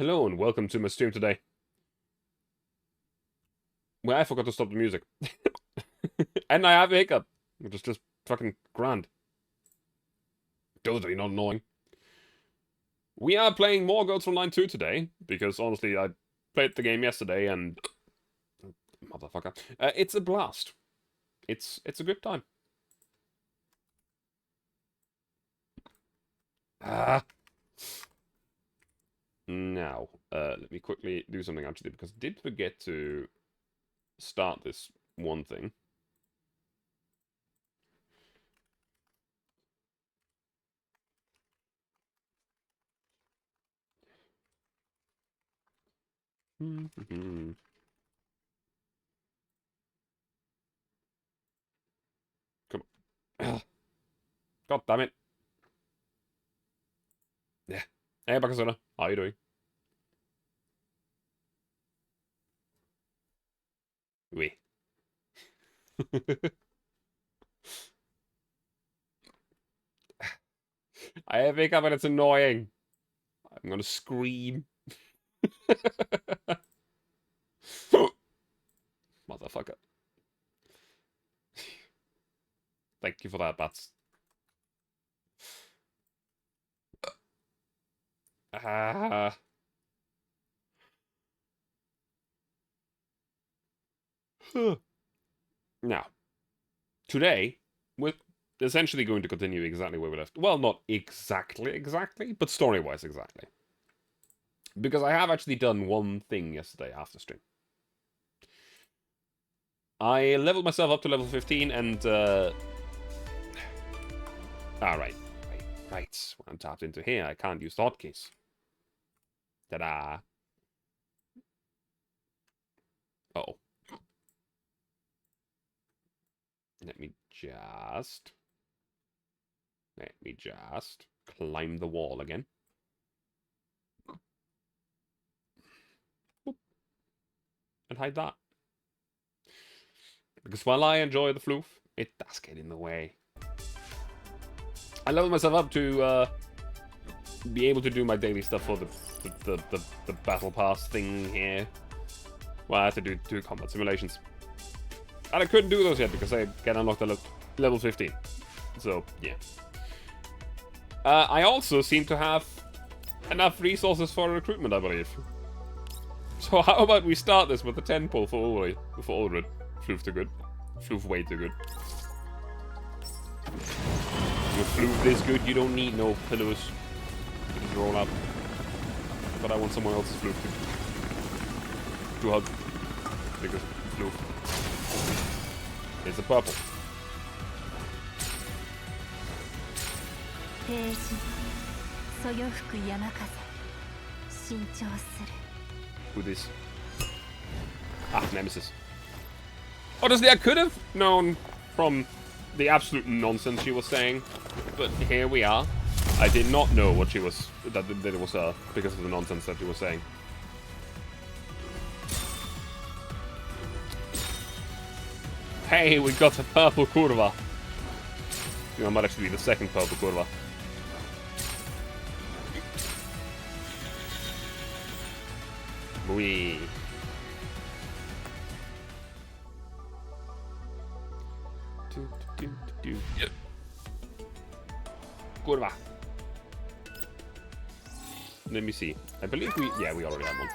Hello and welcome to my stream today. Well, I forgot to stop the music. And I have a hiccup, which is just fucking grand. Totally not annoying. We are playing more Frontline 2 today, because honestly, I played the game yesterday and... Motherfucker. It's a blast. It's a good time. Ah. Now, let me quickly do something actually, because I did forget to start this one thing. Come on. God damn it. Yeah. Hey, Bakasuna. How are you doing? Oui. I wake up and it's annoying. I'm gonna scream. Motherfucker. Thank you for that, bats. Ah. Now, today, we're essentially going to continue exactly where we left. Well, not exactly, but story-wise exactly. Because I have actually done one thing yesterday after stream. I leveled myself up to level 15 and, right. When I'm tapped into here, I can't use the hotkeys. Ta-da. Uh-oh. Let me just climb the wall again. Boop. And hide that. Because while I enjoy the floof, it does get in the way. I leveled myself up to be able to do my daily stuff for the battle pass thing here. Well, I have to do 2 combat simulations. And I couldn't do those yet because I get unlocked at level 15. So, yeah. I also seem to have enough resources for recruitment, I believe. So how about we start this with the 10 pull for Ulrich. Floof too good. Floof way too good. Your floof this good, you don't need no pillows. You just roll up. But I want someone else's floof to hug. Because floof is a purple. Who this? Ah, Nemesis. Honestly, I could have known from the absolute nonsense she was saying, but here we are. I did not know what she was, that it was because of the nonsense that she was saying. Hey, we got a purple curva. I might actually be the second purple curva. Wee. Yep. Curva. Let me see. I believe we already have one.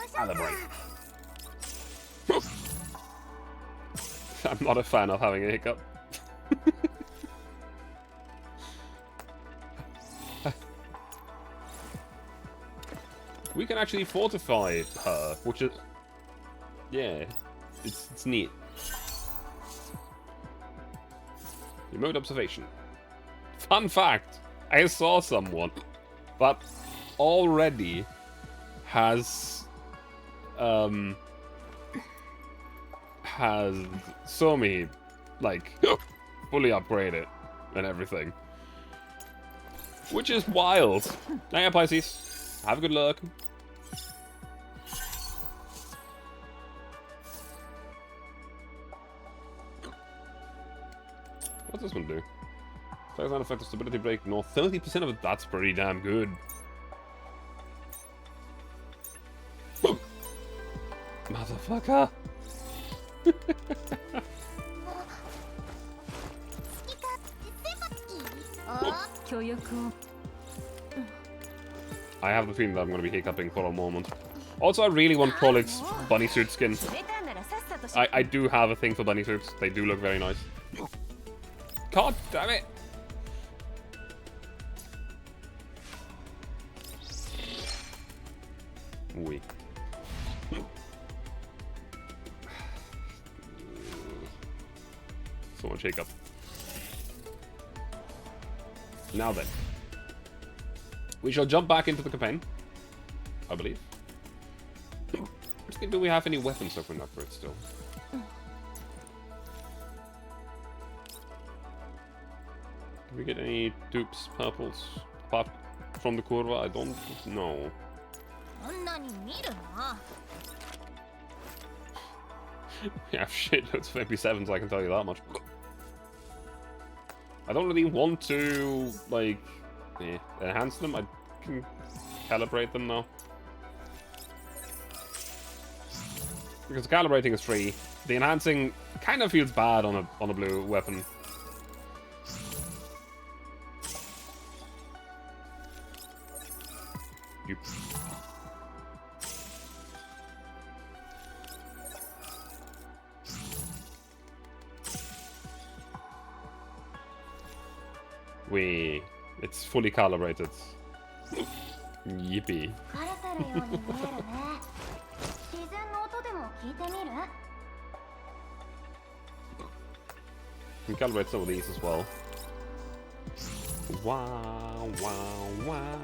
Celebrate. I'm not a fan of having a hiccup. We can actually fortify her, which is... Yeah, it's neat. Remote observation. Fun fact, I saw someone that already has Somi, like, fully upgraded and everything. Which is wild. Hiya, Pisces. Have a good luck. What's this one do? Fires on effective stability break, no, 30% of it, that's pretty damn good. Motherfucker. I have the feeling that I'm going to be hiccuping for a moment. Also, I really want Krolik's bunny suit skin. I do have a thing for bunny suits. They do look very nice. God damn it! Oui. So much hiccup. Now then. We shall jump back into the campaign. I believe. Do we have any weapons that we're not for it still? Do we get any dupes, purples, apart from the Kurva? I don't know. We have shitloads of MP7s, I can tell you that much. I don't really want to, like, enhance them. I can calibrate them now. Because calibrating is free. The enhancing kind of feels bad on a blue weapon. You. It's fully calibrated. Yippee. You can calibrate some of these as well. Wow, wow, wow.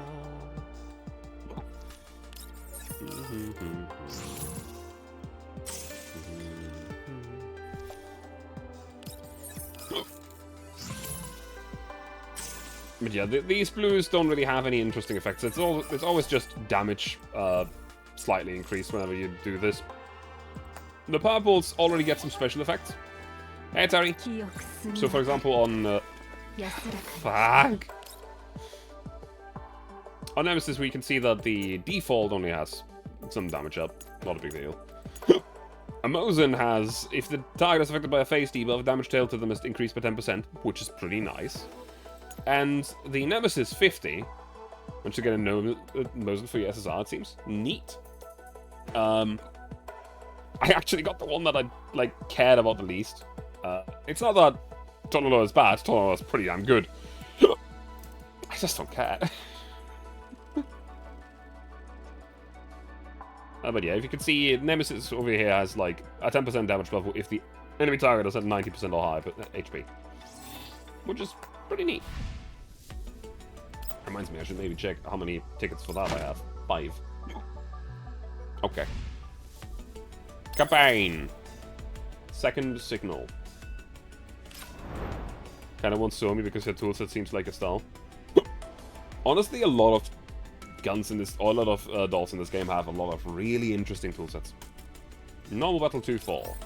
But yeah, these blues don't really have any interesting effects. It's always just damage slightly increased whenever you do this. The purples already get some special effects. Hey, Terry. So, for example, on... fuck! On Nemesis, we can see that the default only has some damage up. Not a big deal. Amosin has, if the target is affected by a phase debuff, damage tail to them is increased by 10%, which is pretty nice. And the Nemesis 50, once you get a Mosin for your SSR, it seems neat. I actually got the one that I, like, cared about the least. It's not that Tololo is bad, Tololo is pretty damn good. I just don't care. But yeah, if you can see, Nemesis over here has, like, a 10% damage buff if the enemy target is at 90% or higher HP. Which is pretty neat. Reminds me, I should maybe check how many tickets for that I have. 5. Okay. Campaign! Second signal. Kinda won't show me because your toolset seems like a style. Honestly, a lot of guns in this, or a lot of dolls in this game have a lot of really interesting toolsets. Normal Battle 2-4.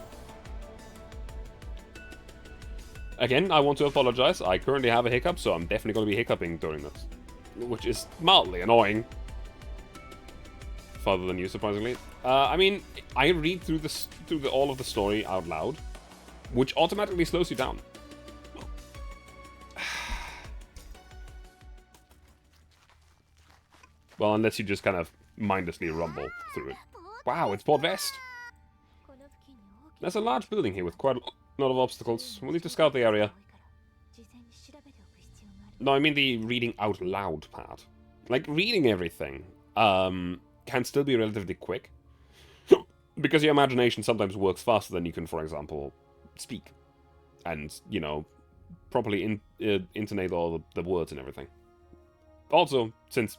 Again, I want to apologize. I currently have a hiccup, so I'm definitely going to be hiccuping during this. Which is mildly annoying. Further than you, surprisingly. I mean, I read through all of the story out loud, which automatically slows you down. Well, unless you just kind of mindlessly rumble through it. Wow, it's Port Vest! There's a large building here with quite a lot of obstacles. We'll need to scout the area. No, I mean the reading out loud part. Like, reading everything can still be relatively quick. Because your imagination sometimes works faster than you can, for example, speak. And, you know, properly intonate all the words and everything. Also, since...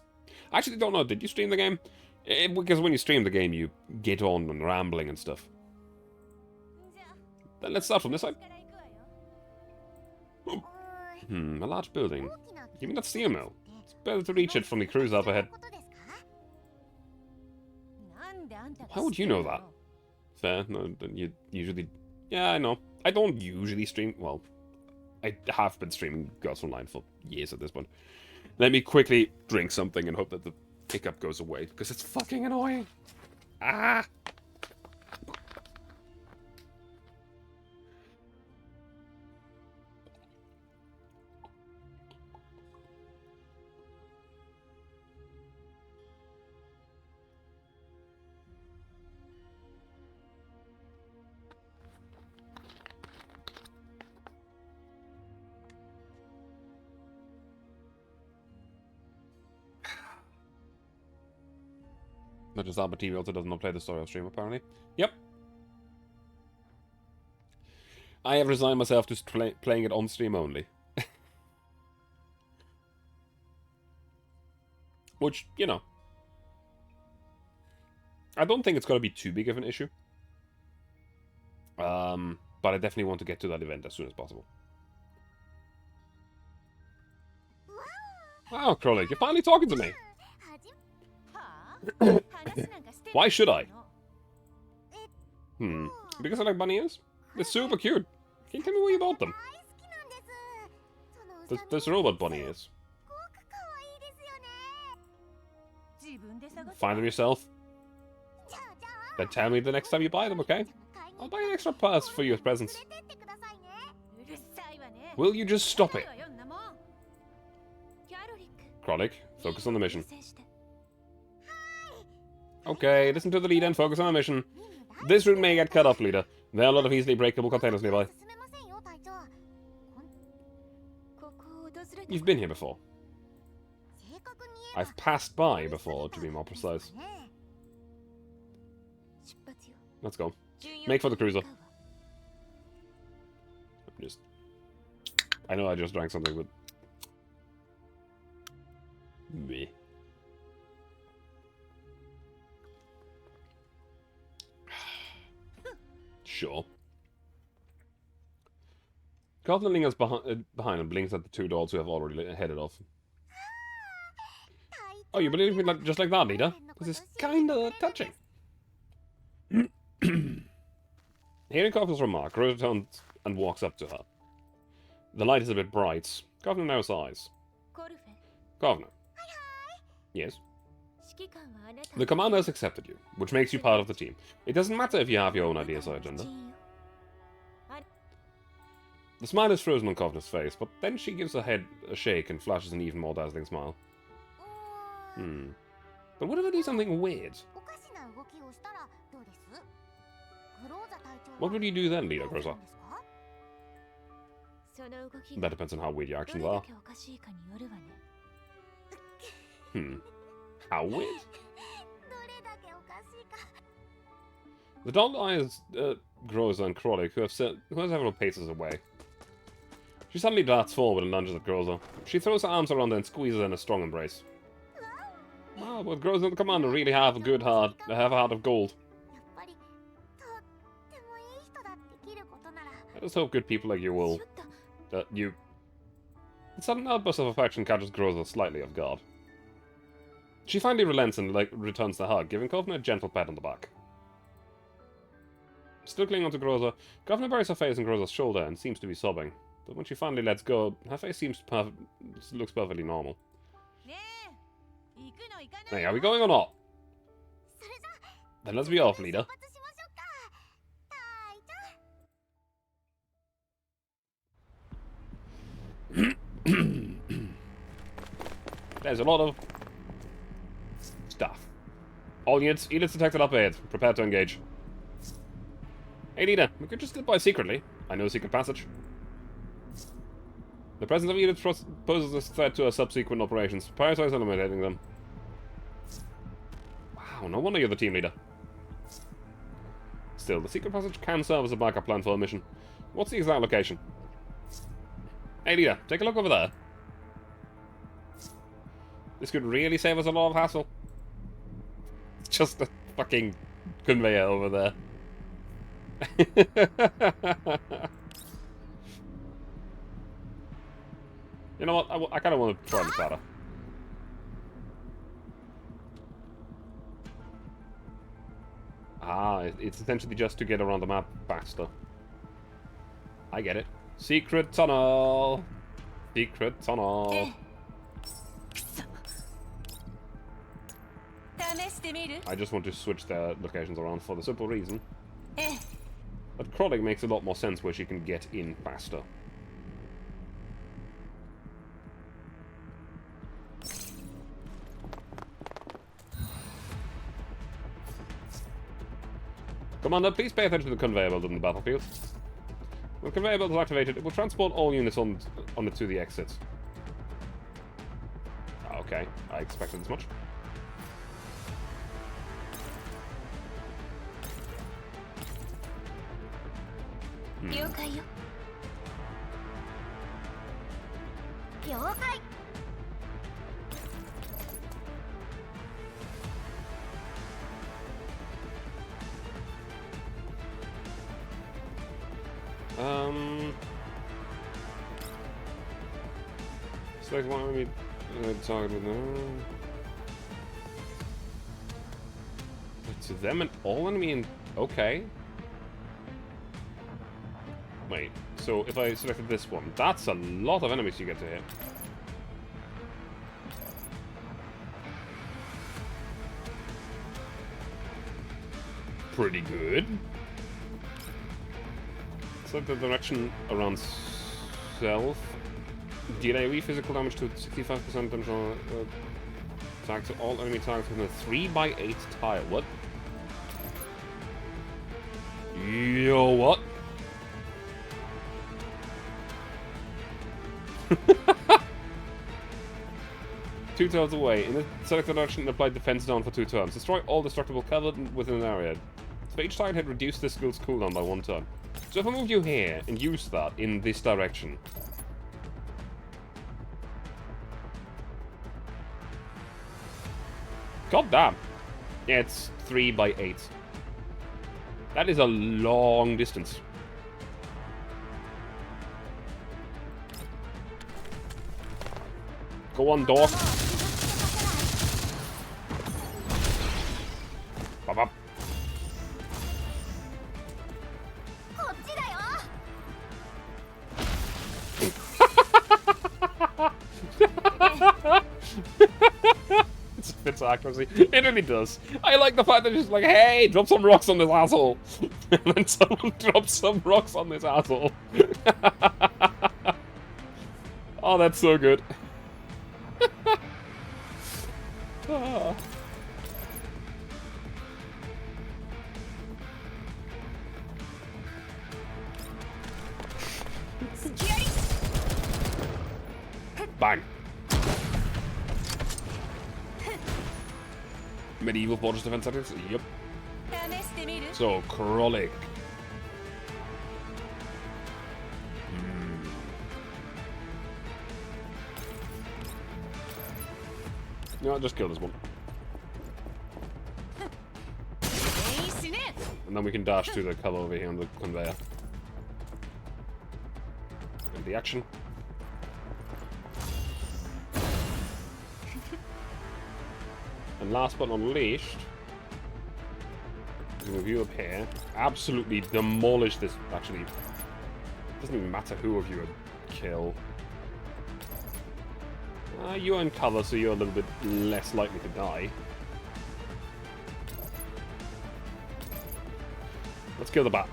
I actually don't know, did you stream the game? Because when you stream the game, you get on and rambling and stuff. Then let's start from this side. A large building. You mean that steel mill? It's better to reach it from the cruise up ahead. How would you know that? Fair, no, you usually... Yeah, I know. I don't usually stream... Well, I have been streaming Girls Online for years at this point. Let me quickly drink something and hope that the hiccup goes away, because it's fucking annoying. Ah! Not just that, but TV also does not play the story of stream, apparently. Yep. I have resigned myself to playing it on stream only. Which, you know, I don't think it's going to be too big of an issue. But I definitely want to get to that event as soon as possible. Wow, Crowley, you're finally talking to me. Why should I? Because I like bunny ears? They're super cute. Can you tell me where you bought them? There's robot bunny ears. Find them yourself. Then tell me the next time you buy them, okay? I'll buy an extra pass for you as presents. Will you just stop it? Krollik, focus on the mission. Okay, listen to the leader and focus on the mission. This route may get cut off, leader. There are a lot of easily breakable containers nearby. You've been here before. I've passed by before, to be more precise. Let's go. Make for the cruiser. I know I just drank something, but... Meh. Sure. Covenant lingers behind and blinks at the two dolls who have already headed off. Oh, you believe me just like that, leader? This is kinda touching. Hearing Covenant's remark, Rose turns and walks up to her. The light is a bit bright. Covenant now sighs. Covenant. Yes? The commander has accepted you, which makes you part of the team. It doesn't matter if you have your own ideas or agenda. The smile is frozen on Covenant's face, but then she gives her head a shake and flashes an even more dazzling smile. But what if I do something weird? What would you do then, Leader Groza? That depends on how weird your actions are. How weird? The doll eyes Groza and Krollik, who are several paces away. She suddenly darts forward and lunges at Groza. She throws her arms around her and squeezes her in a strong embrace. Wow, but Groza and the commander really have a good heart. They have a heart of gold. I just hope good people like you will... The sudden outburst of affection catches Groza slightly off guard. She finally relents and returns the hug, giving Covenant a gentle pat on the back. Still clinging onto Groza, Covenant buries her face on Groza's shoulder and seems to be sobbing. But when she finally lets go, her face looks perfectly normal. Hey, are we going or not? Then let's be off, leader. There's a lot of stuff. All units detected up ahead. Prepare to engage. Hey, leader, we could just slip by secretly. I know a secret passage. The presence of units poses a threat to our subsequent operations. Prioritize eliminating them. Wow, no wonder you're the team leader. Still, the secret passage can serve as a backup plan for our mission. What's the exact location? Hey, leader, take a look over there. This could really save us a lot of hassle. It's just a fucking conveyor over there. You know what? I kind of want to try this better. Ah, it's essentially just to get around the map faster. I get it. Secret tunnel! Secret tunnel! I just want to switch their locations around for the simple reason that Krollik makes a lot more sense where she can get in faster. Commander, please pay attention to the conveyor belt in the battlefield. When the conveyor belt is activated, it will transport all units on it to the exit. Okay, I expected as much. Select one enemy target with to them and all enemy in. Okay. Wait, so if I selected this one, that's a lot of enemies you get to hit. Pretty good. Select the direction around south. Deal AoE physical damage to 65% damage on attack to all enemy targets within a 3x8 tile. What? Yo, what? Two turns away. In the selected direction, apply defense down for 2 turns. Destroy all destructible cover within an area. For each target hit, reduce this skill's cooldown by 1 turn. So if I move you here and use that in this direction. God damn. Yeah, it's 3x8. That is a long distance. Go on, dog. Bop, bop. It fits accuracy. It really does. I like the fact that it's just like, hey, drop some rocks on this asshole. And then someone drops some rocks on this asshole. Oh, that's so good. Oh. Bang. Medieval fortress defense settings? Yep. So, Krolik. No, just kill this one. And then we can dash to the cover over here on the conveyor. And the action. And last but not least, move you up here. Absolutely demolish this. Actually, it doesn't even matter who of you would kill. You're in cover, so you're a little bit less likely to die. Let's kill the bat.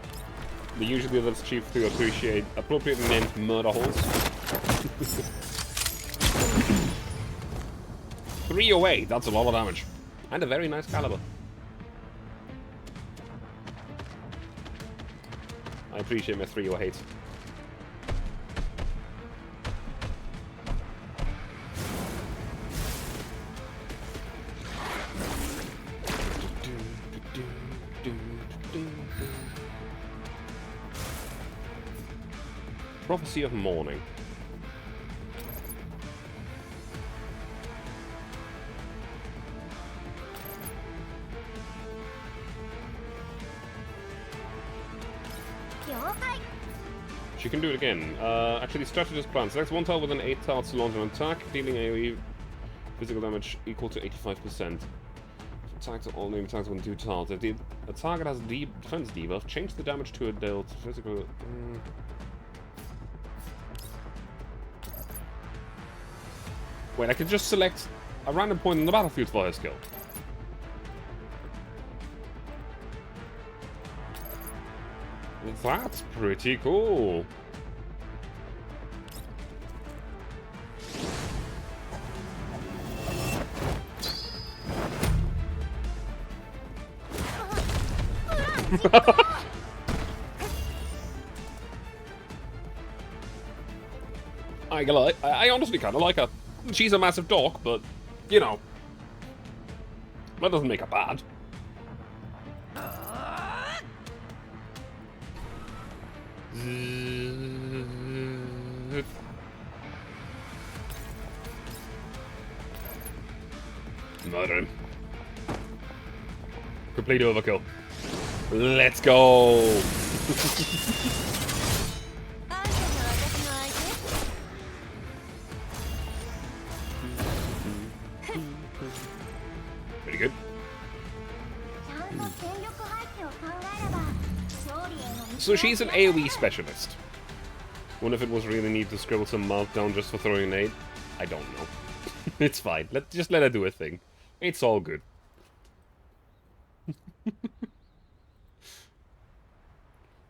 The usually that's chief to appreciate appropriately named murder holes. 308, that's a lot of damage. And a very nice caliber. I appreciate my 308. Prophecy of Morning. She can do it again. Actually, strategist plan. Select one tile with an 8 tiles to launch an attack, dealing AoE physical damage equal to 85%. Attack to all name attacks with 2 tiles. If a target has a defense debuff, change the damage to a dealt physical. Wait, I could just select a random point on the battlefield for her skill. That's pretty cool. I honestly kind of like her. She's a massive dork, but, you know, that doesn't make her bad. Murder him. Complete overkill. Let's go! Pretty good. So she's an AoE specialist. Wonder if it was really neat to scribble some mouth down just for throwing an aid. I don't know. It's fine. Just let her do her thing. It's all good.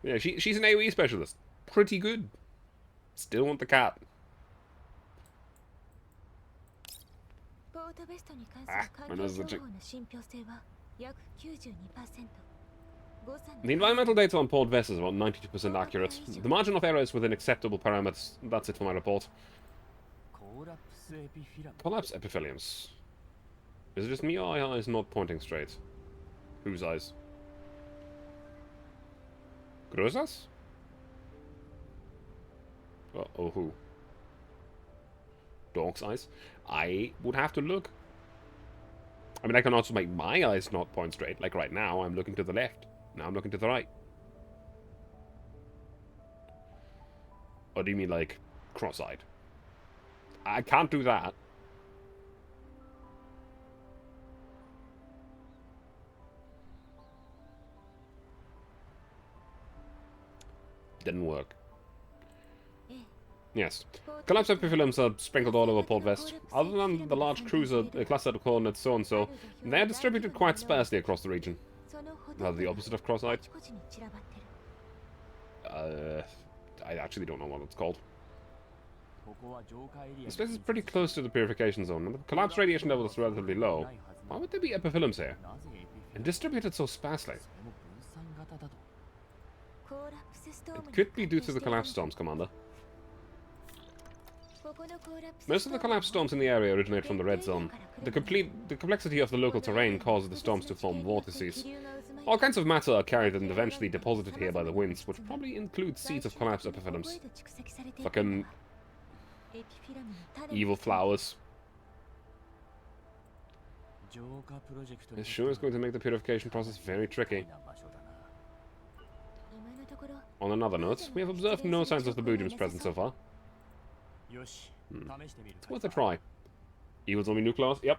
Yeah, she's an AoE specialist. Pretty good. Still want the cat. My nose is itching. The environmental data on Port Vest is about 92% accurate. The margin of error is within acceptable parameters. That's it for my report. Collapse epitheliums. Is it just me or are eyes not pointing straight? Whose eyes? Grosas? Oh, who? Dog's eyes? I would have to look. I mean, I can also make my eyes not point straight. Like right now, I'm looking to the left. Now I'm looking to the right. Or do you mean, like, cross-eyed? I can't do that. Didn't work. Yes. Collapse epitheliums are sprinkled all over Port Vest. Other than the large cruiser cluster of coordinates so-and-so, they are distributed quite sparsely across the region. Rather the opposite of cross-eyed. I actually don't know what it's called. This place is pretty close to the purification zone, and the collapse radiation level is relatively low. Why would there be epitheliums here? And distributed so sparsely? It could be due to the collapse storms, Commander. Most of the collapse storms in the area originate from the red zone. The complexity of the local terrain causes the storms to form vortices. All kinds of matter are carried and eventually deposited here by the winds, which probably include seeds of collapse epitheliums. Fucking evil flowers. This sure is going to make the purification process very tricky. On another note, we have observed no signs of the Boojum's presence so far. It's worth a try. Evil zombie nuclears? Yep.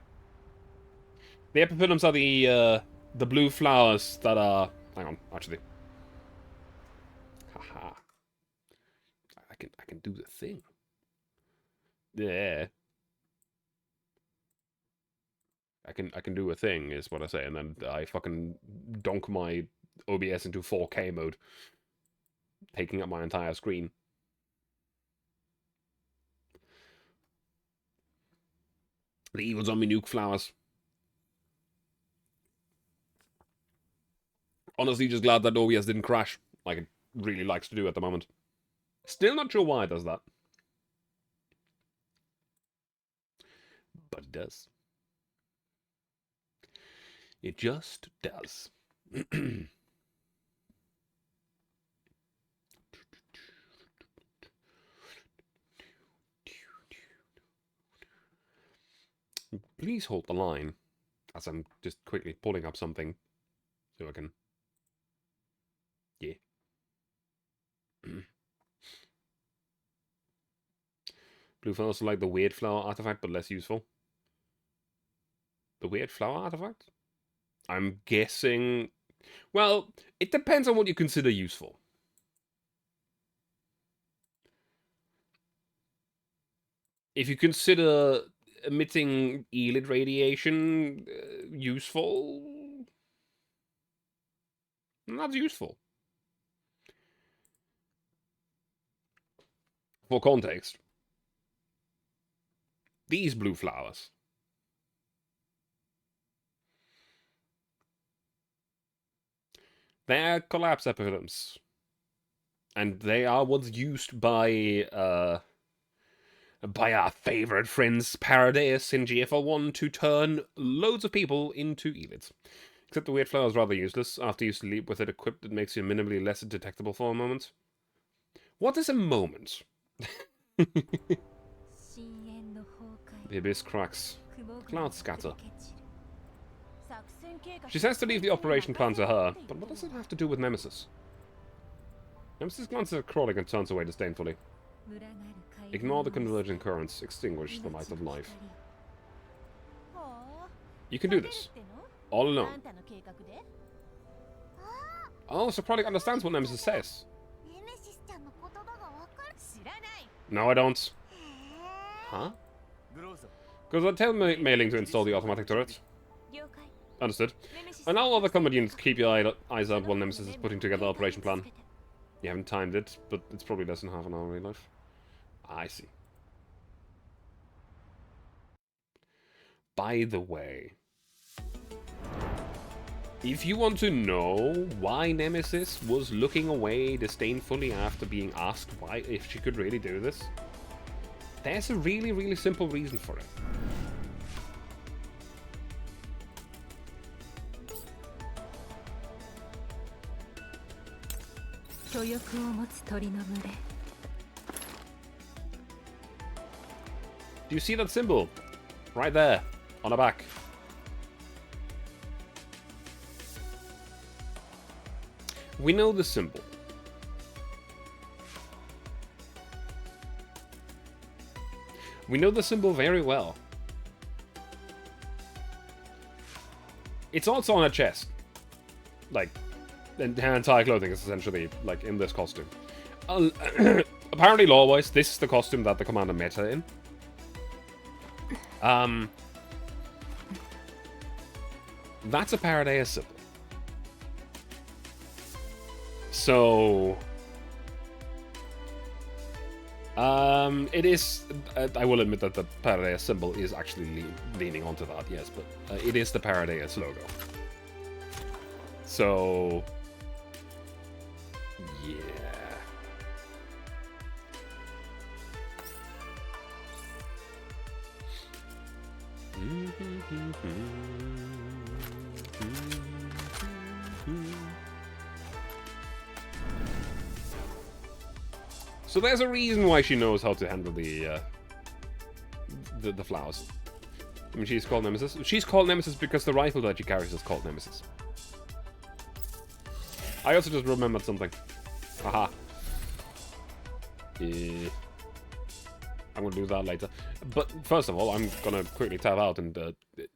The epitheliums are the blue flowers that are... Hang on, actually. Haha. I can do the thing. Yeah. I can do a thing, is what I say, and then I fucking donk my OBS into 4K mode, taking up my entire screen. The evil zombie nuke flowers. Honestly, just glad that OBS didn't crash, like it really likes to do at the moment. Still not sure why it does that. But it does. It just does. Please hold the line, as I'm just quickly pulling up something, so I can... Yeah. Blue flowers are like the weird flower artifact, but less useful. The weird flower artifact? I'm guessing... Well, it depends on what you consider useful. If you consider emitting Elid radiation useful, that's useful. For context, these blue flowers. They're collapse epitheliums. And they are what's used by our favorite friends Paradius in GFL1 to turn loads of people into Elids. Except the weird flower is rather useless. After you sleep with it equipped, it makes you minimally less detectable for a moment. What is a moment? The abyss cracks. Clouds scatter. She says to leave the operation plan to her, but what does it have to do with Nemesis? Nemesis glances at Krolik and turns away disdainfully. Ignore the converging currents. Extinguish the light of life. You can do this. All alone. Oh, so Krolik understands what Nemesis says. No, I don't. Huh? Because I'll tell Mailing to install the automatic turret. Understood. And all other combat units, keep your eyes out while Nemesis is putting together the operation plan. You haven't timed it, but it's probably less than half an hour in real life. I see. By the way, if you want to know why Nemesis was looking away disdainfully after being asked why if she could really do this, there's a really, really simple reason for it. Do you see that symbol? Right there, on the back. We know the symbol. We know the symbol very well. It's also on her chest. Like, her entire clothing is essentially, like, in this costume. Apparently, lore-wise, this is the costume that the Commander met her in. That's a Paradise symbol. So... it is... I will admit that the Paradise symbol is actually leaning onto that, yes, but it is the Paradise logo. So... yeah... So there's a reason why she knows how to handle the flowers. I mean, she's called Nemesis. She's called Nemesis because the rifle that she carries is called Nemesis. I also just remembered something. Haha. I'm gonna do that later. But first of all, I'm gonna quickly tab out and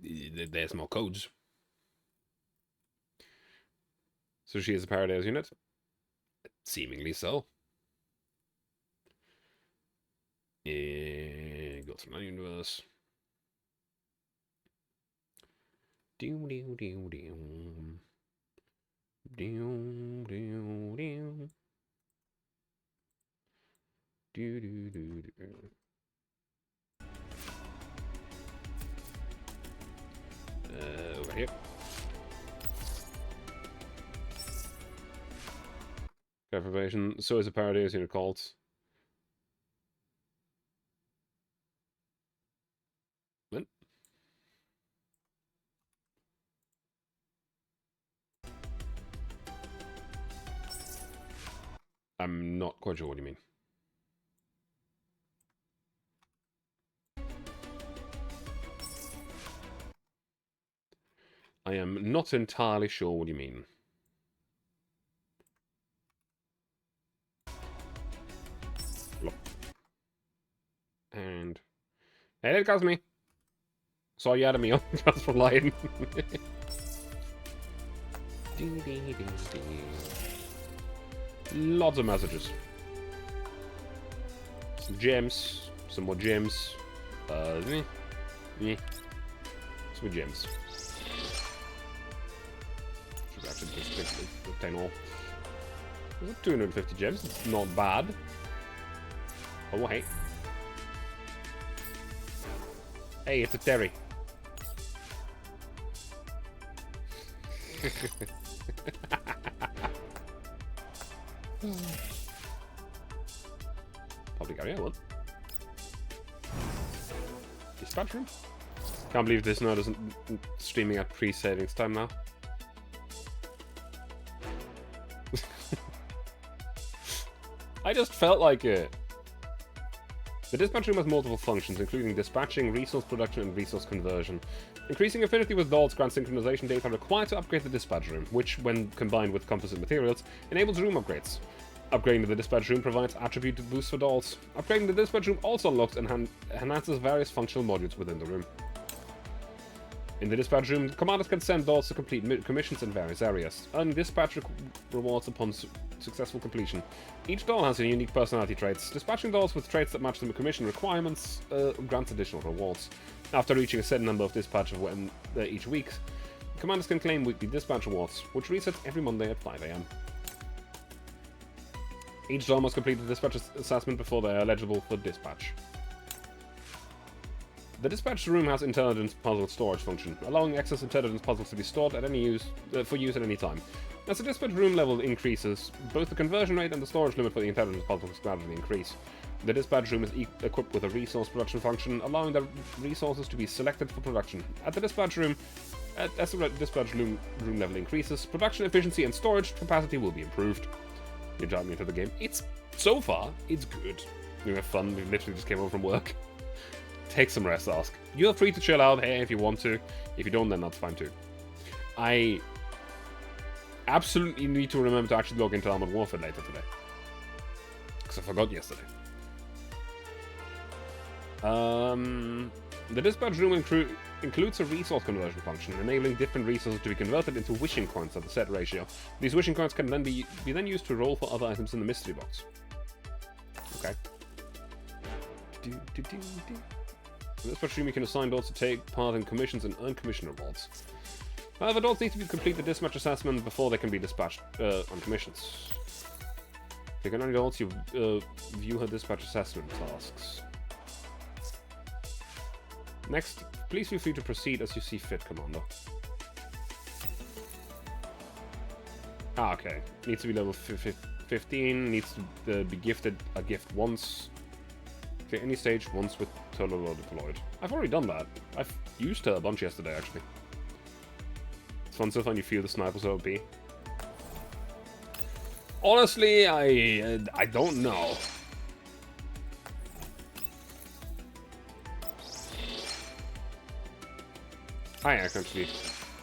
there's more codes. So she is a Paradise unit? Seemingly so. Go to my universe. Do do do do. Do do do. Do do do do. Over here. Confirmation. So is a Paradise unit called. What? I'm not quite sure what you mean. I am not entirely sure what you mean. Look. And... hey, it comes me. Saw you out of me just for lying. Lots of messages. Some gems. Some more gems. Some gems. Should actually just obtain all. There's 250 gems. It's not bad. Oh, hey. Hey, it's a Terry. Public area, what? Dispatch room? Can't believe this nerd isn't streaming at pre-savings time now. I just felt like it. The dispatch room has multiple functions, including dispatching, resource production, and resource conversion. Increasing affinity with dolls grants synchronization data required to upgrade the dispatch room, which, when combined with composite materials, enables room upgrades. Upgrading the dispatch room provides attribute boosts for dolls. Upgrading the dispatch room also unlocks and enhances various functional modules within the room. In the dispatch room, commanders can send dolls to complete commissions in various areas, earning dispatch rewards upon successful completion. Each doll has a unique personality traits. Dispatching dolls with traits that match the commission requirements grants additional rewards. After reaching a set number of dispatch each week, commanders can claim weekly dispatch rewards, which resets every Monday at 5 AM. Each doll must complete the dispatch assessment before they are eligible for dispatch. The dispatch room has intelligence puzzle storage function, allowing excess intelligence puzzles to be stored at for use at any time. As the dispatch room level increases, both the conversion rate and the storage limit for the intelligence puzzles gradually increase. The dispatch room is equipped with a resource production function, allowing the resources to be selected for production. As the dispatch room level increases, production efficiency and storage capacity will be improved. You're diving into the game. So far, it's good. We have fun. We literally just came home from work. Take some rest, Ask. You're free to chill out here if you want to. If you don't, then that's fine too. I absolutely need to remember to actually log into Armored Warfare later today. Because I forgot yesterday. The dispatch room includes a resource conversion function, enabling different resources to be converted into wishing coins at a set ratio. These wishing coins can then be used to roll for other items in the mystery box. Okay. In the dispatch room, you can assign dolls to take part in commissions and earn commission rewards. However, dolls need to complete the dispatch assessment before they can be dispatched on commissions. You can only dolls view her dispatch assessment tasks. Next, please feel free to proceed as you see fit, Commander. Ah, okay. Needs to be level 15, needs to be gifted a gift once. Okay, any stage once with Tololo deployed. I've already done that. I've used her a bunch yesterday, actually. It's fun so far, you feel the snipers OP. Honestly, I don't know. I can actually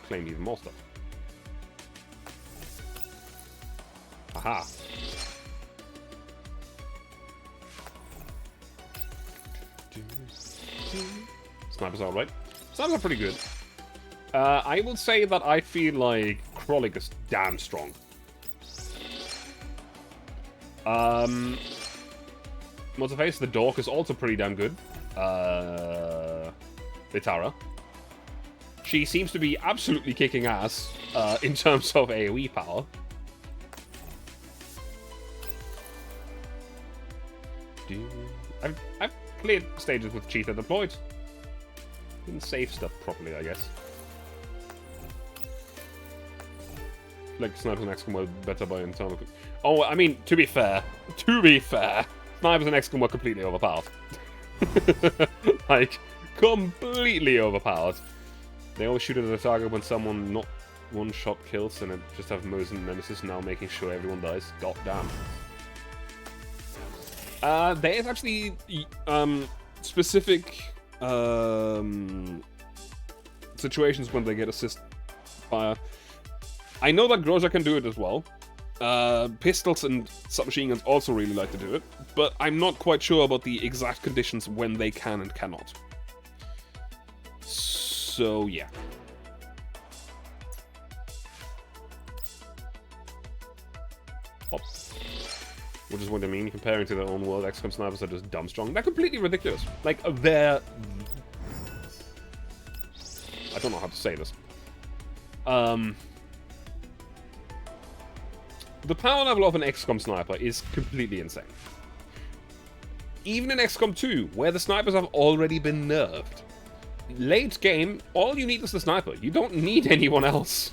claim even more stuff. Aha. Snipers are alright. Snipers are pretty good. I will say that I feel like Krolik is damn strong. What's the face? The Dork is also pretty damn good. Litara. She seems to be absolutely kicking ass in terms of AoE power. I've cleared stages with Cheetah deployed. Didn't save stuff properly, I guess. Like Snipers and XCOM were better by internal. Oh, I mean, to be fair, Snipers and XCOM were completely overpowered. Like, completely overpowered. They always shoot at the target when someone not one-shot kills, and it just have Mosin Nemesis now making sure everyone dies. God damn. There is actually specific situations when they get assist fire. I know that Groza can do it as well. Pistols and submachine guns also really like to do it, but I'm not quite sure about the exact conditions when they can and cannot. So, yeah. Pop. Which is what I mean, comparing to their own world, XCOM snipers are just dumb strong. They're completely ridiculous. Like, they're... I don't know how to say this. The power level of an XCOM sniper is completely insane. Even in XCOM 2, where the snipers have already been nerfed. Late game, all you need is the sniper. You don't need anyone else.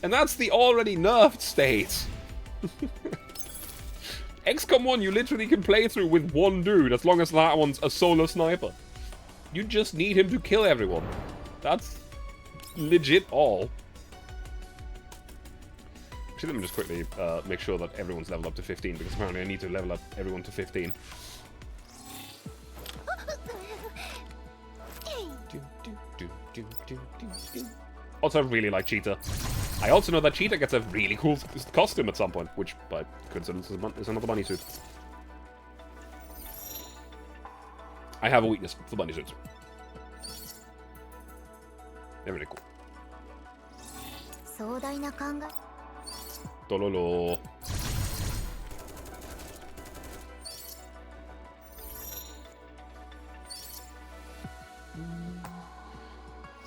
And that's the already nerfed state. XCOM 1, you literally can play through with one dude, as long as that one's a solo sniper. You just need him to kill everyone. That's legit all. Actually, let me just quickly make sure that everyone's leveled up to 15, because apparently I need to level up everyone to 15. Also, I really like Cheetah. I also know that Cheetah gets a really cool costume at some point, which, by coincidence, is another bunny suit. I have a weakness for bunny suits. They're really cool. Tololo.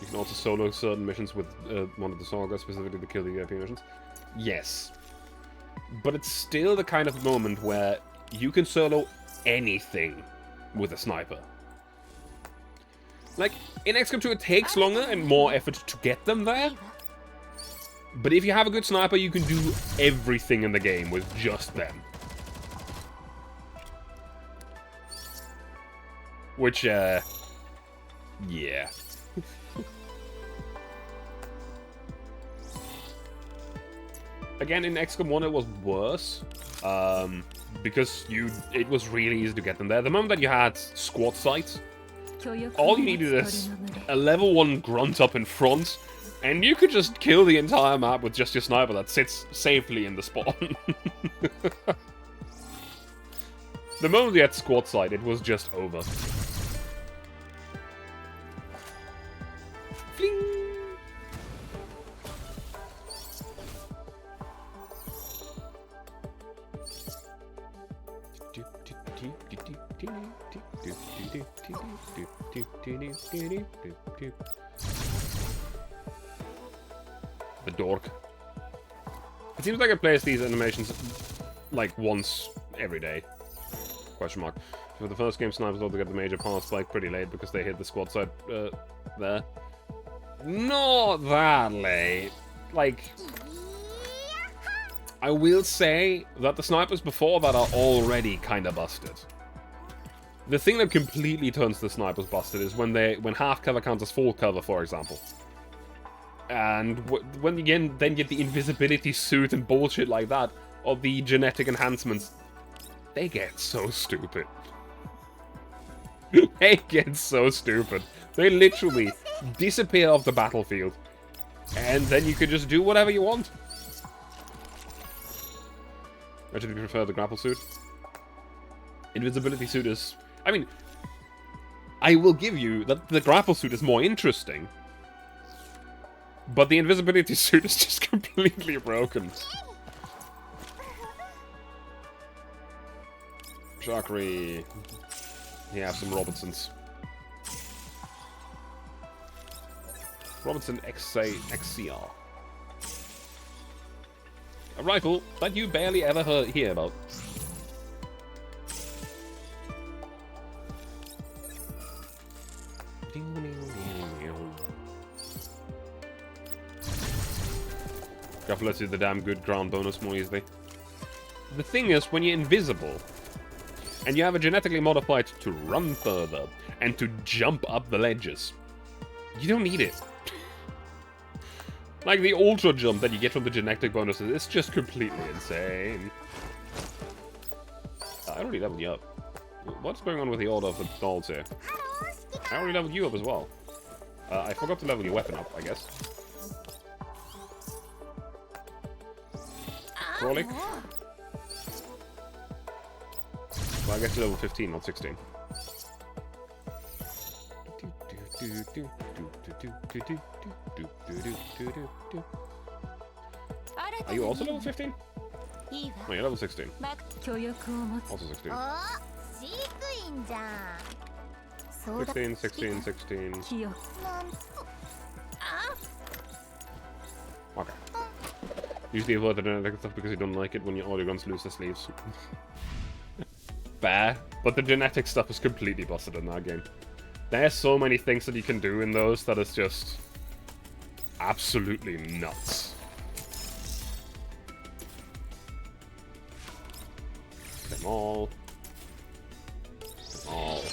You can also solo certain missions with one of the Saga, specifically the kill the VIP missions. Yes. But it's still the kind of moment where you can solo anything with a sniper. Like, in XCOM 2 it takes longer and more effort to get them there. But if you have a good sniper, you can do everything in the game with just them. Which, yeah. Again, in XCOM 1 it was worse. Because it was really easy to get them there. The moment that you had squad sight, all you needed is a level 1 grunt up in front, and you could just kill the entire map with just your sniper that sits safely in the spawn. The moment you had squad sight, it was just over. Fling! The dork. It seems like it plays these animations like once every day. Question mark. For the first game, snipers ought to get the major pass like pretty late because they hit the squad side there. Not that late. Like, I will say that the snipers before that are already kind of busted. The thing that completely turns the snipers busted is when half cover counts as full cover, for example. And when you then get the invisibility suit and bullshit like that, or the genetic enhancements, they get so stupid. They get so stupid. They literally disappear off the battlefield, and then you can just do whatever you want. Actually, prefer the grapple suit. Invisibility suit is... I mean, I will give you that the grapple suit is more interesting, but the invisibility suit is just completely broken. Sharkery. You have some Robertsons. Robertson XCR. A rifle that you barely ever hear about. Grapple lets you the damn good ground bonus more easily. The thing is, when you're invisible, and you have a genetically modified to run further, and to jump up the ledges, you don't need it. Like, the ultra jump that you get from the genetic bonuses is just completely insane. I already leveled you up. What's going on with the order of the dolls here? I already leveled you up as well. I forgot to level your weapon up, I guess. Frolic. Well, I guess level 15, not 16. Are you also level 15? No, you're level 16. Also 16. 16, 16. Okay. Usually avoid the genetic stuff because you don't like it when your audio guns lose their sleeves. Fair, but the genetic stuff is completely busted in that game. There's so many things that you can do in those that is just absolutely nuts. Them all. Them all.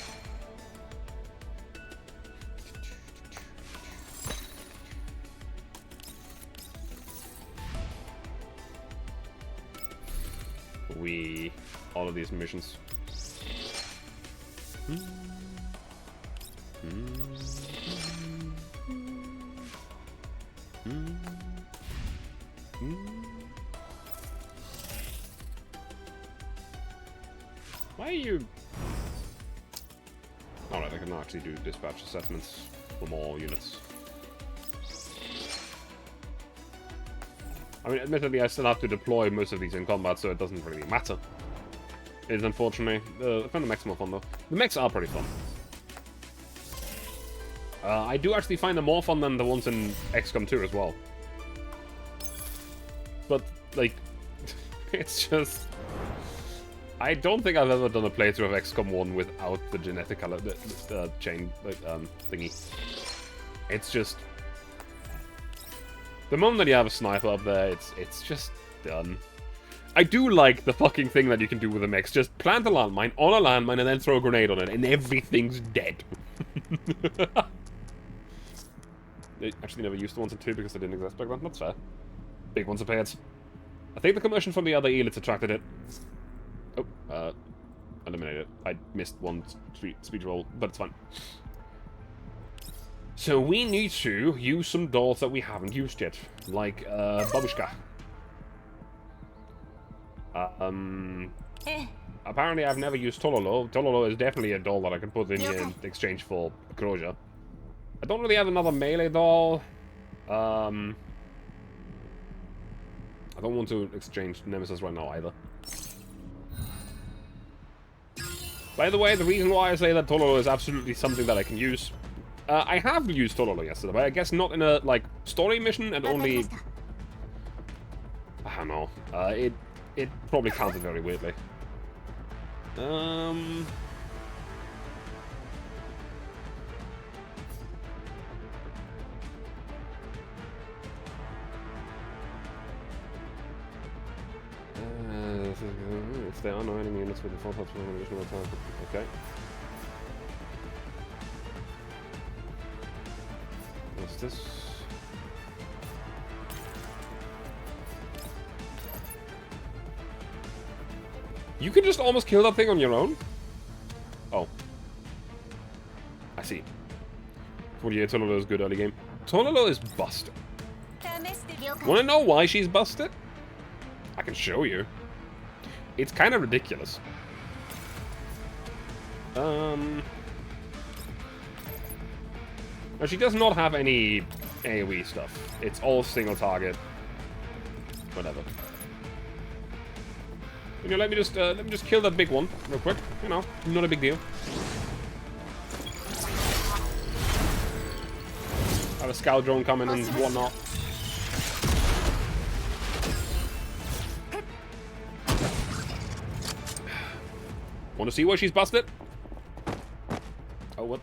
all of these missions. Why are you... Alright, I can actually do dispatch assessments for more units. I mean, admittedly, I still have to deploy most of these in combat, so it doesn't really matter. It is, unfortunately. I find the mechs more fun, though. The mechs are pretty fun. I do actually find them more fun than the ones in XCOM 2 as well. But, like, it's just... I don't think I've ever done a playthrough of XCOM 1 without the genetic color, chain thingy. It's just... The moment that you have a sniper up there, it's just done. I do like the fucking thing that you can do with the mechs. Just plant a landmine on a landmine and then throw a grenade on it, and everything's dead. They actually never used the ones in 2 because they didn't exist back then. That's fair. Big ones appeared. I think the commotion from the other elites attracted it. Oh, eliminated it. I missed one speech roll, but it's fine. So we need to use some dolls that we haven't used yet, like Babushka. Apparently I've never used Tololo. Tololo is definitely a doll that I can put in here in exchange for Croja. I don't really have another melee doll. I don't want to exchange Nemesis right now either. By the way, the reason why I say that Tololo is absolutely something that I can use... I have used Tololo yesterday, but I guess not in a, like, story mission and only... I don't know. It probably counted very weirdly. If there are no enemy units with the full touch from additional attack. Okay. What's this? You can just almost kill that thing on your own? Oh. I see. 48 Tololo is good early game. Tololo is busted. Wanna know why she's busted? I can show you. It's kind of ridiculous. Now she does not have any AoE stuff. It's all single target. Whatever. You know, let me just kill that big one real quick. You know, not a big deal. Have a scout drone coming and whatnot. Want to see where she's busted? Oh, what?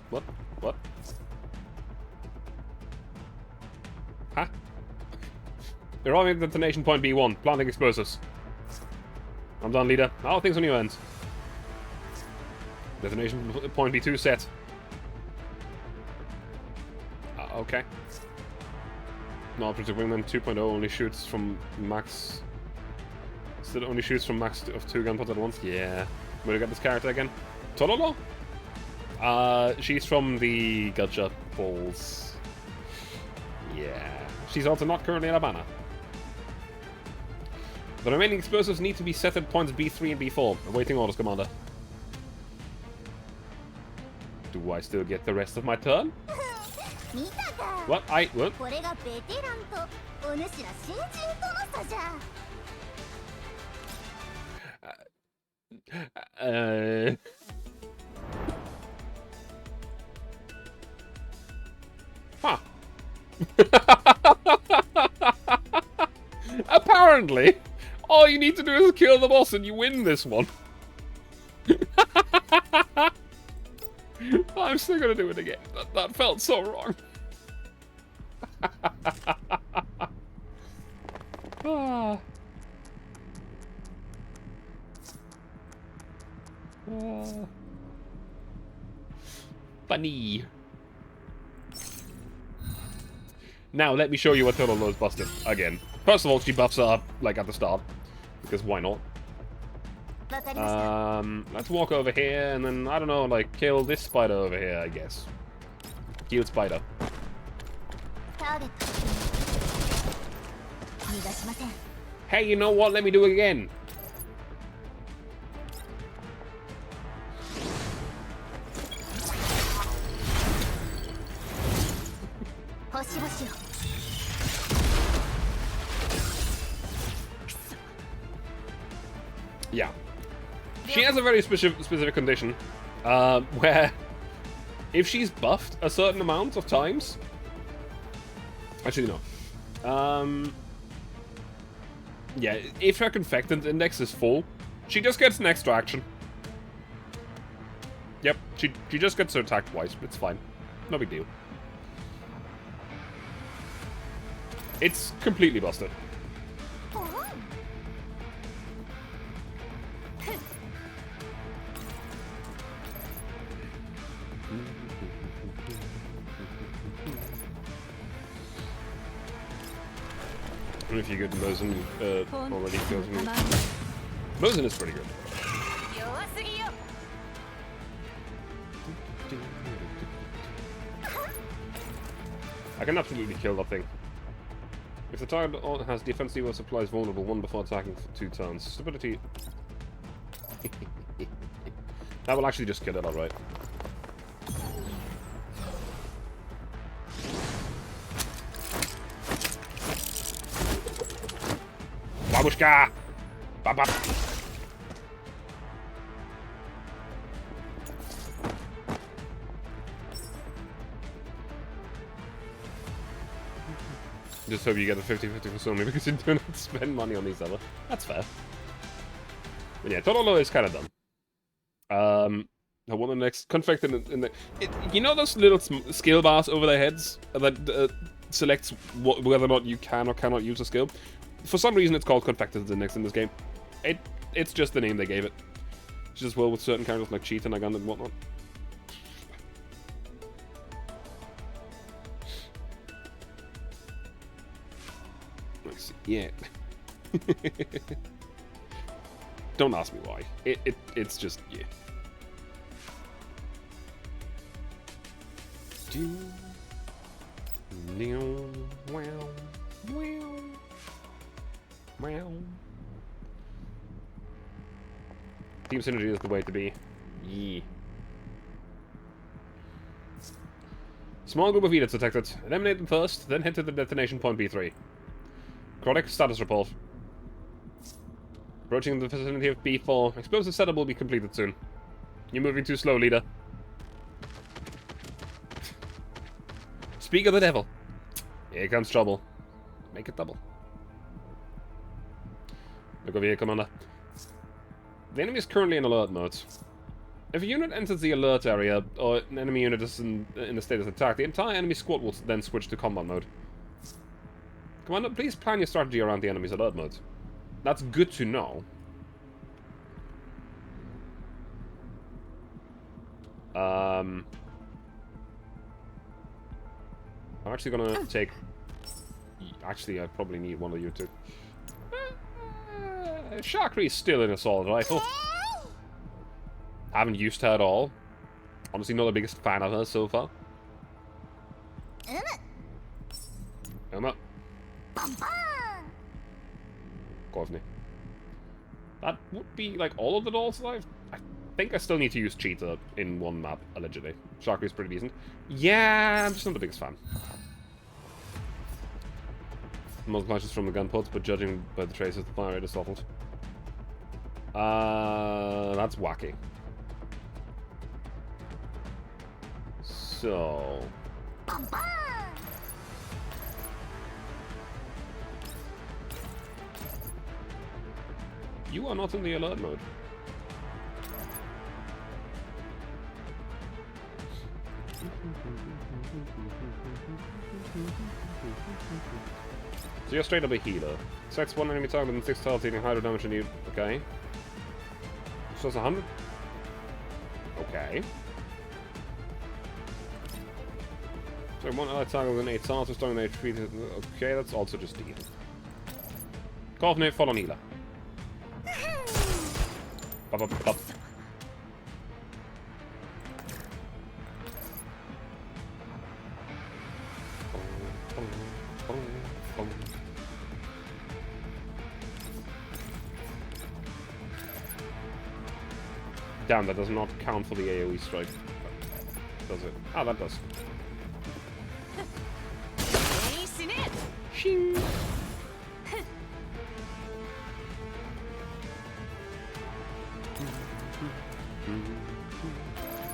Huh? Arriving at detonation point B1. Planting explosives. I'm done, leader. How are things on your end? Detonation point B2 set. Okay. No, Operative Wingman 2.0 only shoots from max... Still only shoots from max of 2 gunpots at once? Yeah. Where do I get this character again? Tololo? She's from the Gacha Balls. Yeah. She's also not currently in Habana. The remaining explosives need to be set at points B3 and B4. Awaiting orders, Commander. Do I still get the rest of my turn? What? What? Huh. Apparently, all you need to do is kill the boss and you win this one. I'm still gonna do it again. That felt so wrong. Ah. Funny. Now, let me show you what Tololo is busted again. First of all, she buffs her up, like, at the start. Because why not? Let's walk over here and then, I don't know, like, kill this spider over here, I guess. Heal spider. Hey, you know what? Let me do it again. Yeah. She has a very specific condition, where if she's buffed a certain amount of times... Actually, no. Yeah, if her confectant index is full, she just gets an extra action. Yep, she just gets her attack twice. It's fine. No big deal. It's completely busted. I don't know if you're good in Mosin already. Mosin is pretty good. I can absolutely kill that thing. If the target has defensive or supplies vulnerable 1 before attacking for 2 turns. Stability. That will actually just kill it outright. Babushka! Baba! Just hope you get a 50-50 for Sony because you do not spend money on these other. That's fair. But yeah, Totoro is kind of dumb. I want the next conflict in the you know those little skill bars over their heads that selects whether or not you can or cannot use a skill? For some reason, it's called Confected Index in this game. It's just the name they gave it. It's just well with certain characters like Cheat and Nagan and whatnot. Nice. Yeah. Don't ask me why. It's just yeah. Team synergy is the way to be. Yeah. Small group of units detected. Eliminate them first, then head to the detonation point B3. Chronic status report. Approaching the vicinity of B4. Explosive setup will be completed soon. You're moving too slow, leader. Speak of the devil. Here comes trouble. Make it double. Look over here, Commander. The enemy is currently in alert mode. If a unit enters the alert area, or an enemy unit is in a state of attack, the entire enemy squad will then switch to combat mode. Commander, please plan your strategy around the enemy's alert mode. That's good to know. I'm actually gonna take... Actually, I probably need one of you to... Shakri is still an assault rifle. Haven't used her at all. Honestly, not the biggest fan of her so far. Emma. Kovni. That would be like all of the dolls alive. I think I still need to use Cheetah in one map, allegedly. Shakri is pretty decent. Yeah, I'm just not the biggest fan. Most punches from the gun pods, but judging by the traces, the fire rate is softened. That's wacky. So... You are not in the alert mode. So you're straight up a healer. Selects one enemy target within 6 tiles, dealing higher damage than you. Okay. So it's 100? Okay. So one allied target within 8 tiles, restoring their HP. Okay, that's also just heal. Kovni, follow healer. Bop, bop, bop. Damn, that does not count for the AoE strike. Does it? Ah, that does. Shing!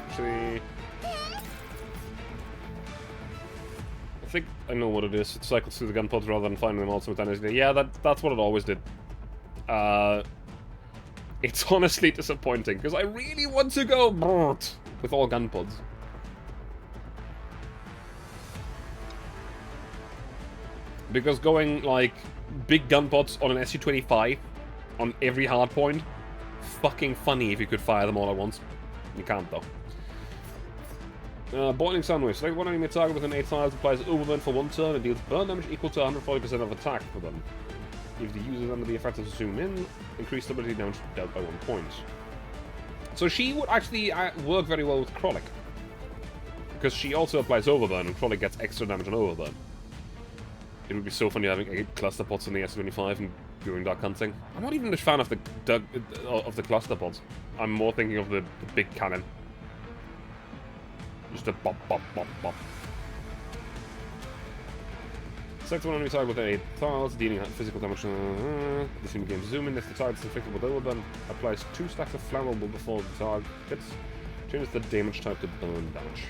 Actually, I think I know what it is. It cycles through the gun pods rather than finding them all simultaneously. Yeah, that's what it always did. It's honestly disappointing, because I really want to go with all gun pods. Because going, like, big gun pods on an SU-25 on every hard point, fucking funny if you could fire them all at once. You can't, though. Boiling Sandwich. Select one enemy target within 8 tiles, applies overburn for 1 turn, and deals burn damage equal to 140% of attack for them. If the user is under the effect of zoom in, increase stability damage dealt by 1 point. So she would actually work very well with Krollik. Because she also applies overburn, and Krollik gets extra damage on overburn. It would be so funny having 8 cluster pods in the S25 and doing dark hunting. I'm not even a fan of the cluster pods. I'm more thinking of the big cannon. Just a bop, bop, bop, bop. Select one enemy target with 8 tiles, dealing physical damage. This enemy gains zoom in. If the target is inflicted with overburn, applies 2 stacks of flammable before the target hits. Changes the damage type to burn damage.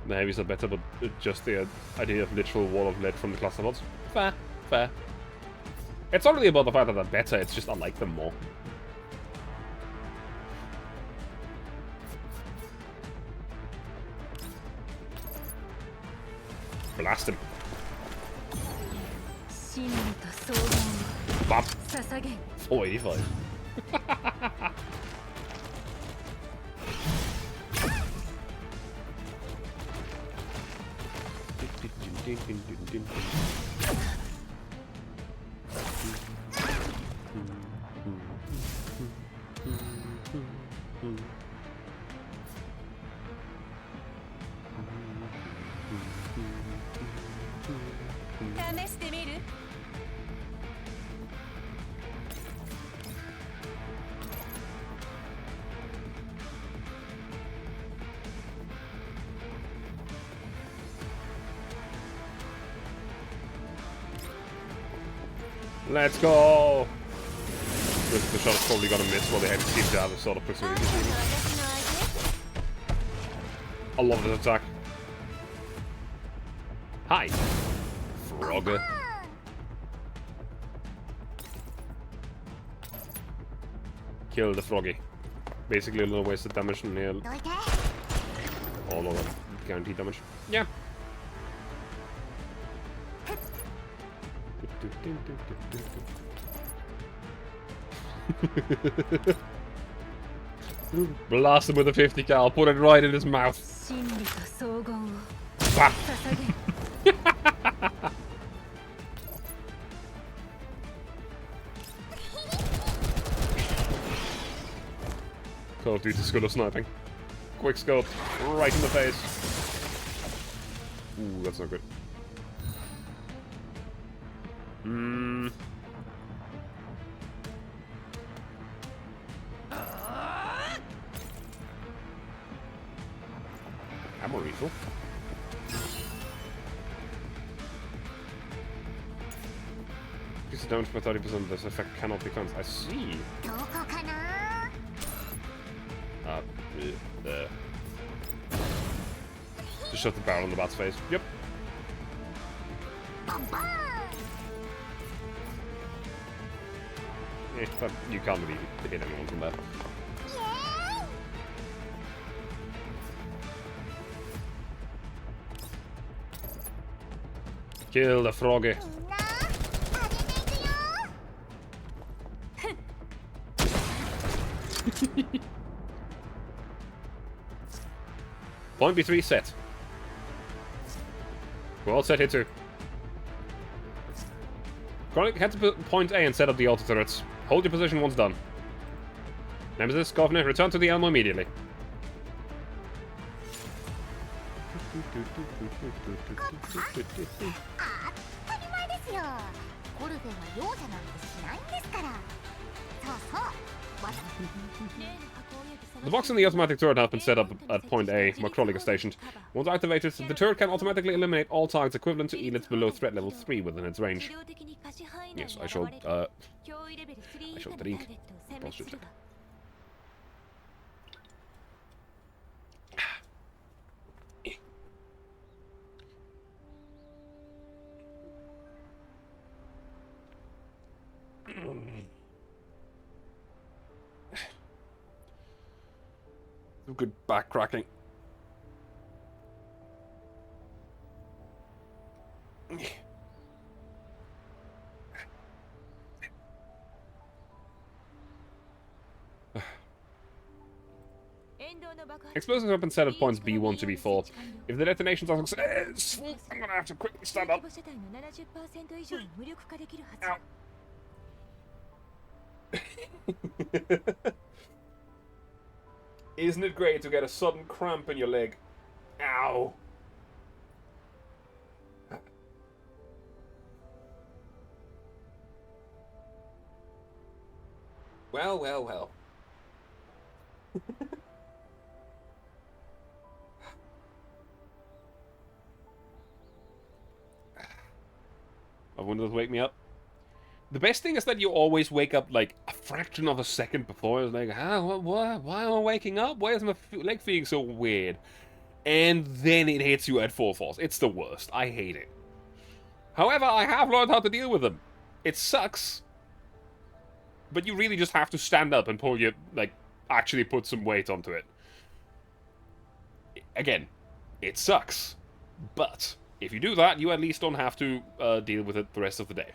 The heavies are better, but just the idea of literal wall of lead from the cluster pods. Fair, fair. It's not really about the fact that they're better, it's just I like them more. Blast him. Bop. 485. Let's go! The shot's probably gonna miss while they had to seem to have a sort of proximity. I love this attack. Hi, Frogger. Kill the Froggy. Basically a little wasted damage and heal. All over. Guaranteed damage. Yeah. Blast him with a 50 cal, put it right in his mouth. Call of Duty's good at sniping. Quick scope, right in the face. Ooh, that's not good. Ammo refill. Increase the damage by 30%. This effect cannot be counted. I see. Just shove the barrel in the bat's face. Yep. But you can't really hit anyone from there. Kill the froggy. Point B3 set. We're all set here too. Chronic, head to point A and set up the auto turrets. Hold your position once done. Nemesis, Governor, return to the Elmo immediately. The box and the automatic turret have been set up at point A, where Krolik is stationed. Once activated, the turret can automatically eliminate all targets equivalent to elites below threat level 3 within its range. Yes, I shall drink. Prostitute. Good back cracking. Explosives have been set at points B1 to B4. If the detonations are successful, I'm gonna have to quickly stand up. Ow. Isn't it great to get a sudden cramp in your leg? Ow. Well, well, well. I wonder if wake me up. The best thing is that you always wake up like a fraction of a second before. It's like, why am I waking up? Why is my leg feeling so weird? And then it hits you at full force. It's the worst. I hate it. However, I have learned how to deal with them. It sucks. But you really just have to stand up and pull your, like, actually put some weight onto it. Again, it sucks. But if you do that, you at least don't have to deal with it the rest of the day.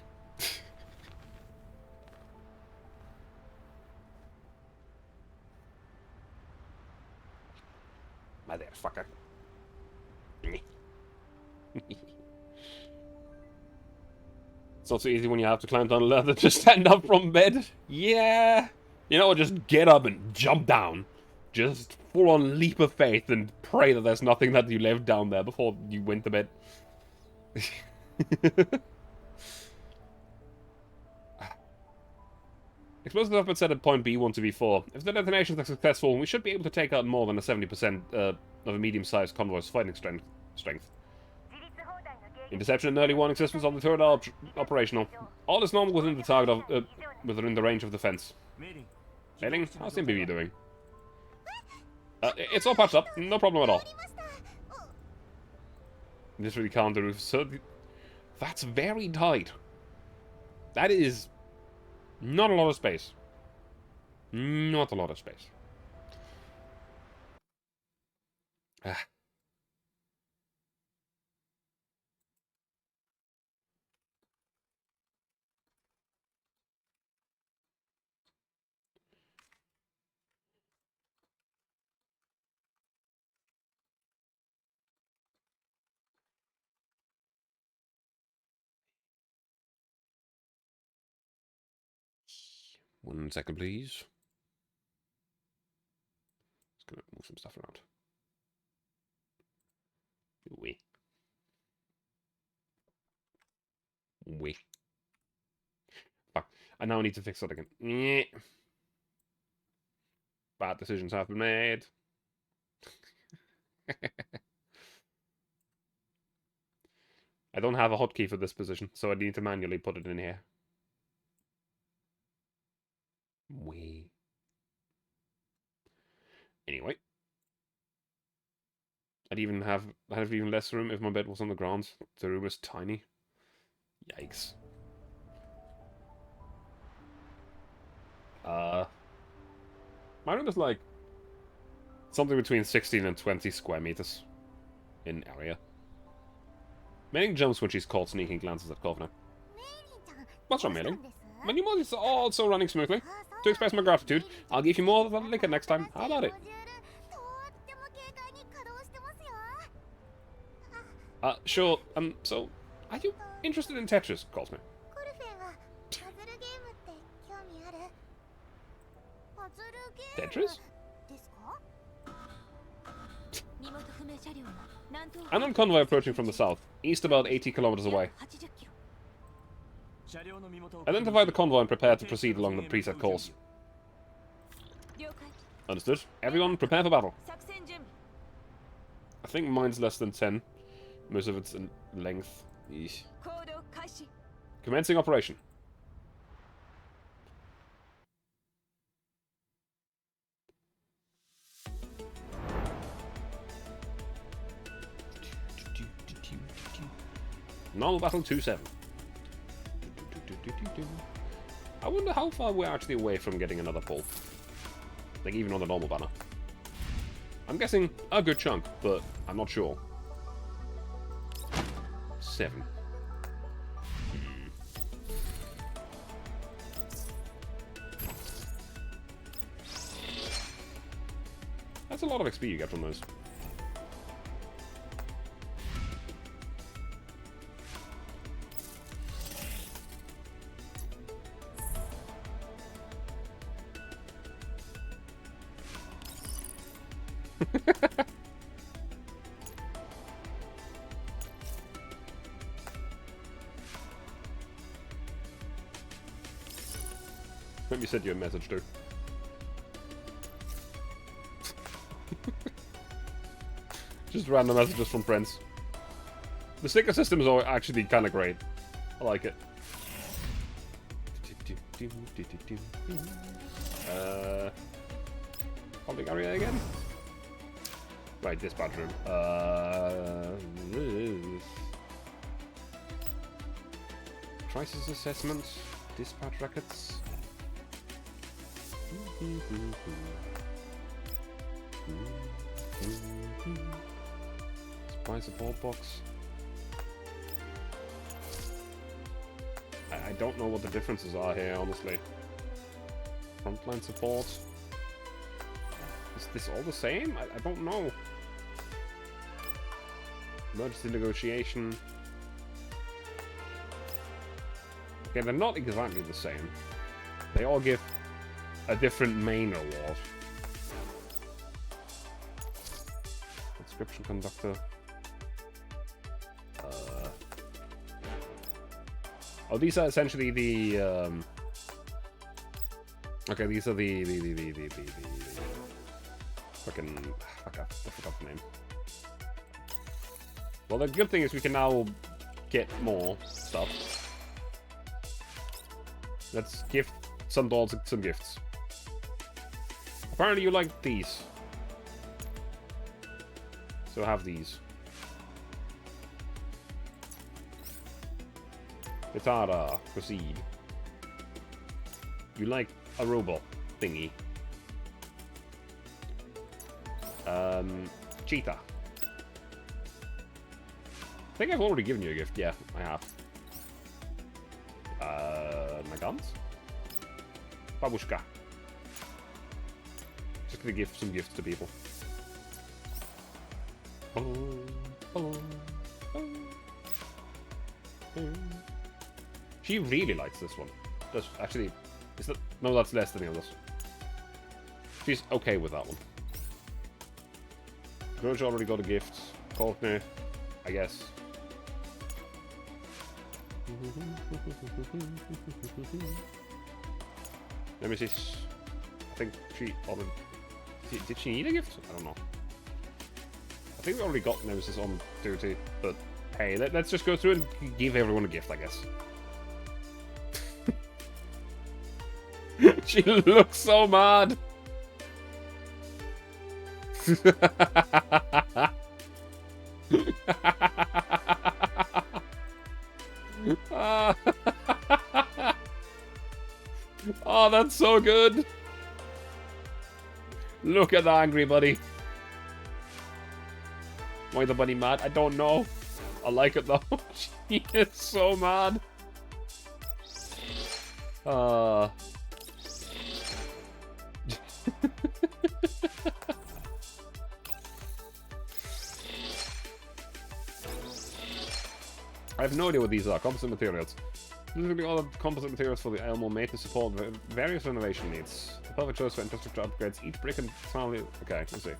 Motherfucker. It's not so easy when you have to climb down a ladder to stand up from bed. Yeah. You know, just get up and jump down. Just full-on leap of faith and pray that there's nothing that you left down there before you went to bed. Explosives have been set at point B1 to B4. If the detonations are successful, we should be able to take out more than a 70% of a medium-sized convoy's fighting strength. Interception and early warning systems on the turret are operational. All is normal within the target of, within the range of defense. Mailing, how's the MBV doing? It's all patched up, no problem at all. This really can't do. So that's very tight. That is not a lot of space. Not a lot of space. Ah. One second, please. Just gonna move some stuff around. Oui. Oui. Fuck. I now need to fix that again. Bad decisions have been made. I don't have a hotkey for this position, so I need to manually put it in here. Oui. Anyway. I'd have even less room if my bed was on the ground. The room is tiny. Yikes. My room is like something between 16 and 20 square meters in area. Mailing jumps when she's caught sneaking glances at Kovna. What's wrong, Mailing? My new mod is also running smoothly. To express my gratitude, I'll give you more of that liquor next time. How about it? Sure. So, are you interested in Tetris? Calls me. Tetris? An convoy approaching from the south, east about 80 kilometers away. Identify the convoy and prepare to proceed along the preset course. Understood. Everyone, prepare for battle. I think mine's less than 10. Most of it's in length. Eesh. Commencing operation. Normal battle 2-7. I wonder how far we're actually away from getting another pull. Like, even on the normal banner. I'm guessing a good chunk, but I'm not sure. 7. That's a lot of XP you get from those. Let me send you a message too. Just random messages from friends. The sticker system is actually kind of great. I like it. Public area again? Right, dispatch room. Crisis assessment. Dispatch records. Supply support box. I don't know what the differences are here, honestly. Frontline support. Is this all the same? I don't know. Emergency negotiation. Okay, they're not exactly the same. They all give a different main award. Conscription conductor. Oh, these are essentially the. Okay, these are the fucking. I forgot the name. Well, the good thing is we can now get more stuff. Let's give some dolls some gifts. Apparently you like these. So have these. Guitarra, proceed. You like a robot thingy. Cheetah. I think I've already given you a gift. Yeah, I have. My guns? Babushka. Just gonna give some gifts to people. She really likes this one. Does actually? Is that no? That's less than the others. She's okay with that one. Grudge already got a gift. Faulkner, I guess. Let me see. I think she already. Did she need a gift? I don't know. I think we already got Nemesis on duty, but hey, let's just go through and give everyone a gift, I guess. She looks so mad. Oh, that's so good. Look at the angry buddy. Why the bunny mad? I don't know. I like it though. She is so mad. I have no idea what these are. Composite materials. Literally all the composite materials for the Elmo made to support various renovation needs. The perfect choice for infrastructure upgrades. Each brick and tile. Okay, let's see.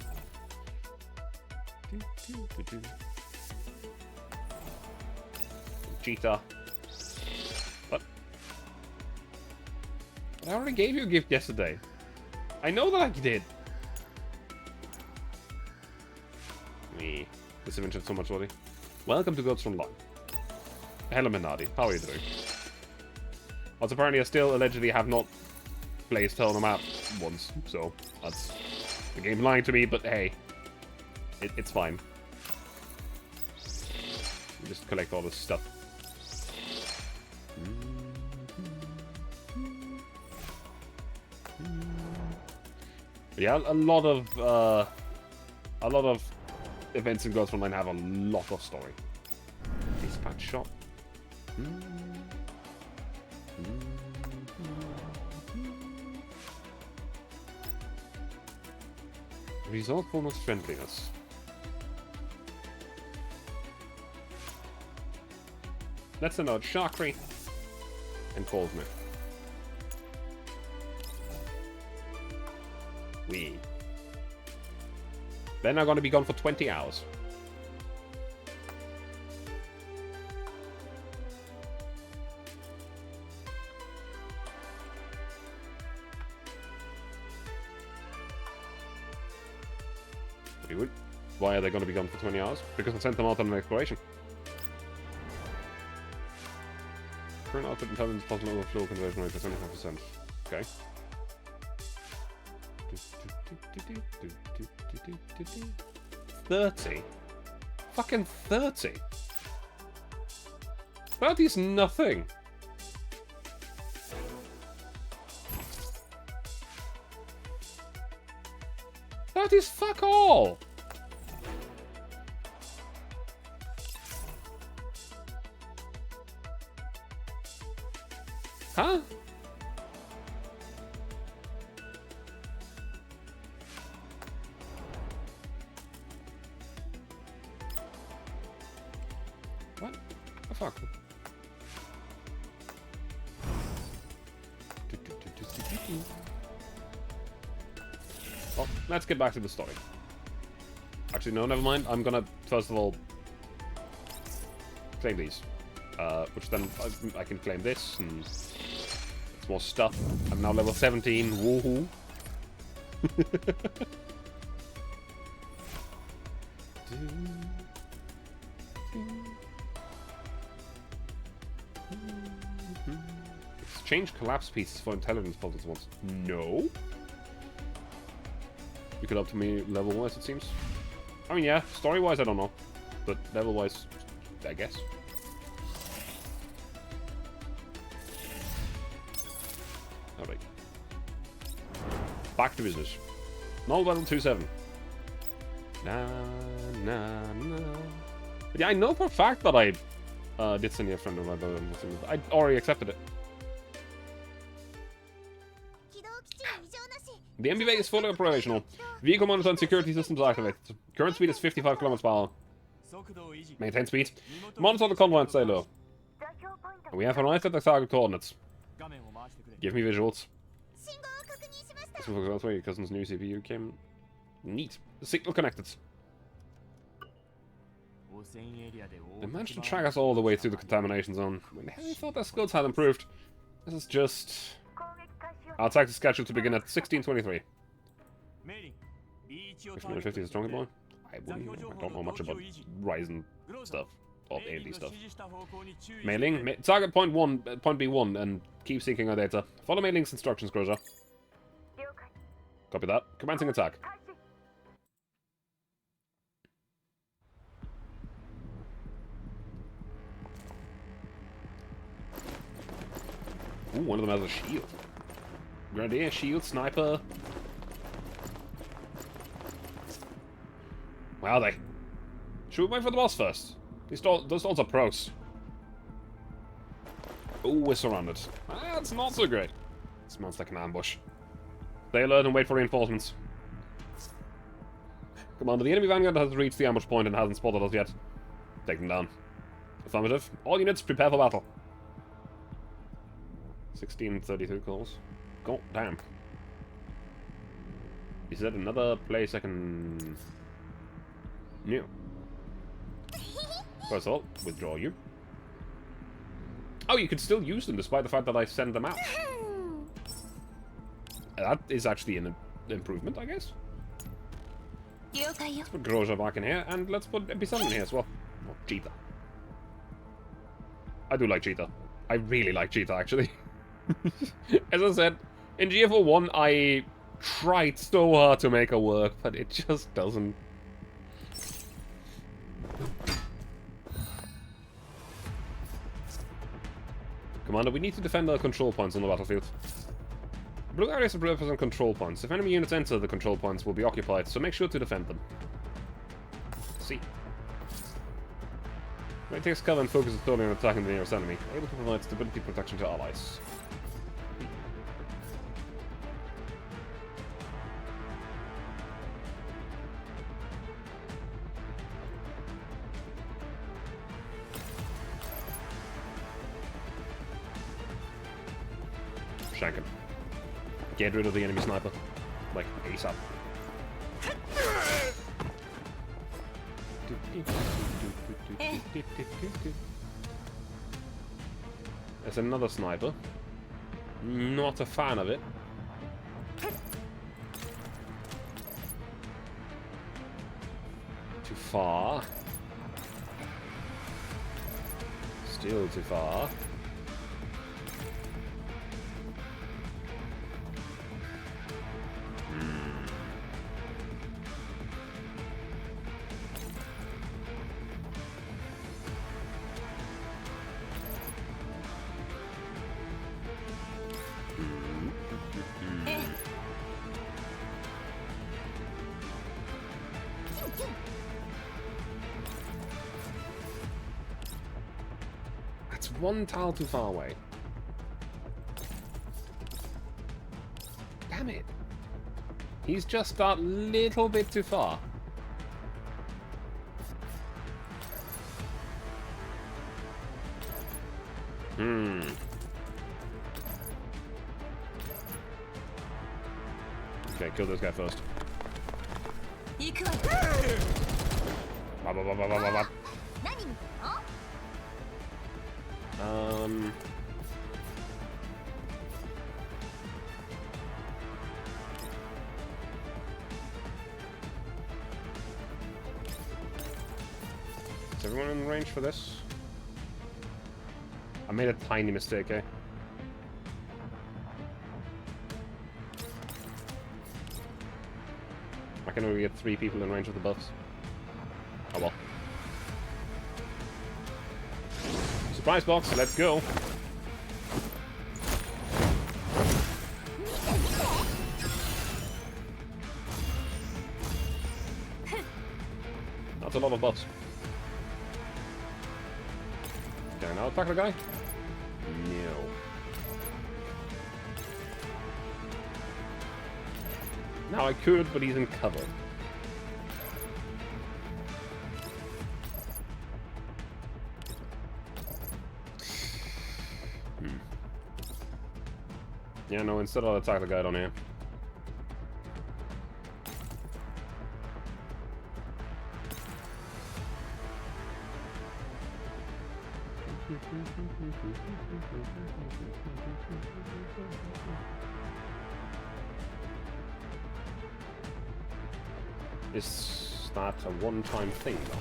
Cheetah. What? I already gave you a gift yesterday. I know that I did. Me. This have mentioned so much already. Welcome to God's Frontline. Hello, Minardi. How are you doing? Also, apparently I still allegedly have not placed her on a map once, so that's the game lying to me, but hey, it's fine. Just collect all this stuff. But yeah, a lot of events in God's Frontline have a lot of story. Dispatch shop. Result for not friendliness. Let's send out Sharkry and calls me. Then I'm gonna be gone for 20 hours. Why are they going to be gone for 20 hours? Because I sent them out on an exploration. Current output intelligence possible overflow conversion rate is 25%. Okay. 30? Fucking 30? 30 is nothing. That is fuck all. Huh? What the fuck? Well, let's get back to the story. Actually, no, never mind. I'm gonna, first of all, claim these. Which then I can claim this, and it's more stuff. I'm now level 17. Woohoo! Exchange collapse pieces for intelligence puzzles once. No? You could up to me level-wise, it seems. I mean, yeah, story-wise, I don't know. But level-wise, I guess. Alright. Back to business. Null battle 2-7. Nah. But yeah, I know for a fact that I did send you a friend of mine. I already accepted it. The MBV is fully operational. Vehicle monitor and security systems activated. Current speed is 55 km per hour. Maintain speed. Monitor the convoy and stay low. We have arrived at the target coordinates. Give me visuals. This was where your cousin's new CPU came. Neat. The signal connected. They managed to track us all the way through the contamination zone. When the hell you thought their skills had improved? This is just... Our attack is scheduled to begin at 16:23. If 50 is a stronger boy? I don't know much about Ryzen stuff. Or AMD stuff. Mailing. Target point B1 and keep seeking our data. Follow Mailing's instructions, Groza. Copy that. Commencing attack. Ooh, one of them has a shield. Grenadier, shield, sniper. Wow, they. Should we wait for the boss first? Those stalls are pros. Oh, we're surrounded. That's not so great. Smells like an ambush. Stay alert and wait for reinforcements. Commander, the enemy vanguard has reached the ambush point and hasn't spotted us yet. Take them down. Affirmative. All units prepare for battle. 1632 calls. God damn. Is that another place I can... No. First of all, withdraw you. Oh, you could still use them despite the fact that I send them out. That is actually an improvement, I guess. Let's put Grozha back in here, and let's put MP7 in here as well. Oh, Cheetah. I do like Cheetah. I really like Cheetah, actually. As I said, in GFO 1, I tried so hard to make her work, but it just doesn't. Commander, we need to defend our control points on the battlefield. Blue areas represent control points. If enemy units enter, the control points will be occupied, so make sure to defend them. See. It takes cover and focuses totally on attacking the nearest enemy, able to provide stability protection to allies. Shank him. Get rid of the enemy sniper. Like, ASAP. There's another sniper. Not a fan of it. Too far. Still too far. One tile too far away. Damn it. He's just that little bit too far. Okay, kill this guy first. Is everyone in range for this? I made a tiny mistake, eh? I can only get 3 people in range of the buffs. Oh well. Surprise box, let's go. That's a lot of buffs. Okay, now attack the guy? No. Now I could, but he's in cover. Yeah, no, instead I'll attack the guy down here. Is that a one-time thing, though?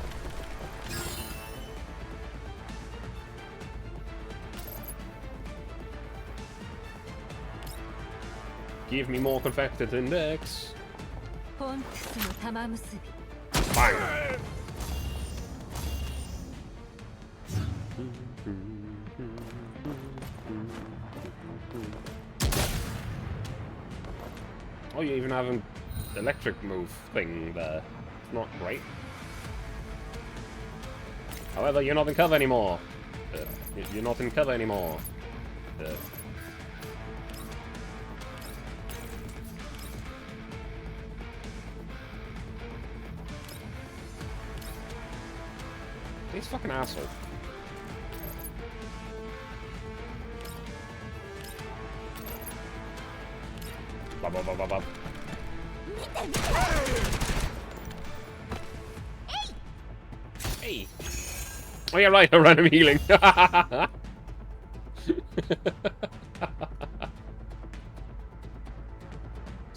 Give me more confected index. Bang! Oh, you even have an electric move thing there. It's not great. However, you're not in cover anymore. You're not in cover anymore. He's fucking asshole. Bop, bop, bop, bop, bop. Hey! Oh yeah, right, random healing. So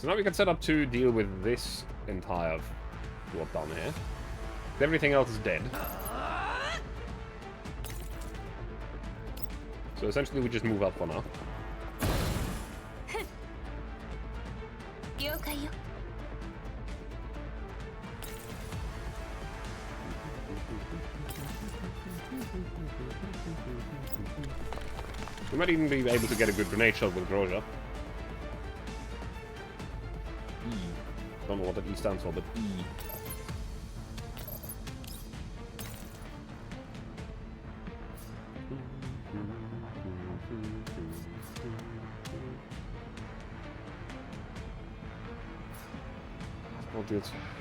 now we can set up to deal with this entire what down here. Everything else is dead. So essentially we just move up for now. We might even be able to get a good grenade shot with Grosja. E. Don't know what that E stands for, but E.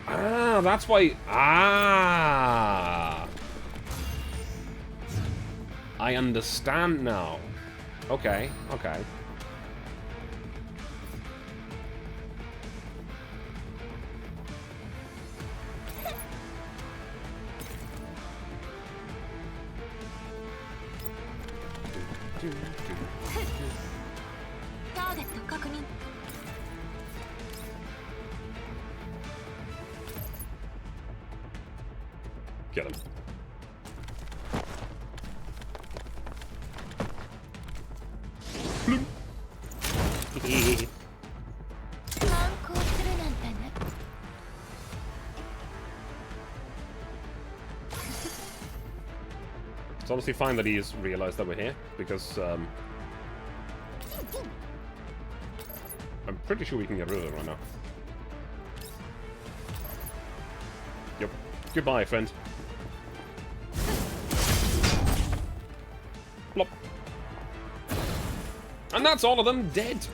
Ah, that's why. Ah, I understand now. Okay, okay. Get him. It's honestly fine that he has realized that we're here, because I'm pretty sure we can get rid of him right now. Yep. Goodbye, friend. Plop. And that's all of them dead.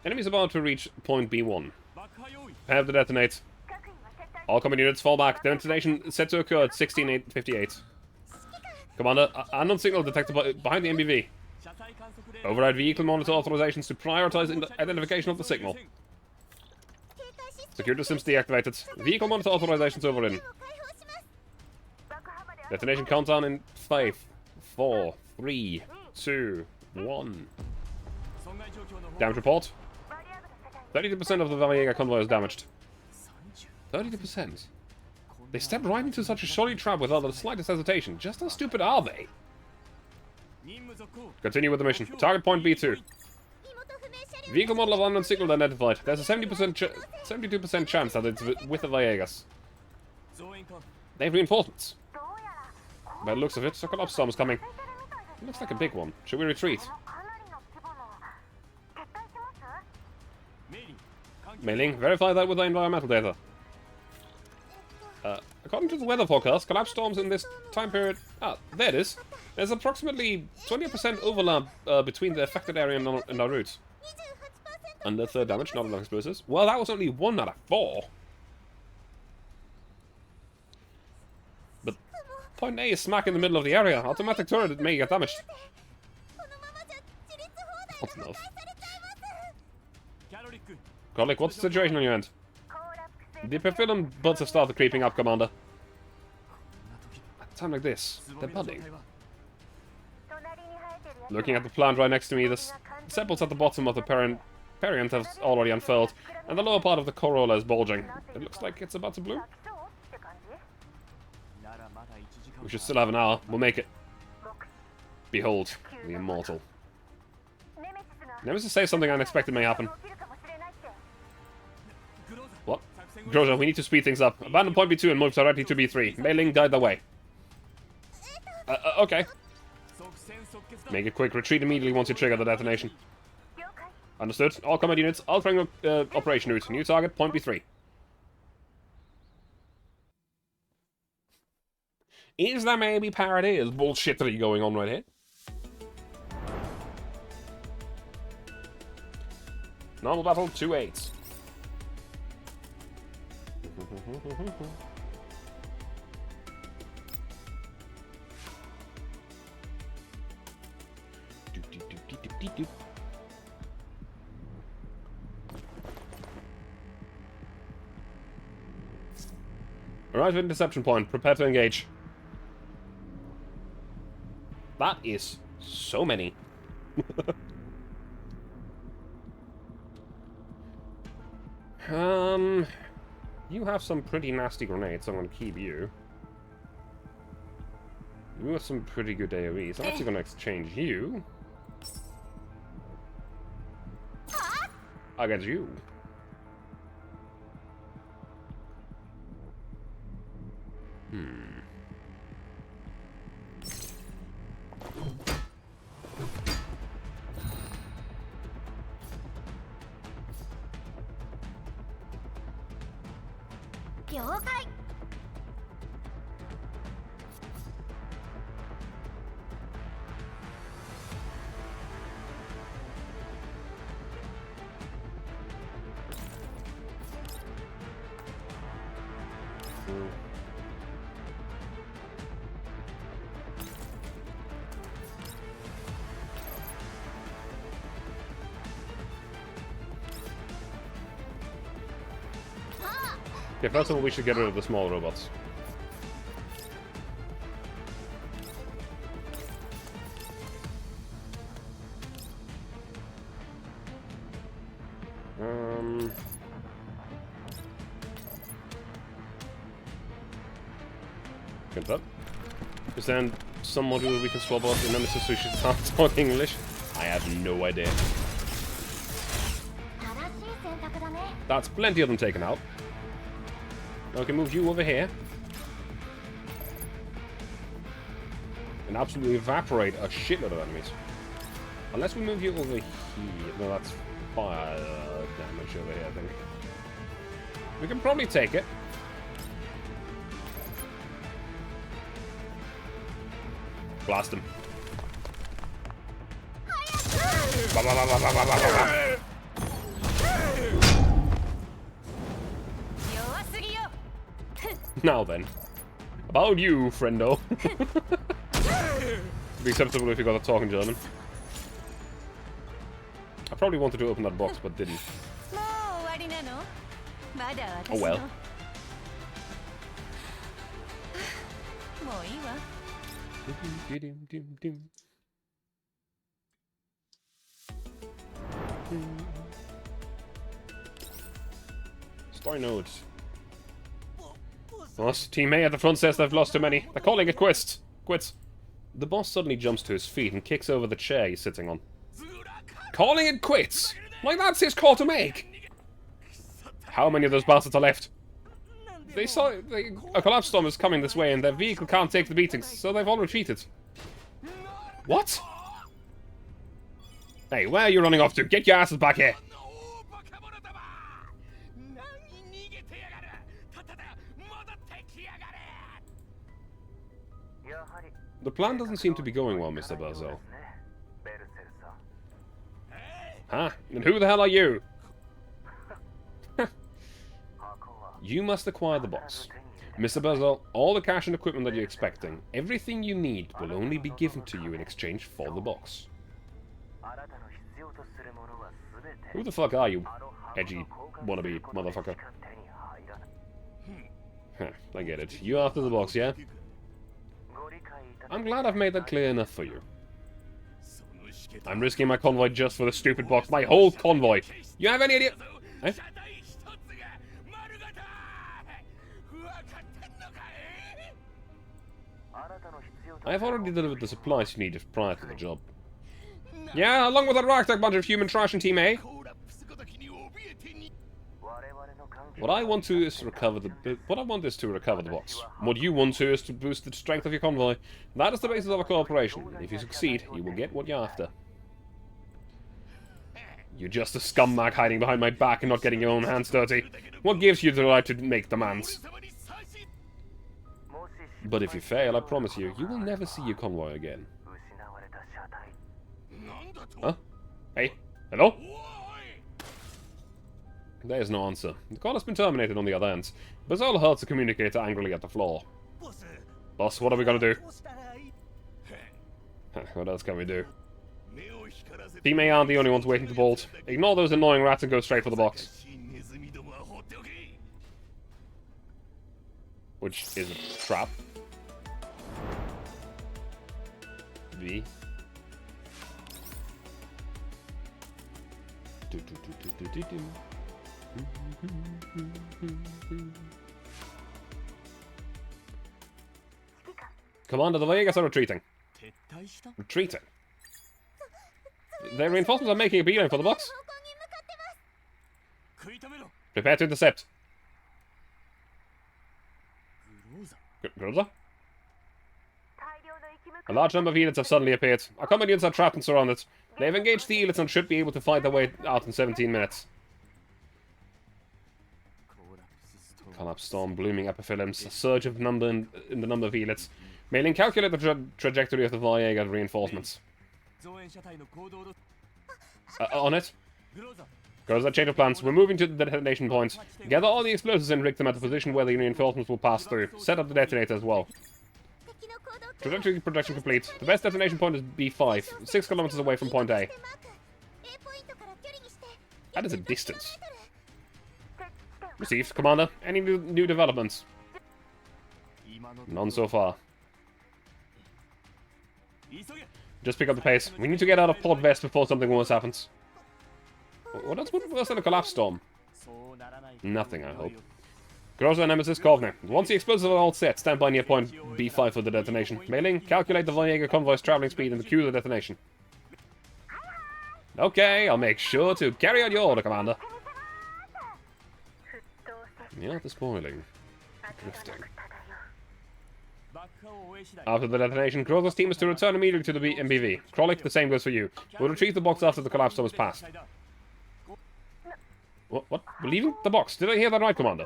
Enemies about to reach point B1. Prepare to detonate. All combat units fall back. Detonation set to occur at 16:58. Commander, unknown signal detected behind the MBV. Override vehicle monitor authorizations to prioritize identification of the signal. Security systems deactivated. Vehicle monitor authorizations overridden. Detonation countdown in 5, 4, 3, 2, 1. Damage report. 32% of the Valiega convoy is damaged. 32%? They stepped right into such a shoddy trap without the slightest hesitation. Just how stupid are they? Continue with the mission. Target point B2. Vehicle model of unknown signal identified. There's a 72% chance that it's with the Viegas. They have reinforcements. By the looks of it, a collapse storm is coming. It looks like a big one. Should we retreat? Mailing, verify that with the environmental data. According to the weather forecast, collapse storms in this time period... Ah, there it is. There's approximately 20% overlap between the affected area and our route. Under third damage, not enough explosives. Well, that was only 1 out of 4. But point A is smack in the middle of the area. Automatic turret may get damaged. Not enough. Godlick, what's the situation on your end? The Perfilum buds have started creeping up, Commander. At a time like this, they're budding. Looking at the plant right next to me, the sepals at the bottom of the parent have already unfurled, and the lower part of the corolla is bulging. It looks like it's about to bloom. We should still have an hour. We'll make it. Behold, the immortal. Nemesis says something unexpected may happen. What? Grosja, we need to speed things up. Abandon point B2 and move directly to B3. Mei Ling, guide the way. Okay. Make it quick. Retreat immediately once you trigger the detonation. Understood. All combat units, altering operation route. New target, point B3. Is there maybe parody? Is bullshittery going on right here? Normal battle, 2-8. Arrive at interception point. Prepare to engage. That is so many. You have some pretty nasty grenades, so I'm gonna keep you. You have some pretty good AoEs. I'm actually gonna exchange you. I got you. Okay, first of all, we should get rid of the small robots. Get that. Is there some module we can swap out in Nemesis so we should start talking English? I have no idea. That's plenty of them taken out. I can move you over here. And absolutely evaporate a shitload of enemies. Unless we move you over here. No, that's fire damage over here, I think. We can probably take it. Blast him. Now then. About you, friendo. It'd be acceptable if you got a talking German. I probably wanted to open that box, but didn't. Oh well. Story notes. Boss, Team A at the front says they've lost too many. They're calling it quits. Quits. The boss suddenly jumps to his feet and kicks over the chair he's sitting on. Calling it quits? Like that's his call to make. How many of those bastards are left? They saw a collapse storm is coming this way and their vehicle can't take the beatings, so they've all retreated. What? Hey, where are you running off to? Get your asses back here. The plan doesn't seem to be going well, Mr. Barzell. Huh? And who the hell are you? You must acquire the box. Mr. Barzell, all the cash and equipment that you're expecting, everything you need will only be given to you in exchange for the box. Who the fuck are you, edgy wannabe motherfucker? Huh, I get it. You after the box, yeah? I'm glad I've made that clear enough for you. I'm risking my convoy just for the stupid box. My whole convoy. You have any idea? Eh? I have already delivered the supplies you needed prior to the job. Yeah, along with that ragtag bunch of human trash in Team A. What I want to is to recover the... What I want is to recover the box. What you want to is to boost the strength of your convoy. That is the basis of our cooperation. If you succeed, you will get what you're after. You're just a scumbag hiding behind my back and not getting your own hands dirty. What gives you the right to make demands? But if you fail, I promise you, you will never see your convoy again. Huh? Hey? Hello? There's no answer. The call has been terminated on the other end. Bazal hurls the communicator angrily at the floor. Boss, what are we gonna do? What else can we do? Team A aren't the only ones waiting to bolt. Ignore those annoying rats and go straight for the box. Which is a trap. V. Commander, the Vegas are retreating. Retreating? Their reinforcements are making a beeline for the box. Prepare to intercept. Groza? A large number of units have suddenly appeared. Our combat units are trapped and surrounded. They have engaged the elites and should be able to fight their way out in 17 minutes. Collapse storm, blooming epiphyllums, a surge of number in the number of elites. Mailing, calculate the trajectory of the Variega's reinforcements. On it. Groza, change of plans. We're moving to the detonation point. Gather all the explosives and rig them at a position where the reinforcements will pass through. Set up the detonator as well. Trajectory projection complete. The best detonation point is B5, 6 kilometers away from point A. That is a distance. Received, Commander. Any new developments? None so far. Just pick up the pace. We need to get out of Port Vest before something worse happens. What else would worse than a collapse storm? Nothing, I hope. Groza and Nemesis Kovner. Once the explosives are all set, stand by near point B5 for the detonation. Mailing, calculate the Variegar convoy's traveling speed and cue the detonation. Okay, I'll make sure to carry out your order, Commander. Yeah, the spoiling. Drifting. After the detonation, Groza's team is to return immediately to the MBV. Krolik, the same goes for you. We'll retrieve the box after the collapse storm is passed. What? We're leaving the box. Did I hear that right, Commander?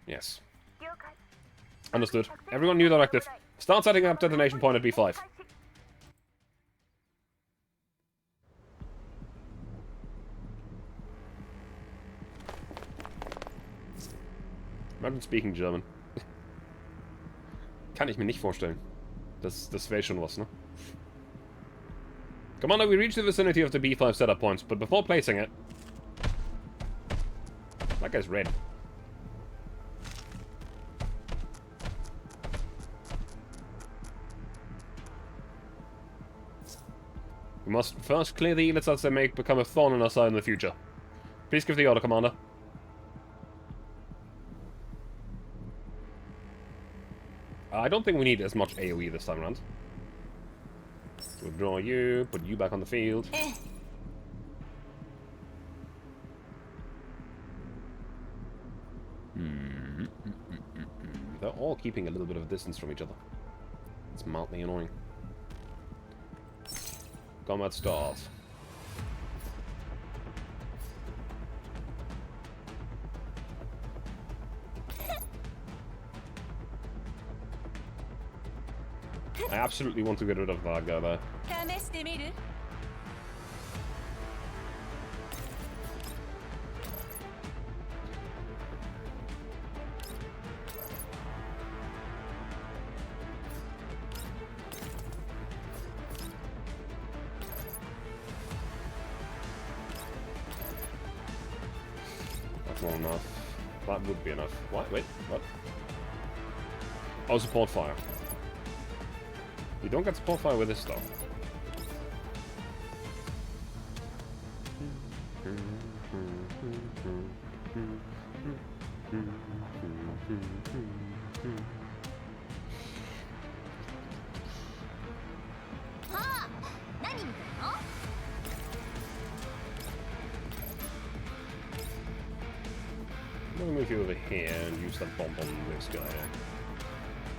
Yes. Understood. Everyone, new directive. Start setting up detonation point at B5. Imagine speaking German. Kann ich mir nicht vorstellen. Das wäre schon was, ne? Commander, we reached the vicinity of the B5 setup point, but before placing it... That guy's red. We must first clear the elites as they may become a thorn in our side in the future. Please give the order, Commander. I don't think we need as much AoE this time around. Withdraw you, put you back on the field. They're all keeping a little bit of a distance from each other. It's mildly annoying. Combat start. I absolutely want to get rid of that guy there. That's not enough. That would be enough. What? Wait, what? Oh, support fire. You don't get support fire with this stuff. move you over here and use that bomb on this guy.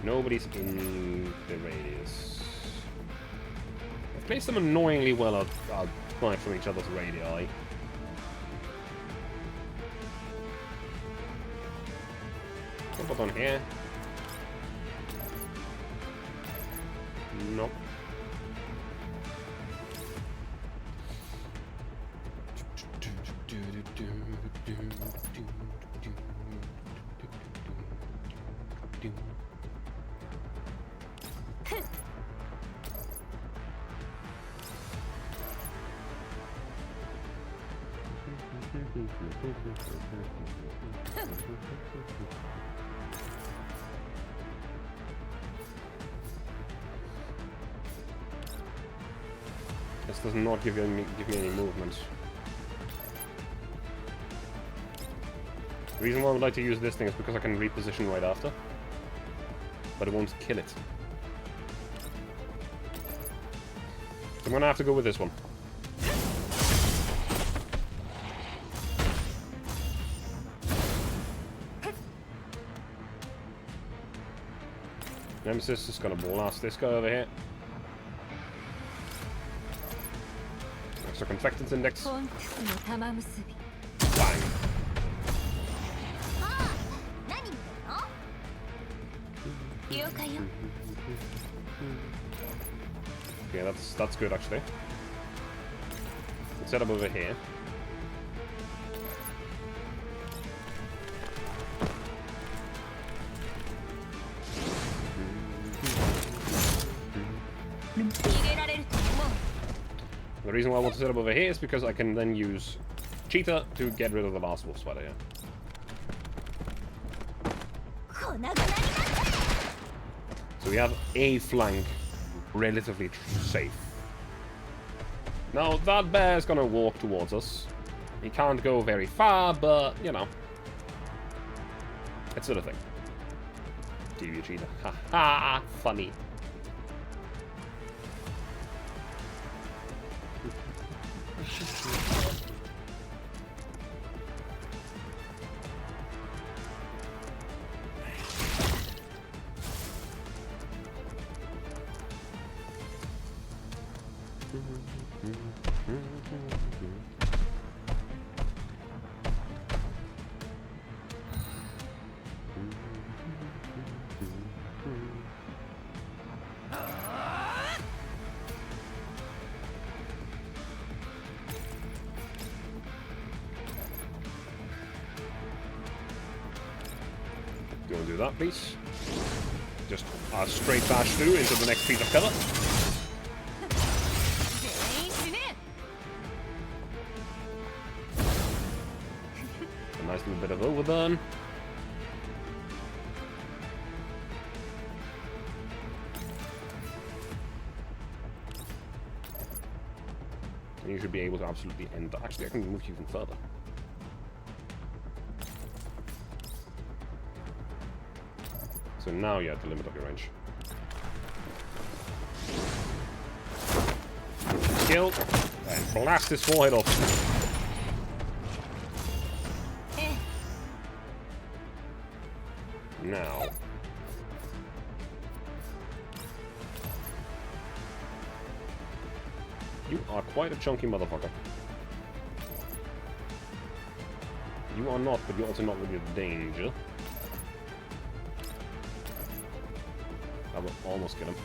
Nobody's in the radius. I've placed them annoyingly well out from each other's radii. What on here? Nope. This does not give me any movement. The reason why I would like to use this thing is because I can reposition right after. But it won't kill it. So I'm gonna have to go with this one. Nemesis is gonna blast this guy over here. Extra contractants index. Bang. Yeah, that's good actually. Let's set up over here. The reason why I want to set up over here is because I can then use Cheetah to get rid of the last wolf spider here. So we have a flank relatively safe. Now that bear is gonna walk towards us. He can't go very far, but you know, it's sort of thing. TV Cheetah, ha ha, funny. Do you want to do that, please? Just straight bash through into the next piece of cover. A nice little bit of overburn. And you should be able to absolutely end that. Actually, I can move you even further. So now you're at the limit of your range. Kill and blast his forehead off. Now. You are quite a chunky motherfucker. You are not, but you're also not really a danger. I will almost get him.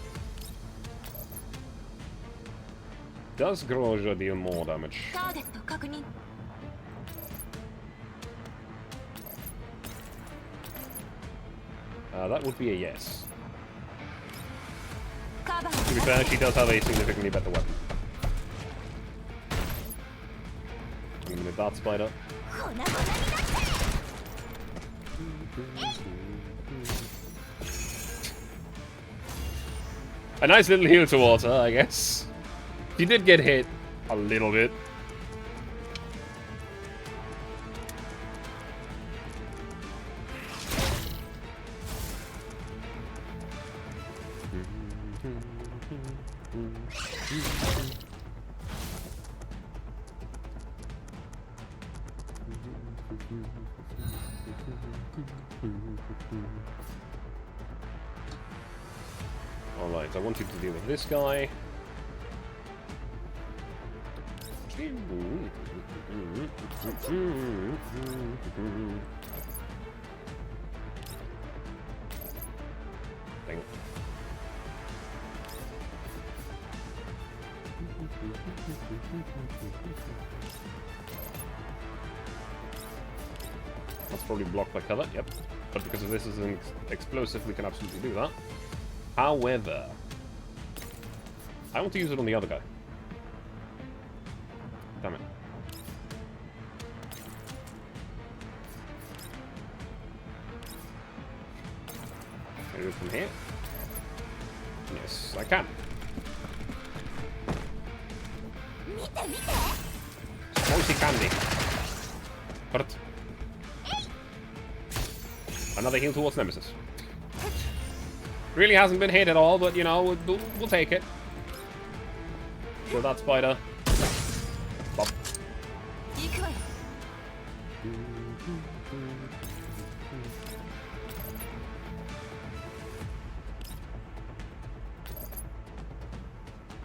Does Groja deal more damage? That would be a yes. To be fair, she does have a significantly better weapon. I'm gonna that spider. A nice little heal towards her, I guess. She did get hit a little bit. Alright, I want you to deal with this guy. Dang it. That's probably blocked by cover, yep. But because of this is an explosive, we can absolutely do that. However, I want to use it on the other guy. Damn it. Can I do it from here? Yes, I can. Spicy candy. Hurt. Another heal towards Nemesis. Really hasn't been hit at all, but you know, we'll take it. Kill that spider. Bop.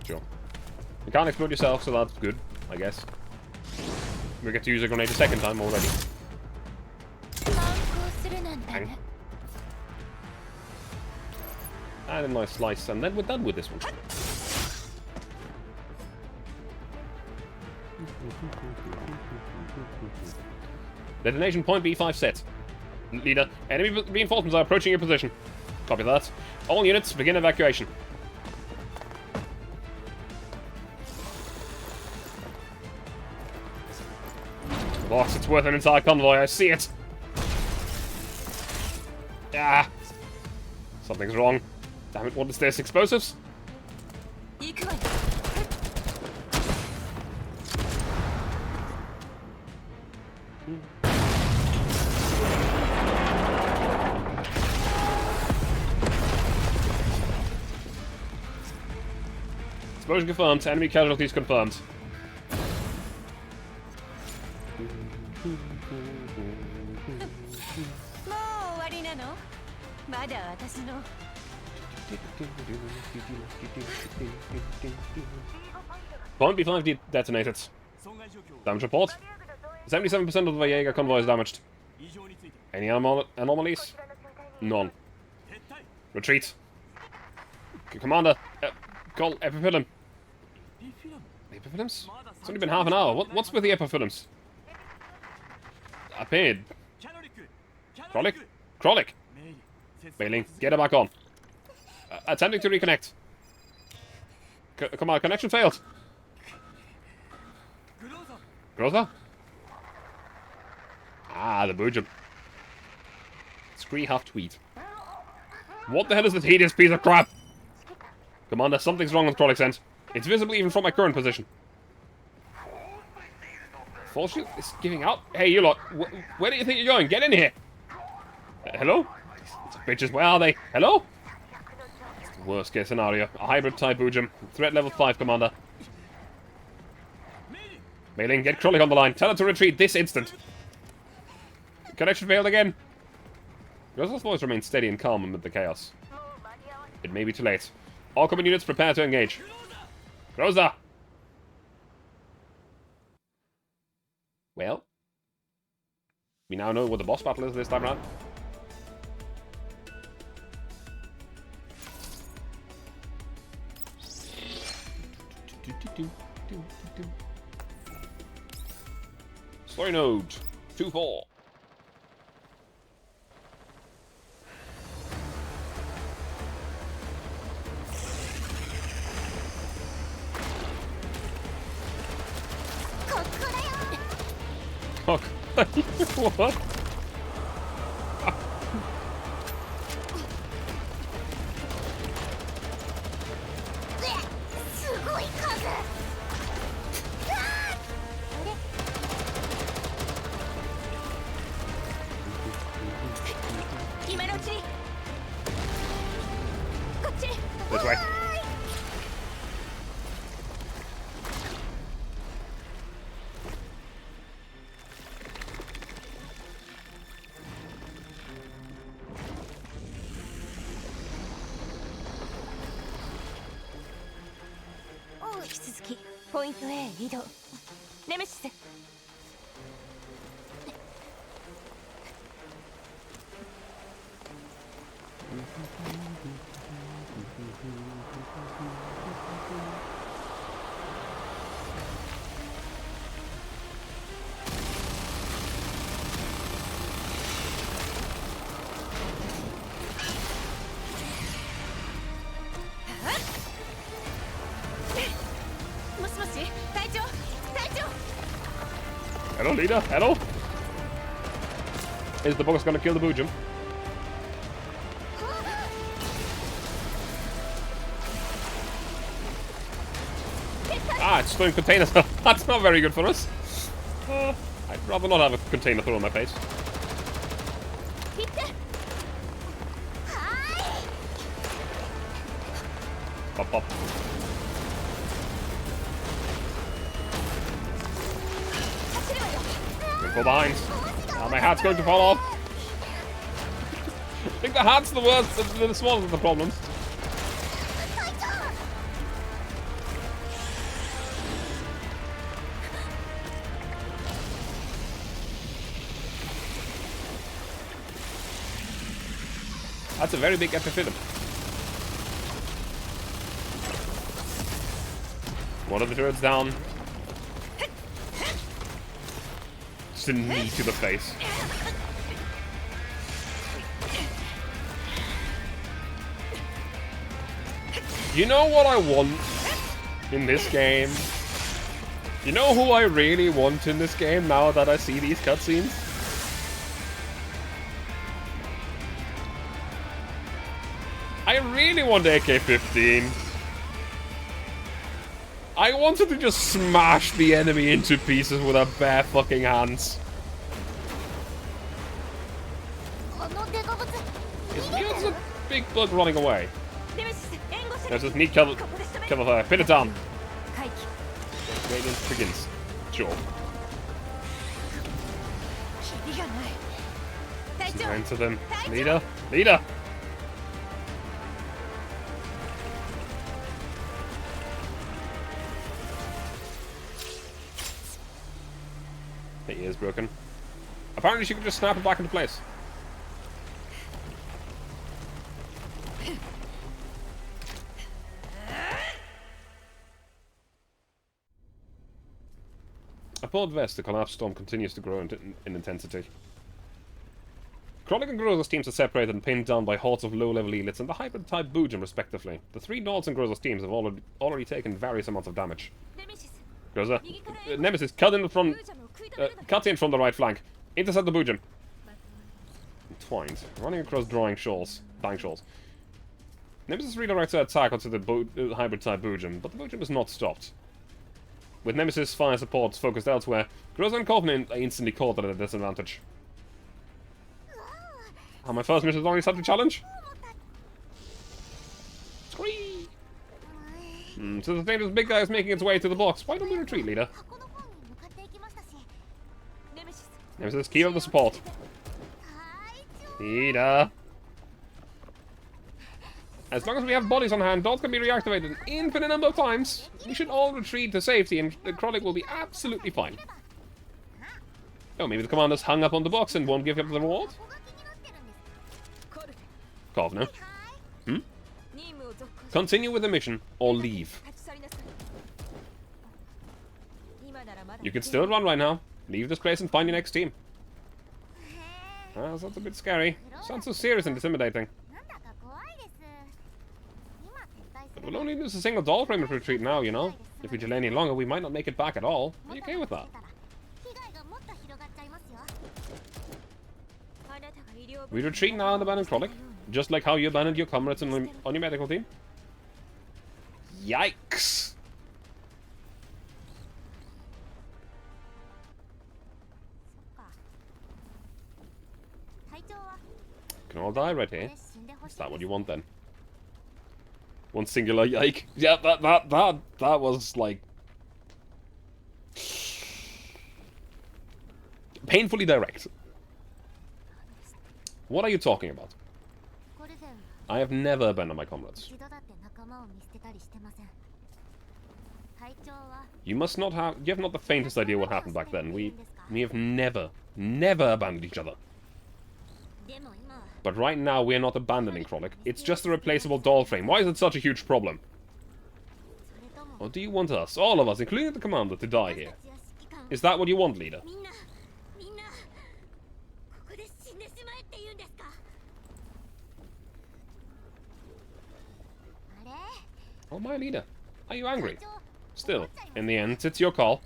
Sure. You can't explode yourself, so that's good, I guess. We get to use a grenade a second time already. Bang. And a nice slice, and then we're done with this one. Detonation point B5 set. Leader, enemy reinforcements are approaching your position. Copy that. All units, begin evacuation. Boss, it's worth an entire convoy, I see it. Ah! Something's wrong. Damn it, what is this? Explosives? Explosion confirmed. Enemy casualties confirmed. Point B5 detonated. Damage report. 77% of the Jaeger convoy is damaged. Any anomalies? None. Retreat. Commander, call epiphyllum. Epiphyllums? It's only been half an hour. What's with the epiphyllums? Appeared. Krollik? Krollik! Bailing, get her back on. Attempting to reconnect. Come on, connection failed. Groza? Ah, the Boojum. Scree half tweet. What the hell is this hideous piece of crap? Commander, something's wrong with Krollik's end. It's visible even from my current position. Force shield is giving out. Hey, you lot. Where do you think you're going? Get in here. Hello? Bitches, where are they? Hello? It's the worst case scenario. A hybrid type Boojum. Threat level 5, Commander. Mailing, get Krollik on the line. Tell her to retreat this instant. Connection failed again. Groza's voice remains steady and calm amid the chaos. It may be too late. All combat units prepare to engage. Groza! Well, we now know what the boss battle is this time around. Story node 2-4. What? This way. ポイント A 移動。ネメシス。もしもし、隊長、隊長。 Hello, leader. Hello. Is the box gonna kill the Boojum? Ah, it's throwing containers. That's not very good for us. I'd rather not have a container thrown in my face. Pop, pop. Don't go behind. Ah, my hat's going to fall off. I think the hat's the worst, the smallest of the problems. That's a very big epiphyllum. One of the turrets down. Just a knee to the face. You know what I want in this game? You know who I really want in this game now that I see these cutscenes? I really want AK-15. I wanted to just smash the enemy into pieces with our bare fucking hands. There's a big bug running away. There's this neat cover fire. Pin it down. Radiance begins. Sure. Enter them. Leader. Leader! The ear's broken. Apparently she could just snap it back into place. Aboard Vest, the collapsed storm continues to grow in intensity. Krolik and Groza's teams are separated and pinned down by hordes of low-level elites and the hybrid-type Boojum, respectively. The three Nolds and Groza's teams have already taken various amounts of damage. Groza, Nemesis, cut in from the right flank. Intercept the Boojum. Entwined, running across dying shoals. Nemesis redirects her attack onto the hybrid-type Boojum, but the Boojum is not stopped. With Nemesis fire supports focused elsewhere, Groza and Covenant are instantly caught at a disadvantage. My first mission is already such a challenge? Scree! So the dangerous big guy is making its way to the box. Why don't we retreat, leader? Nemesis, keep up the support. Leader! As long as we have bodies on hand, dolls can be reactivated an infinite number of times. We should all retreat to safety and the Krolik will be absolutely fine. Oh, maybe the commander's hung up on the box and won't give up the reward? Kovner. Continue with the mission, or leave. You can still run right now. Leave this place and find your next team. That's a bit scary. Sounds so serious and intimidating. But we'll only lose a single doll frame if we retreat now, you know. If we delay any longer, we might not make it back at all. Are you okay with that? We retreat now and abandon Krolik, just like how you abandoned your comrades on your medical team. Yikes! Can all die right here? Is that what you want then? One singular yike. Yeah, that was like painfully direct. What are you talking about? I have never abandoned my comrades. You must not have... You have not the faintest idea what happened back then. We have never abandoned each other. But right now, we are not abandoning Krolik. It's just a replaceable doll frame. Why is it such a huge problem? Or do you want us, all of us, including the commander, to die here? Is that what you want, leader? Oh, my leader. Are you angry? Still, in the end, it's your call.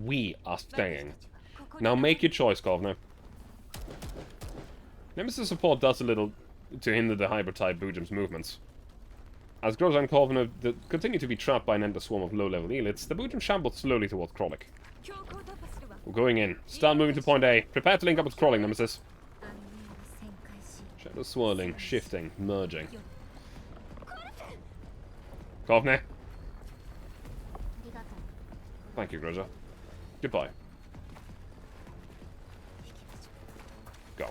We are staying. Now make your choice, Kovner. Nemesis support does a little to hinder the hyper-type Bujum's movements. As Groza and Kovner continue to be trapped by an endless swarm of low-level elites, the Bujum shambles slowly towards Krolik. We're going in. Start moving to point A. Prepare to link up with Krolik, Nemesis. Shadows swirling, shifting, merging. Kovner. Thank you, Groza. Goodbye. Go.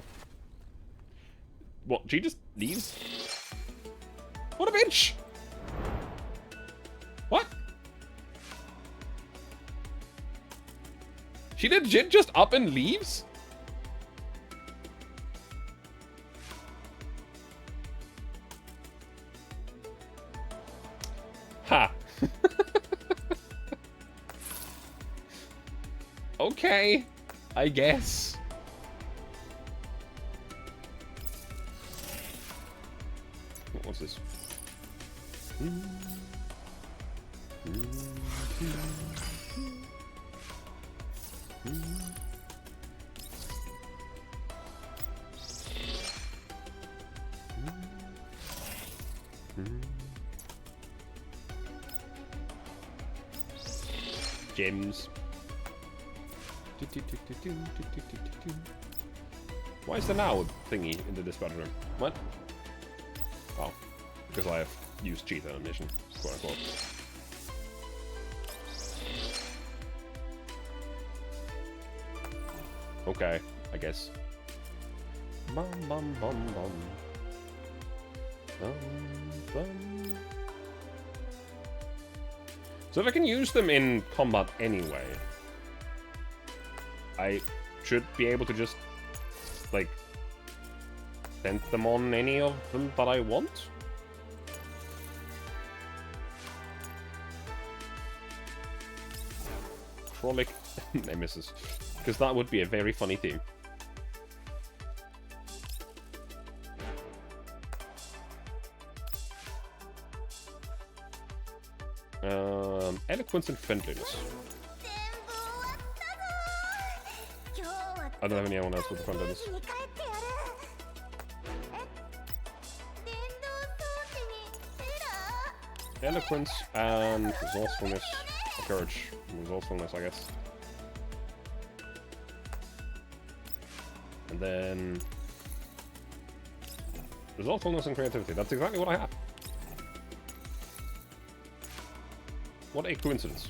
What? She just leaves? What a bitch! What? She legit just up and leaves? Ha! Okay, I guess. What's this? Gems. Why is there now a thingy in the dispatch room? What? Oh, because I have used cheat animation, quote unquote. Okay, I guess. Bum bum bum bum. Bum bum. So if I can use them in combat anyway, I should be able to just, like, send them on any of them that I want? Krolik Nemesis. Because that would be a very funny team. Eloquence and friendliness. I don't have anyone else with the friendliness. Eloquence and resourcefulness. Courage. Resourcefulness, I guess. And then resourcefulness and creativity. That's exactly what I have. What a coincidence.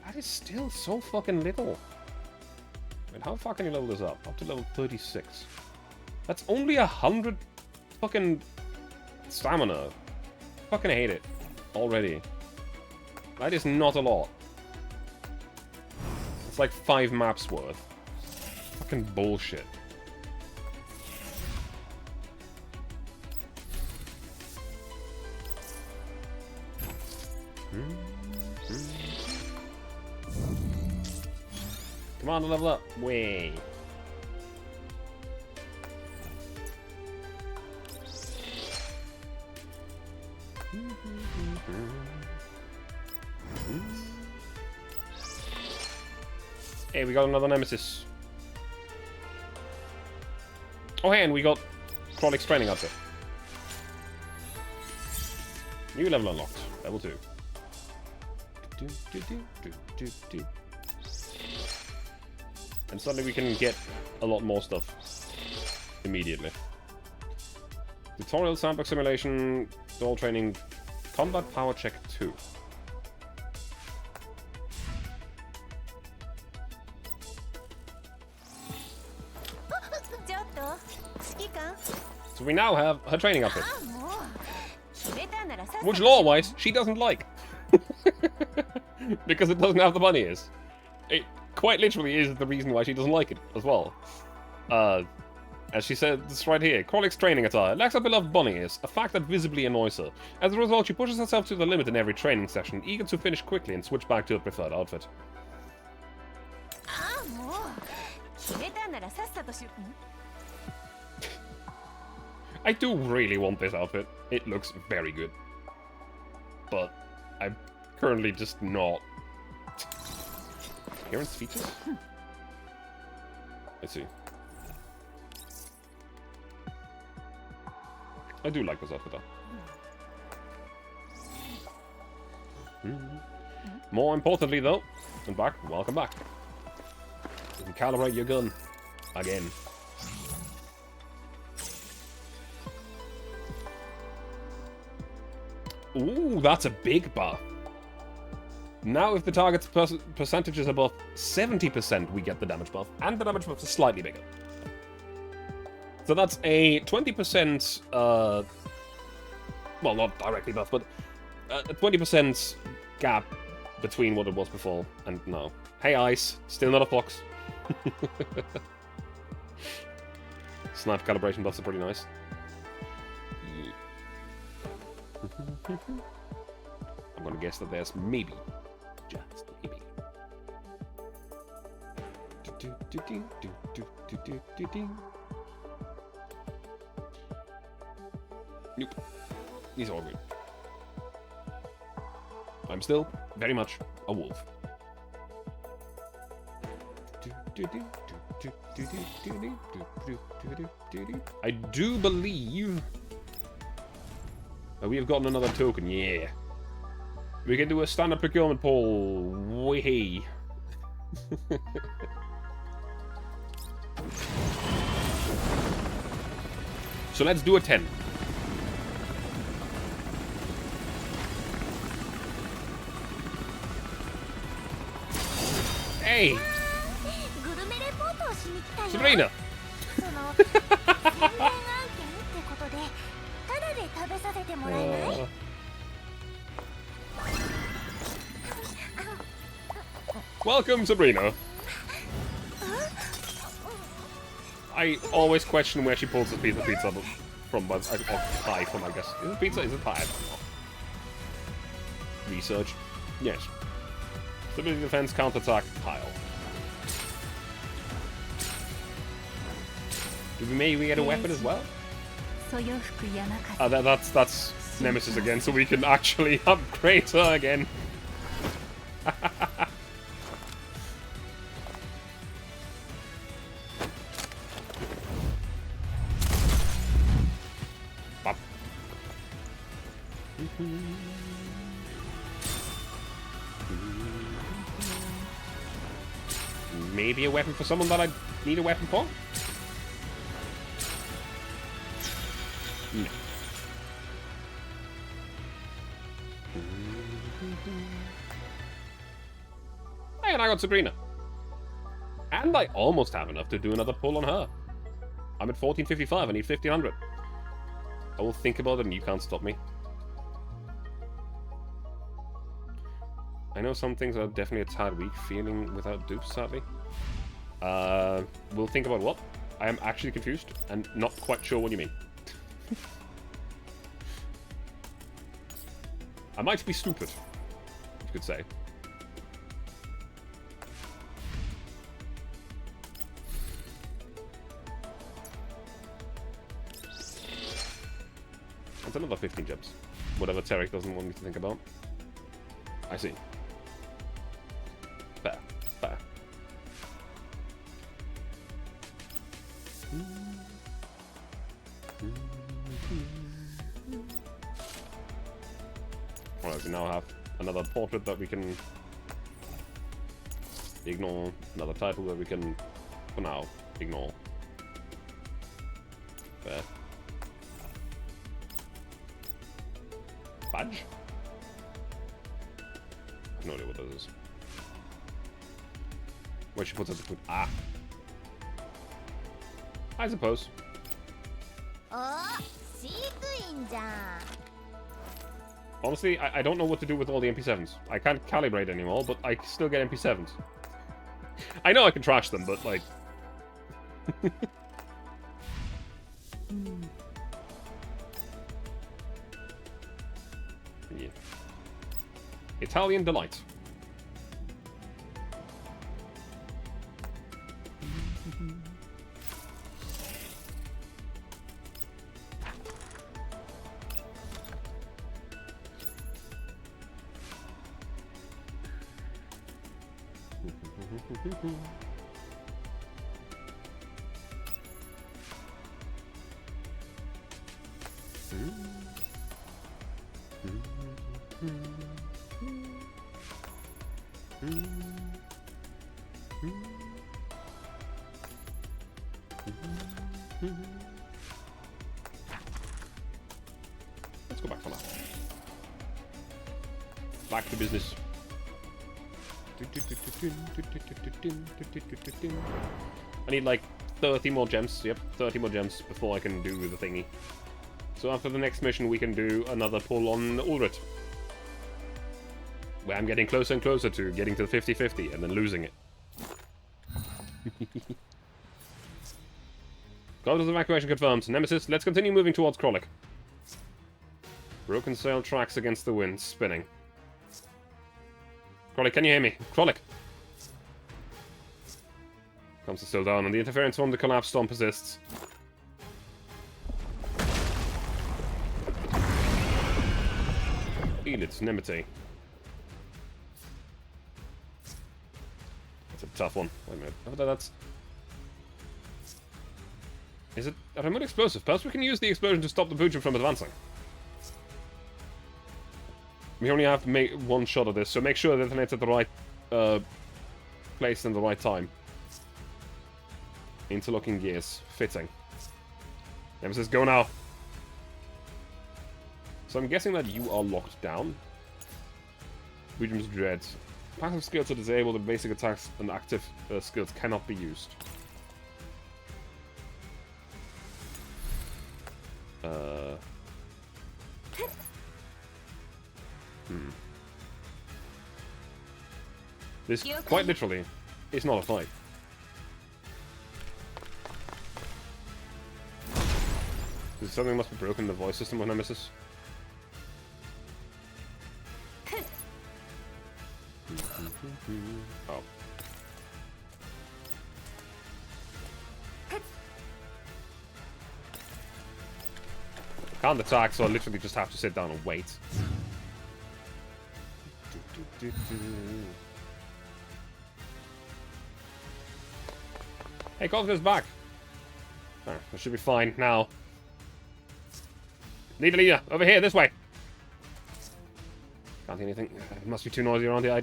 That is still so fucking little. Wait, how far can you level this up? Up to level 36. That's only 100 fucking stamina. Fucking hate it. Already. That is not a lot. It's like 5 maps worth. Fucking bullshit. Come on, level up. Way. Hey, we got another Nemesis. Oh, hey, and we got Krolik's training outfit. New level unlocked. Level 2. And suddenly we can get a lot more stuff immediately. Tutorial, sandbox simulation, dual training, combat power check 2. So we now have her training outfit. Which lore-wise, she doesn't like. Because it doesn't have the bunny ears. It quite literally is the reason why she doesn't like it, as well. As she said, this right here, Krolik's training attire lacks her beloved bunny ears, a fact that visibly annoys her. As a result, she pushes herself to the limit in every training session, eager to finish quickly and switch back to her preferred outfit. I do really want this outfit. It looks very good. But I'm currently just not. Appearance features? Let's see. I do like this outfit though. More importantly though, welcome back. You can calibrate your gun again. Ooh, that's a big buff. Now if the target's percentage is above 70%, we get the damage buff. And the damage buff is slightly bigger. So that's a 20%, well, not directly buff, but a 20% gap between what it was before and now. Hey, Ice. Still not a fox. Snipe calibration buffs are pretty nice. I'm gonna guess that there's maybe, just maybe. Nope. These are all good. I'm still very much a wolf. I do believe we have gotten another token, yeah. We can do a standard procurement poll. Way. So let's do a 10. Hey! Sabrina! Welcome, Sabrina. I always question where she pulls the pizza from, but pie from, I guess. Is it pizza? Is it pie? I don't know. Research. Yes. Stability defense, counterattack, pile. Do we maybe get a weapon as well? That's Nemesis again, so we can actually upgrade her again. Maybe a weapon for someone that I need a weapon for? No. Hey, and I got Sabrina. And I almost have enough to do another pull on her. I'm at 1455, I need 1500. I will think about it and you can't stop me. I know some things are definitely a tad weak feeling without dupes, sadly. We'll think about what? I am actually confused and not quite sure what you mean. I might be stupid, you could say. That's another 15 gems. Whatever Tarek doesn't want me to think about. I see. Fair. Fair. we now have another portrait that we can ignore, another title that we can, for now, ignore. Fair. Badge? No idea what that is. Where she puts up the food. Ah. I suppose. Honestly, I don't know what to do with all the MP7s. I can't calibrate anymore, but I still get MP7s. I know I can trash them, but like... yeah. Italian delight. Let's go back for now. Back to business. I need like 30 more gems. Yep, 30 more gems before I can do the thingy. So after the next mission, we can do another pull on Ulrit. Where I'm getting closer and closer to getting to the 50-50 and then losing it. Goddess evacuation confirmed. Nemesis, let's continue moving towards Krolik. Broken sail tracks against the wind, spinning. Krolik, can you hear me? Krolik! Comes to still down, and the interference from the collapsed storm persists. Elit's Nemete. That's a tough one. Wait a minute. Oh, that's... Is it a remote explosive? Perhaps we can use the explosion to stop the Boojum from advancing. We only have to make one shot of this, so make sure that it's at the right place and the right time. Interlocking gears. Fitting. Nemesis, go now. So I'm guessing that you are locked down. Boojum's Dread. Passive skills are disabled and basic attacks and active skills cannot be used. This, quite literally, is not a fight. Something must be broken in the voice system of Nemesis. Oh. Can't attack, so I literally just have to sit down and wait. Hey, Golf's back. Oh, that should be fine now. Leader, over here, this way. Can't hear anything. It must be too noisy around here.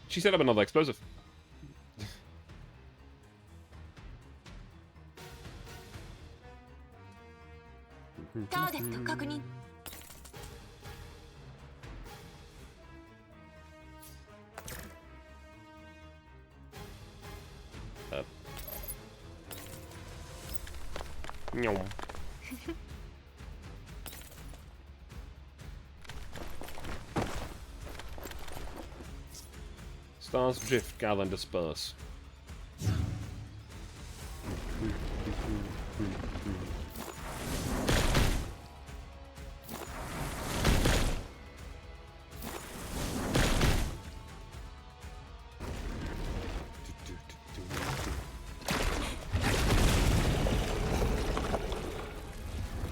She set up another explosive. No. Stars drift, gather, and disperse.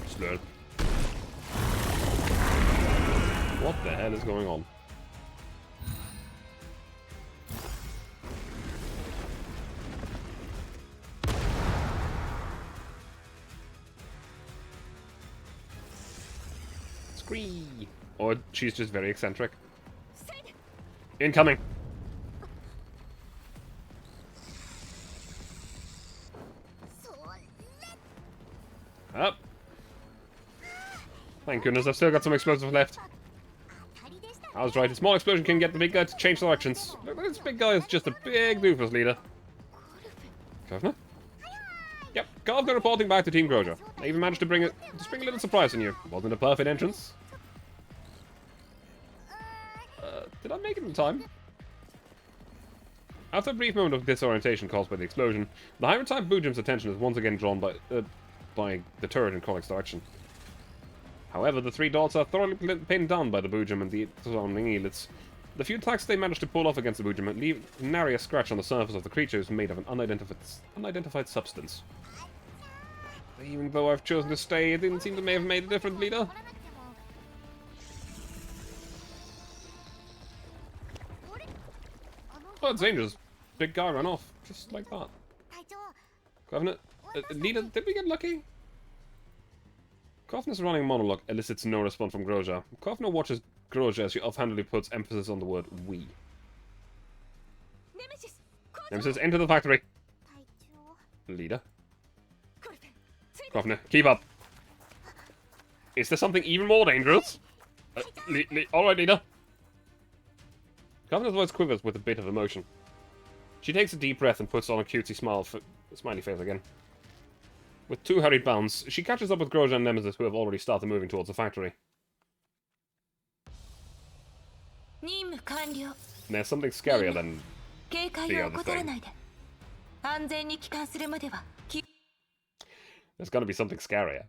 Slurp. What the hell is going on? Scree! Or she's just very eccentric. Incoming! Up! Thank goodness, I've still got some explosives left. I was right, a small explosion can get the big guy to change directions. Look, this big guy is just a big doofus leader. Governor? Yep, Governor reporting back to Team Groja. I even managed to spring a little surprise on you. Wasn't a perfect entrance. Did I make it in time? After a brief moment of disorientation caused by the explosion, the hybrid-type Boojum's attention is once again drawn by the turret in Kolik's direction. However, the three dots are thoroughly pinned down by the Boojum and the surrounding elites. The few attacks they manage to pull off against the Boojum leave nary a scratch on the surface of the creatures made of an unidentified substance. Even though I've chosen to stay, it didn't seem to have made a difference, leader. Oh, it's dangerous. Big guy ran off, just like that. Governor, leader, did we get lucky? Kovna's running monologue elicits no response from Groja. Kovna watches Groja as she offhandedly puts emphasis on the word we. Nemesis, enter the factory. Leader. Kovna, keep up. Is there something even more dangerous? Alright, leader. Kovna's voice quivers with a bit of emotion. She takes a deep breath and puts on a cutesy smiley face again. With two hurried bounds, she catches up with Groja and Nemesis, who have already started moving towards the factory. There's something scarier than the other thing. There's gonna be something scarier.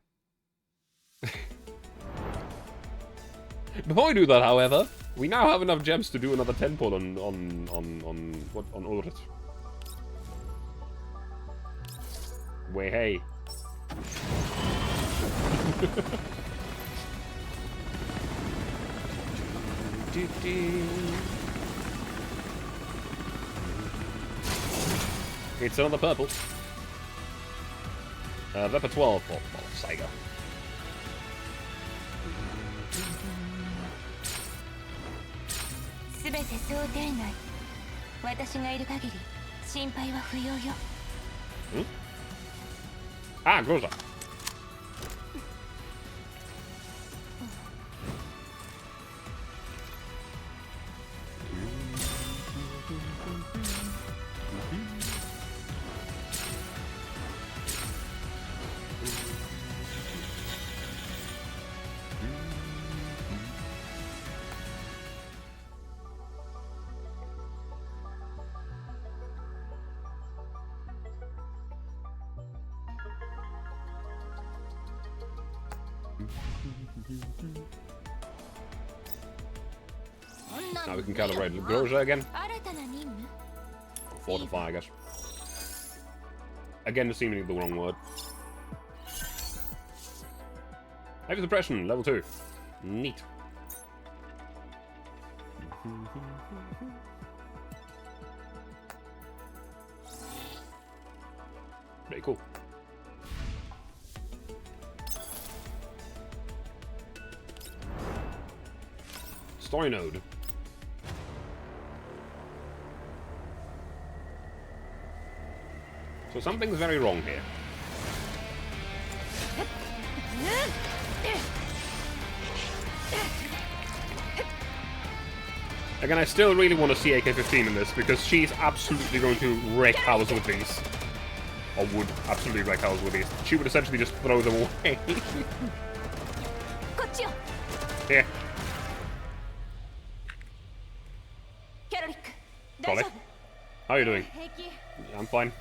Before we do that, however, we now have enough gems to do another 10 pull on Ulrich. Way hey. It's another purple. Leopard 12 for Saiga. Ah, Groza. Now we can calibrate Groja again. Fortify, I guess. Again, seemingly the wrong word. Heavy suppression, level 2. Neat. Pretty cool. Story node. So something's very wrong here. Again, I still really want to see AK-15 in this, because she's absolutely going to wreak house with these. Or would absolutely wreak house with these. She would essentially just throw them away. Here. Kolik, how are you doing? I'm fine.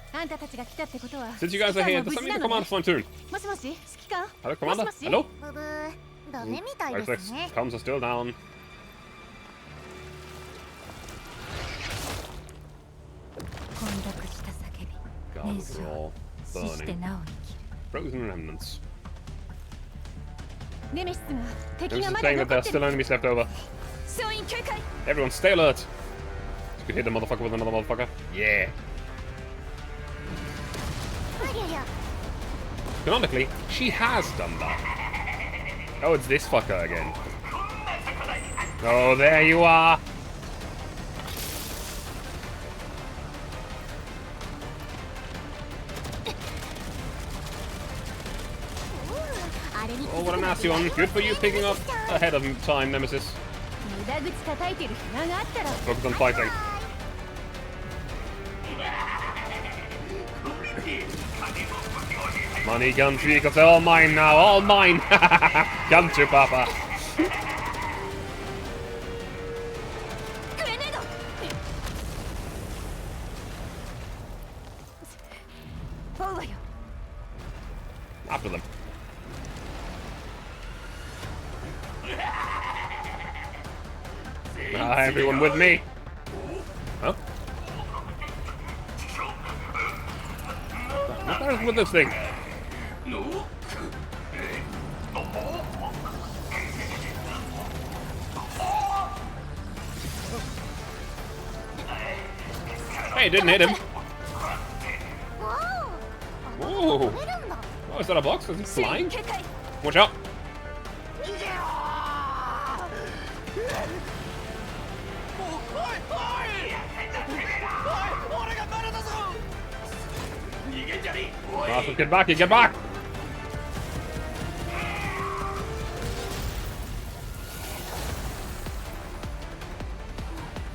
Since you guys are here, does that mean the command's my turn? Hello, Commander? Hello? Comms are still down. Guns are all burning. Frozen remnants. Nemesis is saying that there are still enemies left over. Everyone stay alert. You could hit the motherfucker with another motherfucker. Yeah. Canonically, she has done that. Oh, it's this fucker again. Oh, there you are. Oh, what a nasty one. Good for you picking up ahead of time, Nemesis. Focus on fighting. Money, guns, vehicles, they're all mine now. All mine. Come to Papa. After them. Everyone with me. Huh? What the hell is with this thing? Hey, it didn't hit him. Whoa. Oh, is that a box? Is he flying? Watch out. Awesome, get back, get back!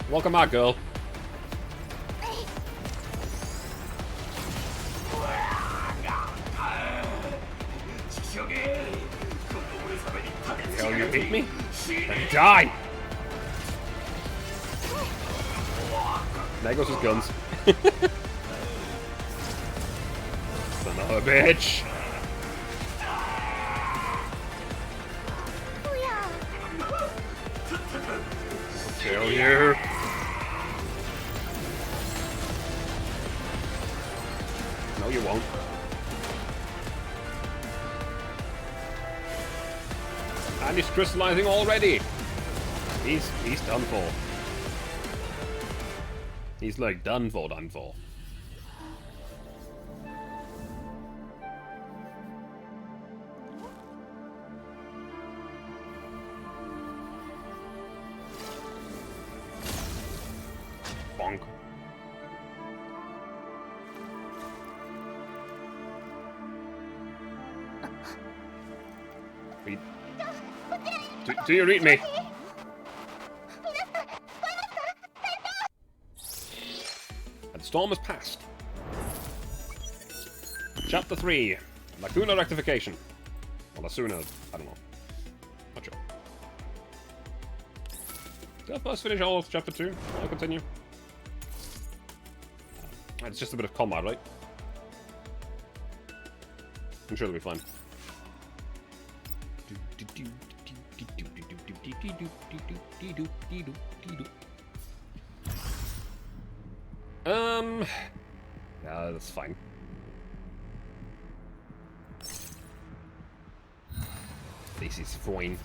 Welcome back, girl. Hell, you hate me? Then die! There goes his guns. Son of a bitch! Kill you! No, you won't. And he's crystallizing already. He's done for. He's like done for. Bonk. Do you read me? And the storm has passed. Chapter 3. Lacuna Rectification. Or Lacuna, I don't know. Not sure. Did I first finish all of Chapter 2? I'll continue. It's just a bit of combat, right? I'm sure it'll be fine. Yeah, that's fine. This is fine.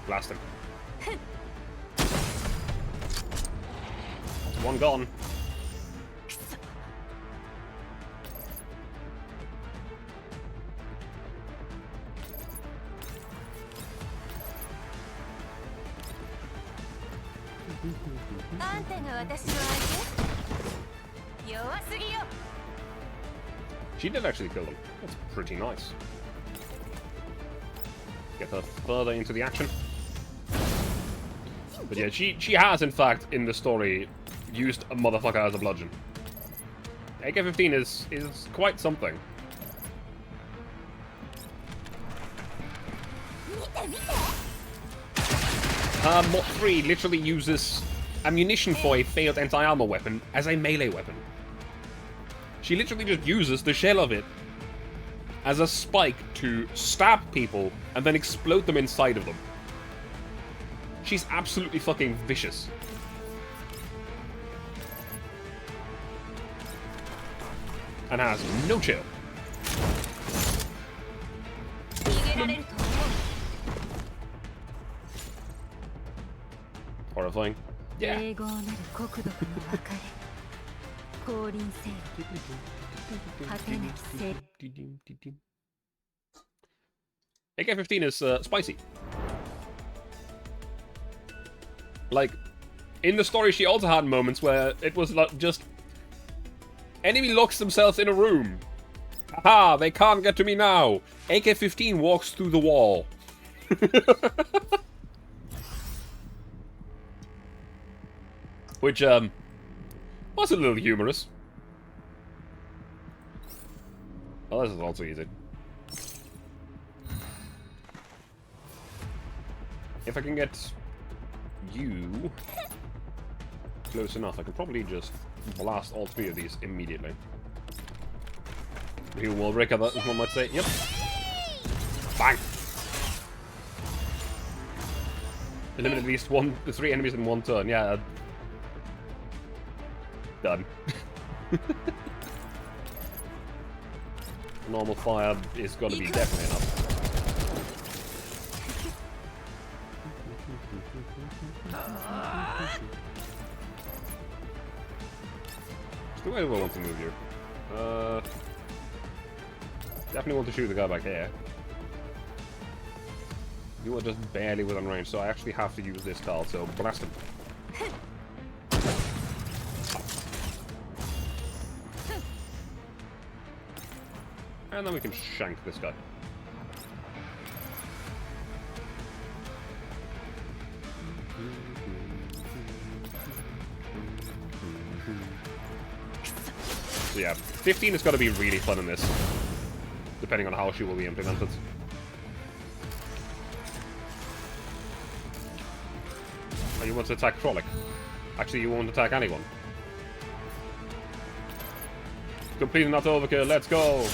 Blast him. One gone. She did actually kill them. That's pretty nice. Get her further into the action. But yeah, she has, in fact, in the story, used a motherfucker as a bludgeon. AK-15 is quite something. Mod 3 literally uses ammunition for a failed anti-armor weapon as a melee weapon. She literally just uses the shell of it as a spike to stab people and then explode them inside of them. She's absolutely fucking vicious. And has no chill. Horrifying. Yeah. AK-15 is spicy. Like, in the story, she also had moments where it was like just enemy locks themselves in a room. Haha, they can't get to me now. AK-15 walks through the wall. Which, was a little humorous. Oh, this is also easy. If I can get you close enough, I can probably just blast all three of these immediately. You will recover, one might say. Yep. Bang! Eliminate at least three enemies in one turn. Yeah. Done. Normal fire is gonna be definitely enough. The way we want to move you. Definitely want to shoot the guy back here. You are just barely within range, so I actually have to use this card, so blast him. And then we can shank this guy. So yeah, 15 has got to be really fun in this, depending on how she will be implemented. Oh, you want to attack Frolic? Actually, you won't attack anyone. Complete enough overkill, let's go!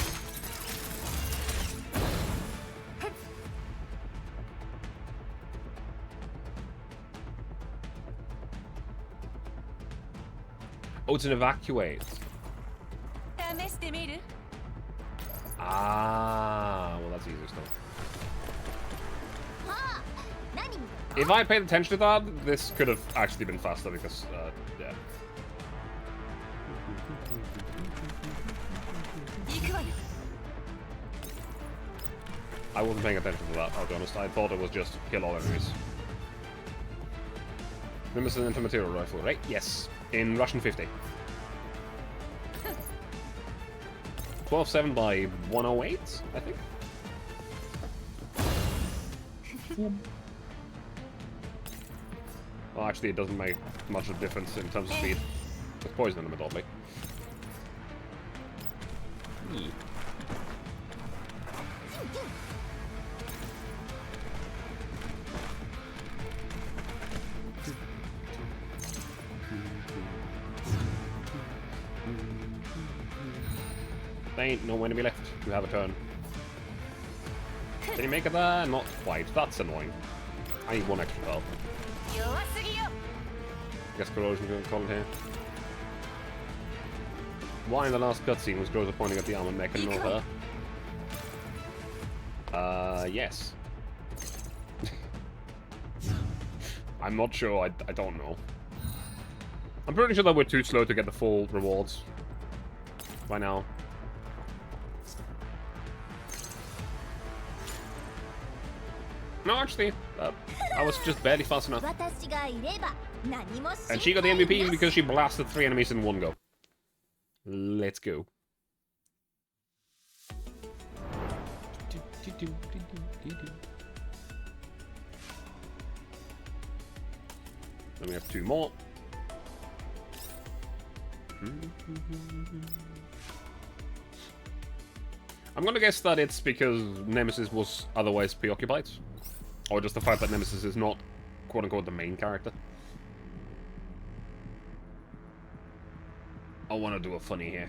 Oh, it's an evacuate. Ah, well that's easy stuff. If I paid attention to that, this could have actually been faster because, yeah. I wasn't paying attention to that, I'll be honest. I thought it was just kill all enemies. Nemesis anti-material rifle, right? Yes. In Russian 50. 12-7 by 108, I think. Well, actually, it doesn't make much of a difference in terms of speed. There's poison in them, oddly. There ain't no enemy left. You have a turn. Can you make it there? Not quite. That's annoying. I need one extra health. I guess corrosion going to call it here. Why in the last cutscene was Groza pointing at the armor mech and not her? Yes. I'm not sure. I don't know. I'm pretty sure that we're too slow to get the full rewards by now. No, actually, I was just barely fast enough. And she got the MVP because she blasted 3 enemies in one go. Let's go. Then we have 2 more. I'm gonna guess that it's because Nemesis was otherwise preoccupied. Or just the fact that Nemesis is not, quote-unquote, the main character. I want to do a funny here.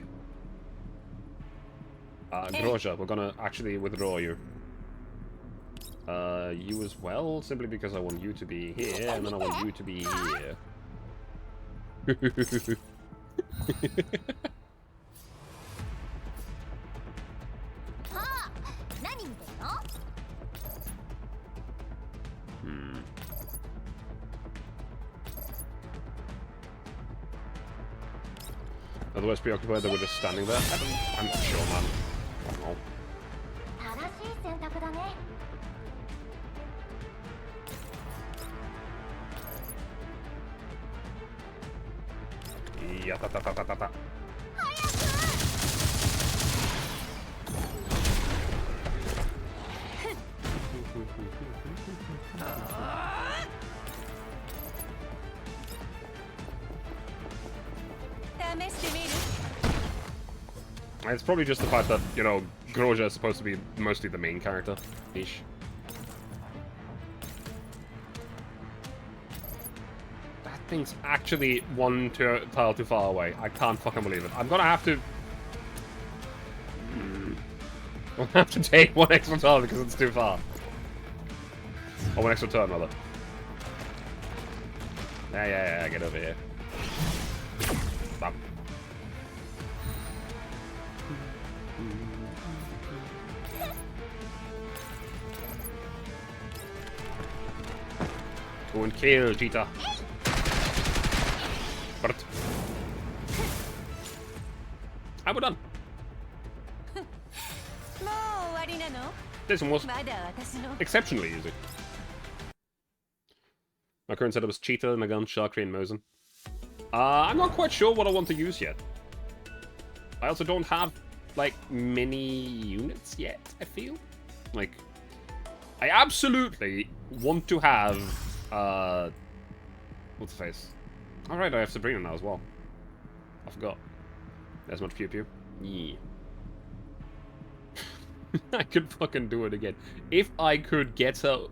Groza, we're gonna actually withdraw you. You as well, simply because I want you to be here, and then I want you to be here. otherwise preoccupied that we're just standing there? I'm not sure, man. I don't know. 正しい選択だね Yatatatata. 試してみる It's probably just the fact that, you know, Groja is supposed to be mostly the main character. Ish. That thing's actually one tile too far away. I can't fucking believe it. I'm gonna have to... I'll have to take one extra tile because it's too far. Or one extra turn, rather. Yeah, get over here. Stop. Go and kill, Cheetah. But and we're done. もう終わりなの This one was まだ私の exceptionally easy. My current setup is Cheetah, Nagan, Sharkray, and Mosin. I'm not quite sure what I want to use yet. I also don't have, like, many units yet, I feel. Like, I absolutely want to have, what's the face? Alright, I have Sabrina now as well. I forgot. There's much pew pew. Yeah. I could fucking do it again. If I could get her...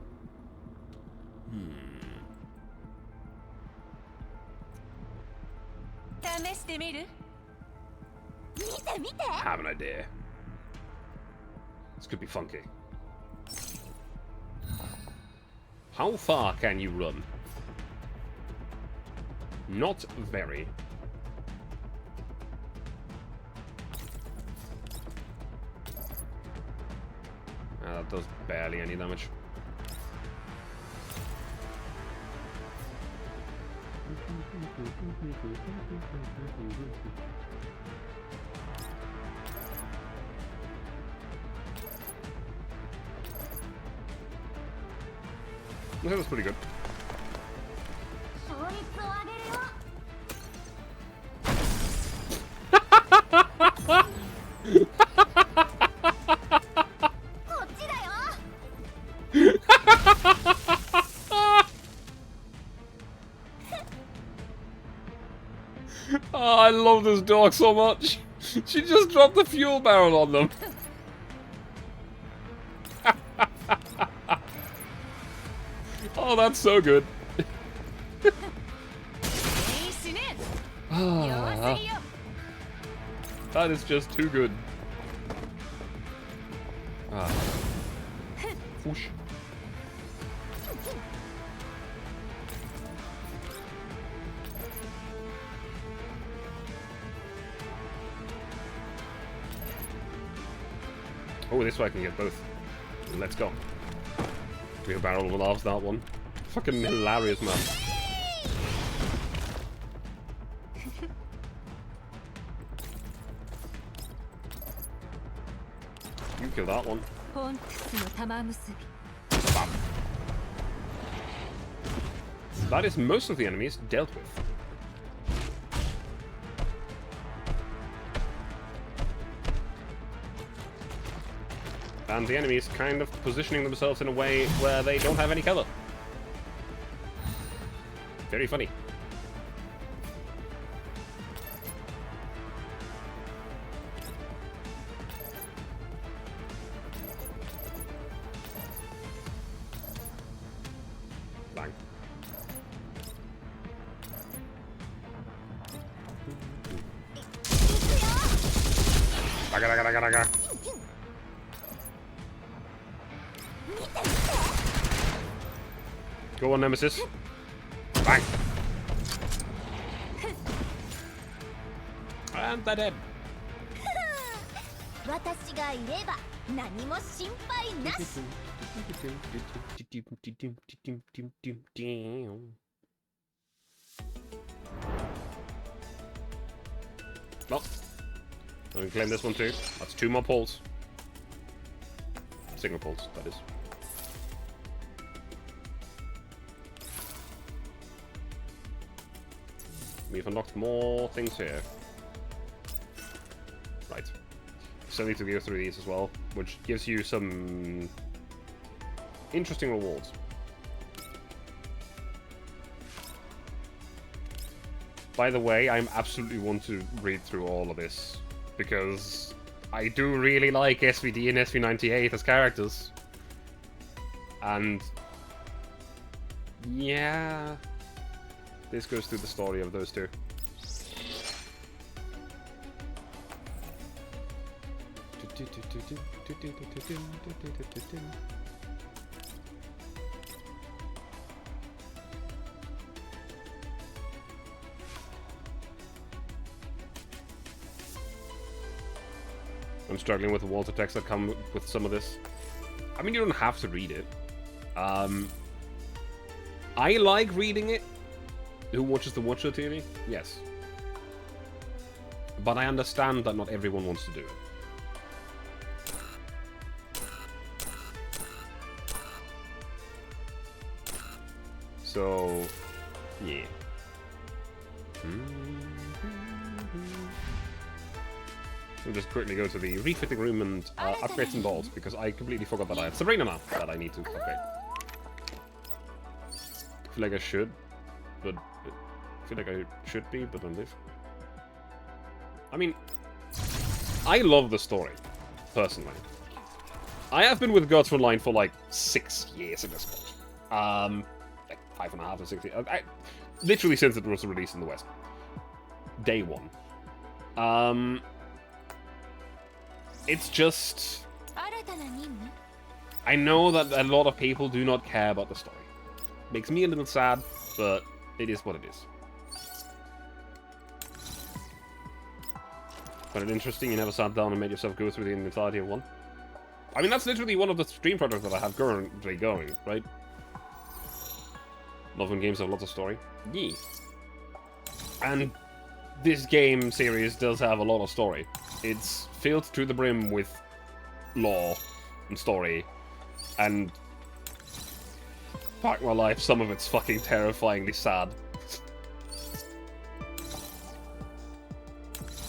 Have an idea. This could be funky. How far can you run? Not very. That does barely any damage. I think that's pretty good. 勝率を上げるよ こっちだよ Oh, I love this dog so much. She just dropped the fuel barrel on them. Oh, that's so good. That is just too good. Ah. Whoosh. Oh, this way I can get both. Let's go. Wheel barrel loves that one. Fucking hilarious, man. You kill that one. Bam. That is most of the enemies dealt with. And the enemies kind of positioning themselves in a way where they don't have any cover. Very funny. Bang. Raga. Go on, Nemesis. Bang. And they're dead. 私がいれば何も心配なし Damn. Well, let me claim this one too. That's 2 more pulls. Single pulls, that is. We've unlocked more things here. Right. Still need to go through these as well, which gives you some interesting rewards. By the way, I absolutely want to read through all of this, because I do really like SVD and SV98 as characters. And yeah, this goes through the story of those two. I'm struggling with the walls of text that come with some of this. I mean, you don't have to read it. I like reading it. Who watches the Watcher TV? Yes. But I understand that not everyone wants to do it. So, yeah. We'll just quickly go to the refitting room and upgrade some balls, because I completely forgot that I had Sabrina now that I need to upgrade. I feel like I should, but I feel like I should be, but I'm this. I mean, I love the story, personally. I have been with Gods Frontline for like 6 years at this point. Like 5.5 or 6 years. Literally since it was released in the West. Day one. It's just... I know that a lot of people do not care about the story. Makes me a little sad, but it is what it is. Find it interesting you never sat down and made yourself go through the entirety of one? I mean, that's literally one of the stream projects that I have currently going, right? Love when games have lots of story. Yeah. And this game series does have a lot of story. It's filled to the brim with lore and story, and fuck my life, some of it's fucking terrifyingly sad.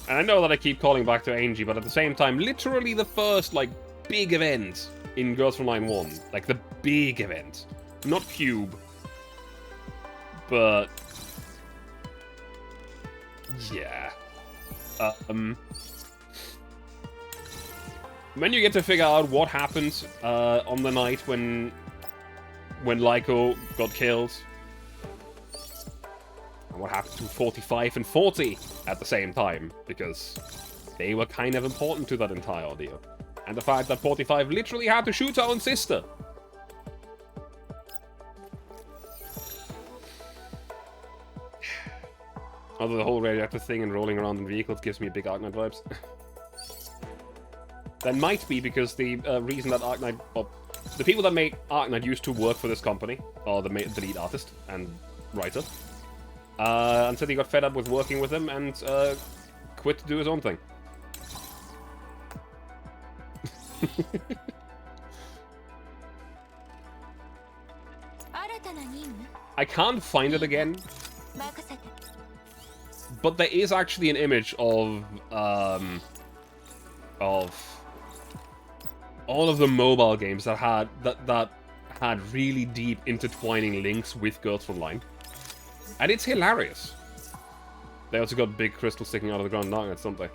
And I know that I keep calling back to Angie, but at the same time, literally the first, like, big event in Girls from Line 1, like, the big event, not Cube, but yeah. When you get to figure out what happened on the night when Lyko got killed, and what happened to 45 and 40 at the same time, because they were kind of important to that entire ordeal. And the fact that 45 literally had to shoot her own sister. Although the whole radioactive thing and rolling around in vehicles gives me big Arknight vibes. That might be because the reason that Arknight... Well, the people that make Arknight used to work for this company, or the lead artist and writer, until he got fed up with working with them and quit to do his own thing. I can't find it again, but there is actually an image of all of the mobile games that had really deep intertwining links with Girls from Line, and it's hilarious. They also got big crystals sticking out of the ground now, don't they?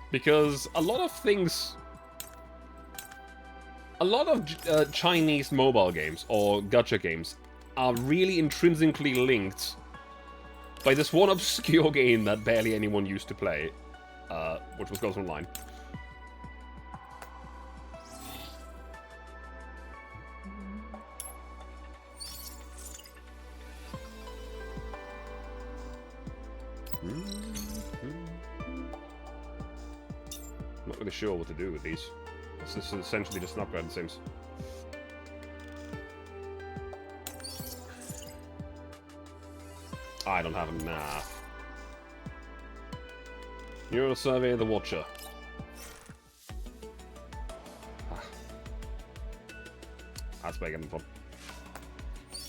Because a lot of things... A lot of Chinese mobile games, or gacha games, are really intrinsically linked by this one obscure game that barely anyone used to play, which was Girls Online. Not really sure what to do with these. This is essentially just an upgrade, it seems. I don't have enough. Neural survey the Watcher. That's big and fun.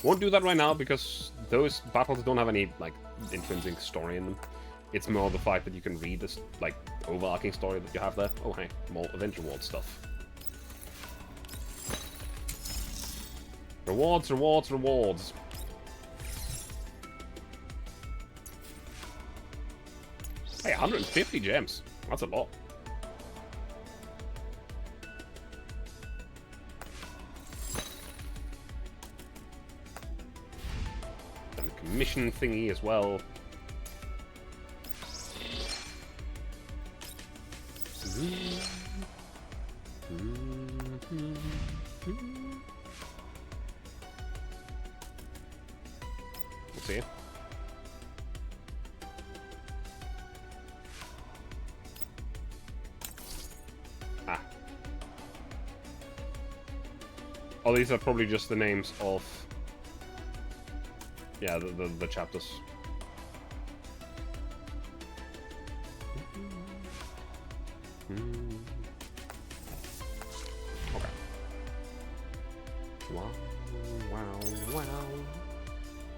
Won't do that right now because those battles don't have any like intrinsic story in them. It's more the fact that you can read this like overarching story that you have there. Oh hey, more event reward stuff. Rewards, rewards, rewards. Hey, 150 gems. That's a lot. Done a commission thingy as well. We'll see. Ah. Oh, these are probably just the names of... yeah, the chapters. Okay. Wow, wow, wow.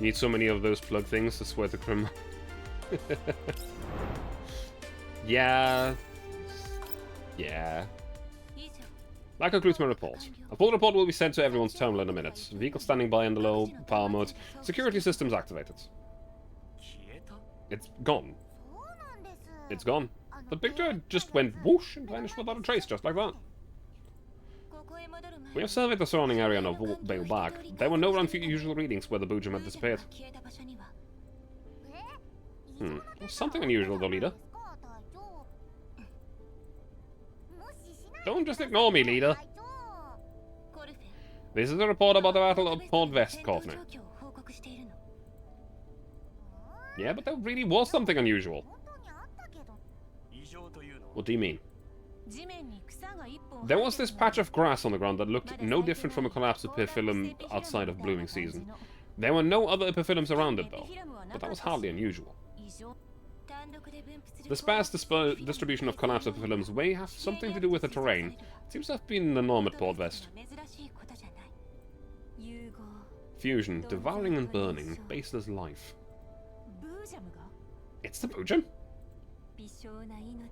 Need so many of those plug things to swear to Crim. Yeah. Yeah. That concludes my report. A full report will be sent to everyone's terminal in a minute. Vehicle standing by in the low power mode. Security systems activated. It's gone. It's gone. The picture just went whoosh and vanished without a trace, just like that. We have surveyed the surrounding area on a while back. There were no unusual readings where the Boojum had disappeared. Something unusual, though, leader. Don't just ignore me, leader. This is a report about the Battle of Port West, Courtney. Yeah, but there really was something unusual. What do you mean? There was this patch of grass on the ground that looked no different from a collapsed epiphyllum outside of blooming season. There were no other epiphyllums around it, though, but that was hardly unusual. The sparse distribution of collapsed epiphyllums may have something to do with the terrain. It seems to have been the norm at Port West. Fusion, devouring and burning, baseless life. It's the Boojum?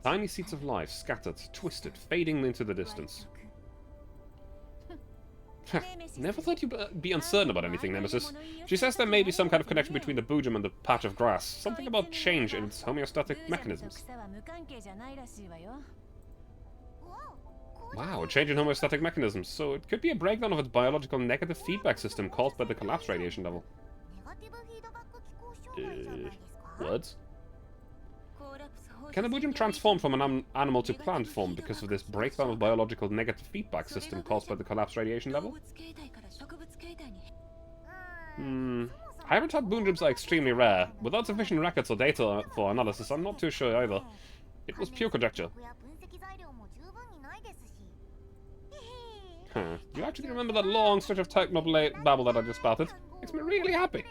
Tiny seeds of life, scattered, twisted, fading into the distance. Never thought you'd be uncertain about anything, Nemesis. She says there may be some kind of connection between the Boojum and the patch of grass. Something about change in its homeostatic mechanisms. Wow, a change in homeostatic mechanisms. So it could be a breakdown of its biological negative feedback system caused by the collapse radiation level. Words? Can a Boojum transform from an animal to plant form because of this breakdown of biological negative feedback system caused by the collapse radiation level? Hybrid-type Boojums are extremely rare. Without sufficient records or data for analysis, I'm not too sure either. It was pure conjecture. Huh. Do you actually remember that long stretch of techno babble that I just spouted? Makes me really happy.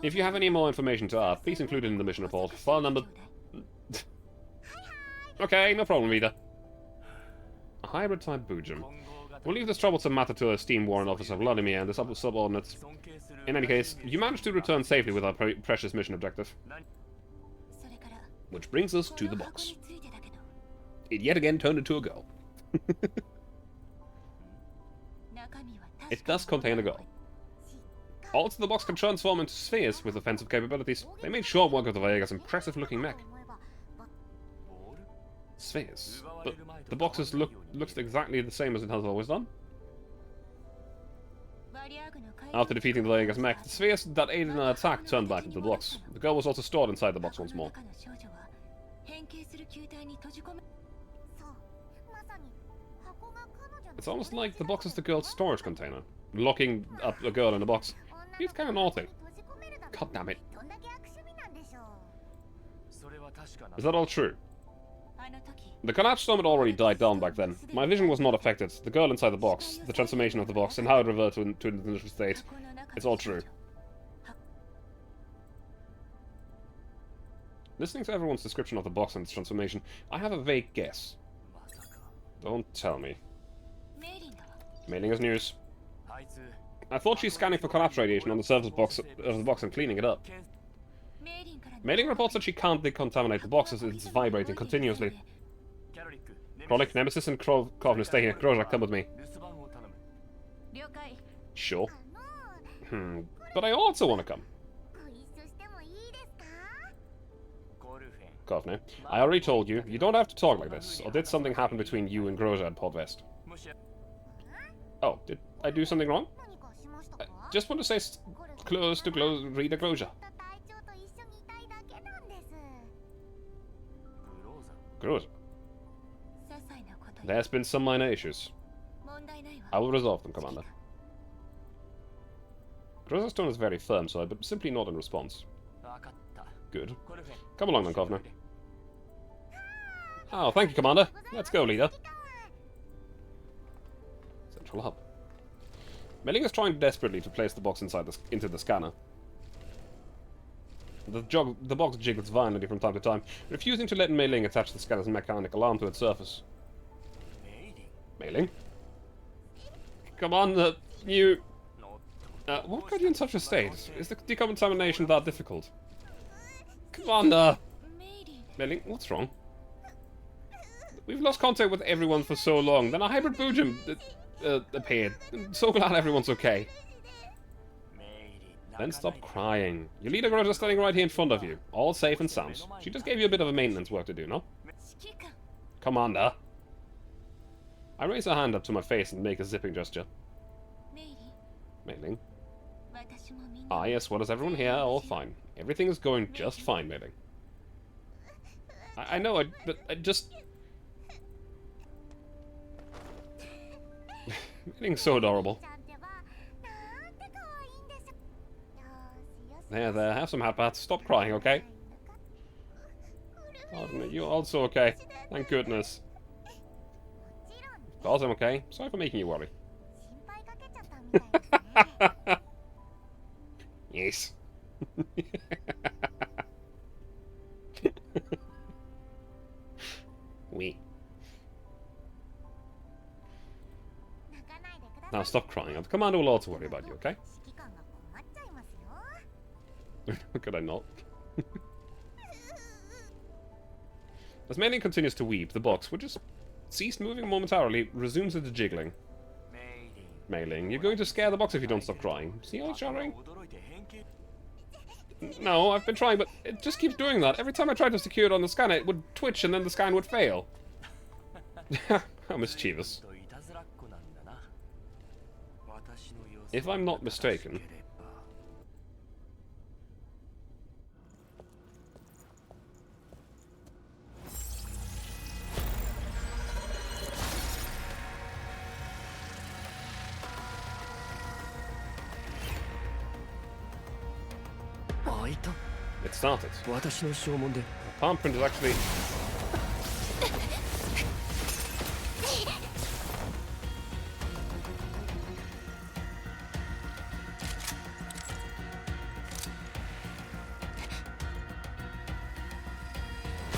If you have any more information to add, please include it in the mission report. File number... Okay, no problem, reader. A hybrid-type Boojum. We'll leave this troublesome matter to our esteemed Warrant Officer Vladimir and the subordinates. In any case, you managed to return safely with our precious mission objective. Which brings us to the box. It yet again turned into a girl. It does contain a girl. Also, the box can transform into spheres with offensive capabilities. They made short work of the Viega's impressive-looking mech. Spheres. But the box looks exactly the same as it has always done. After defeating the Viega's mech, the spheres that aided in an attack turned back into the box. The girl was also stored inside the box once more. It's almost like the box is the girl's storage container. Locking up a girl in a box. It's kind of naughty. God damn it. Is that all true? The collapse storm had already died down back then. My vision was not affected. The girl inside the box, the transformation of the box, and how it reverted to an initial state. It's all true. Listening to everyone's description of the box and its transformation, I have a vague guess. Don't tell me. メイリンだわ Mailing is news. あいつ I thought she's scanning for collapse radiation on the surface box of the box and cleaning it up. メイリンから Mailing reports that she can't decontaminate the box as it's vibrating continuously. キャロリック Krollik, Nemesis, and Kovner stay here. Grozak, come with me. 留守番を頼む 了解 Sure. But I also want to come. ご一緒してもいいですか？ コールフェン Kovner, I already told you, you don't have to talk like this. Or did something happen between you and Grozad, Podvest? もしや Oh, did I do something wrong? 何かしました I か？ just want to say close to read a Grozah. 隊長と一緒にいたいだけなんです。グローザ Grozah. 些細なことよ There's been some minor issues. 問題ないわ I will resolve them, Commander. Grozah's tone is very firm, so I simply nod in response. 分かった Good. コールフェン Come along then, Kovner. Oh, thank you, Commander. Let's go, leader. Central hub. Melling is trying desperately to place the box into the scanner. The box jiggles violently from time to time, refusing to let Mei Ling attach the scanner's mechanical arm to its surface. メイリン Mei Ling? Come on, you... の what got you in such a state? Is the decontamination that difficult? Come on, メイリン Mei Ling, what's wrong? We've lost contact with everyone for so long, then a hybrid Boojum appeared. I'm so glad everyone's okay. メイリン Then stop crying. Your leader Groza standing right here in front of you, all safe and sound. She just gave you a bit of a maintenance work to do, no? 指揮官 Commander. I raise a hand up to my face and make a zipping gesture. メイリン Mei Ling. 私もみんな Ah, yes, what is everyone here? All fine. Everything is going just fine, Mei Ling. I know, but I just... Mei Ling's so adorable. ちゃんってばなんて可愛いんです。よしよし。 There, have some hat pats. Stop crying, okay? Oh, no, you're also okay. Thank goodness. もちろん Of course I'm okay. Sorry for making you worry. 心配かけちゃったみたいですね。 Yes. Oui. 泣かないでください。 Now stop crying. The commander will also worry about you, okay? 指揮官が困っちゃいますよ。 Could I not? As Mei Ling continues to weep, the box, which has ceased moving momentarily, resumes its jiggling. メイリン Mei Ling, you're going to scare the box if you don't stop crying. See how it's showering? 驚いて変形 No, I've been trying, but it just keeps doing that. Every time I try to secure it on the scanner, it would twitch and then the scan would fail. How mischievous. といたずらっ子なんだな私の様子 If I'm not mistaken, 開いた it started. 私の証文で The palm print is actually...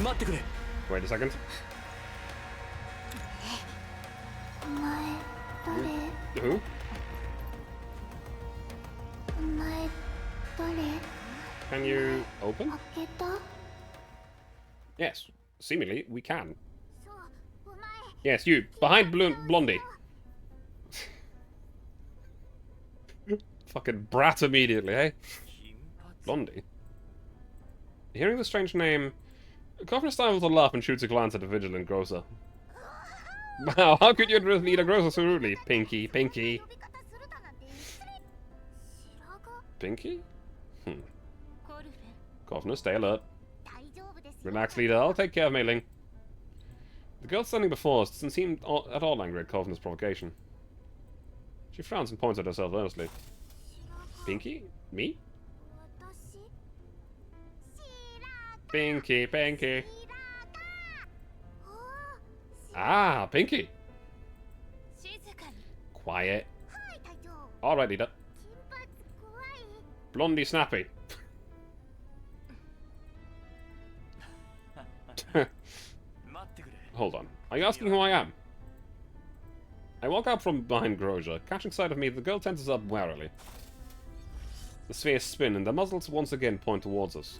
待ってくれ Wait a second. お前誰？ Who? お前誰？ Can you open? 開けた？ Yes. Seemingly, we can. そう、お前。 Yes, you. Behind Blondie. Fucking brat immediately, eh? 金髪 Blondie? Hearing the strange name, Kovner stifles a laugh and shoots a glance at the vigilant Grocer. Wow, how could you address leader Grocer so rudely? Pinky, Pinky. 呼び方するだなんて失礼。白髪？ Pinky? コールフェン Kovner, stay alert. 大丈夫ですよ。 Relax, leader. I'll take care of Mei Ling. The girl standing before us doesn't seem at all angry at Kovner's provocation. She frowns and points at herself earnestly. Pinky? Me? 私？白 Pinky, Pinky. 髪。おー。 Ah, Pinky. 静かに Quiet. はい隊長。 All right, leader. 金髪怖い。 Blondie Snappy. Hold on. Are you asking who I am? I walk out from behind Grosja. Catching sight of me, the girl tenses up warily. The spheres spin, and the muzzles once again point towards us.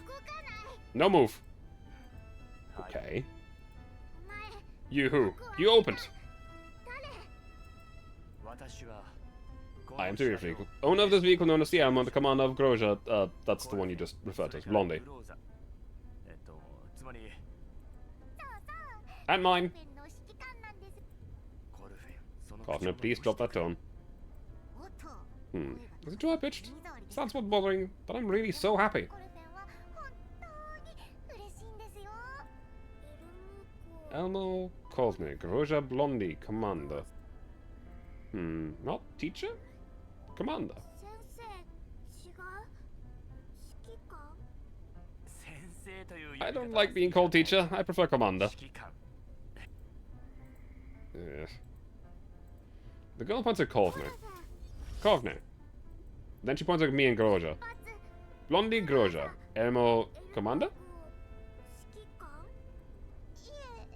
No move. Okay. You who? You opened. I am to your vehicle. Owner of this vehicle known as the Elm, under command of Grosja. That's the one you just referred to as. Blondie. And mine. Partner, please drop that tone. Is it too high-pitched? Sounds what's bothering, but I'm really so happy. Elmo calls me Grosja Blondie, Commander. Not teacher? Commander. I don't like being called teacher. I prefer Commander. Yes. The girl points at Kovne. Kovne. Then she points at me and Grosja. Blondie Grosja. Elmo Commander?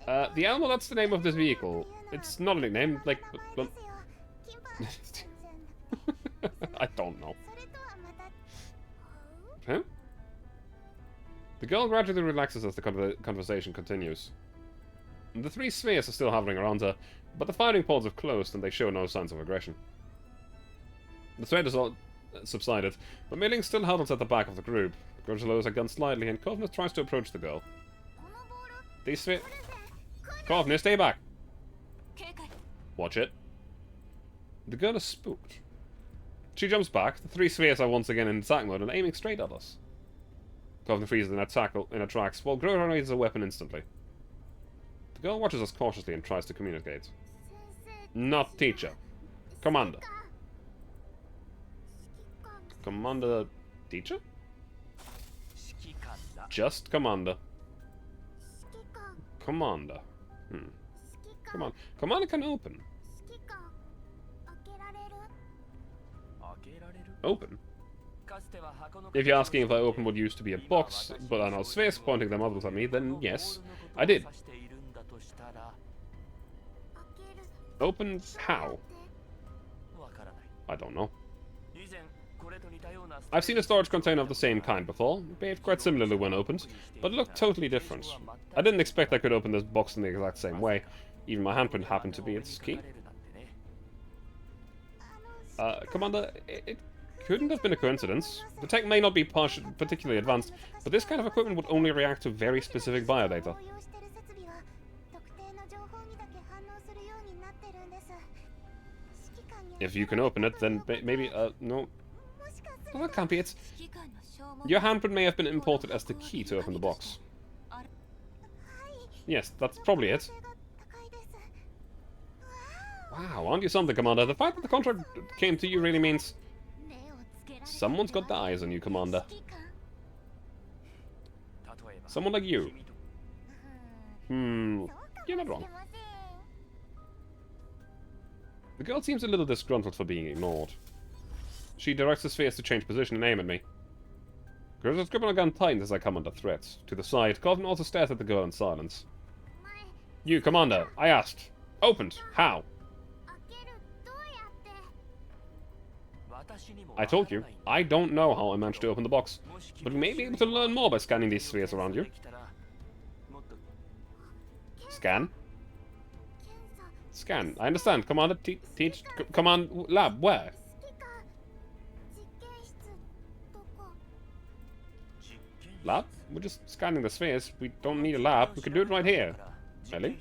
The Elmo, that's the name of this vehicle. It's not a nickname, like... I don't know. Huh? The girl gradually relaxes as the conversation continues. The three spheres are still hovering around her, but the firing pods have closed and they show no signs of aggression. The threat has all subsided, but Mei Ling still huddles at the back of the group. Grosja lowers her gun slightly and Kovne tries to approach the girl. These spheres... Kovne, stay back! Watch it. The girl is spooked. She jumps back. The three spheres are once again in attack mode and aiming straight at us. Kovne freezes in her tracks, while Grosja raises a weapon instantly. The girl watches us cautiously and tries to communicate. Not teacher. Commander. Commander... Teacher? Just Commander. Commander. Come on. Commander can open. Open? If you're asking if I opened what used to be a box, but are now spheres pointing their muzzles at me, then yes, I did. Open how? I don't know. I've seen a storage container of the same kind before. It behaved quite similarly when opened, but it looked totally different. I didn't expect I could open this box in the exact same way. Even my handprint happened to be its key. Commander, it couldn't have been a coincidence. The tech may not be particularly advanced, but this kind of equipment would only react to very specific biodata. If you can open it, then maybe, no. Well, that can't be it. Your handprint may have been imported as the key to open the box. Yes, that's probably it. Wow, aren't you something, Commander? The fact that the contract came to you really means... Someone's got the eyes on you, Commander. Someone like you. You're not wrong. The girl seems a little disgruntled for being ignored. She directs the spheres to change position and aim at me. Grosja's gripping her gun tight as I come under threat. To the side, Kovne also stares at the girl in silence. You, Commander, I asked. Opened. How? I told you, I don't know how I managed to open the box, but we may be able to learn more by scanning these spheres around you. Scan? Scan. I understand. Commander, teach... Command... Lab, where? Lab? We're just scanning the spheres. We don't need a lab. We can do it right here. Really?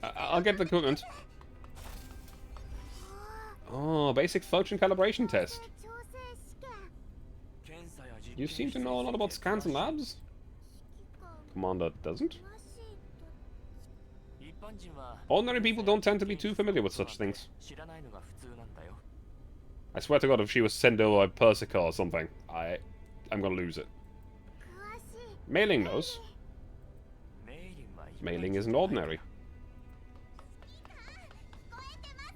I'll get the equipment. Oh, basic function calibration test. You seem to know a lot about scans and labs? Commander doesn't? Ordinary people don't tend to be too familiar with such things. I swear to God, if she was sent over by Persica or something, I'm gonna lose it. Mei Ling knows. Mei Ling isn't ordinary.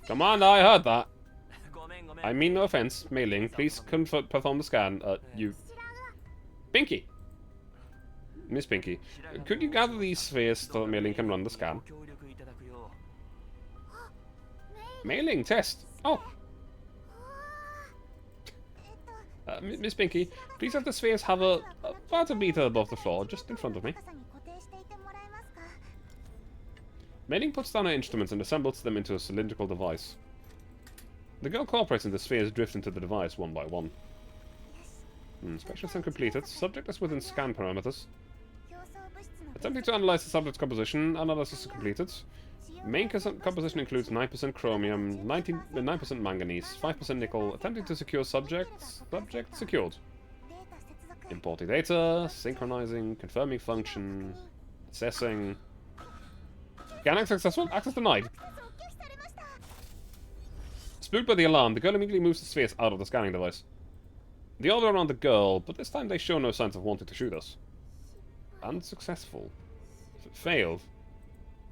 Commander, I heard that. I mean no offense, Mei Ling. Please perform the scan. You... Binky! Miss Pinky, could you gather these spheres so that Mei-Ling can run the scan? ご協力いただくよ Mei-Ling, test! Oh! Miss Pinky, please have the spheres have about a meter above the floor, just in front of me. 高さに固定していてもらえますか Mei-Ling puts down her instruments and assembles them into a cylindrical device. The girl cooperates and the spheres drift into the device one by one. Inspection attempt completed. Subject is within scan parameters. 表層物質の Attempting to analyze the subject's composition. Analysis is completed. Main composition includes 9% chromium, 9% manganese, 5% nickel. Attempting to secure subjects. Subject secured. データ接続 Importing data, synchronizing, confirming function, assessing. Scanning successful. Access denied. アクセスを拒否されました Spooked by the alarm, the girl immediately moves the spheres out of the scanning device. They orbit around the girl, but this time they show no signs of wanting to shoot us. Unsuccessful. Failed.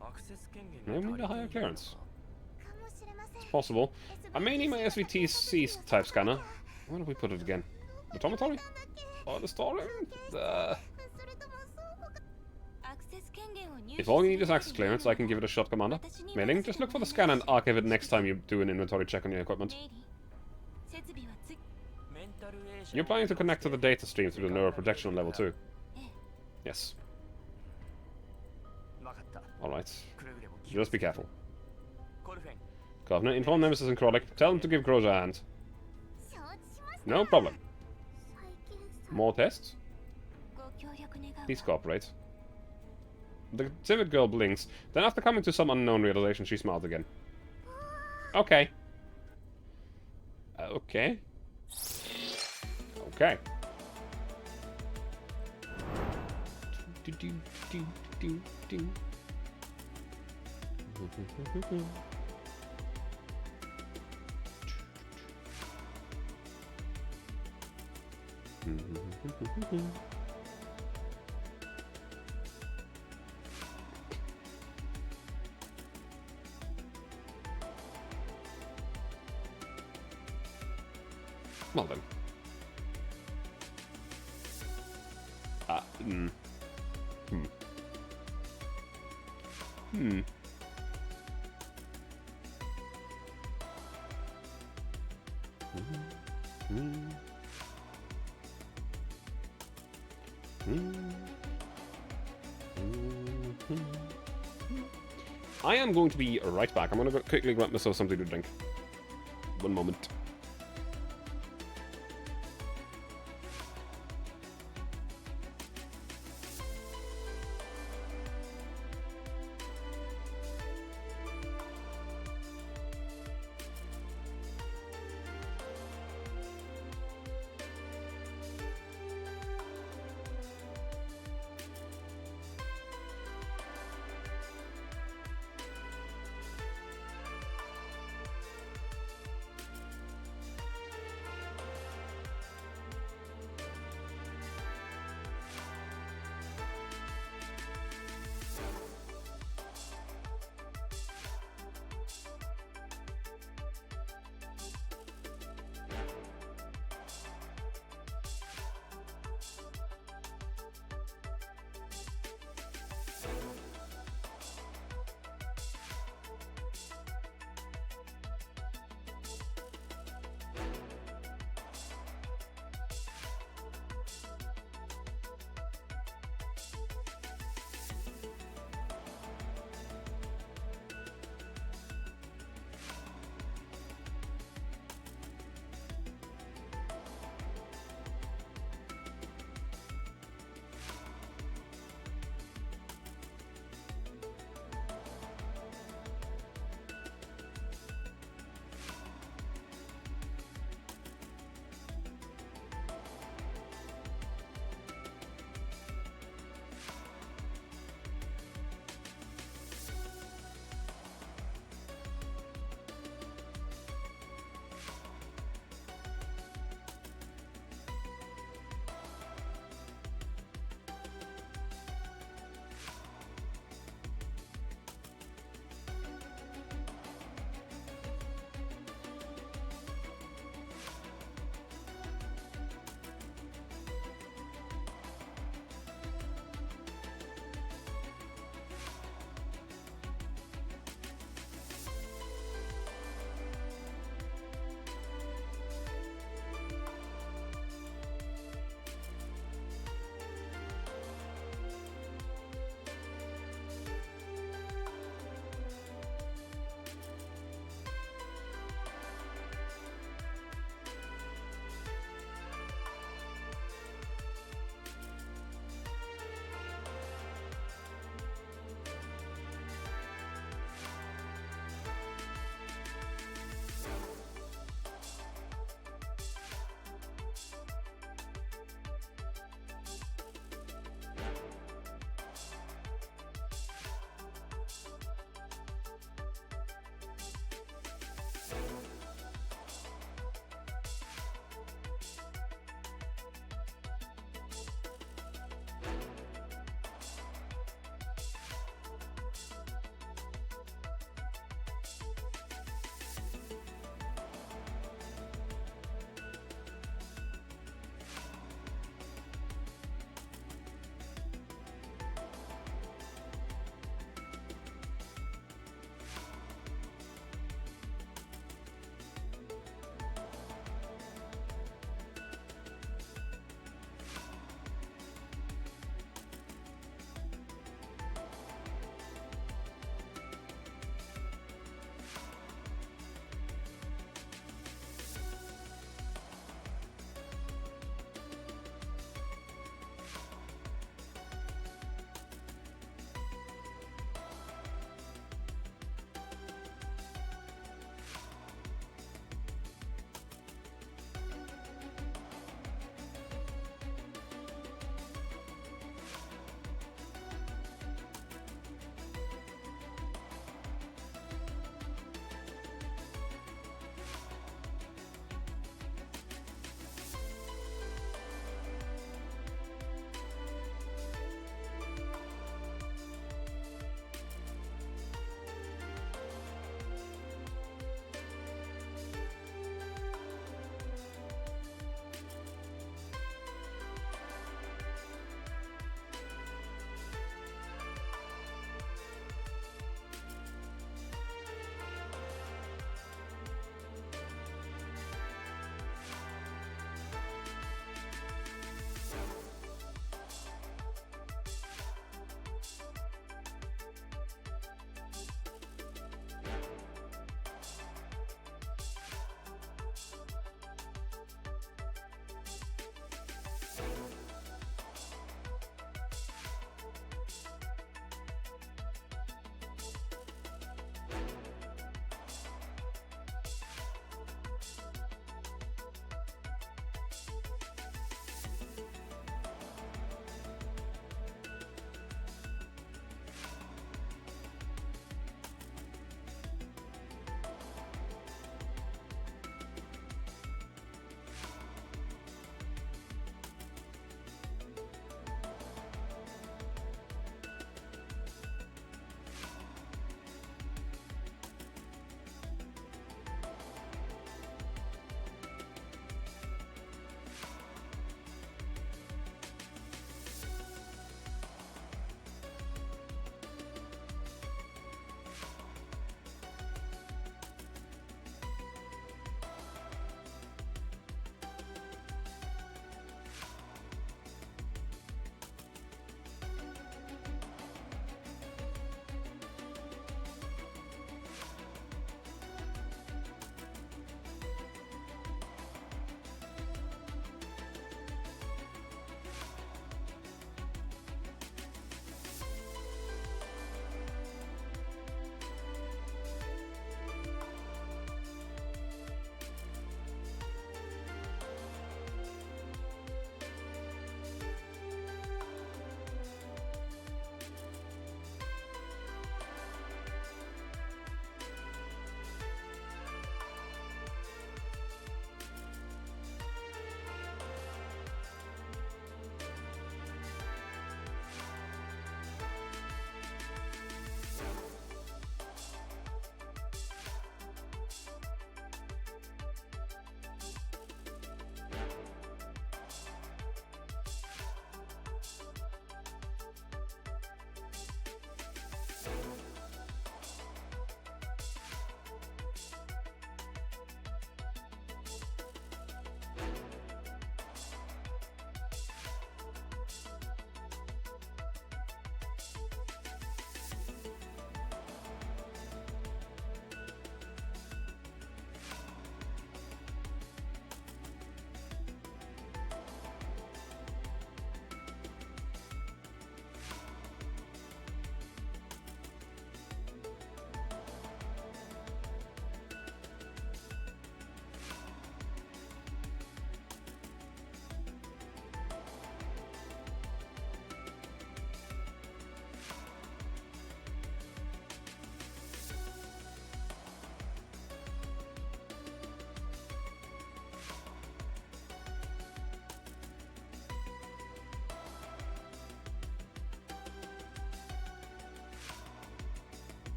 アクセス権限 May が we need a 足り higher ていないの clearance. か かもしれません Possible. I may need my SVTC type scanner. Where do we put it again? The dormitory? Oh, the storeroom? それとも双方が アクセス権限を入手 If all you need is access clearance, I can give it a shot, Commander. Mei-Ling, just look for the scanner and archive it next time you do an inventory check on your equipment. メイリー設備はつメンタルエーション You're planning to connect to the data stream through the neuroprojection on level 2? ええ Yes. 分かった Alright. くれぐれも気 Just be careful. コルフェン Governor, inform Nemesis and Krolek. Tell them to give Groza a hand. 承知しました No problem. 最近さ More tests? ご協力願うわ Please cooperate. The timid girl blinks. Then after coming to some unknown realization, she smiles again. Okay. Okay. Okay. Well then. Hmm. I am going to be right back. I'm going to quickly grab myself something to drink. One moment.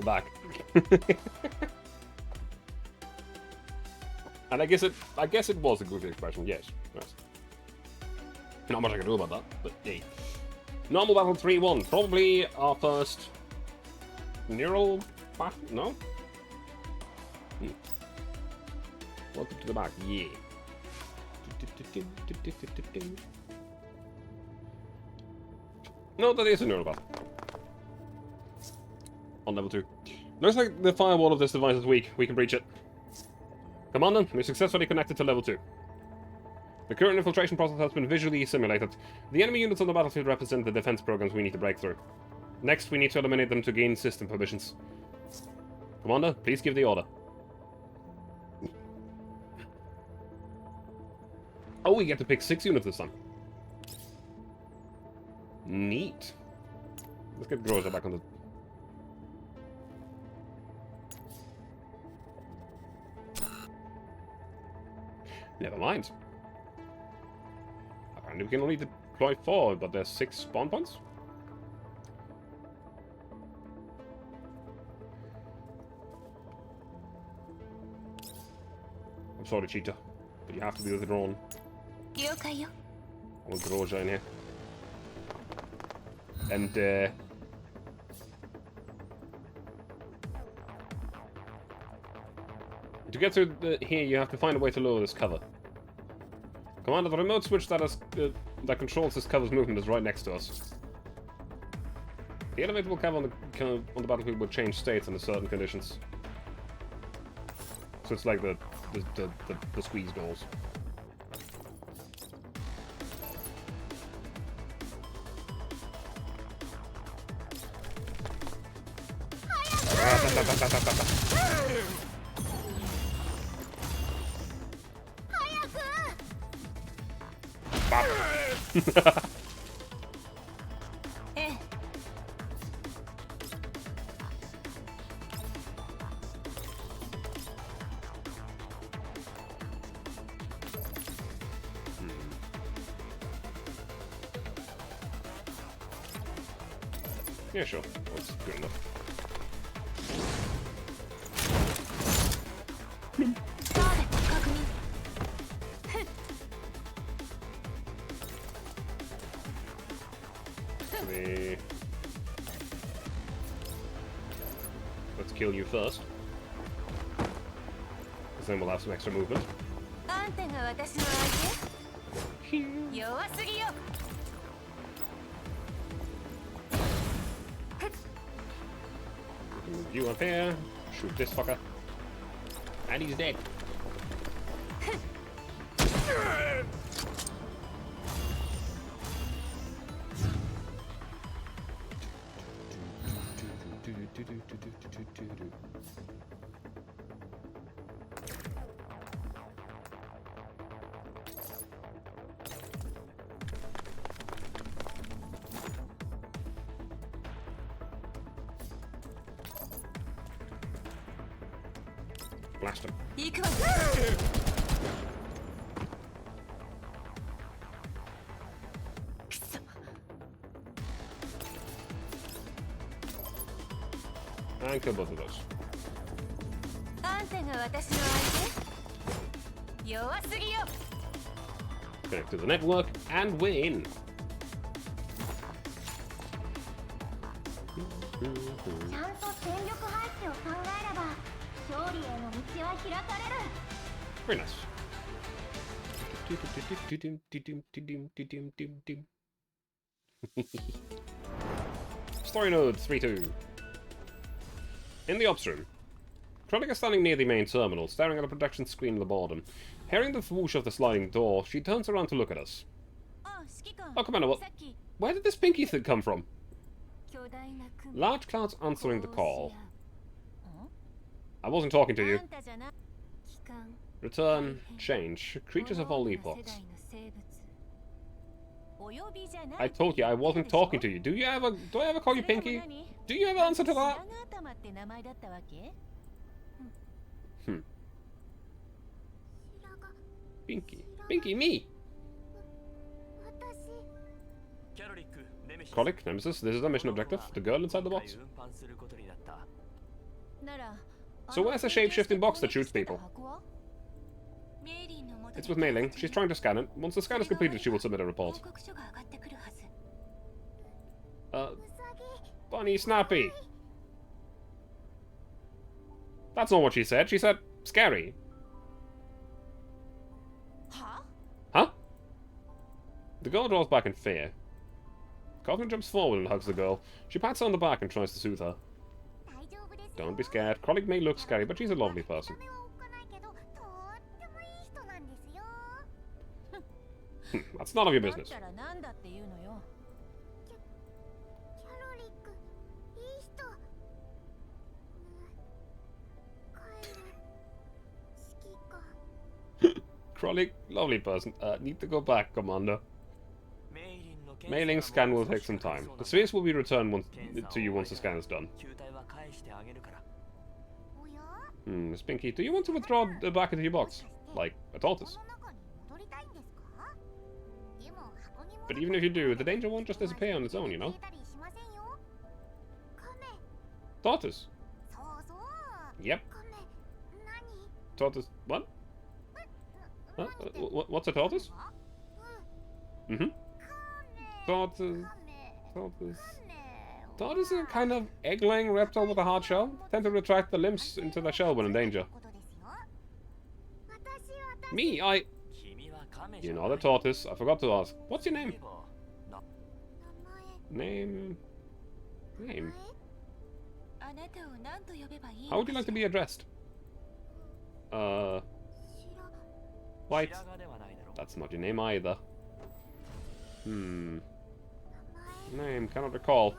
back. And I guess it was a goofy expression, yes. Not much I can do about that, but hey. Normal battle 3-1. Probably our first neural battle? No? Welcome to the back, yeah. No, that is a neural battle. On level 2. Looks like the firewall of this device is weak. We can breach it. Commander, we successfully connected to level 2. The current infiltration process has been visually simulated. The enemy units on the battlefield represent the defense programs we need to break through. Next, we need to eliminate them to gain system permissions. Commander, please give the order. Oh, we get to pick 6 units this time. Neat. Let's get Groza back on the... Never mind. Apparently we can only deploy 4, but there's 6 spawn points? I'm sorry, Cheetah, but you have to be withdrawn. I want Groza in here. And, to get through here, you have to find a way to lower this cover. Commander, the remote switch that controls this cover's movement is right next to us. The elevatable cover on the battlefield will change states under certain conditions. So it's like the squeeze goals. Yeah, sure. That's good enough. Let's kill you first. Because then we'll have some extra movement. Move you up here. Shoot this fucker. And he's dead. Blast him. And kill both of those. Connect to the network, and we're in. Very nice. Story node 3-2. In the ops room, Kronika is standing near the main terminal, staring at a projection screen on the bottom. Hearing the whoosh of the sliding door, she turns around to look at us. Oh, Commander, where did this pinky thing come from? Large clouds answering the call. I wasn't talking to you. Return, change, creatures of all epochs. I told you I wasn't talking to you. Do I ever call you Pinky? Do you ever answer to that? Pinky. Pinky, me! Colic, Nemesis, this is our mission objective. The girl inside the box. So where's the shape-shifting box that shoots people? It's with Mei Ling. She's trying to scan it. Once the scan is completed, she will submit a report. Bunny Snappy. That's not what she said. She said, scary. Huh? The girl draws back in fear. Coughlin jumps forward and hugs the girl. She pats her on the back and tries to soothe her. Don't be scared. Colleague may look scary, but she's a lovely person. That's none of your business. Crowley, lovely person. Need to go back, Commander. Mei Ling's scan will take some time. The spheres will be returned to you once the scan is done. Spinky, do you want to withdraw the back into your box? Like a tortoise? But even if you do, the danger won't just disappear on its own, you know? Tortoise? Yep. Tortoise... What? Huh? What's a tortoise? Mm-hmm. Tortoise... Tortoise... Tortoise is a kind of egg-laying reptile with a hard shell. Tend to retract the limbs into the shell when in danger. Me, You know the tortoise. I forgot to ask. What's your name? Name... How would you like to be addressed? White. That's not your name either. Name, cannot recall.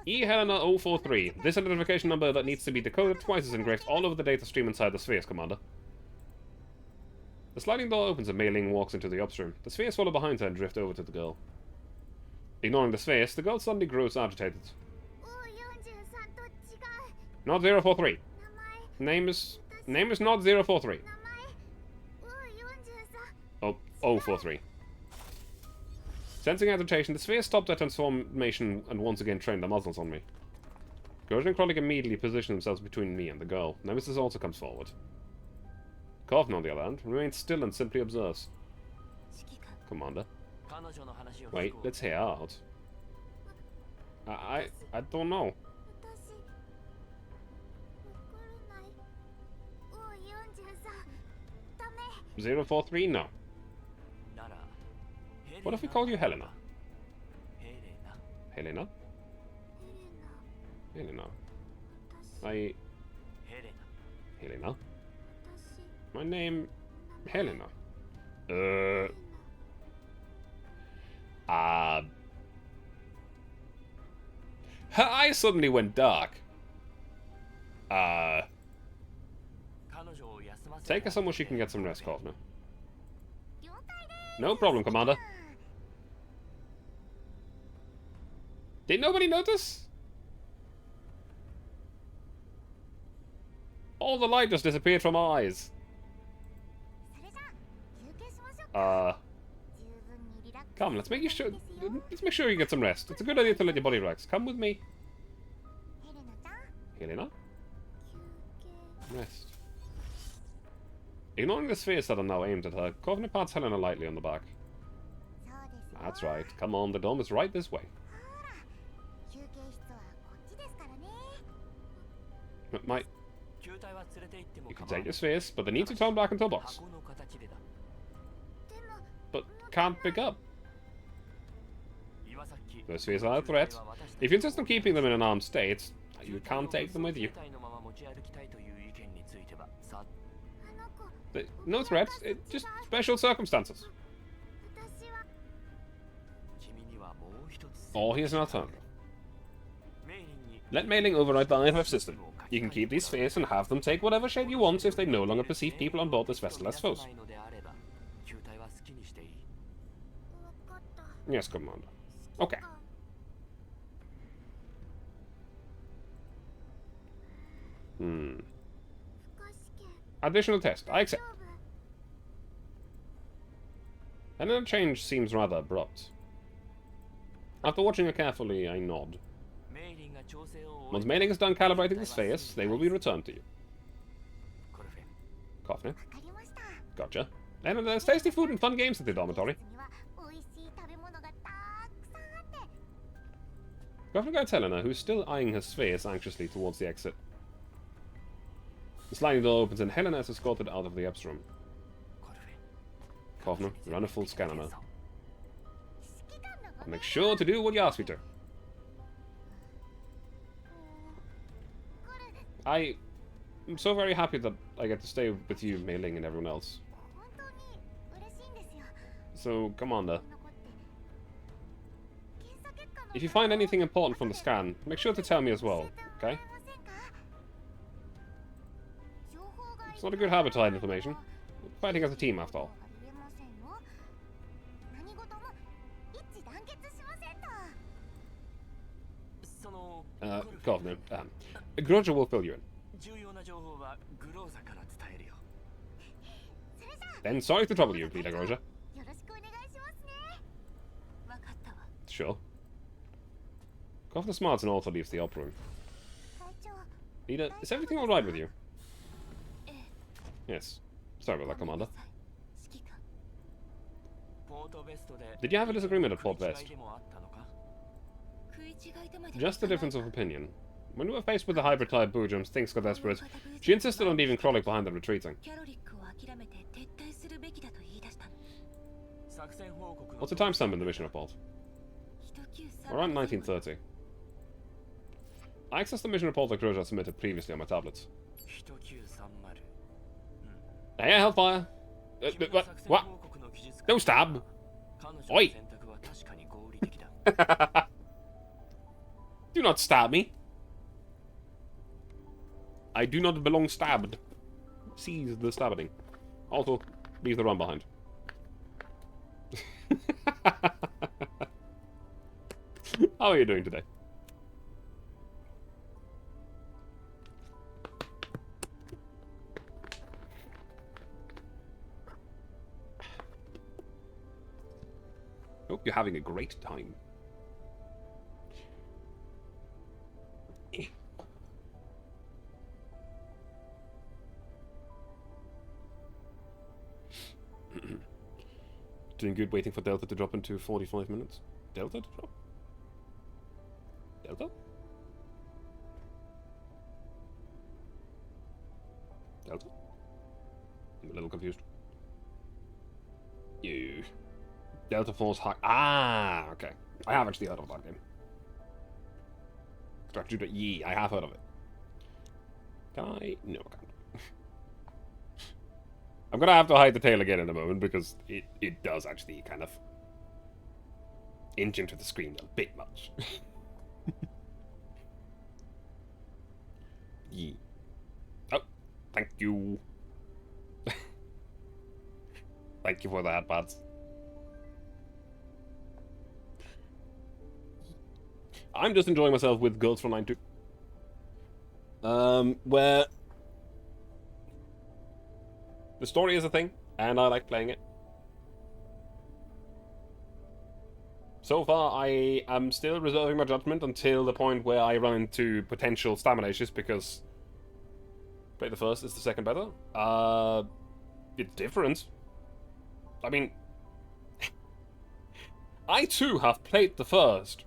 E. Helena 043. This identification number that needs to be decoded twice is engraved all over the data stream inside the spheres, Commander. The sliding door opens and Mei Ling walks into the upstream. The spheres follow behind her and drift over to the girl. Ignoring the spheres, the girl suddenly grows agitated. Not 043. Name is not 043. Oh, 043. Sensing agitation, the spheres stopped their transformation and once again trained their muzzles on me. Gurgen and Krolik immediately position themselves between me and the girl. Nemesis also comes forward. Coughlin, on the other hand, remains still and simply observes. Commander. Wait, let's hear out. I don't know. 043? No. What if we call you Helena? Helena? Helena. Helena? My name... Helena. Her eyes suddenly went dark. Take her somewhere she can get some rest, Coughlin. No problem, Commander. Did nobody notice? All the light just disappeared from our eyes. Come, let's make sure you get some rest. It's a good idea to let your body relax. Come with me. Helena? Rest. Ignoring the spheres that are now aimed at her, Coughlin pats Helena lightly on the back. That's right. Come on, the dome is right this way. You can take your spheres, but they need to turn back into a box. But can't pick up. Those spheres are a threat. If you insist on keeping them in an armed state, you can't take them with you. No threats, just special circumstances. Or here's an alternative. Let Mei Ling override the IFF system. You can keep these spheres and have them take whatever shape you want if they no longer perceive people on board this vessel as foes. Yes, Commander. Okay. Additional test. I accept. Another change seems rather abrupt. After watching her carefully, I nod. メイリンが調整を Once Mailing is done calibrating the spheres, they will be returned to you. コルフェン Coffee. わかりました。 Gotcha. And there's tasty food and fun games at the dormitory. には美味しい食べ物がたくさんあって。 Coffee guides Helena, who's still eyeing her spheres anxiously towards the exit. The sliding door opens and Helena is escorted out of the Epps room. コルフェン Kaufman, run a full scan on her. 指揮官のご And make sure to do what you ask me to. これ I'm so very happy that I get to stay with you, Mei Ling, and everyone else. 本当に嬉しいんですよ。 So, Commander, 残って検査結果の if you find anything important from the scan, make sure to tell me as well, 教 okay? えてもらえませんか？情報が It's not a good habit to hide information. We're fighting as a team, after all. 言えませんよ。何事も一致団結しませんと。その Kaufman, Grudger will fill you in. 重要な情報はグローザから伝えるよ Then sorry to trouble you, Leader Grudger. よろしくお願いしますね。わかったわ。 Sure. Kaufman smarts and also leaves the opera room. 会長。 Leader, is everything alright with you? ええ。 Yes. Sorry about that, Commander. 指揮官。ポートベストで Did you have a disagreement at Port 食い違 Vest? いでもあったのか 食い違いとまで Just a difference of opinion. When we were faced with the hybrid-type Boojums, things got desperate. She insisted on leaving Krollik behind and retreating. キャロリックを諦めて撤退するべきだと言い出したの。作戦報告の What's the timestamp in the mission report? 193 Around 1930. I accessed the mission report that Grudger submitted previously on my tablets. 1930 Hey, Hellfire! 君の What? 作戦 What? 報告の記述 Don't stab! 彼女のおい選択は確かに合理的だ Do not stab me! I do not belong stabbed. Seize the stabbing. Also, leave the run behind. How are you doing today? Hope you're having a great time. Doing good waiting for Delta to drop into 45 minutes. Delta to drop? Delta? Delta? I'm a little confused. You. Delta Force Hack. Ah, okay. I have actually heard of that game. Yeah, I have heard of it. Can I? No, I can't. I'm gonna have to hide the tail again in a moment because it does actually kind of inch into the screen a bit much. Yeah. Oh, thank you. Thank you for the headpads. I'm just enjoying myself with Girls Frontline 2. Where the story is a thing, and I like playing it. So far, I am still reserving my judgment until the point where I run into potential stamina issues, because play the first, is the second better? It's different. I mean, I too have played the first.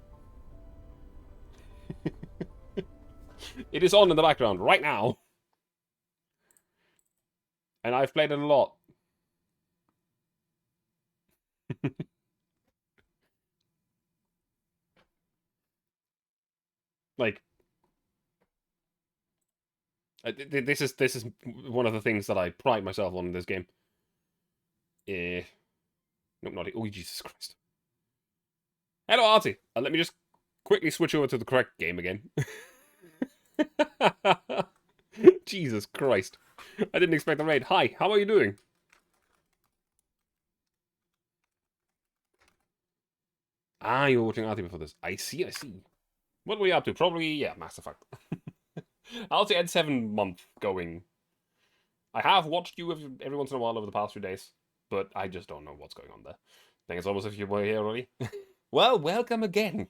It is on in the background right now. And I've played it a lot. Like, this is one of the things that I pride myself on in this game. Nope, not it. Oh, Jesus Christ. Hello, Artie. Let me just quickly switch over to the correct game again. Jesus Christ. I didn't expect a raid. Hi, how are you doing? Ah, you were watching Artie before this. I see, I see. What were you up to? Probably, yeah, Mass Effect. I'll say had 7 month going. I have watched you every once in a while over the past few days, but I just don't know what's going on there. I think it's almost if you were here already. Well, welcome again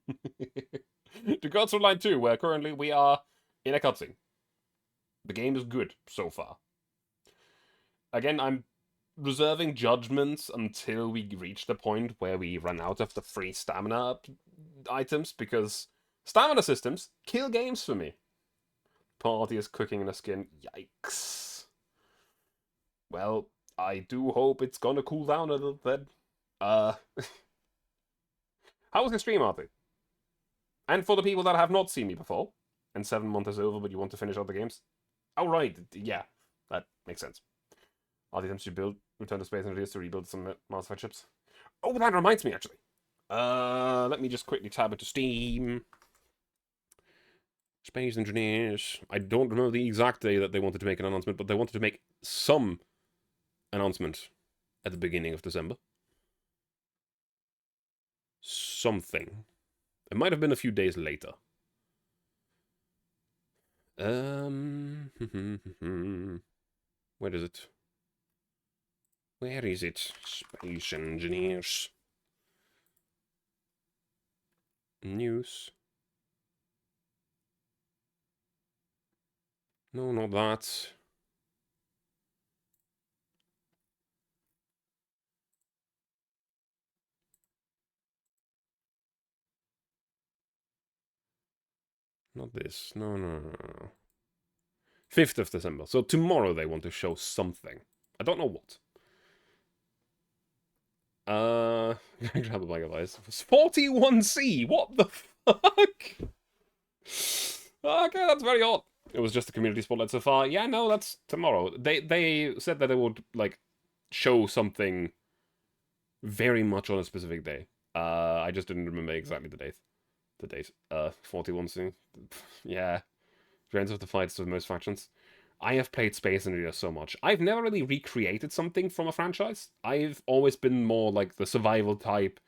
to Frontline 2, where currently we are in a cutscene. The game is good so far. Again, I'm reserving judgments until we reach the point where we run out of the free stamina items, because stamina systems kill games for me. Party is cooking in a skin. Yikes. Well, I do hope it's gonna cool down a little bit. How was your stream, Artie? And for the people that have not seen me before, and 7 months is over, but you want to finish other games, oh right, yeah, that makes sense. Artie attempts to build, return to space and to rebuild some Mass Effect ships. Oh, that reminds me, actually. Let me just quickly tab into Steam. Space Engineers. I don't remember the exact day that they wanted to make an announcement, but they wanted to make some announcement at the beginning of December. Something. It might have been a few days later. Where is it? Where is it? Space Engineers. News. No, not that. Not this. No, no, no, no. 5th of December. So tomorrow they want to show something. I don't know what. Grab a bag of ice. 41C! What the fuck? Okay, that's very odd. It was just a community spotlight so far. Yeah, no, that's tomorrow. They said that they would, like, show something very much on a specific day. I just didn't remember exactly the date. 41C. Yeah. Drains of the fights of most factions. I have played Space Invaders so much. I've never really recreated something from a franchise. I've always been more like the survival type,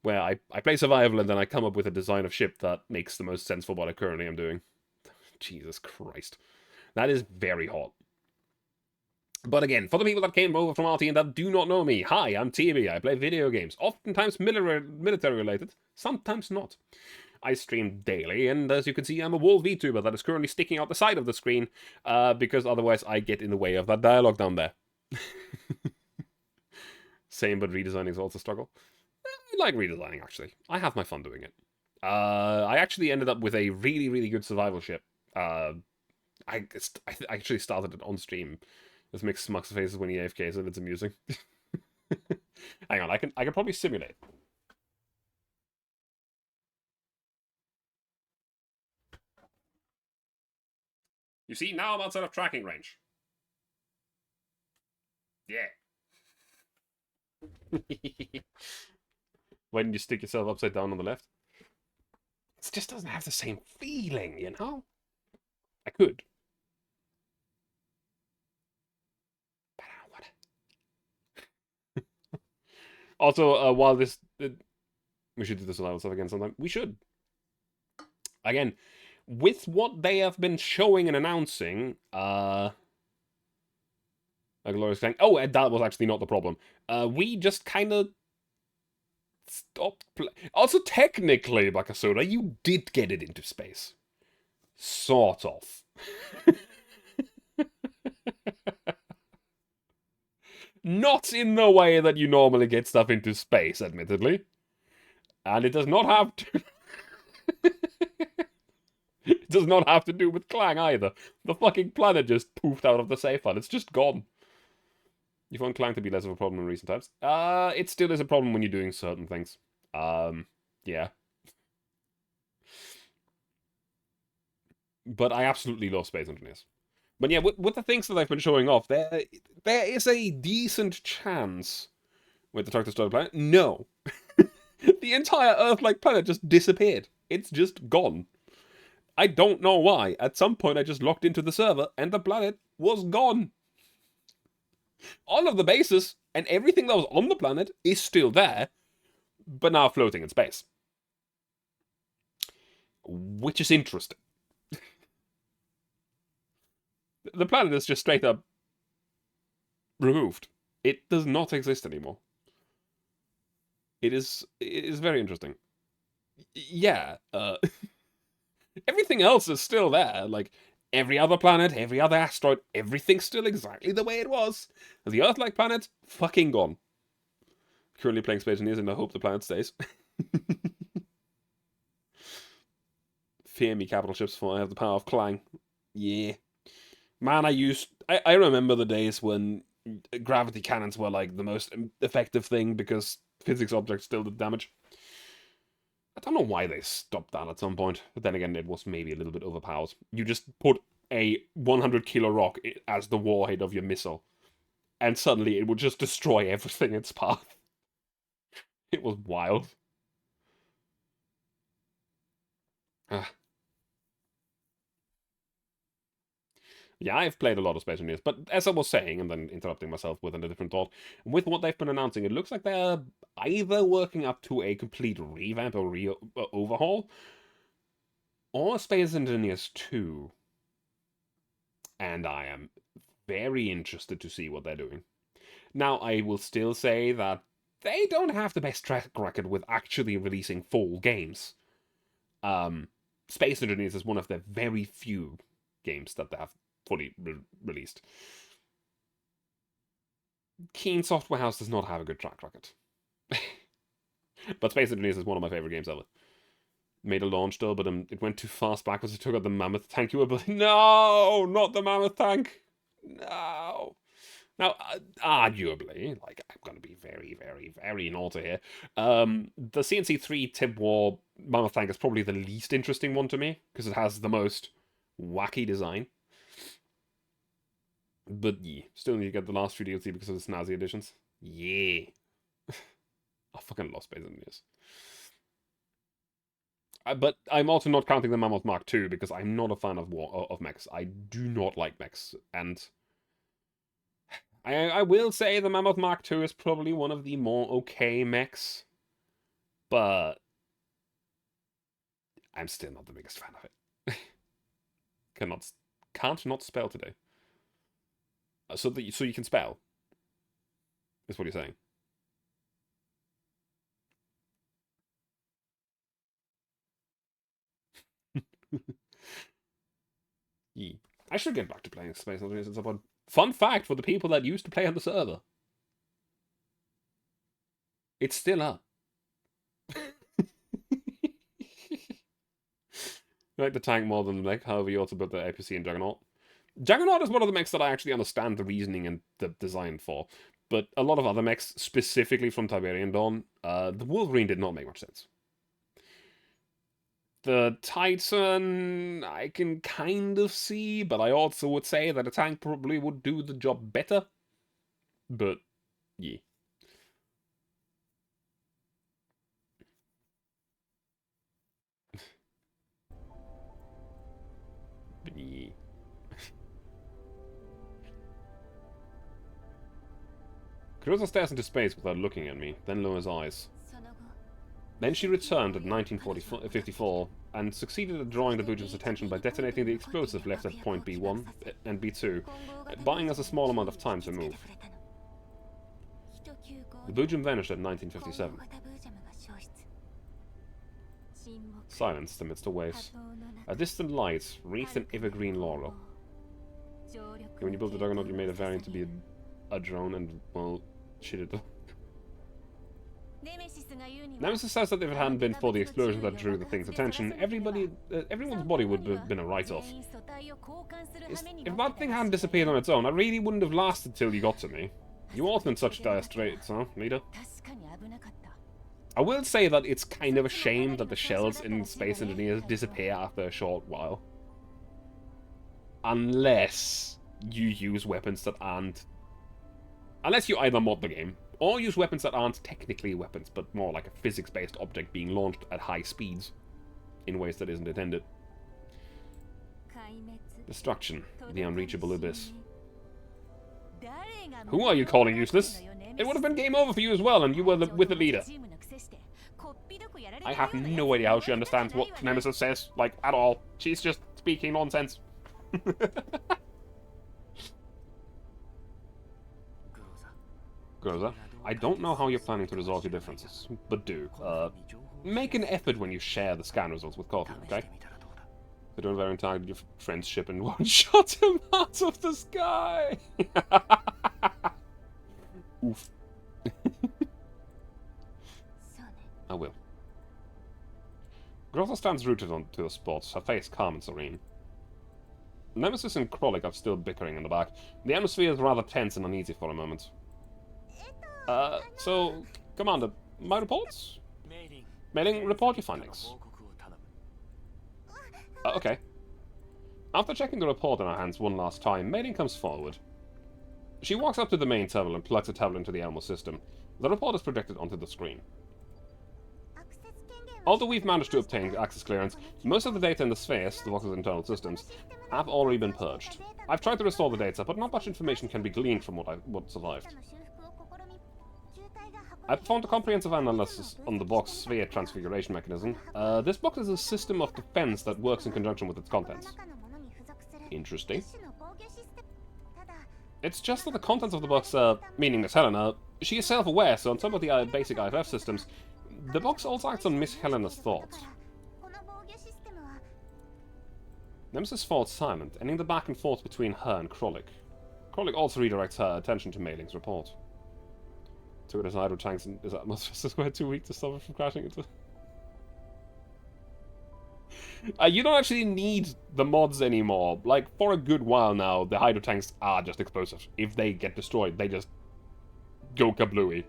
where I play survival and then I come up with a design of ship that makes the most sense for what I currently am doing. Jesus Christ. That is very hot. But again, for the people that came over from RT and that do not know me, hi, I'm TB. I play video games, oftentimes military related, sometimes not. I stream daily, and as you can see, I'm a wall VTuber that is currently sticking out the side of the screen, because otherwise I get in the way of that dialogue down there. Same, but redesigning is also a struggle. I like redesigning, actually. I have my fun doing it. I actually ended up with a really, really good survival ship. I actually started it on stream. This makes Smux faces when he AFKs, and it's amusing. Hang on, I can probably simulate. You see, now I'm outside of tracking range. Yeah. When you stick yourself upside down on the left. It just doesn't have the same feeling, you know? I could. But I don't want to. Also, while this... we should do the survival stuff again sometime. We should. Again, with what they have been showing and announcing, a glorious thing. Oh, and that was actually not the problem. We just kind of stopped Also, technically, Bakasura, you did get it into space. Sort of. Not in the way that you normally get stuff into space, admittedly. And it does not have to... It does not have to do with Clang either. The fucking planet just poofed out of the save file. It's just gone. You found Clang to be less of a problem in recent times? It still is a problem when you're doing certain things. Yeah. But I absolutely love Space Engineers. But yeah, with the things that I've been showing off, there is a decent chance with the Tartar Star planet. No. The entire Earth-like planet just disappeared. It's just gone. I don't know why. At some point, I just logged into the server, and the planet was gone. All of the bases and everything that was on the planet is still there, but now floating in space. Which is interesting. The planet is just straight up removed. It does not exist anymore. It is very interesting. Yeah, everything else is still there. Like, every other planet, every other asteroid, everything's still exactly the way it was. The Earth-like planet, fucking gone. Currently playing Space Engineers and I hope the planet stays. Fear me, capital ships, for I have the power of Clang. Yeah. Man, I remember the days when gravity cannons were like the most effective thing because physics objects still did damage. I don't know why they stopped that at some point, but then again, it was maybe a little bit overpowered. You just put a 100 kilo rock as the warhead of your missile, and suddenly it would just destroy everything in its path. It was wild. Yeah, I've played a lot of Space Engineers, but as I was saying, and then interrupting myself with a different thought, with what they've been announcing, it looks like they're either working up to a complete revamp or overhaul, or Space Engineers 2. And I am very interested to see what they're doing. Now, I will still say that they don't have the best track record with actually releasing full games. Space Engineers is one of the very few games that they have fully released. Keen Software House does not have a good track record. But Space Engineers is one of my favorite games ever. Made a launch though, but it went too fast backwards. It took out the mammoth tank. You were like, no, not the mammoth tank. No. Now, arguably, like, I'm going to be very, very, very naughty here. The CNC3 Tib War mammoth tank is probably the least interesting one to me, because it has the most wacky design. But yeah, still need to get the last few DLC because of the snazzy editions. Yeah. I fucking love Space Engineers. But I'm also not counting the Mammoth Mark II because I'm not a fan of mechs. I do not like mechs. And I will say the Mammoth Mark II is probably one of the more okay mechs. But I'm still not the biggest fan of it. Can't not spell today. So you can spell, is what you're saying. Yeah. I should get back to playing Space Engineers at some point. Fun fact for the people that used to play on the server. It's still up. You like the tank more than the mech, however you also built the APC in Juggernaut. Juggernaut is one of the mechs that I actually understand the reasoning and the design for. But a lot of other mechs, specifically from Tiberian Dawn, the Wolverine did not make much sense. The Titan, I can kind of see, but I also would say that a tank probably would do the job better. But, yeah. But, yeah. Kurosa stares into space without looking at me, then lowers eyes. Then she returned at 1954 and succeeded at drawing the Bujum's attention by detonating the explosive left at point B1 and B2, buying us a small amount of time to move. The Bujum vanished at 1957. Silenced amidst the waves. A distant light, wreathed in evergreen laurel. When you built the Juggernaut, you made a variant to be a drone and, well, she did. Nemesis says that if it hadn't been for the explosion that drew the thing's attention, everyone's body would have been a write-off. If that thing hadn't disappeared on its own, I really wouldn't have lasted till you got to me. You aren't in such dire straits, huh, leader? I will say that it's kind of a shame that the shells in Space Engineers disappear after a short while. Unless you use weapons that aren't... Unless you either mod the game, or use weapons that aren't technically weapons, but more like a physics-based object being launched at high speeds, in ways that isn't intended. Destruction, the unreachable abyss. Who are you calling useless? It would have been game over for you as well, and you were with the leader. I have no idea how she understands what Nemesis says, like, at all. She's just speaking nonsense. Groza? I don't know how you're planning to resolve your differences, but do. Make an effort when you share the scan results with Coffee, okay? They don't very target your friend's ship and one-shot him out of the sky! Oof. I will. Grotha stands rooted onto the spot, her face calm and serene. Nemesis and Krolik are still bickering in the back. The atmosphere is rather tense and uneasy for a moment. So, Commander, my reports? Mailing, report your findings. Okay. After checking the report in our hands one last time, Mailing comes forward. She walks up to the main terminal and plugs a tablet into the Elmo system. The report is projected onto the screen. Although we've managed to obtain access clearance, most of the data in the spheres, the box's internal systems, have already been purged. I've tried to restore the data, but not much information can be gleaned from what survived. I performed a comprehensive analysis on the box sphere transfiguration mechanism. This box is a system of defense that works in conjunction with its contents. Interesting. It's just that the contents of the box, meaning Miss Helena, she is self-aware, so on top of the basic IFF systems, the box also acts on Miss Helena's thoughts. Nemesis falls silent, ending the back and forth between her and Krolik. Krolik also redirects her attention to Mailing's report. Took it as hydro tanks and is that Atmosphere Square too weak to stop it from crashing into... you don't actually need the mods anymore. Like, for a good while now, the hydro tanks are just explosive. If they get destroyed, they just go kablooey.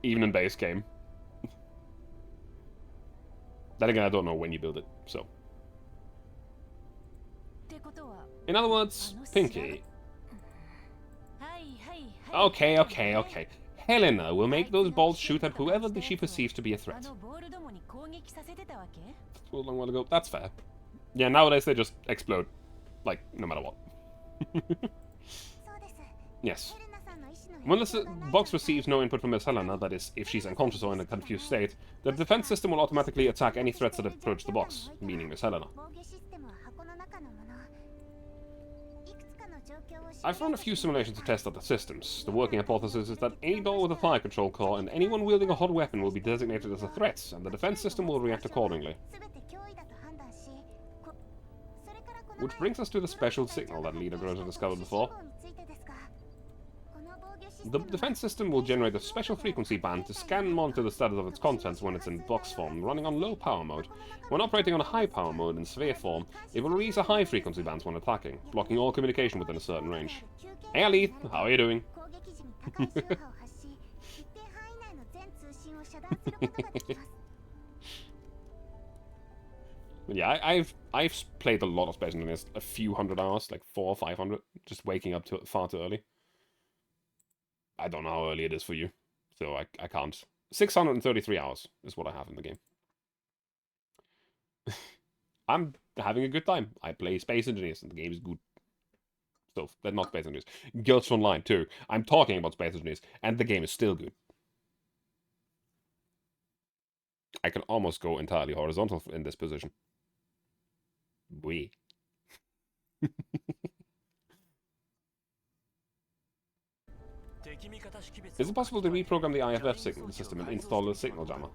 Even in base game. Then again, I don't know when you build it, so... In other words, Pinky. Okay. Helena will make those balls shoot at whoever she perceives to be a threat. A long while ago. That's fair. Yeah, nowadays they just explode. Like, no matter what. Yes. When the box receives no input from Miss Helena, that is, if she's unconscious or in a confused state, the defense system will automatically attack any threats that approach the box, meaning Miss Helena. I've run a few simulations to test out the systems. The working hypothesis is that any door with a fire control core and anyone wielding a hot weapon will be designated as a threat, and the defense system will react accordingly. Which brings us to the special signal that Leader Grota discovered before. The defense system will generate a special frequency band to scan and monitor the status of its contents when it's in box form, running on low power mode. When operating on a high power mode in sphere form, it will release a high frequency band when attacking, blocking all communication within a certain range. Hey Ali, how are you doing? Yeah, I've played a lot of Space Engineers, a few hundred hours, like 400 or 500, just waking up to it far too early. I don't know how early it is for you, so I can't. 633 hours is what I have in the game. I'm having a good time. I play Space Engineers, and the game is good. So, they're not Space Engineers. Girls Frontline, too. I'm talking about Space Engineers, and the game is still good. I can almost go entirely horizontal in this position. Oui. Is it possible to reprogram the IFF signal system and install a signal jammer?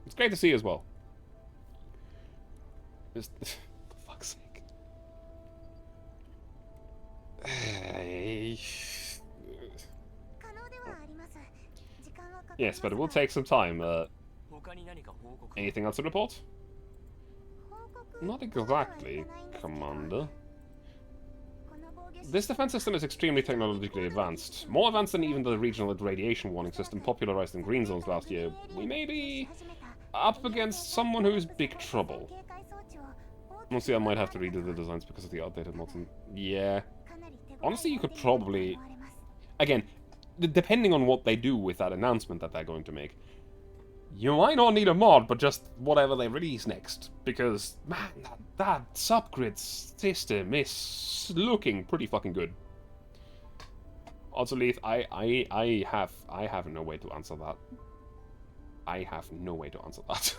It's great to see as well. Just, for fuck's sake. Yes, but it will take some time. Anything else to report? Not exactly, Commander. This defense system is extremely technologically advanced. More advanced than even the regional radiation warning system popularized in Green Zones last year. We may be up against someone who's big trouble. Honestly, I might have to redo the designs because of the outdated mods. Yeah. Honestly, you could probably... Again, depending on what they do with that announcement that they're going to make, you might not need a mod, but just whatever they release next. Because, man, that subgrid system is looking pretty fucking good. Also, Leith, I have no way to answer that. I have no way to answer that.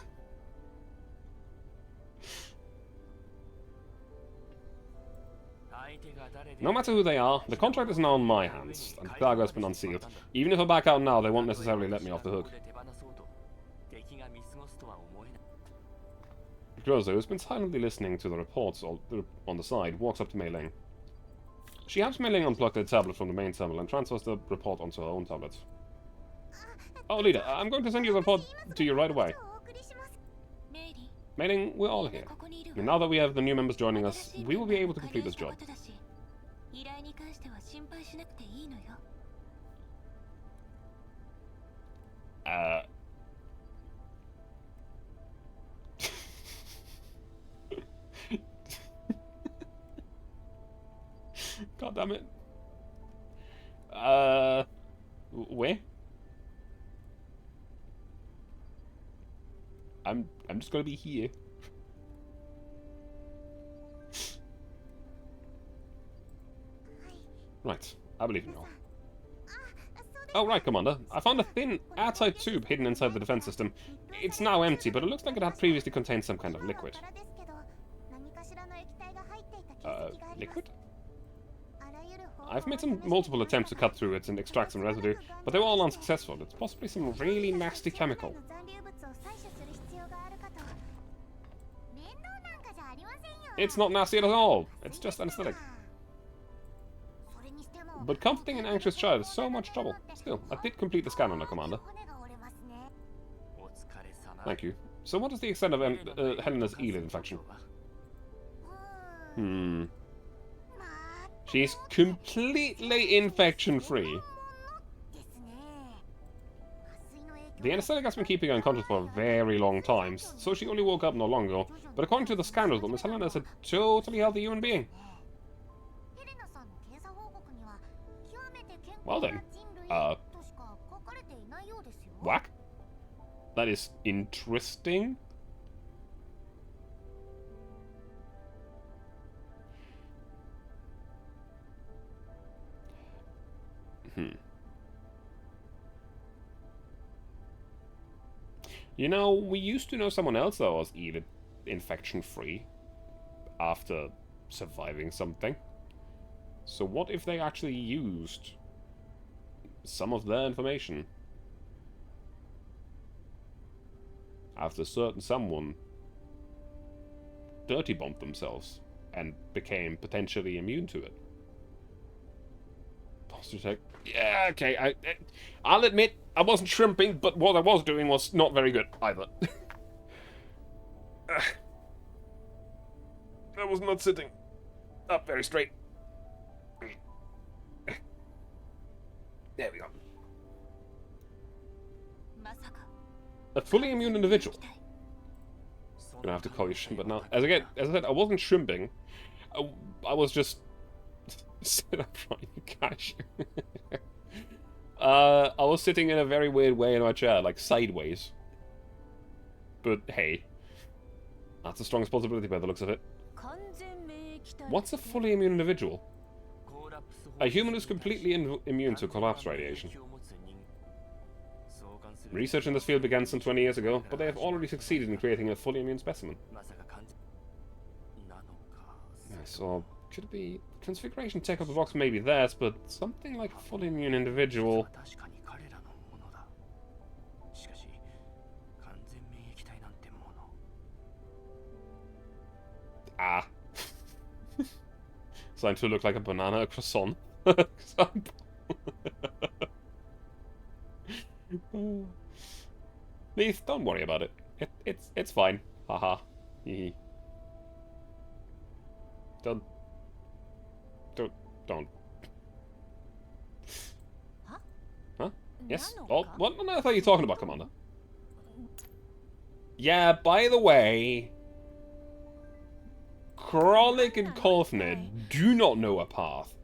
No matter who they are, the contract is now on my hands, and the cargo has been unsealed. Even if I back out now, they won't necessarily let me off the hook. Grozo, who's been silently listening to the reports on the side, walks up to Mei Ling. She helps Mei Ling unplug the tablet from the main terminal and transfers the report onto her own tablet. Oh, leader, I'm going to send you the report to you right away. Mei Ling, we're all here. And now that we have the new members joining us, we will be able to complete this job. God damn it. Where? I'm just gonna be here. Right, I believe you now. Oh right, Commander. I found a thin, airtight tube hidden inside the defense system. It's now empty, but it looks like it had previously contained some kind of liquid. Liquid? I've made some multiple attempts to cut through it and extract some residue, but they were all unsuccessful. It's possibly some really nasty chemical. It's not nasty at all. It's just anesthetic. But comforting an anxious child is so much trouble. Still, I did complete the scan on the Commander. Thank you. So what is the extent of Helena's Elid infection? She's completely infection-free. The anesthetic has been keeping her unconscious for a very long time, so she only woke up not long ago. But according to the scan result, Miss Helena is a totally healthy human being. Well then, whack? That is interesting. You know, we used to know someone else that was either infection-free after surviving something. So what if they actually used some of their information after someone dirty bombed themselves and became potentially immune to it? Posture check. Yeah, okay. I'll admit I wasn't shrimping, but what I was doing was not very good either. I was not sitting up very straight. There we go. A fully immune individual. Gonna have to call you shrimp, but now, as I said, I wasn't shrimping. I was just sit up front, gosh. I was sitting in a very weird way in my chair, like sideways. But hey, that's a strong responsibility by the looks of it. What's a fully immune individual? A human who's completely immune to collapse radiation. Research in this field began some 20 years ago, but they have already succeeded in creating a fully immune specimen. So, could it be... Transfiguration check of the box may be theirs, but something like a fully immune individual... Ah. Starting to look like a banana, a croissant. Please, don't worry about it. It's fine. Haha. Don't. Huh? Yes? Oh, what on earth are you talking about, Commander? Yeah, by the way... Krolik and Kolfnid do not know a past.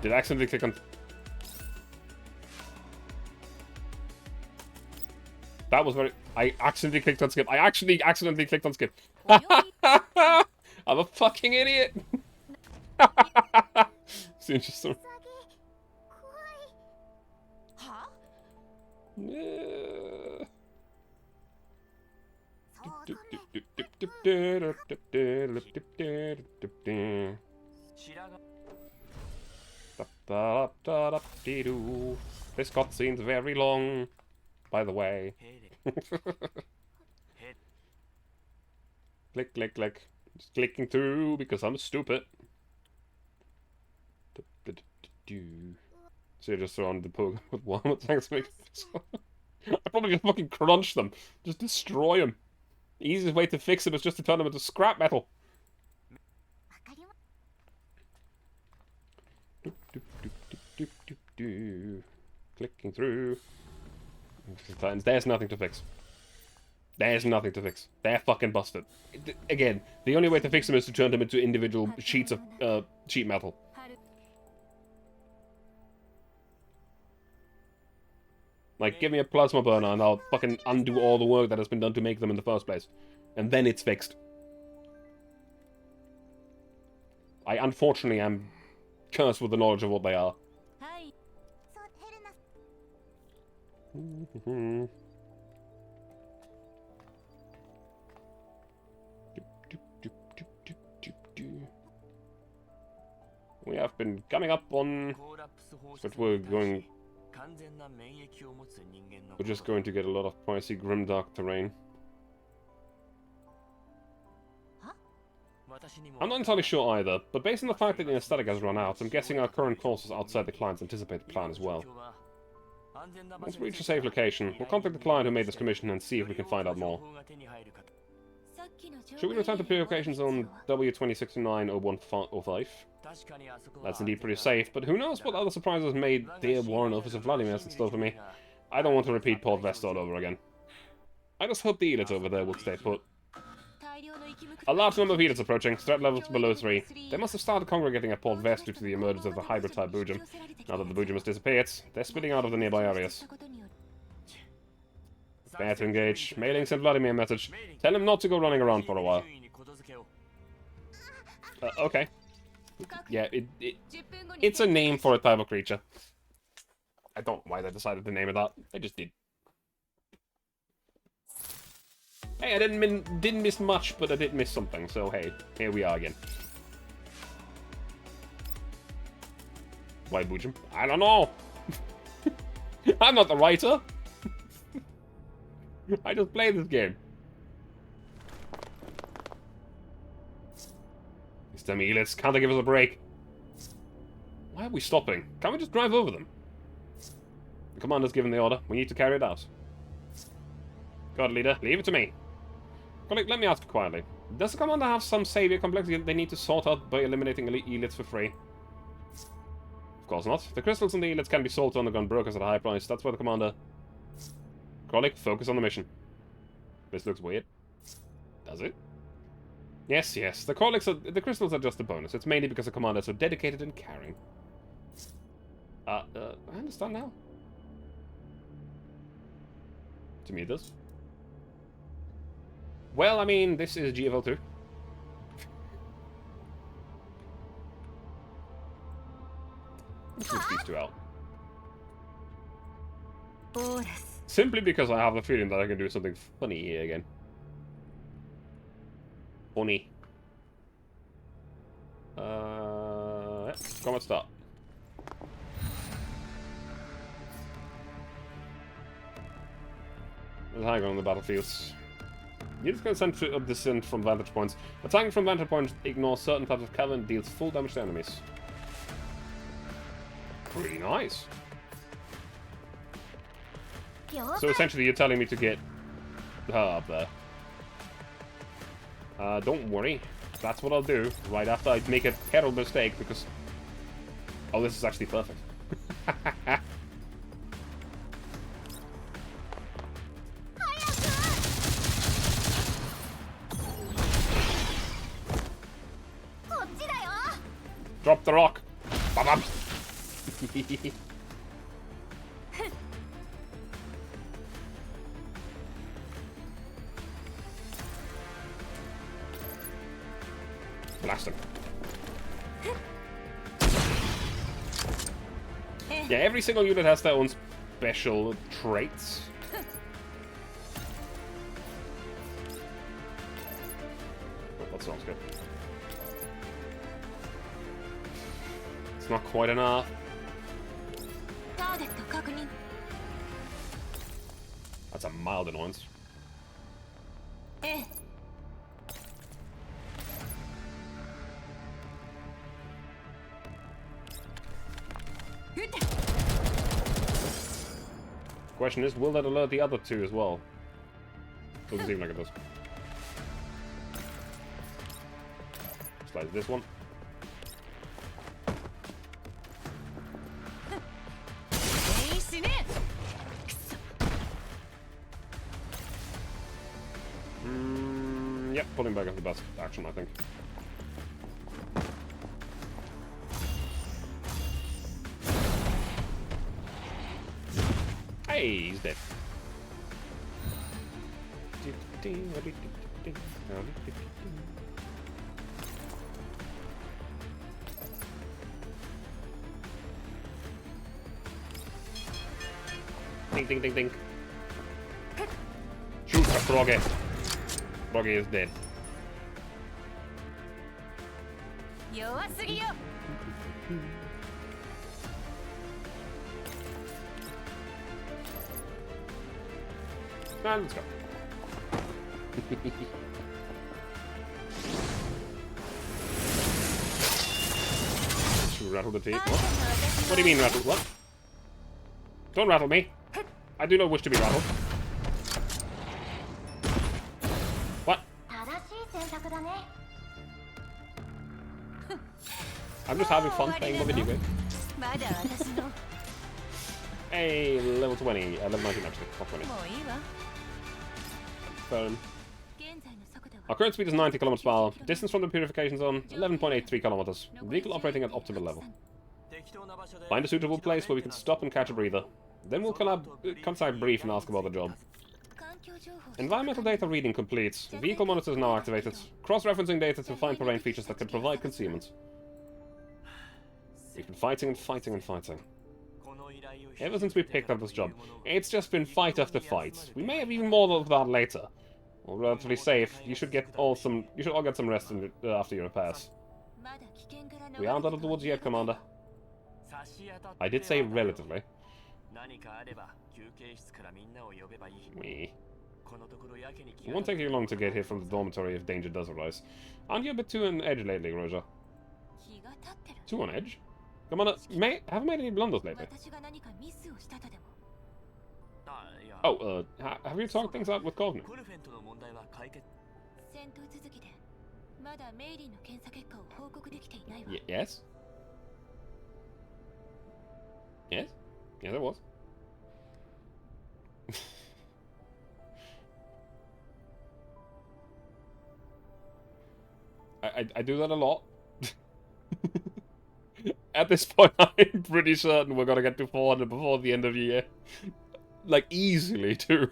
Did I accidentally click on... That was very... I accidentally clicked on skip. I actually accidentally clicked on skip. I'm a fucking idiot. It's interesting. This cutscene's very long, by the way. Click, click, click. Just clicking through because I'm stupid. So you just throw on the Pokemon with one. Thanks, mate. I probably just fucking crunch them. Just destroy them. The easiest way to fix them is just to turn them into scrap metal. Clicking through. There's nothing to fix. There's nothing to fix. They're fucking busted. Again, the only way to fix them is to turn them into individual sheets of sheet metal. Like, give me a plasma burner and I'll fucking undo all the work that has been done to make them in the first place. And then it's fixed. I unfortunately am cursed with the knowledge of what they are. We have been coming up on... But we're just going to get a lot of pricey grimdark terrain. I'm not entirely sure either, but based on the fact that the anesthetic has run out, I'm guessing our current courses outside the client's anticipated plan as well. Once we reach a safe location, we'll contact the client who made this commission and see if we can find out more. Should we return to purification zone W2069-0105? That's indeed pretty safe, but who knows what other surprises made dear Warren Officer Vladimir in store for me. I don't want to repeat Port Vest all over again. I just hope the elites over there will stay put. A large number of elites approaching, threat levels below 3. They must have started congregating at Port Vest due to the emergence of the hybrid-type Boojum. Now that the Boojum has disappeared, they're splitting out of the nearby areas. Prepare to engage. Mailing sent Vladimir a message. Tell him not to go running around for a while. Okay. Yeah, it's a name for a type of creature. I don't know why they decided to name it that. They just did. Hey, I didn't miss much, but I did miss something. So hey, here we are again. Why Boojum? I don't know. I'm not the writer. I just play this game. These damn elites, can't they give us a break? Why are we stopping? Can't we just drive over them? The commander's given the order. We need to carry it out. God, leader, leave it to me. Colleague, let me ask you quietly. Does the commander have some savior complex they need to sort out by eliminating elites for free? Of course not. The crystals and the elites can be sold to underground brokers at a high price. That's why the commander... Colleague, focus on the mission. This looks weird. Does it? Yes, yes. The crystals are just a bonus. It's mainly because the commander is so dedicated and caring. I understand now. To me it does. Well, I mean, this is GFL 2. Let's switch these two out. Simply because I have a feeling that I can do something funny here again. Funny. Combat start. There's high ground on the battlefields. Units can send a descent from vantage points. Attacking from vantage points ignores certain types of cover and deals full damage to enemies. Pretty nice. So essentially you're telling me to get her up there. Don't worry. That's what I'll do right after I make a terrible mistake because... Oh, this is actually perfect. Drop the rock. Ba-bam. Blast him. Yeah, every single unit has their own special traits. sounds good. It's not quite enough. ターゲット確認 That's a mild annoyance. ええ Question is, will that alert the other two as well? Doesn't seem like it does. Slide this one. 全員死ね Yep, pulling back is the best action, I think. Hey, he's dead. Ding, ding, ding, ding. Shoot the Froggy. Froggy is dead. 弱すぎよ Nah, let's go. Should we rattle the tape? What do you mean rattle? What? Don't rattle me. I do not wish to be rattled. What? 正しい選択だね I'm just having fun playing the video game. まだ私の Hey, level 20. Level 19 actually. Not 20. もういいわ Firm. 現在の速度 Our は current speed is 90 kilometers per hour. Distance from the purification zone, 11.83 kilometers. Vehicle operating at optimal level. 適当な場所で Find a suitable place where we can stop and catch a breather. Then we'll contact Brief and ask about the job. 環境情報 Environmental data reading complete. Vehicle monitors now activated. Cross-referencing data to find terrain features that can provide concealment. We've been fighting and fighting and fighting. この依頼を Ever since we picked up this job, it's just been fight after fight. We may have even more of that later. Well, relatively safe. You should all get some rest after your repairs. まだ危険から逃 We aren't out of the woods yet, Commander. 差し当たって I did say relatively. 何かあれば休憩室からみんなを呼べばいい Me. このところやけに気 It が won't take you long to get here from the dormitory if danger does arise. Aren't you a bit too on edge lately, Roger? 気が立ってる Too on edge? Commander, have I made any blunders lately? 私が何かミスをしたとでも あいや Oh, have you talked things out with Covenant? コルフェンとの問題は解決戦闘続きでまだメイリーの検査結果を報告できていないわ Yes? Yes? Yes, it was. I do that a lot. At this point, I'm pretty certain we're gonna get to 400 before the end of the year. Like, easily, too.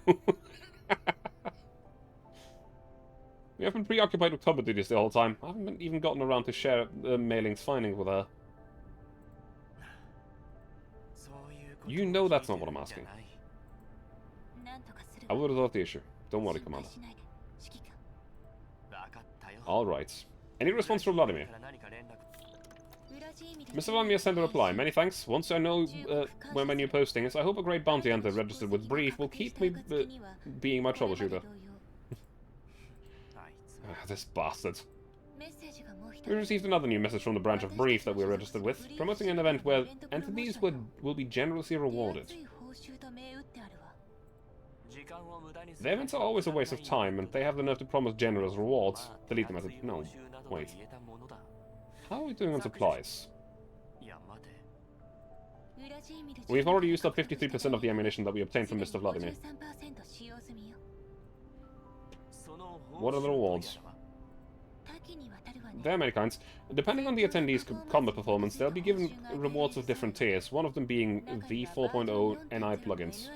We have been preoccupied with combat duties the whole time. I haven't even gotten around to share Mailing's findings with her. そういうこと You know that's not what I'm asking. なんとかする I will resolve the issue. Don't worry, 心配 Commander. しないで指揮官わかったよ Alright. Any response from Vladimir? から何か連絡 裏地意味で Mr. Vladimir sent a reply. Many thanks. Once I know where my new posting is, I hope a great bounty hunter registered with Brief will keep me being my troubleshooter. あいつ This bastard. メッセージがもう一 We つ received another new message from the branch of Brief that we're registered with, promoting an event where entities will be generously 手 rewarded. 厚い報酬と銘打ってあるわ 時間を無駄にす The events are always a waste of time, and they have the nerve to promise generous rewards. Delete the message. No, wait. How are we doing on supplies? いや待て 裏地意味で We've already used up 53% of the ammunition that we obtained from Mr. Vladimir. 53%使用済みよ What are the rewards? 多岐にわたるわね There are many kinds. Depending on the attendees' combat performance, they'll be given rewards of different tiers, one of them being the 4.0 NI plugins.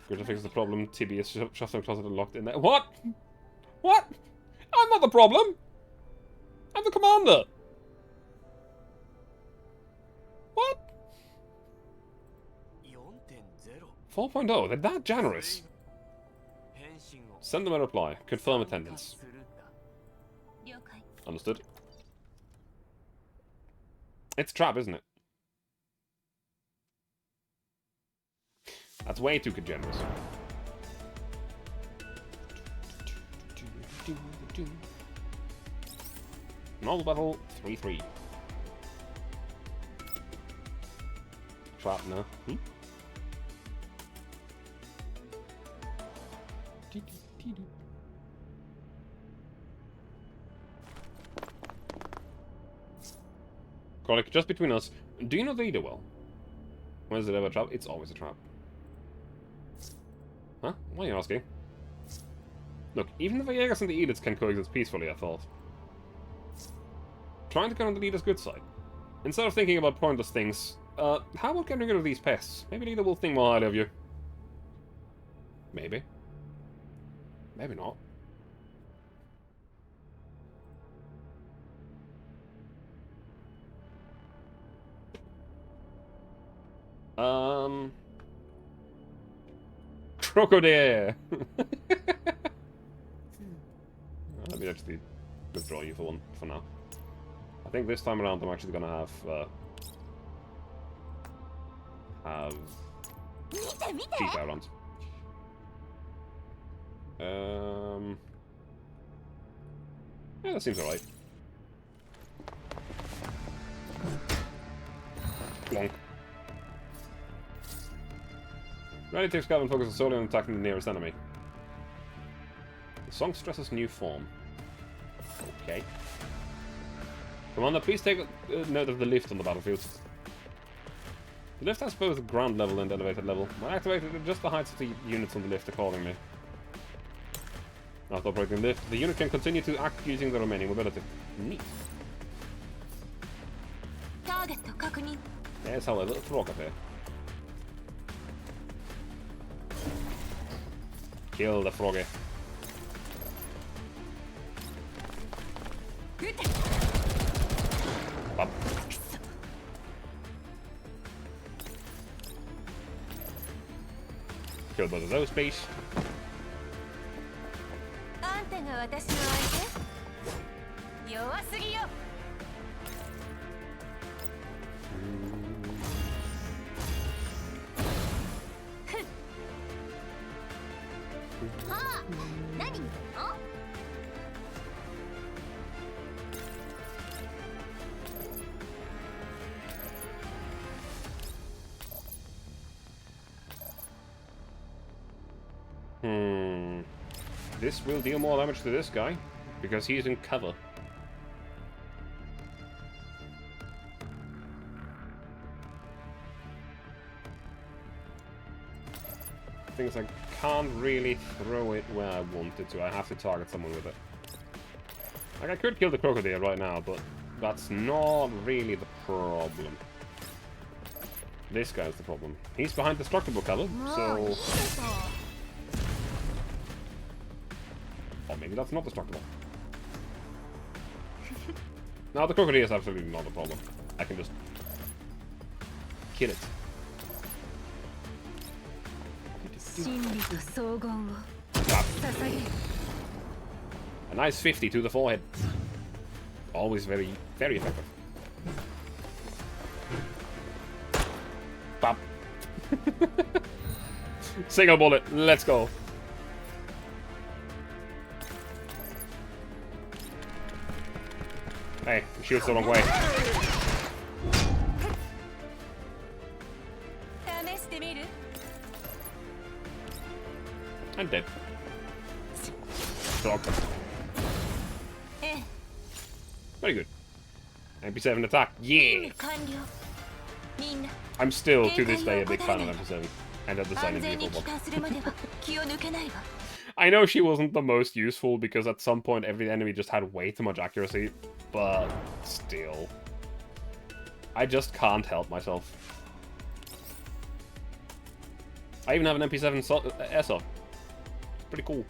Good to fix the problem, TB is shuffling closet and locked in there. What? What? I'm not the problem! I'm the commander! What? 4.0 4.0? They're that generous. 返信を Send them a reply. Confirm attendance. するんだ了解 Understood. It's a trap, isn't it? That's way too generous. Novel battle 3-3. Trap now. Colic, just between us, do you know the leader well? When is it ever a trap? It's always a trap. Huh? Why are you asking? Look, even the Villegas and the Ediths can coexist peacefully, I thought. Trying to get on the leader's good side. Instead of thinking about pointless things, how about getting rid of these pests? Maybe leader will think more highly of you. Maybe. Maybe not. Crocodile! Let me actually withdraw you for now. I think this time around I'm actually gonna have cheap rounds. Yeah, that seems alright. Plonk. Ready to scout and focus solely on attacking the nearest enemy. The song stresses new form. Okay. Commander, please take note of the lift on the battlefield. The lift has both ground level and elevated level. When activated, adjust the heights of the units on the lift accordingly. After operating the lift, the unit can continue to act using the remaining mobility. Neat. There's how a little frog up here. Kill the froggy. Up. Kill both of those, please. This will deal more damage to this guy, because he's in cover. Things I can't really throw it where I wanted to. I have to target someone with it. Like, I could kill the crocodile right now, but that's not really the problem. This guy's the problem. He's behind destructible cover, so... Or maybe that's not destructible. No, the crocodile is absolutely not a problem. I can just... kill it. A nice 50 to the forehead. Always very, very effective. Bop. Single bullet, let's go. Hey, he shoots the wrong way. I'm dead. Dog. Very good. MP7 attack. Yeah! I'm still, to this day, a big fan of MP7. And of the silent vehicle box. I know she wasn't the most useful because at some point every enemy just had way too much accuracy, but still. I just can't help myself. I even have an MP7 airsoft. It's pretty cool.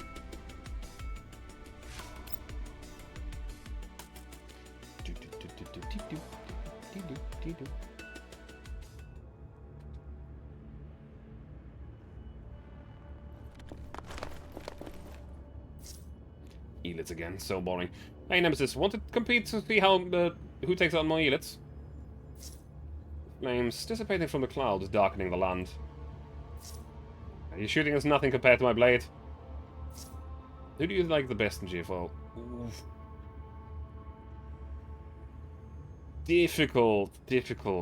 Elites again, so boring. Hey Nemesis, want to compete to see how who takes out more Elites? Flames dissipating from the clouds, darkening the land. Your shooting is nothing compared to my blade. Who do you like the best in GFO? Oof. Difficult,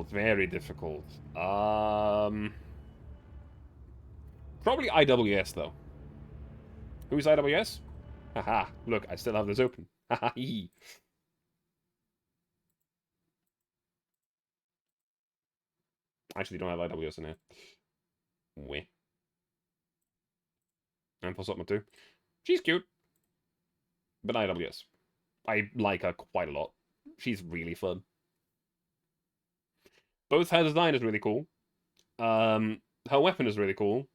very difficult. Probably IWS though. Who's IWS? Haha, look, I still have this open. Haha. Actually, don't have IWS in here. Weh. And for something too. She's cute. But IWS. I like her quite a lot. She's really fun. Both her design is really cool. Her weapon is really cool.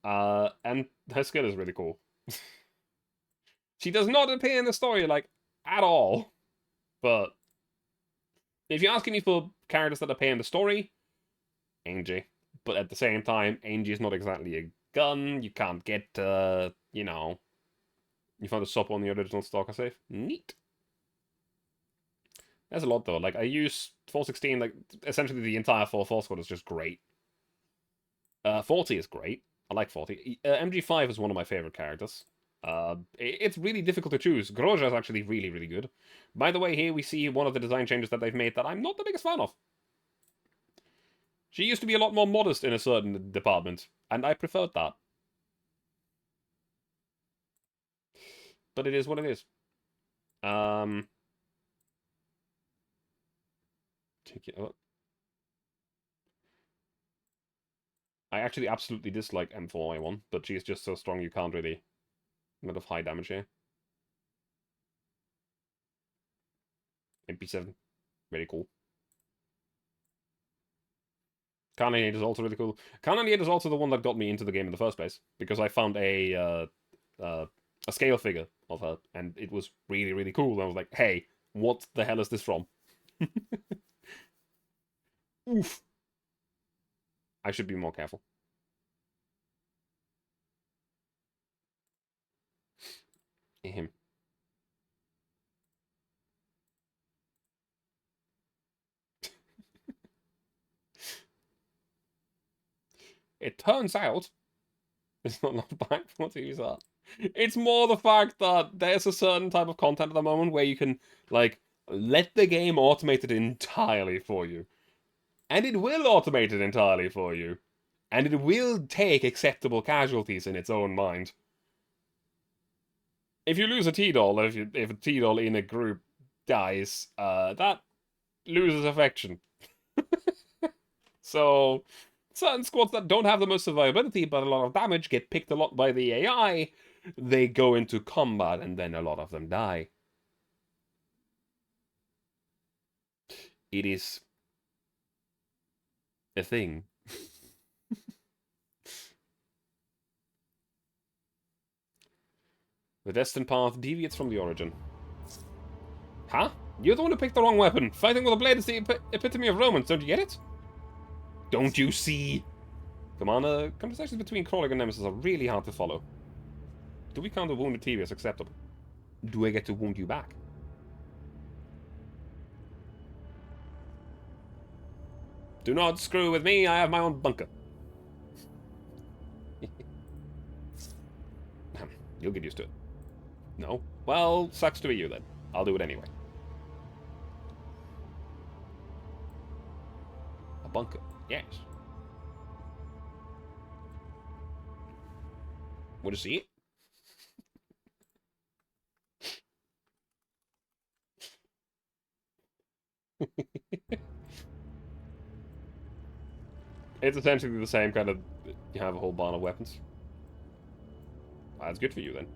And her skill is really cool. She does not appear in the story, like, at all. But if you're asking me for characters that appear in the story, Angie. But at the same time, Angie is not exactly a gun. You can't get, you know... You found a SOP on the original Stalker save? Neat. There's a lot, though. Like, I use 416, like, essentially the entire 4-4 squad is just great. 40 is great. I like 40. MG5 is one of my favorite characters. It's really difficult to choose. Groja is actually really, really good. By the way, here we see one of the design changes that they've made that I'm not the biggest fan of. She used to be a lot more modest in a certain department, and I preferred that. But it is what it is. Take it up. I actually absolutely dislike M4A1, but she's just so strong you can't really get of high damage here. MP7, very cool. Carnage is also really cool. Carnage is also the one that got me into the game in the first place, because I found a scale figure of her, and it was really, really cool. And I was like, hey, what the hell is this from? Oof. I should be more careful. Him. It turns out it's not enough back for to use that. It's more the fact that there's a certain type of content at the moment where you can, like, let the game automate it entirely for you. And it will automate it entirely for you. And it will take acceptable casualties in its own mind. If you lose a T-Doll, if a T-Doll in a group dies, that loses affection. So, certain squads that don't have the most survivability but a lot of damage get picked a lot by the AI. They go into combat and then a lot of them die. It is a thing. The destined path deviates from the origin. Huh? You're the one who picked the wrong weapon. Fighting with a blade is the epitome of romance, don't you get it? Don't you see? Commander, conversations between Crawling and Nemesis are really hard to follow. Do we count a wounded TV as acceptable? Do I get to wound you back? Do not screw with me, I have my own bunker. You'll get used to it. No? Well, sucks to be you then. I'll do it anyway. A bunker. Yes. Want to see it? It's essentially the same kind of... You have a whole barn of weapons. That's good for you then.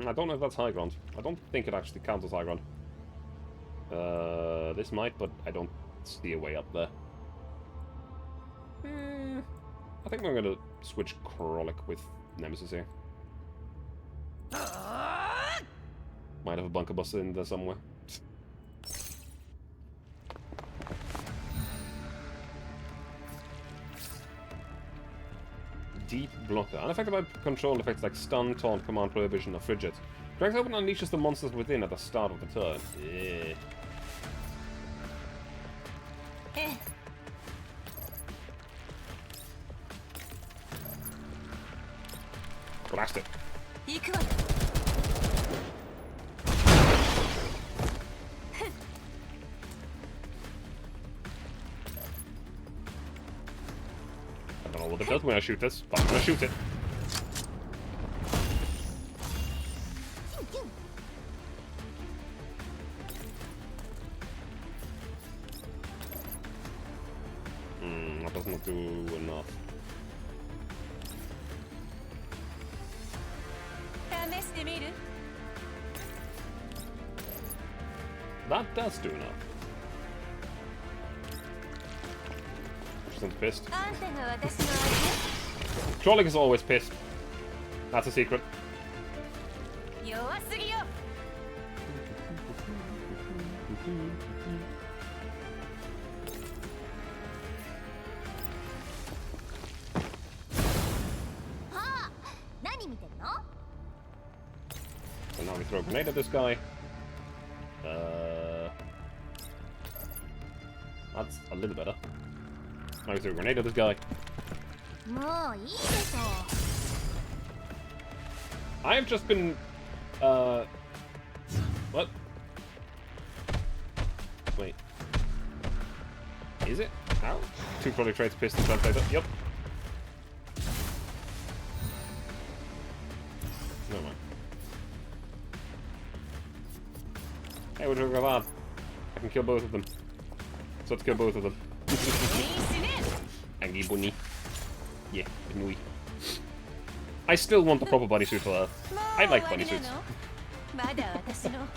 I don't know if that's high ground. I don't think it actually counts as high ground. This might, but I don't see a way up there. I think I'm going to switch Krollik with Nemesis here. Might have a bunker buster in there somewhere. Deep blocker. Unaffected by control effects like stun, taunt, command, prohibition, or frigid. Drags open unleashes the monsters within at the start of the turn. Yeah. ええ Blast it. 行くわよ I don't know what it does when I shoot this, but I'm gonna shoot it. That does not do enough. 試してみる That does do enough. She's pissed. あんたが私の相 Trolling is always pissed. That's a secret. 手弱すぎよ はあ、何見てるの？ So now we throw a grenade at this guy. That's a little better. Now we throw a grenade at this guy. もういいでしょ I have just been, what? Wait. Is it? How? Two product traits, pistol translator. Yep. Never mind. Hey, we're doing that. I can kill both of them. So let's kill both of them. いいしね Angie bunny. Yeah, bunny. I still want the proper bodysuit for her. もう I like 終わり bodysuits. なのまだ私の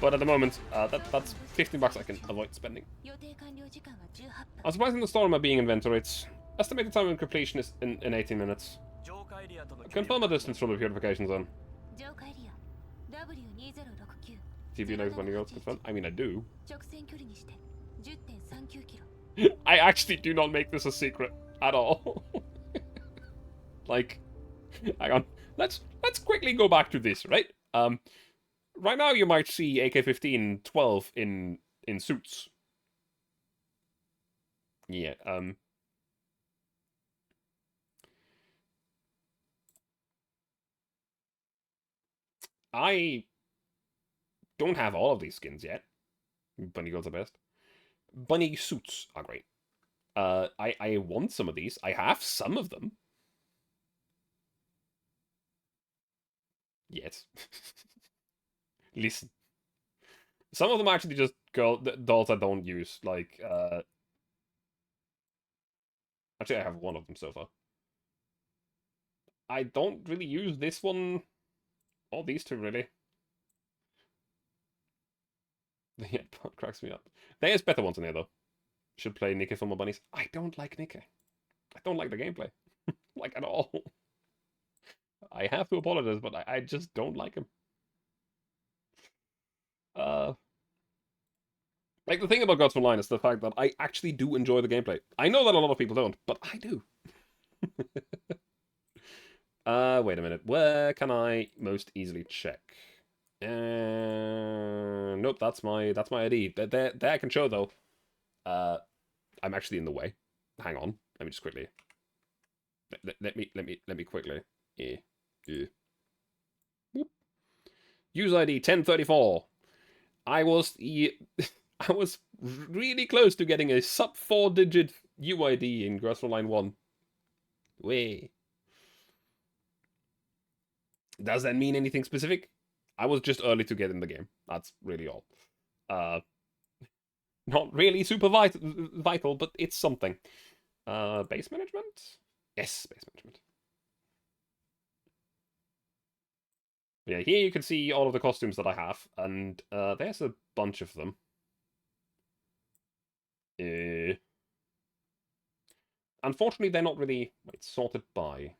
But at the moment, that's 15 bucks I can avoid spending. 予定完了時間は18 I'm surprised in the storm are being inventory. Its estimated time of completion is in 18 minutes. 浄化エリアとの距離 Confirm a distance from the purification zone. 浄化エリア W2069 TV knows when you go confirm. I mean, I do. 直線距離にして 10.39 キロ I actually do not make this a secret at all. Like, hang on. Let's quickly go back to this, right? Right now you might see AK-15 12 in suits. Yeah, I don't have all of these skins yet. Bunny girls are best. Bunny suits are great. I want some of these. I have some of them. Yes. Listen. Some of them are actually just dolls I don't use. Like, actually, I have one of them so far. I don't really use this one. Or these two, really. Yeah, it cracks me up. There's better ones in here, though. Should play Nikke for more bunnies. I don't like Nikke. I don't like the gameplay. Like, at all. I have to apologize, but I just don't like him. Like, the thing about Gods Frontline is the fact that I actually do enjoy the gameplay. I know that a lot of people don't, but I do. Wait a minute. Where can I most easily check? Nope, that's my ID. There I can show, though. I'm actually in the way. Hang on. Let me just quickly. Let me quickly. Yeah. Whoop. User ID 1034. I was really close to getting a sub 4-digit UID in Gods Frontline 1. Way. Does that mean anything specific? I was just early to get in the game. That's really all. Not really super vital, but it's something. Base management? Yes, base management. Yeah, here you can see all of the costumes that I have, and there's a bunch of them. Unfortunately, they're not really sorted by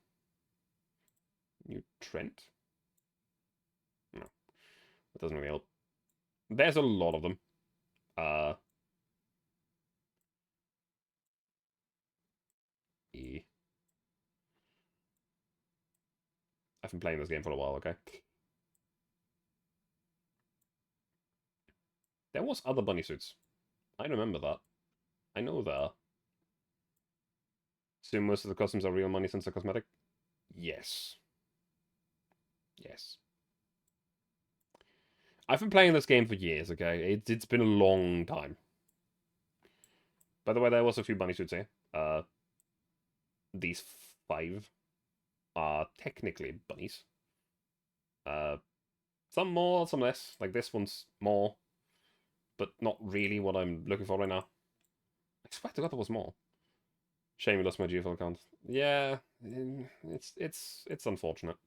New Trent. No, that doesn't really help. There's a lot of them. I've been playing this game for a while, okay? There was other bunny suits. I remember that. I know that. So most of the costumes are real money since they're cosmetic? Yes. Yes. I've been playing this game for years, okay? It's been a long time. By the way, there was a few bunny suits here. These 5 are technically bunnies. Some more, some less. Like this one's more, but not really what I'm looking for right now. I swear to God there was more. Shame I lost my GFL account. Yeah, it's unfortunate.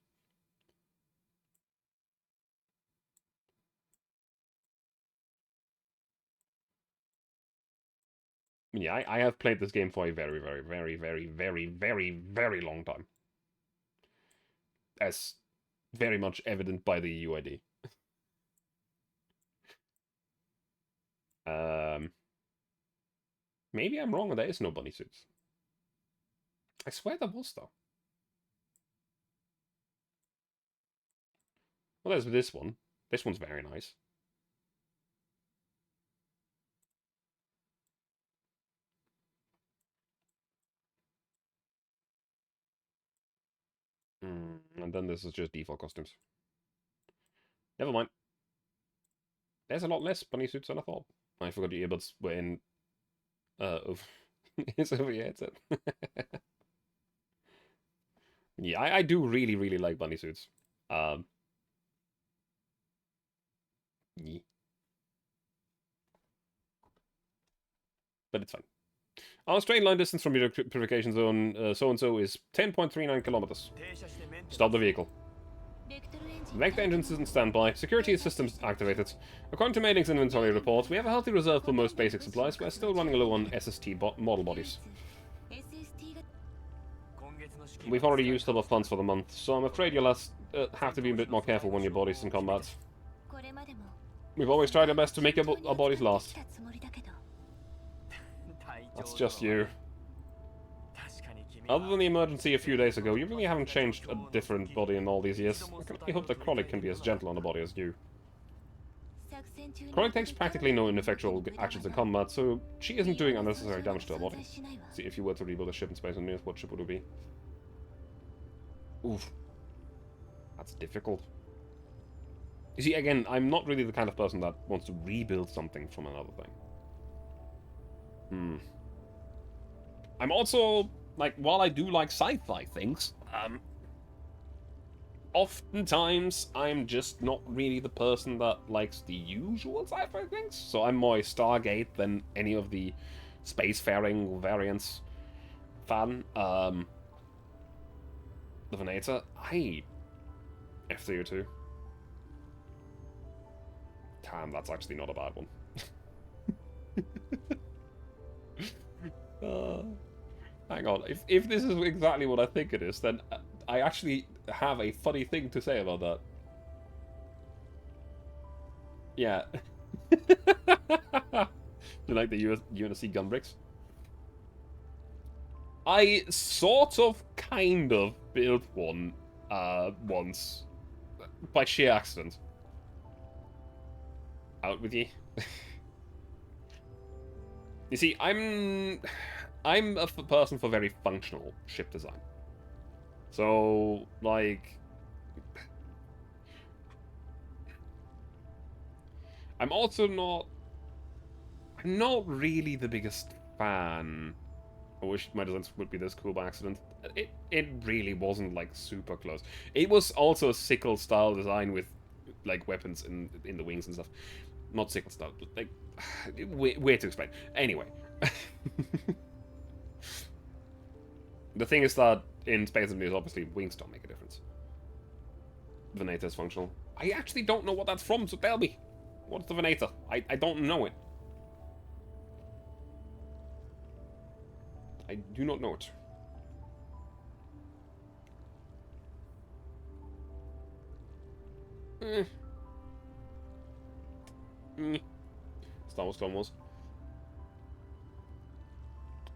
Yeah, I have played this game for a very, very, very, very, very, very, very long time. As very much evident by the UID. Maybe I'm wrong and there is no bunny suits. I swear there was, though. Well, there's this one. This one's very nice. And then this is just default costumes. Never mind. There's a lot less bunny suits than I thought. I forgot your earbuds were in... it's over your headset. Yeah, I do really, really like bunny suits. Yeah. But it's fine. Our straight line distance from your purification zone so-and-so is 10.39 kilometers. Stop the vehicle. Vector engines in standby. Security systems activated. According to Mailing's inventory report, we have a healthy reserve for most basic supplies. We're still running low on SST model bodies. We've already used up our funds for the month, so I'm afraid you'll have to be a bit more careful when your body's in combat. We've always tried our best to make our bodies last. That's just you. Other than the emergency a few days ago, you really haven't changed a different body in all these years. I can only hope that Krolik can be as gentle on the body as you. Krolik takes practically no ineffectual actions in combat, so she isn't doing unnecessary damage to her body. See, if you were to rebuild a ship in space on Earth, what ship would it be? Oof. That's difficult. You see, again, I'm not really the kind of person that wants to rebuild something from another thing. I'm also, like, while I do like sci-fi things, oftentimes I'm just not really the person that likes the usual sci-fi things. So I'm more a Stargate than any of the spacefaring variants fan. The Venator, F-02. Damn, that's actually not a bad one. Hang on, if this is exactly what I think it is, then I actually have a funny thing to say about that. Yeah. You like the UNSC gun bricks? I sort of, kind of, built one once. By sheer accident. Out with you. You see, I'm a person for very functional ship design. So, like... I'm not really the biggest fan. I wish my design would be this cool by accident. It really wasn't, like, super close. It was also a sickle-style design with, like, weapons in the wings and stuff. Not sickle-style, but, like... Weird to explain. Anyway. The thing is that in Space and News, obviously, wings don't make a difference. Venator is functional. I actually don't know what that's from, so tell me. What's the Venator? I don't know it. I do not know it. Star Wars Clone Wars.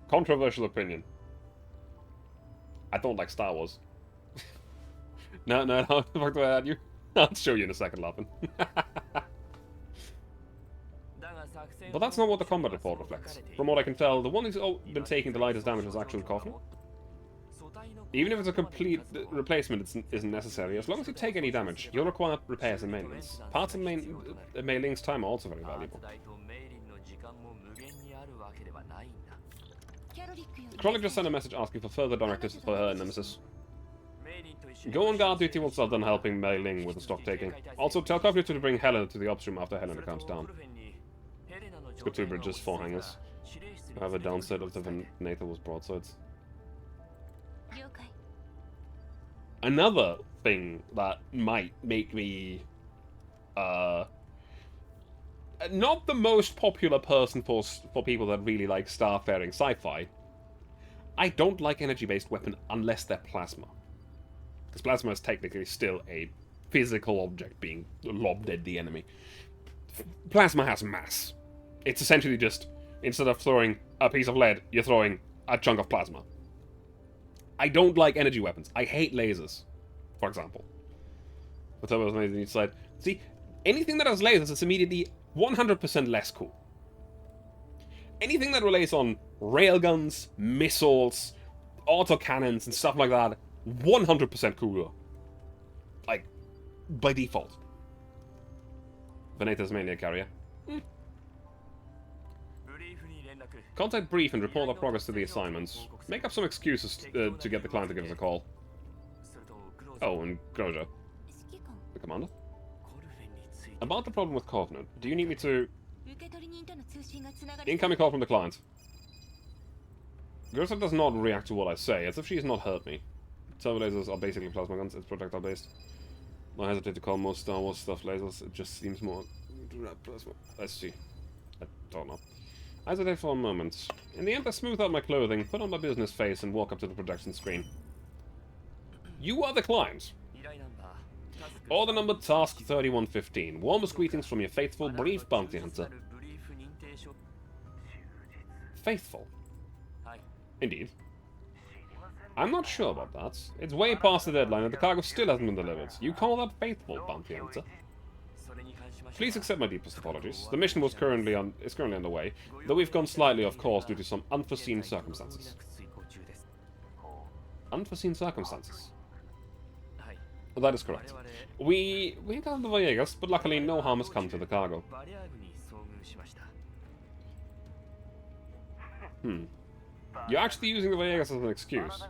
Controversial opinion. I don't like Star Wars. No, no, how the fuck do I add you? I'll show you in a second, laughing. But that's not what the combat report reflects. From what I can tell, the one who's been taking the lightest damage is actually Coffin. Even if it's a complete replacement, it isn't necessary. As long as you take any damage, you'll require repairs and maintenance. Parts of Mei Ling's time are also very valuable. Krollick just sent a message asking for further directives for her nemesis. Go on guard duty once done helping Mei Ling with the stock taking. Also, tell Coffin to bring Helena to the ops room after Helena comes down. It's got 2 bridges, 4 hangars. However, downside of the Venator was broadsides. Another thing that might make me not the most popular person for people that really like starfaring sci-fi. I don't like energy-based weapon unless they're plasma. Because plasma is technically still a physical object being lobbed at the enemy. Plasma has mass. It's essentially just, instead of throwing a piece of lead, you're throwing a chunk of plasma. I don't like energy weapons. I hate lasers, for example. But that was on the side. See, anything that has lasers is immediately 100% less cool. Anything that relies on railguns, missiles, autocannons, and stuff like that, 100% cooler. Like, by default. Venator's mainly a carrier. Contact brief and report our progress to the assignments. Make up some excuses to get the client to give us a call. Oh, and Groja. The commander? About the problem with Covenant, do you need me to... Incoming call from the client. Groja does not react to what I say, as if she has not heard me. Turbo lasers are basically plasma guns, it's projectile based. I hesitate to call most Star Wars stuff lasers, it just seems more... plasma. Let's see. I don't know. I hesitate for a moment. In the end, I smooth out my clothing, put on my business face, and walk up to the projection screen. You are the client. Order number task 3115. Warmest greetings from your faithful, brief bounty hunter. Faithful? Indeed. I'm not sure about that. It's way past the deadline and the cargo still hasn't been delivered. You call that faithful, bounty hunter? Please accept my deepest apologies. The mission is currently underway, though we've gone slightly off course due to some unforeseen circumstances. Unforeseen circumstances? Well, that is correct. We encountered the Villegas, but luckily no harm has come to the cargo. You're actually using the Villegas as an excuse.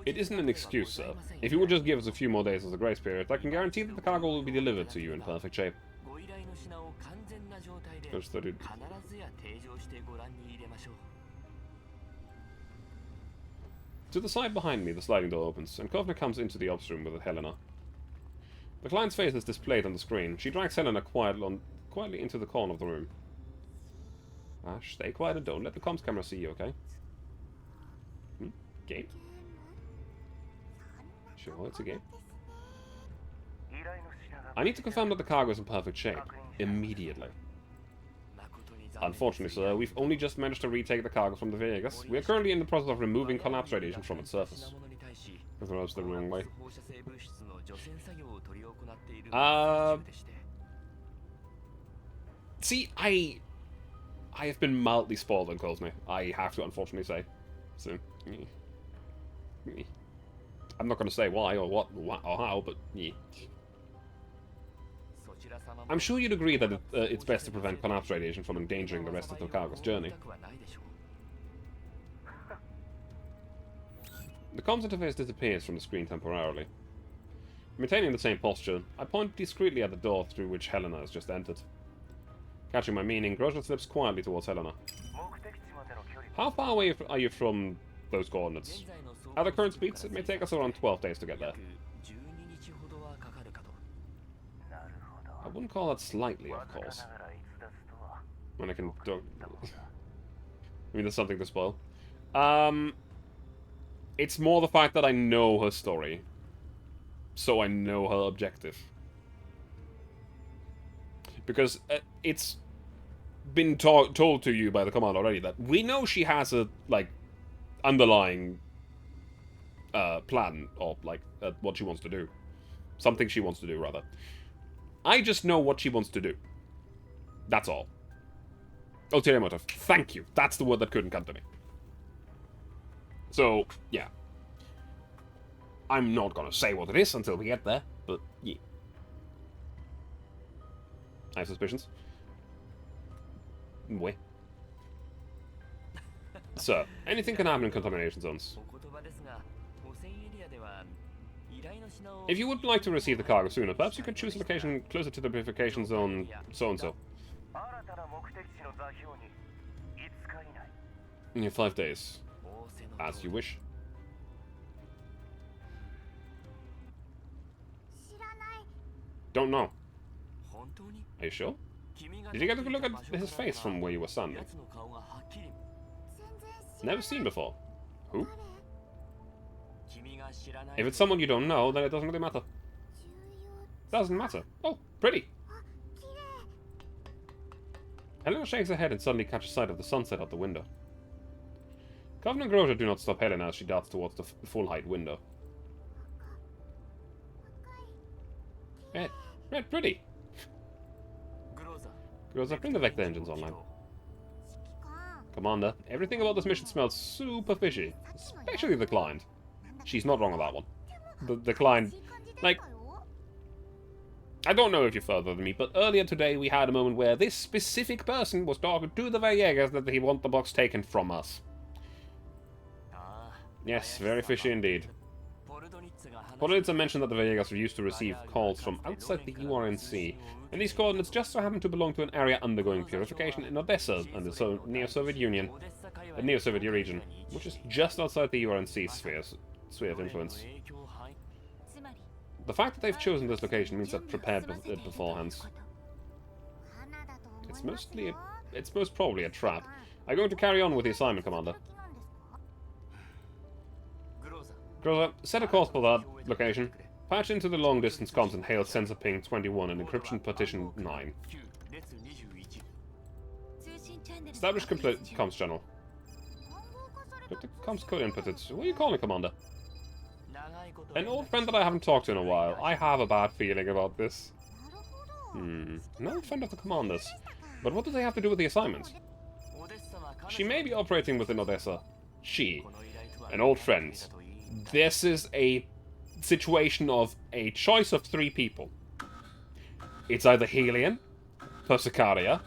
It isn't an excuse, sir. If you would just give us a few more days as a grace period, I can guarantee that the cargo will be delivered to you in perfect shape. To the side behind me, the sliding door opens, and Kovner comes into the ops room with Helena. The client's face is displayed on the screen. She drags Helena quietly into the corner of the room. Ash, stay quiet and don't let the comms camera see you, okay? Game? Sure, it's a game. I need to confirm that the cargo is in perfect shape. Immediately. Unfortunately, sir, we've only just managed to retake the cargo from the Villegas. We are currently in the process of removing collapse radiation from its surface. If I was the wrong way. See, I have been mildly spoiled on Cosme. I have to unfortunately say. So, I'm not going to say why or what or how, but yeah. I'm sure you'd agree that it's best to prevent collapse radiation from endangering the rest of the cargo's journey. The comms interface disappears from the screen temporarily. Maintaining the same posture, I point discreetly at the door through which Helena has just entered. Catching my meaning, Grosjean slips quietly towards Helena. How far away are you from those coordinates? At the current speeds, it may take us around 12 days to get there. I wouldn't call that slightly, of course. When I can do... I mean, there's something to spoil. It's more the fact that I know her story. So I know her objective. Because it's been told to you by the command already that we know she has a, like, underlying plan, or, like, what she wants to do. Something she wants to do, rather. I just know what she wants to do. That's all. Ulterior motive. Thank you. That's the word that couldn't come to me. So, yeah. I'm not gonna say what it is until we get there, but yeah. I have suspicions. Wait. So, anything can happen in contamination zones. If you would like to receive the cargo sooner, perhaps you could choose a location closer to the purification zone so-and-so. In your 5 days. As you wish. Don't know. Are you sure? Did you get a good look at his face from where you were standing? Never seen before. Who? If it's someone you don't know, then it doesn't really matter. Doesn't matter. Oh, pretty. Helena shakes her head and suddenly catches sight of the sunset out the window. Coven and Groja do not stop Helena as she darts towards the full-height window. Red, pretty. Groza, bring the Vector engines online. Commander, everything about this mission smells super fishy. Especially the client. She's not wrong on that one. The client... Like... I don't know if you're further than me, but earlier today we had a moment where this specific person was talking to the Villegas that he want the box taken from us. Yes, very fishy indeed. Podolitza mentioned that the Villegas used to receive calls from outside the URNC, and these coordinates just so happen to belong to an area undergoing purification in Odessa under the Neo-Soviet Union, the Neo-Soviet region, which is just outside the URNC sphere of influence. The fact that they've chosen this location means they've prepared it beforehand. It's most probably a trap. I'm going to carry on with the assignment, Commander. Groza, set a course for that location. Patch into the long-distance comms and hail sensor ping 21 and encryption partition 9. Establish complete comms channel. But the comms code inputted. What are you calling, Commander? An old friend that I haven't talked to in a while. I have a bad feeling about this. An old friend of the Commander's. But what do they have to do with the assignment? She may be operating within Odessa. She. An old friend. This is a situation of a choice of 3 people. It's either Helion, Persicaria,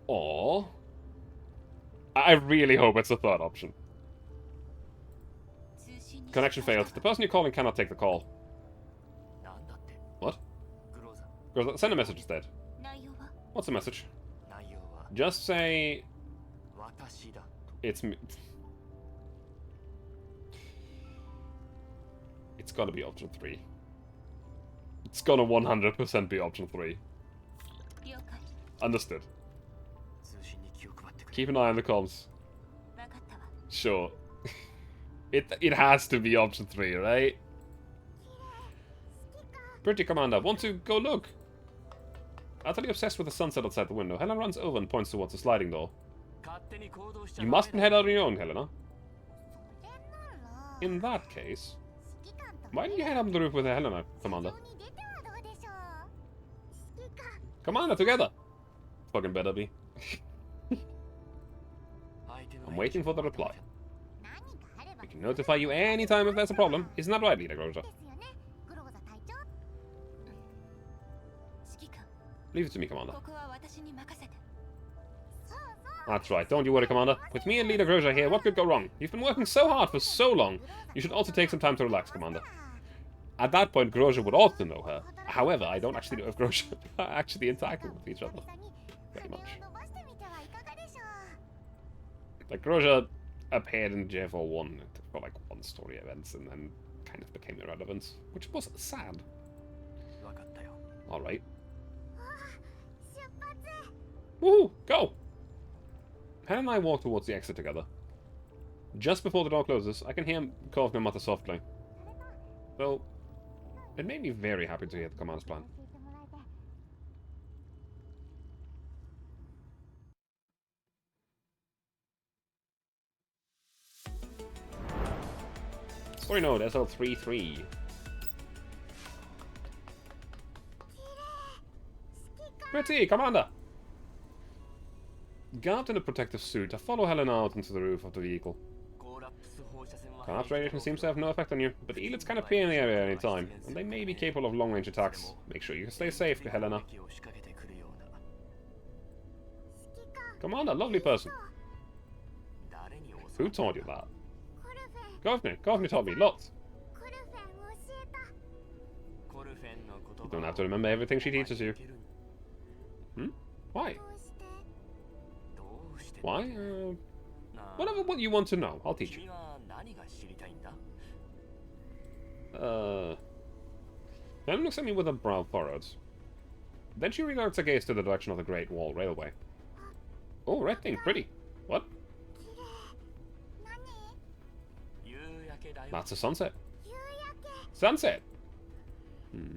or... I really hope it's the third option. Connection failed. The person you're calling cannot take the call. What? Send a message instead. What's the message? Just say... It's me. It's gotta be option 3. It's gonna 100% be option 3. Understood. Keep an eye on the comms. Sure. It has to be option 3, right? Pretty, Commander. Want to go look? Utterly obsessed with the sunset outside the window, Helena runs over and points towards the sliding door. You mustn't head out on your own, Helena. In that case, why don't you head up on the roof with Helena, Commander? Commander, together! Fucking better be. I'm waiting for the reply. We can notify you anytime if there's a problem. Isn't that right, Leader Groja? Leave it to me, Commander. That's right, don't you worry, Commander. With me and Leader Groja here, what could go wrong? You've been working so hard for so long. You should also take some time to relax, Commander. At that point, Groja would also know her. However, I don't actually know if Groja are actually interacting with each other. Very much. Like, Groja appeared in JFO 1 for like 1 story events and then kind of became irrelevant, which was sad. Alright. Woohoo! Go! Hen and I walk towards the exit together. Just before the door closes, I can hear him call my mother softly. Though, it made me very happy to hear the command's plan. Story node SL33. Pretty, Commander! Garbed in a protective suit, I follow Helena out into the roof of the vehicle. Collapse radiation seems to have no effect on you, but the elites can appear in the area at any time, and they may be capable of long-range attacks. Make sure you stay safe, Helena. Commander, lovely person. Who taught you that? Governor taught me lots. You don't have to remember everything she teaches you. Hmm? Why? Why? Whatever what you want to know, I'll teach you. Helen looks at me with her brow furrowed. Then she regards her gaze to the direction of the Great Wall Railway. Oh, red thing, pretty. What? That's a sunset. Sunset! Hmm.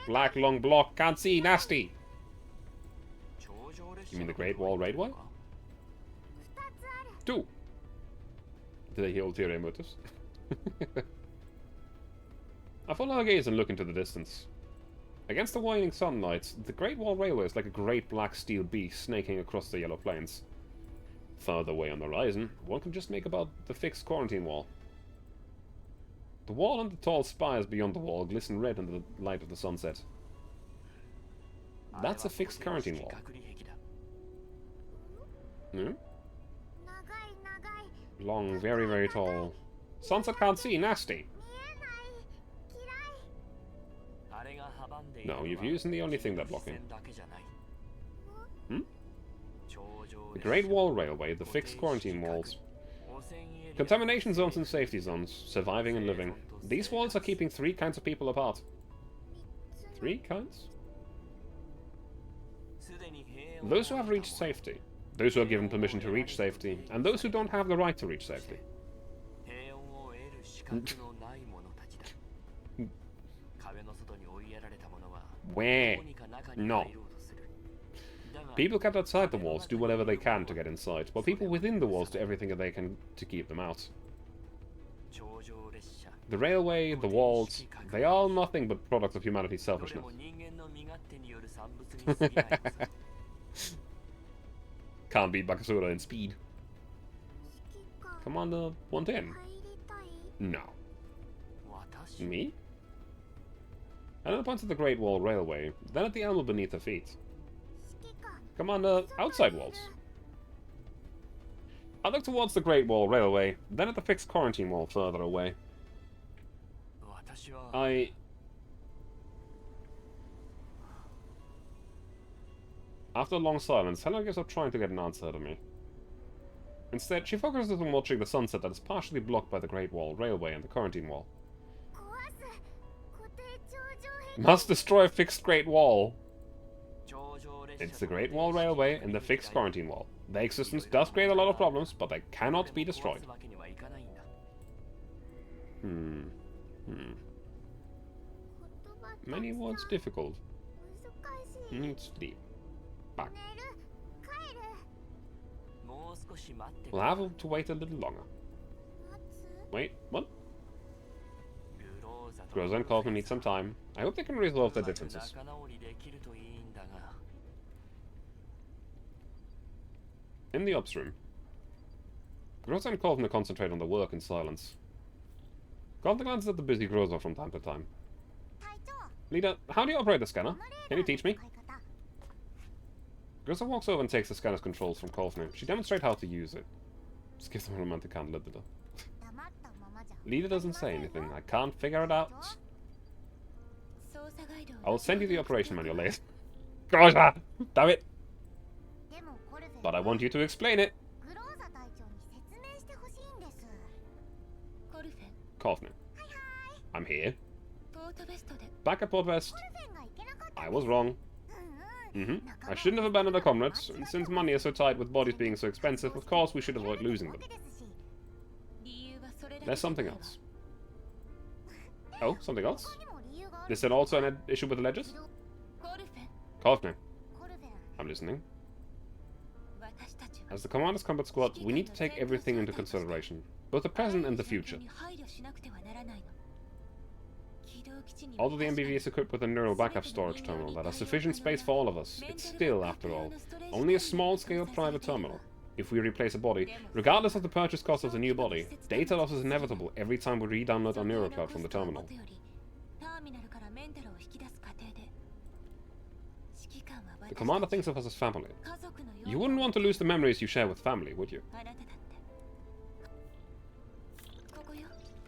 Black long block, can't see, nasty! You mean the Great Wall Railway? 2! Did I hear ulterior motives? I follow her gaze and look into the distance. Against the waning sunlight, the Great Wall Railway is like a great black steel beast snaking across the yellow plains. Further away on the horizon, one can just make about the fixed quarantine wall. The wall and the tall spires beyond the wall glisten red under the light of the sunset. That's a fixed quarantine wall. Hmm? Long, very, very tall. Sunset can't see, nasty! No, you've used the only thing they're blocking. Hmm? The Great Wall Railway, the fixed quarantine walls. Contamination zones and safety zones, surviving and living. These walls are keeping 3 kinds of people apart. 3 kinds? Those who have reached safety, those who are given permission to reach safety, and those who don't have the right to reach safety. Where? No. People kept outside the walls do whatever they can to get inside, while people within the walls do everything that they can to keep them out. The railway, the walls, they are all nothing but products of humanity's selfishness. Can't beat Bakasura in speed. Commander 110? No. Me? Another points at the Great Wall Railway, then at the animal beneath her feet. Commander, outside walls. I look towards the Great Wall Railway, then at the fixed quarantine wall further away. After a long silence, Helena gives up trying to get an answer out of me. Instead, she focuses on watching the sunset that is partially blocked by the Great Wall Railway and the quarantine wall. Must destroy fixed Great Wall. It's the Great Wall Railway and the fixed quarantine wall. Their existence does create a lot of problems, but they cannot be destroyed. Many words difficult. Need sleep. Back. We'll have to wait a little longer. Wait, what? Groza and Kaufman need some time. I hope they can resolve their differences. In the ops room, Groza and Kaufman concentrate on the work in silence. Kaufman glances at the busy Groza from time to time. Leader, how do you operate the scanner? Can you teach me? Groza walks over and takes the scanner's controls from Kaufman. She demonstrates how to use it. Just gives him a romantic candle at the door. Leader doesn't say anything. I can't figure it out. I will send you the operation manual later. Groza! Damn it! But I want you to explain it. Kaufman. I'm here. Back at Port West. I was wrong. I shouldn't have abandoned our comrades, and since money is so tight with bodies being so expensive, of course we should avoid losing them. There's something else. Oh, something else? Is there also an issue with the ledgers? Kaufman. I'm listening. As the Commander's Combat Squad, we need to take everything into consideration, both the present and the future. Although the MBV is equipped with a neural backup storage terminal that has sufficient space for all of us, it's still, after all, only a small-scale private terminal. If we replace a body, regardless of the purchase cost of the new body, data loss is inevitable every time we re-download our neural cloud from the terminal. The Commander thinks of us as family. You wouldn't want to lose the memories you share with family, would you?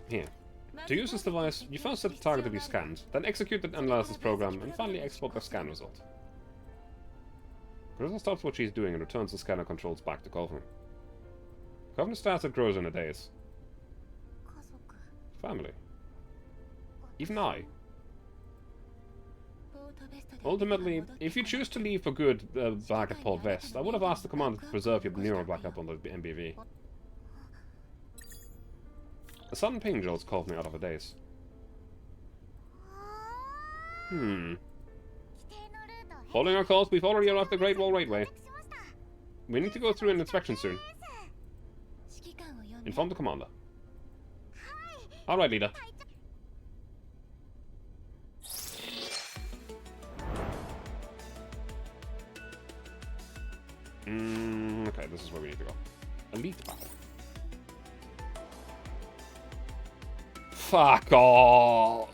Here. To use this device, you first set the target to be scanned, then execute the analysis program, and finally export the scan result. Carissa stops what she's doing and returns the scanner controls back to Kovner. Kovner starts and grows in a daze. Family. Even I. Ultimately, if you choose to leave for good back at Port Vest, I would have asked the Commander to preserve your neural backup on the MBV. A sudden ping jolts Kovner out of a daze. Following our course, we've already arrived at the Great Wall Railway. We need to go through an inspection soon. Inform the Commander. Alright, leader. Okay, this is where we need to go. Elite battle. Fuck off!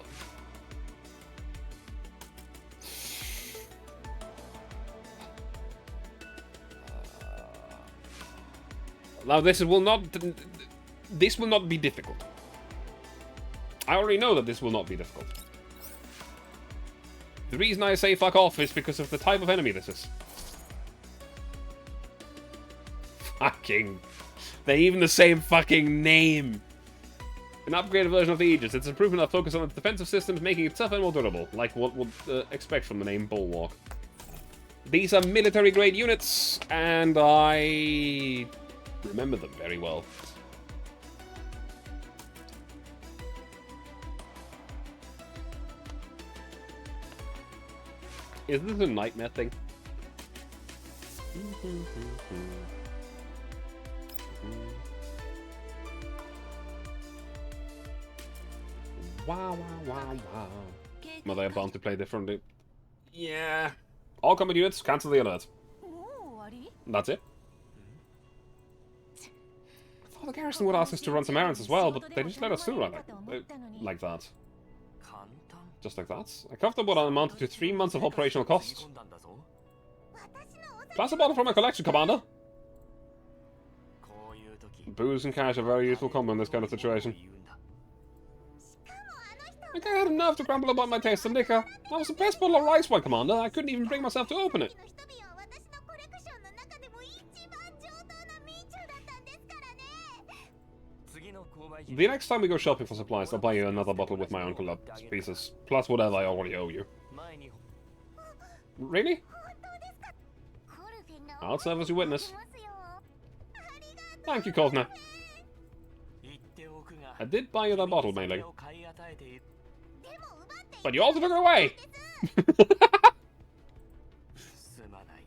Now this will not be difficult. I already know that this will not be difficult. The reason I say fuck off is because of the type of enemy this is. Fucking... They're even the same fucking name! An upgraded version of the Aegis. It's improvement that focus on its defensive systems, making it tougher and more durable, like what would expect from the name Bulwark. These are military-grade units, and I remember them very well. Is this a nightmare thing? Wow, wow, wow, wow. Well, they're bound to play differently. Yeah. All combat units, cancel the alert. That's it. I thought the garrison would ask us to run some errands as well, but they just let us through like that. Just like that. I covered what amounted to 3 months of operational costs. Plus a bottle from my collection, Commander. Booze and cash are very useful combo in this kind of situation. I had enough to grumble about my taste in liquor. That was the best bottle of rice wine, Commander. I couldn't even bring myself to open it. The next time we go shopping for supplies, I'll buy you another bottle with my own collab pieces, plus whatever I already owe you. Really? I'll serve as your witness. Thank you, Kovner. I did buy you that bottle, mainly. But you also took it away!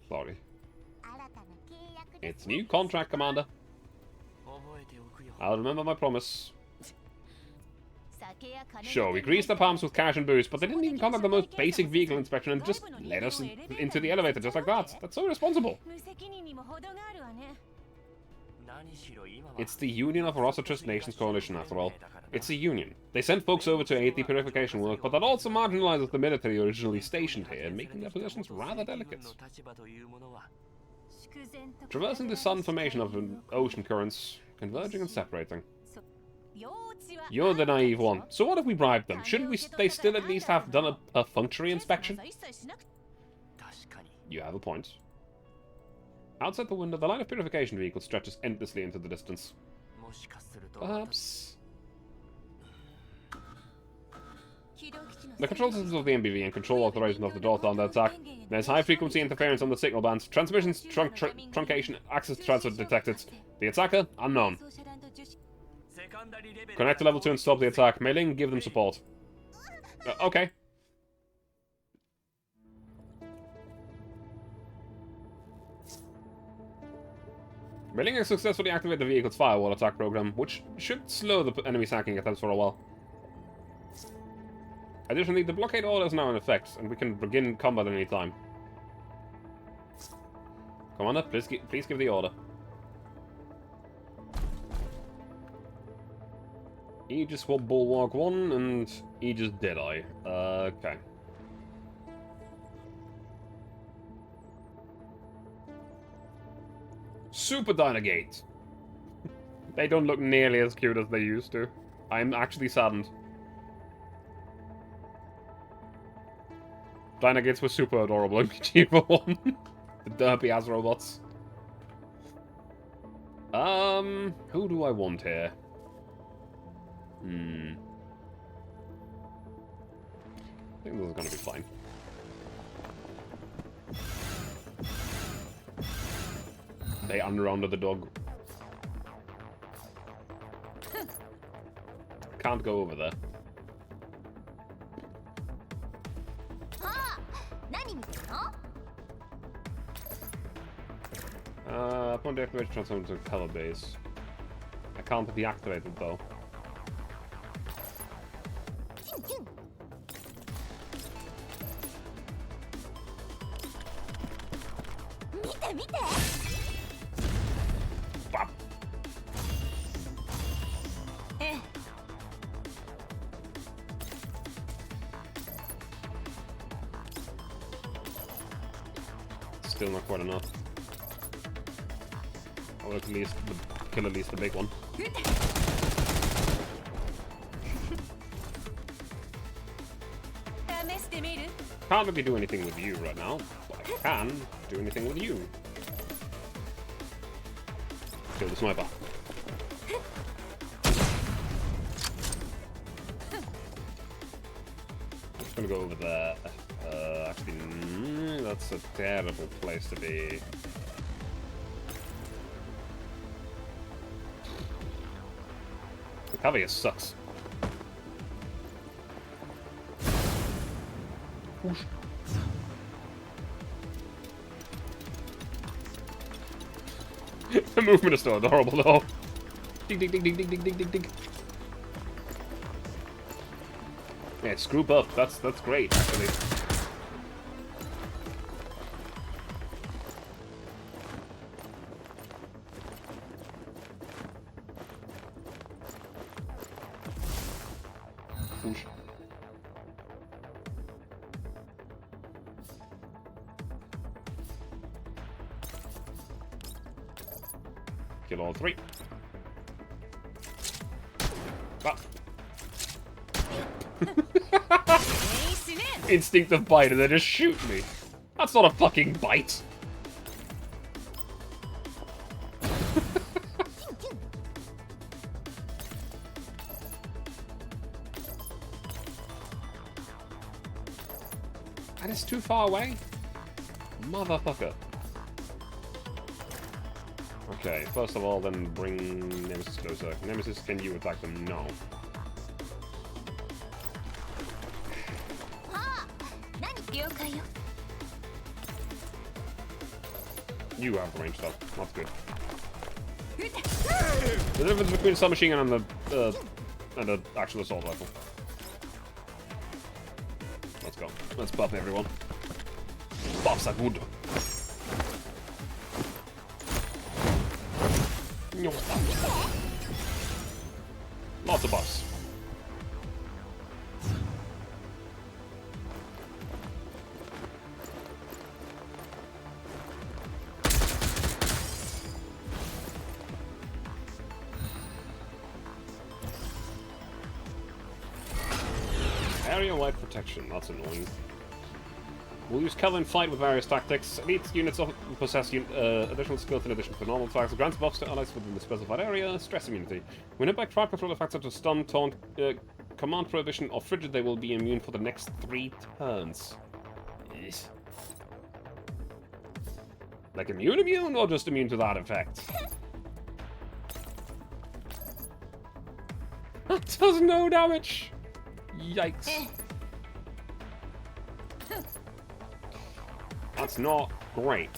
Sorry. It's a new contract, Commander. I'll remember my promise. Sure, we greased their palms with cash and booze, but they didn't even conduct the most basic vehicle inspection and just let us into the elevator just like that. That's so irresponsible. It's the Union of Rossiter's Nations Coalition, after all. It's the Union. They sent folks over to aid the purification work, but that also marginalizes the military originally stationed here, making their positions rather delicate. Traversing the sudden formation of ocean currents, converging and separating. You're the naive one. So what if we bribed them? Shouldn't they still at least have done a functionary inspection? You have a point. Outside the window, the line of purification vehicles stretches endlessly into the distance. Perhaps... The control systems of the MBV and control authorization of the Daughter under attack. There's high-frequency interference on the signal bands. Transmissions, truncation, access transfer detected. The attacker, unknown. Connect to level 2 and stop the attack. Mailing, give them support. Okay. Railing has successfully activated the vehicle's firewall attack program, which should slow the enemy's hacking attempts for a while. Additionally, the blockade order is now in effect, and we can begin combat at any time. Commander, please give the order. Aegis Swap Bulwark 1 and Aegis Deadeye. Okay. Super Dynagate. They don't look nearly as cute as they used to. I'm actually saddened. Dynagates were super adorable in G1. The derpy ass robots. Who do I want here? I think this is gonna be fine. They under the dog. Can't go over there. Upon deactivation, transform to color base. I can't deactivate it though. Bop. Still not quite enough. Or at least kill at least the big one. Can't really do anything with you right now, but I can do anything with you. Kill the sniper. I'm just gonna go over there. Actually, that's a terrible place to be. The cover here sucks. Whoosh. The movement is still adorable though. Dig dig dig dig dig dig dig dig dig. Yeah, screw up. That's great actually. Whoosh. Kill all three. Ah. Instinctive bite and they just shoot me. That's not a fucking bite. That is too far away. Motherfucker. Okay, first of all, then bring Nemesis closer. Nemesis, can you attack them? No. You have the range stuff. That's good. The difference between a submachine gun and the actual assault rifle. Let's go. Let's buff everyone. Buffs are good. Lots of buffs. Area-wide protection, that's annoying. We'll use cover and fight with various tactics. Elite units possess additional skills in addition to normal attacks. Grants buffs to allies within the specified area. Stress immunity. When hit by crowd control effects such as stun, taunt, command prohibition, or frigid, they will be immune for the next 3 turns. Yes. Like immune, or just immune to that effect? That does no damage! Yikes. That's not great,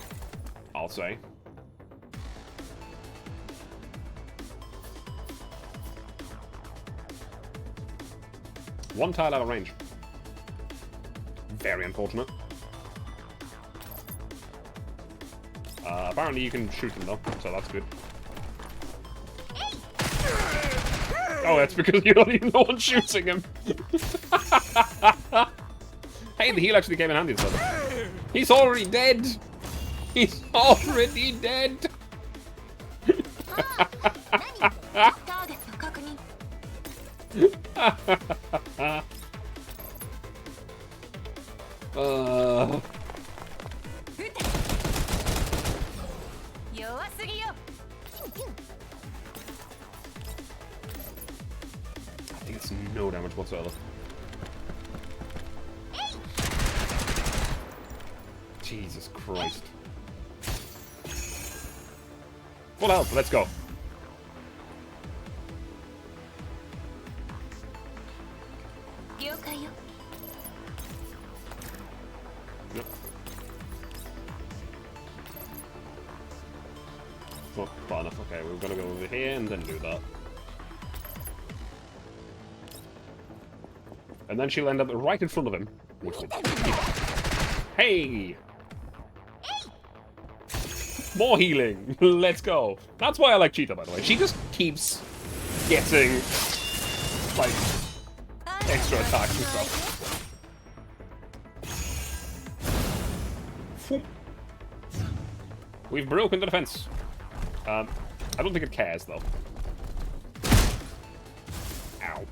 I'll say. One tile out of range. Very unfortunate. Apparently you can shoot him though, so that's good. Oh, that's because you're not even the one shooting him. Hey, the heal actually came in handy this time. He's already dead! He's already dead! I think it's no damage whatsoever. Jesus Christ. Full health, let's go. Nope. Not far enough. Okay, we're gonna go over here and then do that. And then she'll end up right in front of him. Which will... Hey! More healing! Let's go! That's why I like Cheetah, by the way. She just keeps getting, like, extra attacks and stuff. Whoop. We've broken the defense. I don't think it cares, though. Ow.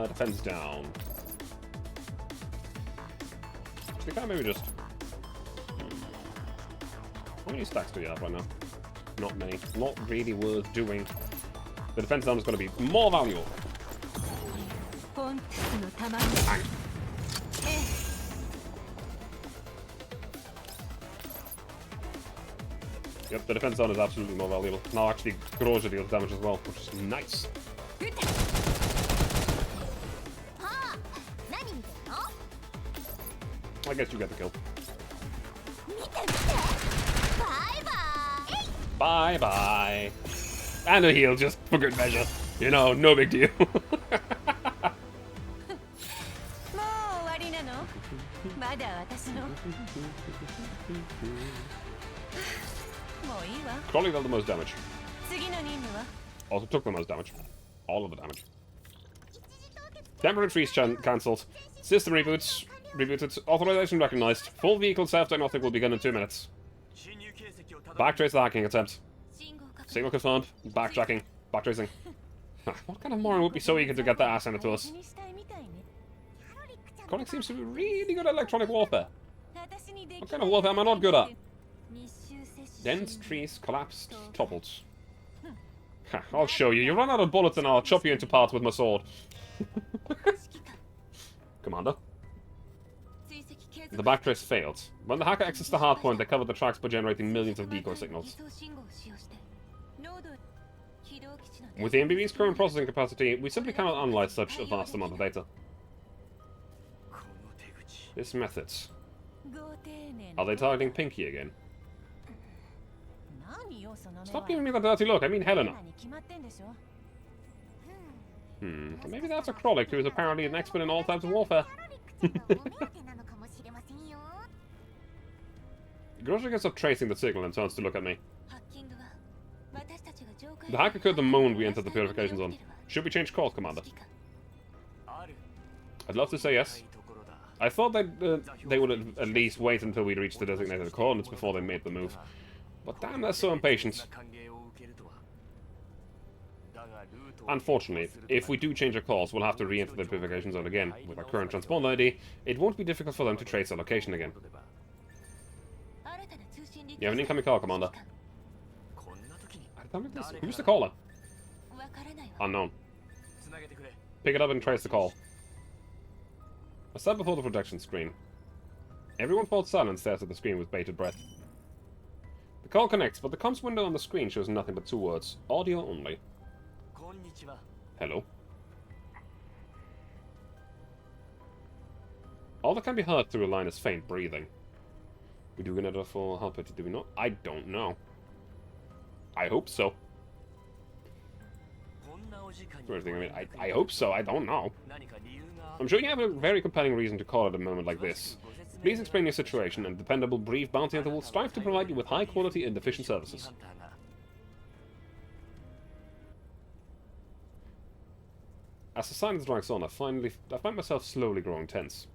Defense down. Actually, can I maybe just... How many stacks do you have right now? Not many. Not really worth doing. The defense down is going to be more valuable. Bang. Yep, the defense down is absolutely more valuable. Now actually Groja deals damage as well, which is nice. I guess you get the kill. Bye-bye. And a heal, just for good measure. You know, no big deal. Crawley dealt the most damage. Also took the most damage. All of the damage. Temporary freeze cancelled. System reboots. Rebooted. Authorization recognized. Full vehicle self-diagnostic will begin in 2 minutes. Backtrace the hacking attempt. Signal confirmed. Backtracking. Backtracing. What kind of moron would be so eager to get that ass handed to us? Conic seems to be really good at electronic warfare. What kind of warfare am I not good at? Dense trees collapsed, toppled. I'll show you. You run out of bullets and I'll chop you into parts with my sword. Commander. The backtrace failed. When the hacker accessed the hardpoint, they covered the tracks by generating millions of decoy signals. With the MBB's current processing capacity, we simply cannot analyze such a vast amount of data. This method. Are they targeting Pinky again? Stop giving me that dirty look, I mean Helena. Maybe that's a Krollik who is apparently an expert in all types of warfare. Grosha gets up tracing the signal and turns to look at me. The hacker code the moment we entered the purification zone. Should we change course, Commander? I'd love to say yes. I thought they would at least wait until we reached the designated coordinates before they made the move. But damn, they're so impatient. Unfortunately, if we do change our course, we'll have to re-enter the purification zone again. With our current transponder ID, it won't be difficult for them to trace our location again. You have an incoming call, Commander. Who's the caller? Unknown. Pick it up and trace the call. I sat before the projection screen. Everyone falls silent and stares at the screen with bated breath. The call connects, but the comms window on the screen shows nothing but 2 words. Audio only. Hello. All that can be heard through a line is faint breathing. We do another for help it, do we not? I don't know. I hope so. First thing, I mean, I hope so, I don't know. I'm sure you have a very compelling reason to call at a moment like this. Please explain your situation, and dependable, brief bounty hunter will strive to provide you with high quality and efficient services. As the silence drags on, I find myself slowly growing tense.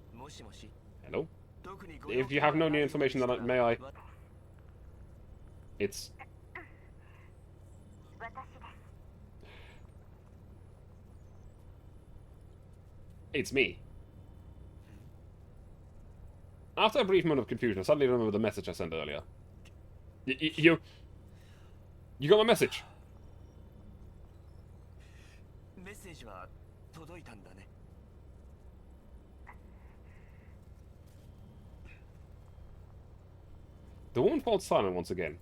Hello? If you have no new information, then may I... It's... It's me. After a brief moment of confusion, I suddenly remember the message I sent earlier. You got my message? The woman falls silent once again.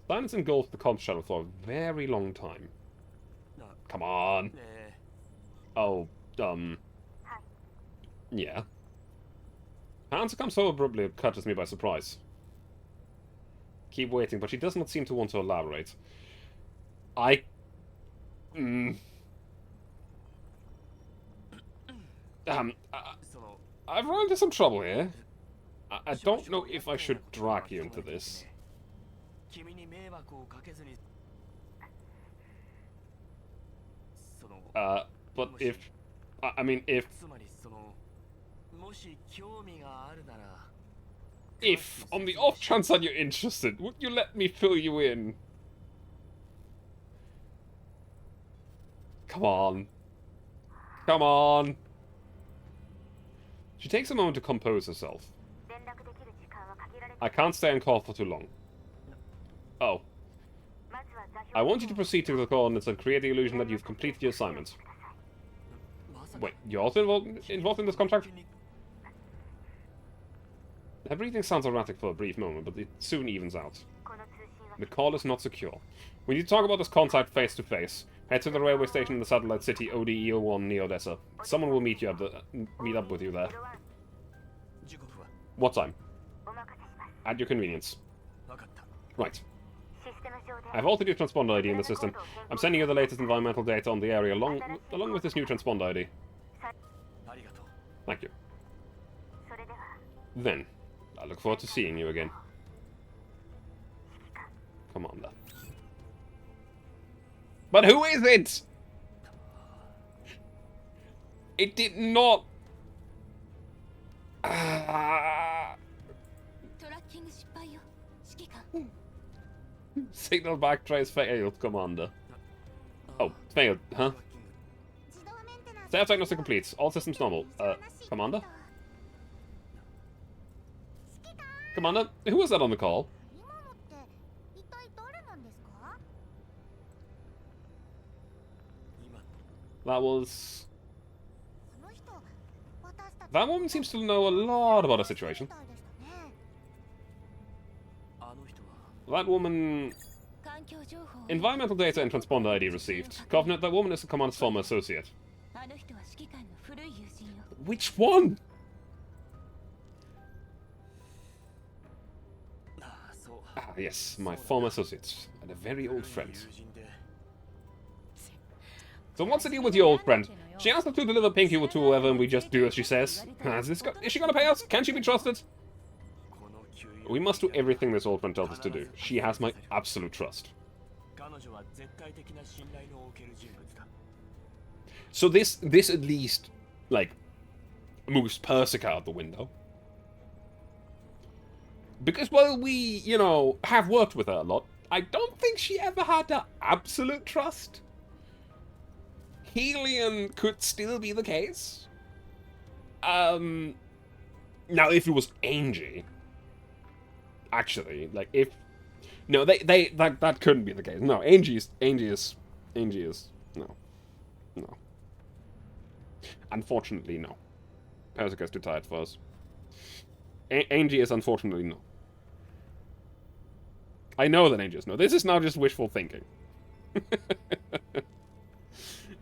Silence engulfed the comms channel for a very long time. Come on. Oh, yeah. Her answer comes so abruptly it catches me by surprise. Keep waiting, but she does not seem to want to elaborate. I've run into some trouble here. I don't know if I should drag you into this. But if on the off chance that you're interested, would you let me fill you in? Come on. Come on. She takes a moment to compose herself. I can't stay on call for too long. Oh. I want you to proceed to the coordinates and create the illusion that you've completed your assignment. Wait, you're also involved in this contract? Her breathing sounds erratic for a brief moment, but it soon evens out. The call is not secure. We need to talk about this contact face to face. Head to the railway station in the satellite city ODE01 near Odessa. Someone will meet up with you there. What time? At your convenience. Right. I've altered your transponder ID in the system. I'm sending you the latest environmental data on the area along with this new transponder ID. Thank you. Then, I look forward to seeing you again. Commander. But who is it? It did not... Signal back trace failed, Commander. Oh, failed, huh? Staff diagnostic complete. All systems normal. Commander? Commander? Who was that on the call? That was... That woman seems to know a lot about the situation. That woman... Environmental data and transponder ID received. Covenant, that woman is the commander's former associate. Which one? Ah, yes, my former associate. And a very old friend. So what's the deal with your old friend? She asked us to deliver Pinky to whoever and we just do as she says. Is she gonna pay us? Can she be trusted? We must do everything this old friend tells us to do. She has my absolute trust. So this at least, like, moves Persica out the window. Because while we, you know, have worked with her a lot, I don't think she ever had our absolute trust. Helium could still be the case. Now if it was Angie, actually, like if no, that couldn't be the case. No, Angie is no. Unfortunately, no. Persica's too tired for us. Angie is unfortunately no. I know that Angie is no. This is now just wishful thinking.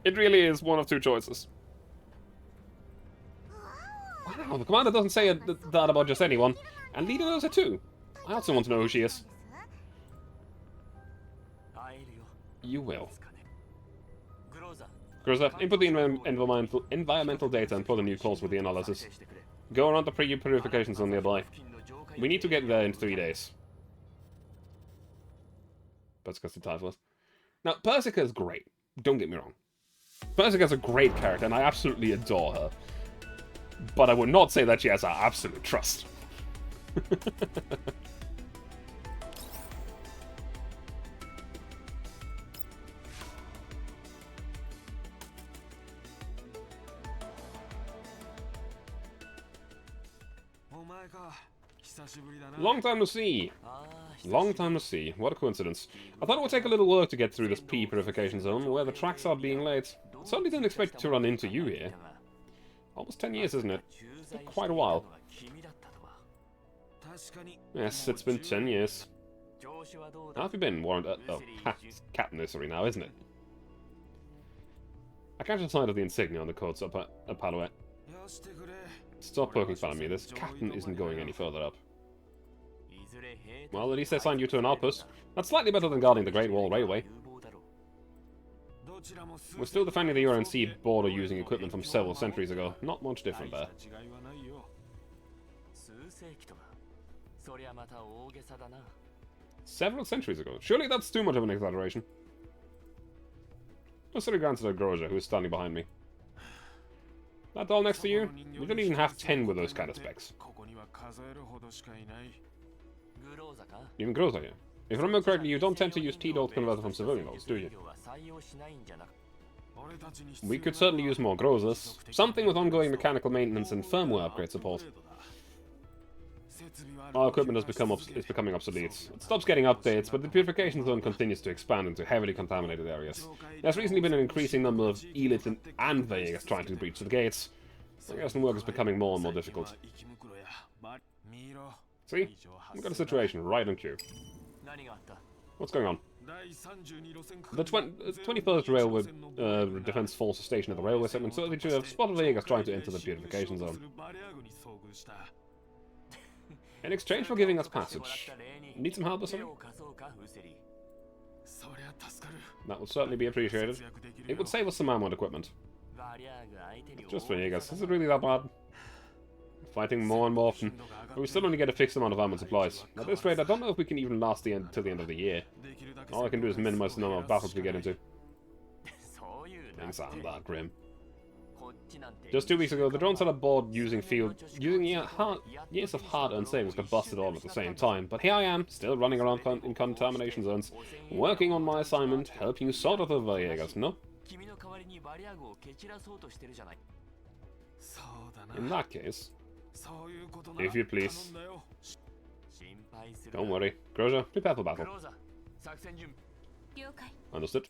It really is one of two choices. Wow, the commander doesn't say that about just anyone. And Lita knows her too. I also want to know who she is. 会えるよ You will. つかねグローザ Groza, input the environmental data and put a new course with the analysis. Go around the pre-purification zone nearby. We need to get there in 3 days. Persica's the title. Now, Persica's great. Don't get me wrong. Persica's a great character, and I absolutely adore her. But I would not say that she has our absolute trust. Long time no see. ああ Long time no see. What a coincidence. I thought it would take a little work to get through this purification zone, where the tracks are being laid. Certainly didn't expect to run into you here. Almost 10 years, isn't it? Quite a while. Yes, it's been 10 years. How have you been, Warren? Oh, cat nursery now, isn't it? I catch the sight of the insignia on the coats up at Palouette. Stop poking fun at me. This captain isn't going any further up. Well, at least they signed you to an outpost. That's slightly better than guarding the Great Wall Railway. We're still defending the UNC border using equipment from several centuries ago. Not much different there. Several centuries ago? Surely that's too much of an exaggeration. No silly glance at Groja, who is standing behind me. That doll next to you? We don't even have 10 with those kind of specs. グローザか Even Groza here. If I remember correctly, you don't tend to use T-dolls converted from civilian dolls, do you? は採用しないんじゃなく We could certainly use more Grozas. Something with ongoing mechanical maintenance and firmware upgrade support. Our equipment is becoming obsolete. It stops getting updates, but the purification zone continues to expand into heavily contaminated areas. There's recently been an increasing number of Elite and Vegas trying to breach the gates. I guess the work is becoming more and more difficult. See? We've got a situation right on cue. 何があった What's going on? The 21st Railway Defense Force is stationed at the railway segment, so that you have spotted Vegas trying to enter the purification zone. In exchange for giving us passage, need some help or something? That would certainly be appreciated. It would save us some ammo and equipment. Just Vegas, is it really that bad? Fighting more and more often, but we still only get a fixed amount of ammo and supplies. At this rate, I don't know if we can even last till the end of the year. All I can do is minimize the number of battles we get into. そういう Didn't sound that grim. こっちなんて Just 2 weeks ago, the drones on a board using years of hard-earned savings got busted all at the same time. But here I am, still running around in contamination zones, working on my assignment, helping you sort out the Villegas, no? 君の代わりにバリア号を蹴散らそうとしてるじゃない In that case, if you please, 心配する don't worry. Groja, prepare for グ battle. ローザ作戦準備 了解 Understood.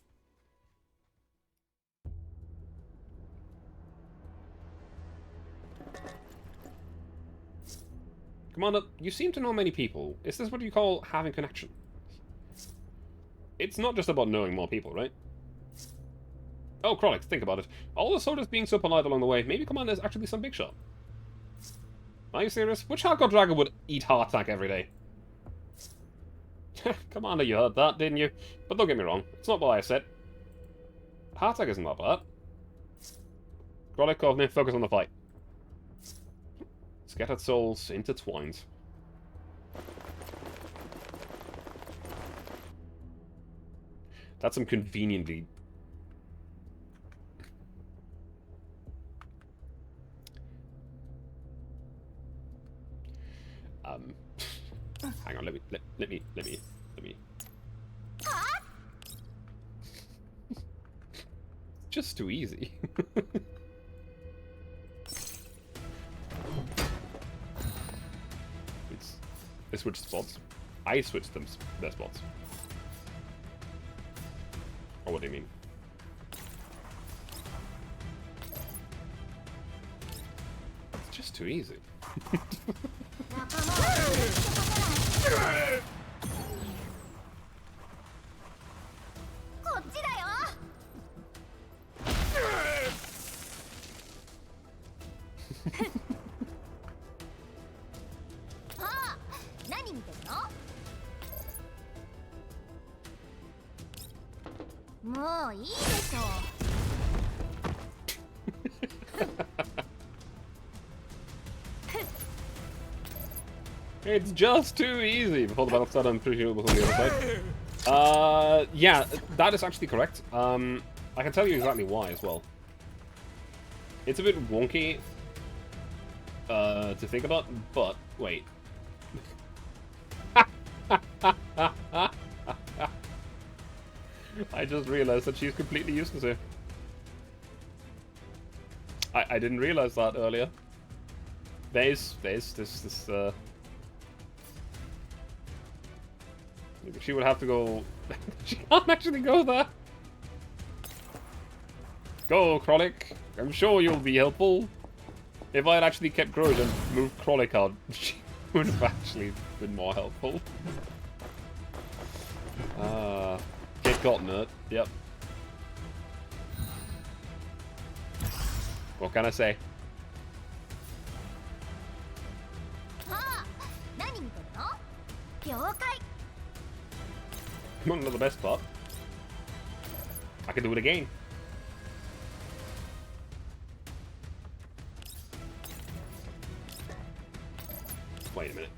Commander, you seem to know many people. Is this what you call having connection? It's not just about knowing more people, right? Oh, Krolix, think about it. All the soldiers being so polite along the way, maybe Commander is actually some big shot. Are you serious? Which hardcore dragon would eat heart attack every day? Commander, you heard that, didn't you? But don't get me wrong, it's not what I said. Heart attack isn't that bad. Krolix, Kovnir, focus on the fight. Scattered souls intertwined. That's some conveniently... hang on, let me... Just too easy. They switched spots. I switched their spots. Or what do you mean? It's just too easy. こっちだよ あもいいでしょう It's just too easy. Before the battle started, I'm pretty sure it was on the other side. Yeah, that is actually correct. I can tell you exactly why as well. It's a bit wonky to think about, but wait. I just realized that she's completely useless here. I didn't realize that earlier. There's this maybe she would have to go. She can't actually go there. Go, Krollik. I'm sure you'll be helpful. If I had actually kept growing and moved Krollik out, she would have actually been more helpful. Get got, nerd. Yep. What can I say? はあ何見てるの了解 You want to know the best part? I can do it again. Wait a minute.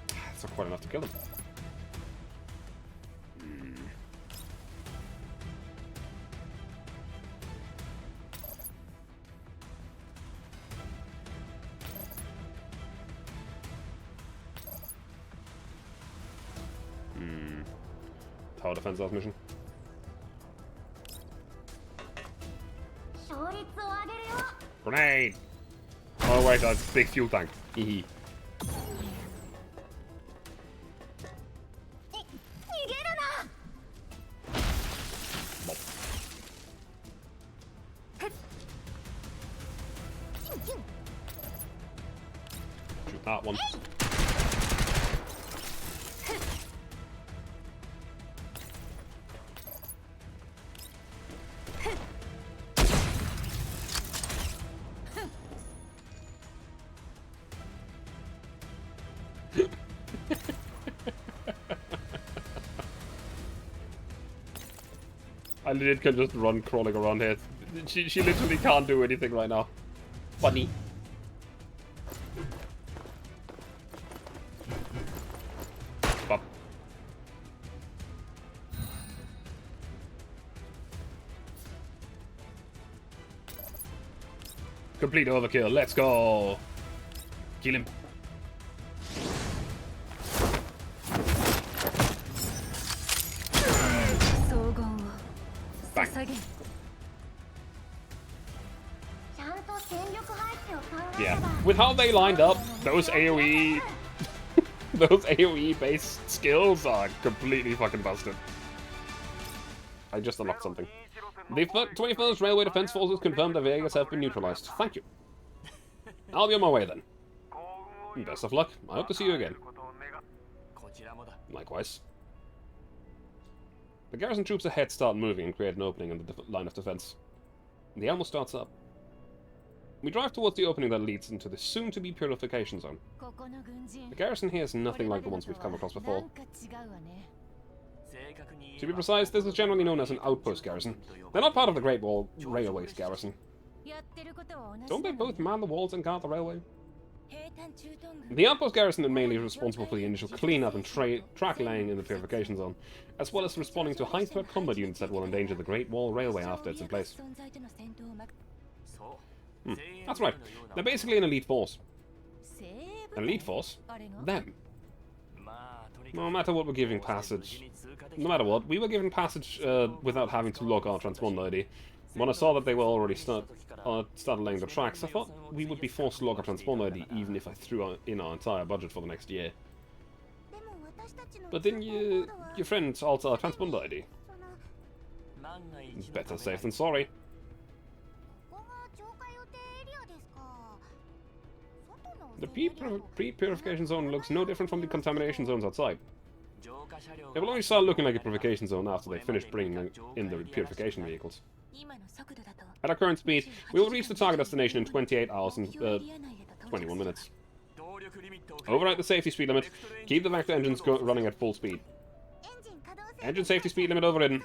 That's not quite enough to kill him. Tower defense off mission. 勝率を上げるよ Grenade! Oh wait, that's big fuel tank. Hehe. 逃げるな Shoot that one. I legit can just run crawling around here. She literally can't do anything right now. Funny. Stop. Complete overkill. Let's go. Kill him. Bang. ちゃんと戦力配置を考え Yeah. れば With how they lined up, those AoE those AoE based skills are completely fucking busted. I just unlocked something. The 21st Railway Defense Forces confirmed the Vegas have been neutralized. Thank you. I'll be on my way then. Best of luck. I hope to see you again. こちらもだ Likewise. The garrison troops ahead start moving and create an opening in the line of defense. The ammo starts up. We drive towards the opening that leads into the soon-to-be purification zone. ここの軍人 The garrison here is nothing like the ones we've come across な before. んか違うわね To be precise, this is generally known as an outpost garrison. They're not part of the Great Wall Railway's garrison. やってることは同じ Don't they なの both man the walls and guard the railway? 兵隊駐屯軍 The outpost garrison is mainly responsible for the initial cleanup and track laying in the purification zone, as well as responding to high-threat combat units that will endanger the Great Wall Railway after it's in place. 存在との戦闘をま そう That's right. They're basically an elite force. 西 An elite force? あれが Them. まあとにか No matter what we're giving passage... No matter what, we were given passage without having to log our transponder ID. When I saw that they were already started laying the tracks, I thought we would be forced to log our transponder ID even if I threw in our entire budget for the next year. でも私たちの But then 通行コードは your friends alter our transponder ID. その 万が一の Better ため safe than sorry. ここが浄化予定エリアですか外の The 汚染エリアと pre-purification zone looks no different from the contamination zones outside. 浄化車両 It will only start looking like a purification zone after they finish bringing in the purification vehicles. 今の速度だと At our current speed, we will reach the target destination in 28 hours and エリア内へと到着 21 minutes. 動力リミットを Override the safety speed limit. Keep the vector engines running at full speed. エンジン稼働 Engine safety speed limit overridden.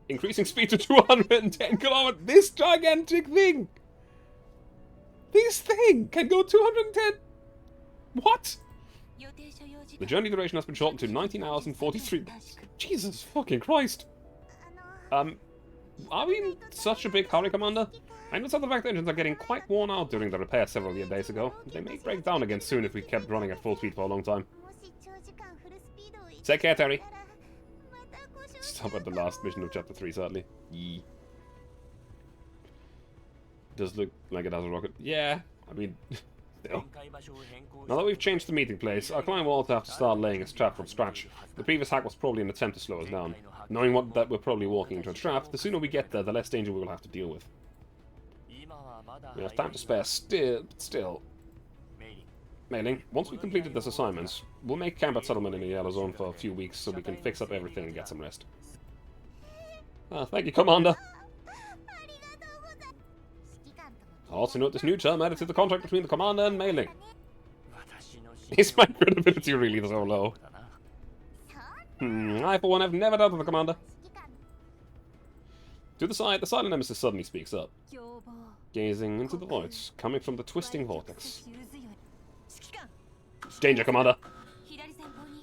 Increasing speed to 210 kilometers. This gigantic thing! This thing can go 210! What? The journey duration has been shortened to 19 hours and 43 minutes. Jesus fucking Christ! Are we in such a big hurry, Commander? I noticed that the Vector engines are getting quite worn out during the repair several days ago. They may break down again soon if we kept running at full speed for a long time. Take care, Terry. Stop at the last mission of Chapter 3, sadly. Yee. Does look like it has a rocket. Yeah, I mean, still. Now that we've changed the meeting place, our client will also have to start laying its trap from scratch. The previous hack was probably an attempt to slow us down. Knowing that we're probably walking into a trap, the sooner we get there, the less danger we will have to deal with. We have time to spare still. Mailing, once we completed this assignment, we'll make camp at settlement in the Yellow Zone for a few weeks so we can fix up everything and get some rest. Thank you, Commander. I also note this new term added to the contract between the Commander and Mailing. Is my credibility really so low? I, for one, have never doubted the Commander. To the side, the silent nemesis suddenly speaks up. Gazing into the voids, coming from the twisting vortex. Danger, Commander.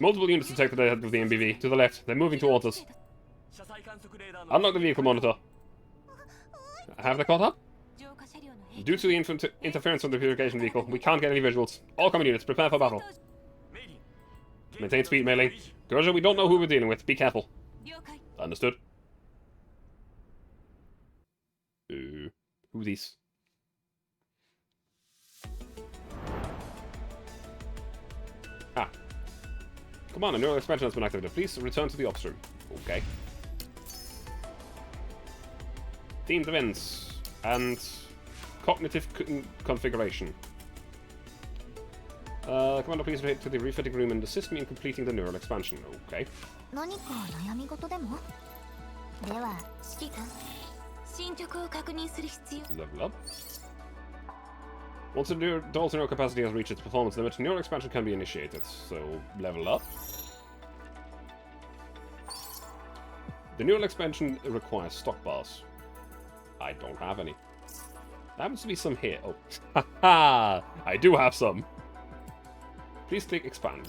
Multiple units detected ahead of the MBV. To the left. They're moving towards us. Unlock the vehicle monitor. Have they caught up? Due to the interference from the purification vehicle, we can't get any visuals. All common units, prepare for battle. Maintain speed, Mailing. Gerja, we don't know who we're dealing with. Be careful. Understood. Who these? Come on, a neural expansion has been activated. Please return to the ops room. Okay. Themed events and cognitive configuration. Commander, please return to the refitting room and assist me in completing the neural expansion. Okay. Level up. Once the doll's neural capacity has reached its performance limit, neural expansion can be initiated. So, level up. The neural expansion requires stock bars. I don't have any. There happens to be some here. Oh, haha! I do have some. Please click expand.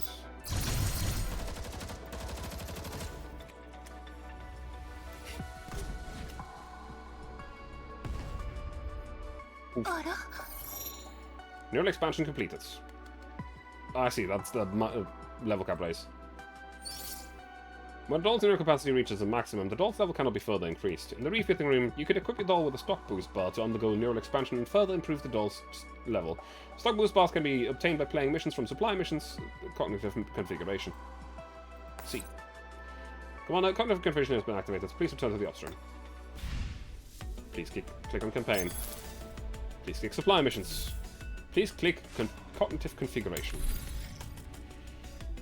Neural expansion completed. I see, that's the level cap raise. When doll's neural capacity reaches a maximum, the doll's level cannot be further increased. In the refitting room, you could equip your doll with a stock boost bar to undergo neural expansion and further improve the doll's level. Stock boost bars can be obtained by playing missions from supply missions, cognitive configuration. C. Commander, cognitive configuration has been activated. Please return to the ops room. Please click on campaign. Please click supply missions. Please click cognitive configuration.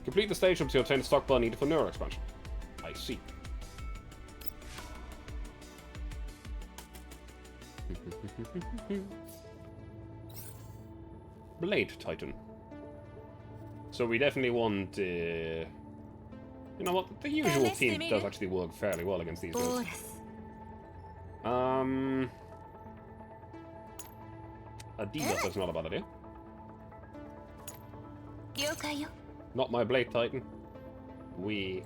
Complete the stage to obtain the stock bar needed for neural expansion. I see. Blade Titan. So we definitely want, you know what? The usual team does actually work fairly well against these guys. A debuff is not a bad idea. Not my Blade Titan. We.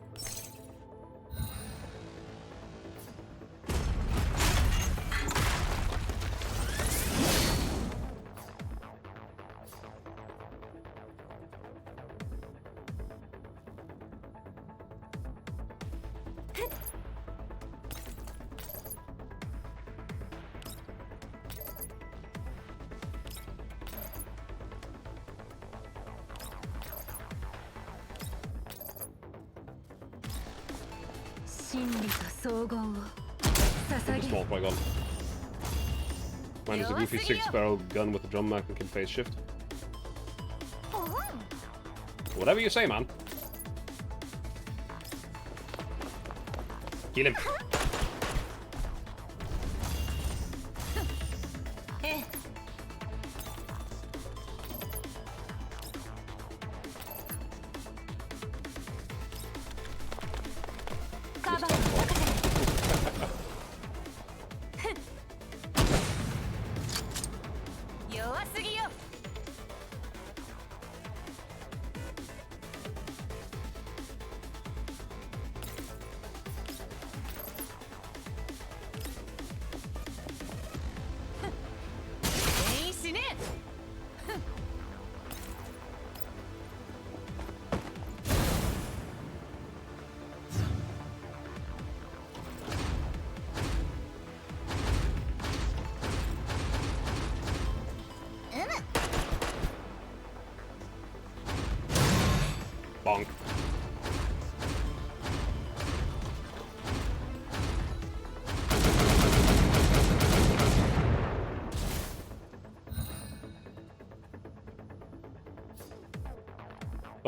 Small polygon. Mine is a goofy 6-barrel gun with a drum mag and can phase shift. Whatever you say, man. Kill him.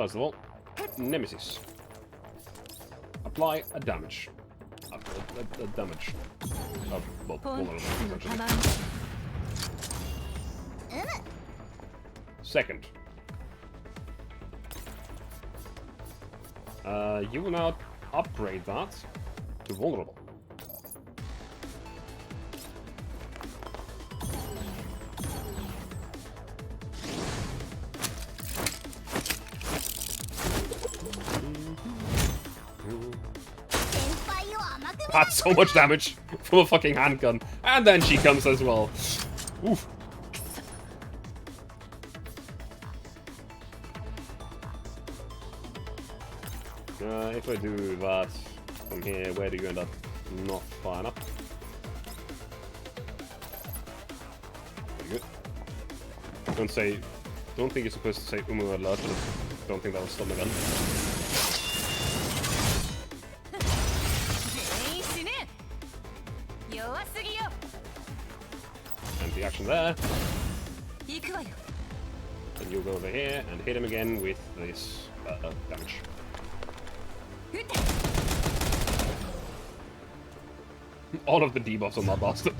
First of all, Nemesis. Apply a damage. A damage. Well, ポン vulnerable, プスの essentially. 弾 Second. You will now upgrade that to vulnerable. That's so much damage from a fucking handgun. And then she comes as well. Oof. If I do that from here, where do you end up? Not far enough. Very good. Don't think you're supposed to say Umu alert, but I don't think that will stop my gun. 全員死ね弱すぎよ And the action there. 行くわよ And you'll go over here and hit him again with this damage. 撃て All of the debuffs on that bastard.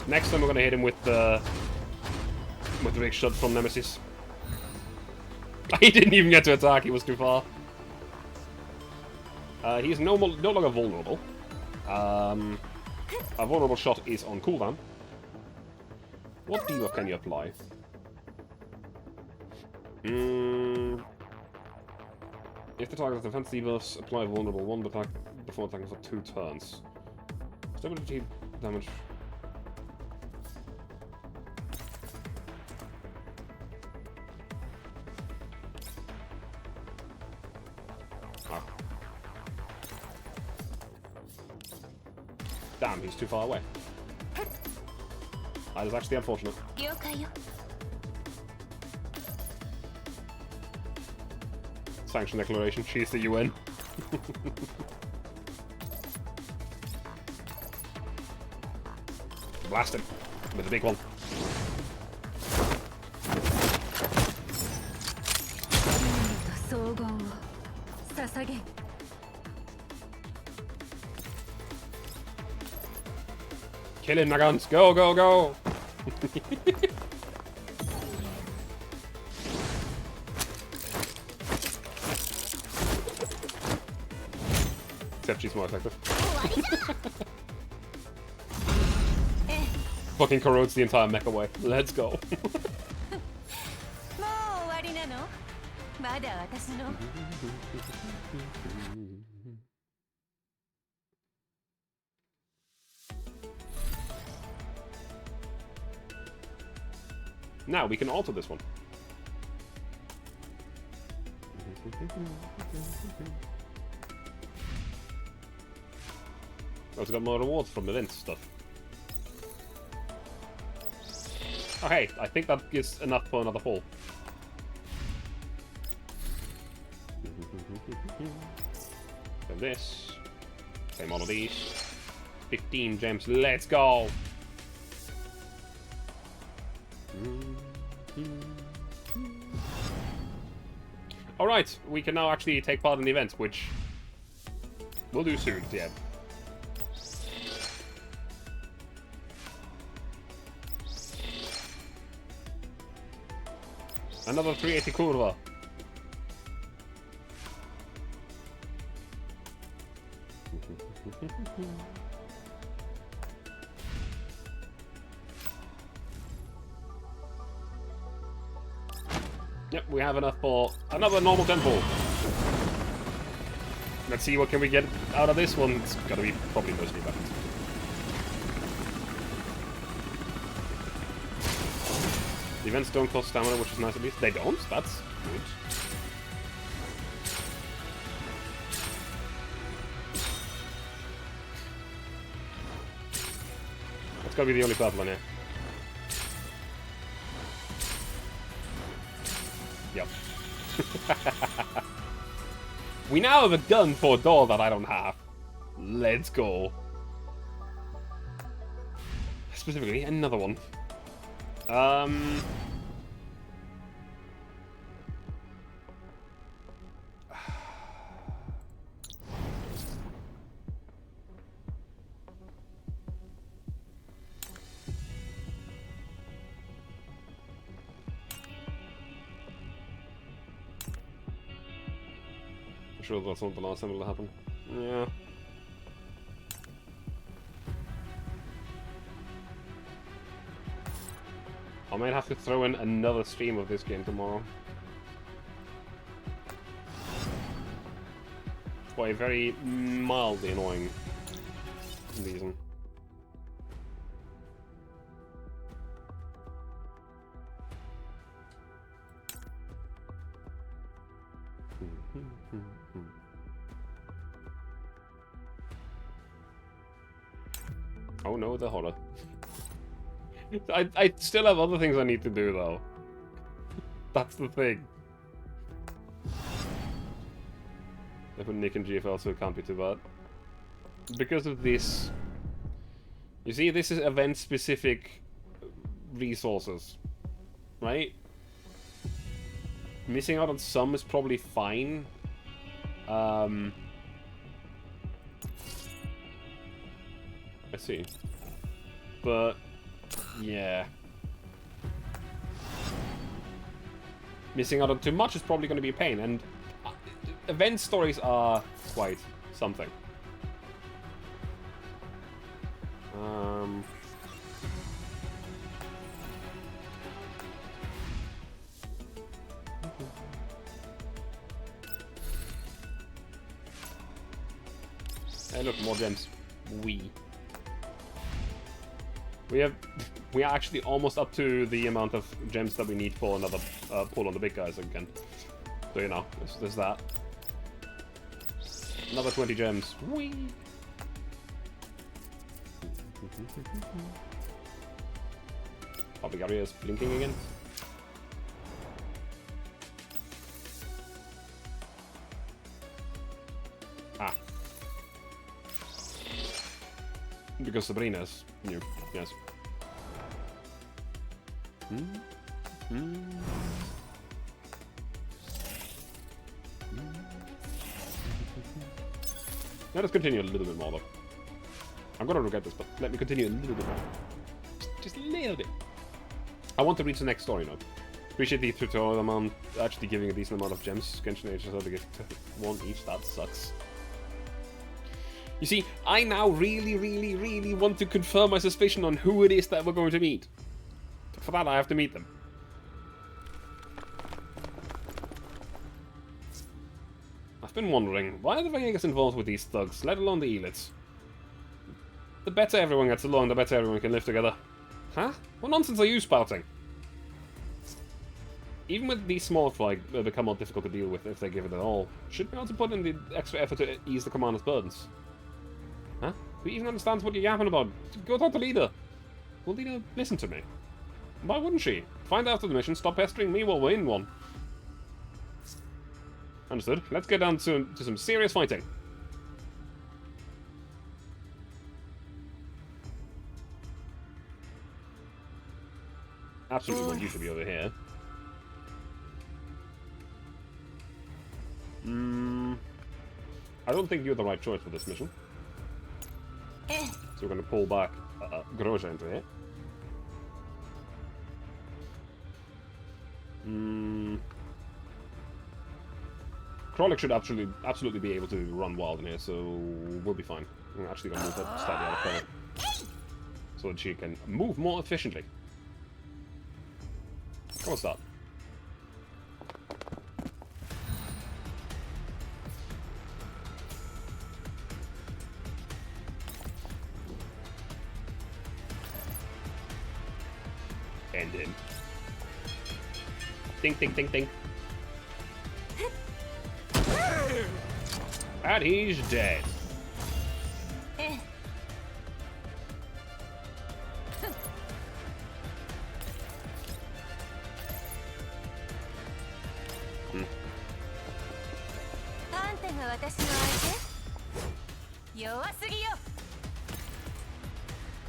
Next time we're gonna hit him with the big shot from Nemesis. He didn't even get to attack, he was too far. He's no longer vulnerable. A vulnerable shot is on cooldown. What debuff can you apply? If the target has defense debuffs, apply vulnerable 1 attack before attacking for 2 turns. Stability damage. Ah. Damn, he's too far away. That is actually unfortunate. 了解よ Sanction declaration, she's the UN. Blast him with a big one. 人々と荘厳を捧げ Kill him, Nagans! Go, go, go! Except she's more effective. Fucking corrodes the entire mech away. Let's go. もう終わりなのまだ私の Now we can alter this one. Also got more rewards from event stuff. Oh hey, I think that is enough for another haul. So this. Same all of these. 15 gems, let's go! Alright, we can now actually take part in the event, which we'll do soon, yeah. Another 380 kurva. Yep, we have enough for another normal temple. Let's see what can we get out of this one. It's gotta be probably mostly weapons. The events don't cost stamina, which is nice at least. They don't? That's good. That's gotta be the only purple one here. Yep. We now have a gun for a door that I don't have. Let's go. Specifically, another one. Sure that's not the last time it'll happen. Yeah. I might have to throw in another stream of this game tomorrow. For a very mildly annoying reason. Oh no, the horror. I still have other things I need to do, though. That's the thing. I put Nick and GFL, so it can't be too bad. Because of this... You see, this is event-specific resources. Right? Missing out on some is probably fine. I see. But... yeah. Missing out on too much is probably going to be a pain, and event stories are quite something. Hey, look, more gems. We are actually almost up to the amount of gems that we need for another pull on the big guys again. So, you know, there's that. Another 20 gems. Whee! Public areas blinking again. Ah. Because Sabrina's new, yes. Let us continue a little bit more, though. I'm gonna regret this, but let me continue a little bit more. Just a little bit. I want to reach the next story now. Appreciate the tutorial amount, actually giving a decent amount of gems. Genshin Age is how to get one each, that sucks. You see, I now really want to confirm my suspicion on who it is that we're going to meet. For that, I have to meet them. I've been wondering, why are the Vegas involved with these thugs, let alone the elites? The better everyone gets along, the better everyone can live together. Huh? What nonsense are you spouting? Even with these small fry become more difficult to deal with if they give it at all, should we also put in the extra effort to ease the commander's burdens? Huh? Who even understands what you're yapping about? Go talk to Leader. Will Leader listen to me? Why wouldn't she? Find out after the mission, stop pestering me while we're in one. Understood. Let's get down to some serious fighting. Absolutely want you to be over here. I don't think you're the right choice for this mission. So we're going to pull back Grosjean into here. Krollik should absolutely be able to run wild in here, so we'll be fine. I'm actually going to move that slightly out of cover so that she can move more efficiently. What's that? End him. Ding, ding, ding, ding. And he's dead.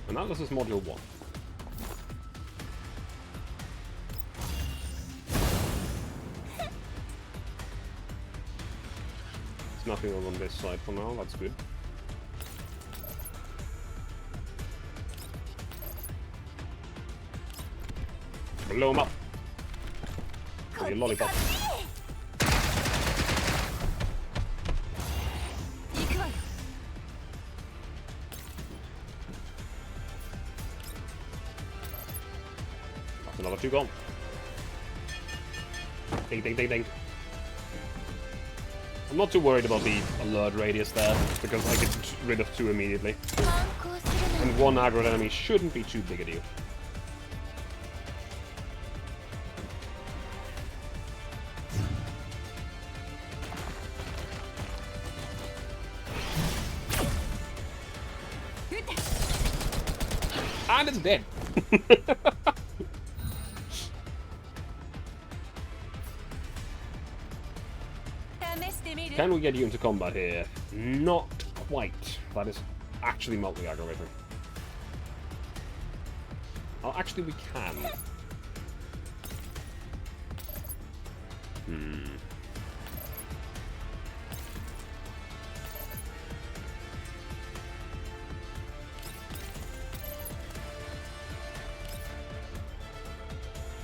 And now this is module 1. There's nothing on this side for now, that's good. Blow him up. For your lollipop. Another 2 gone. Ding, ding, ding, ding. I'm not too worried about the alert radius there, because I get rid of 2 immediately. 反抗するな And 1 aggroed enemy shouldn't be too big a deal. And it's dead. 試してみる Can we get you into combat here? Not quite. That is actually multi-aggravating. Oh, actually we can. Hmm.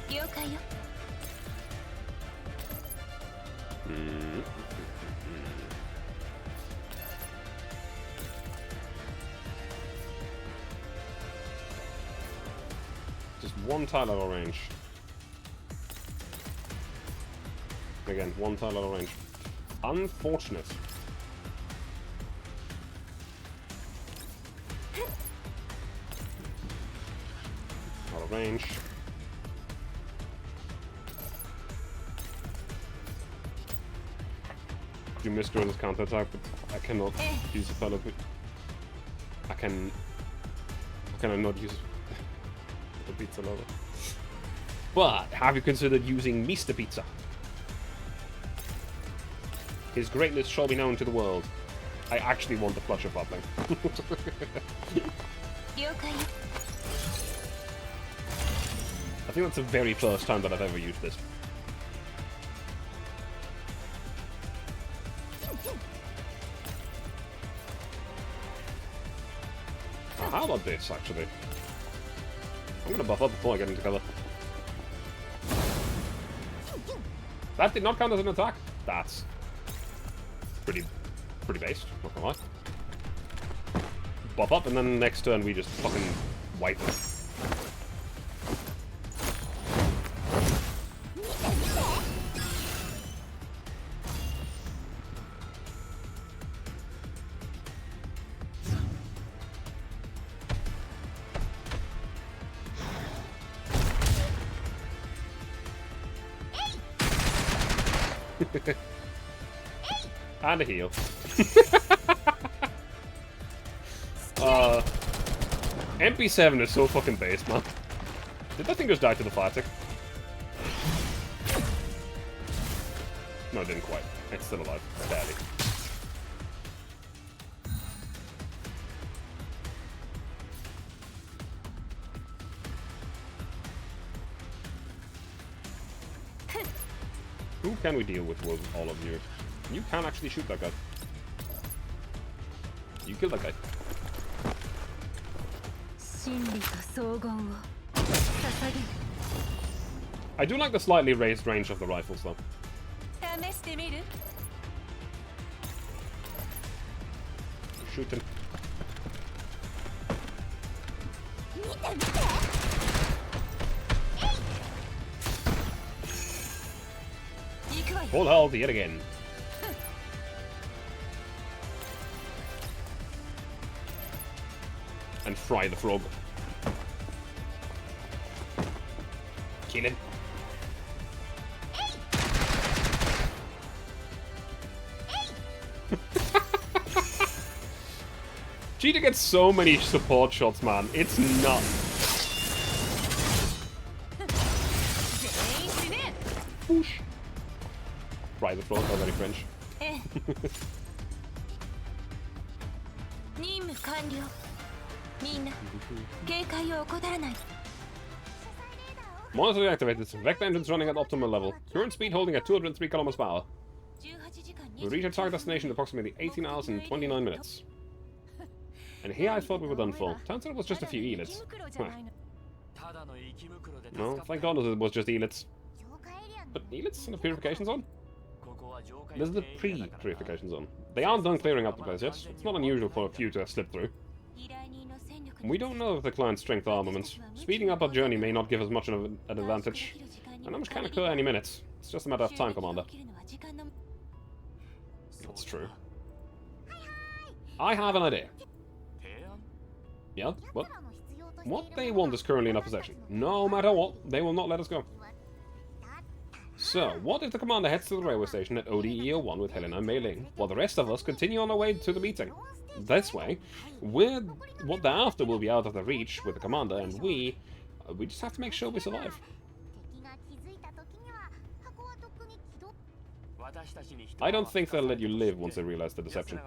了解よ Just 1 tile out of range. Again, 1 tile out of range. Unfortunate. Out of range. You missed during this counter attack, but I cannot use the fellow. I can I not use the pizza lover. But have you considered using Mr. Pizza? His greatness shall be known to the world. I actually want the flush of bubbling. 了解よ I think that's the very first time that I've ever used this. How about this, actually? I'm gonna buff up before I get into cover. That did not count as an attack. That's pretty based, not gonna lie. Buff up, and then next turn we just fucking wipe them. And a heal. MP7 is so fucking based, man. Did that thing just die to the fire tick? No, it didn't quite. It's still alive. Barely. Who can we deal with all of you? You can actually shoot that guy. You killed that guy. 真理と荘厳を捧げる I do like the slightly raised range of the rifles, though. 試してみる Shoot him. 見て見て 行くわよ Full health yet again. And fry the frog. Kill him. Cheetah gets so many support shots, man. It's nuts. 全員死ね Whoosh. Fry the frog, very French. ええ任務完了みんな警戒を怠らない Monitor activated. Vector engines running at optimal level. Current speed holding at 203 kilometers per hour. 18時間 We'll reach our target destination in approximately 18 hours and 29 minutes. And here I thought we were done for. Turns out it was just a few elites. Huh. ただの生き袋で助 No, かった thank God it was just elites. 浄化エリアの But elites in the purification zone? ここは浄化 This is the 予定エリアだから pre-purification zone. They aren't done clearing up the place yet. It's not unusual for a few to slip through. 依頼人の戦力 We don't know if the client's strength armaments. Speeding up our journey may not give us much of an advantage. And I'm can occur any minute. It's just a matter of time, Commander. That's true. I have an idea. Yeah, what? What they want is currently in our possession. No matter what, they will not let us go. So, what if the commander heads to the railway station at ODE-01 with Helena and Mei Ling, while the rest of us continue on our way to the meeting? This way, what thereafter will be out of the reach with the commander, and we just have to make sure we survive. I don't think they'll let you live once they realize the deception.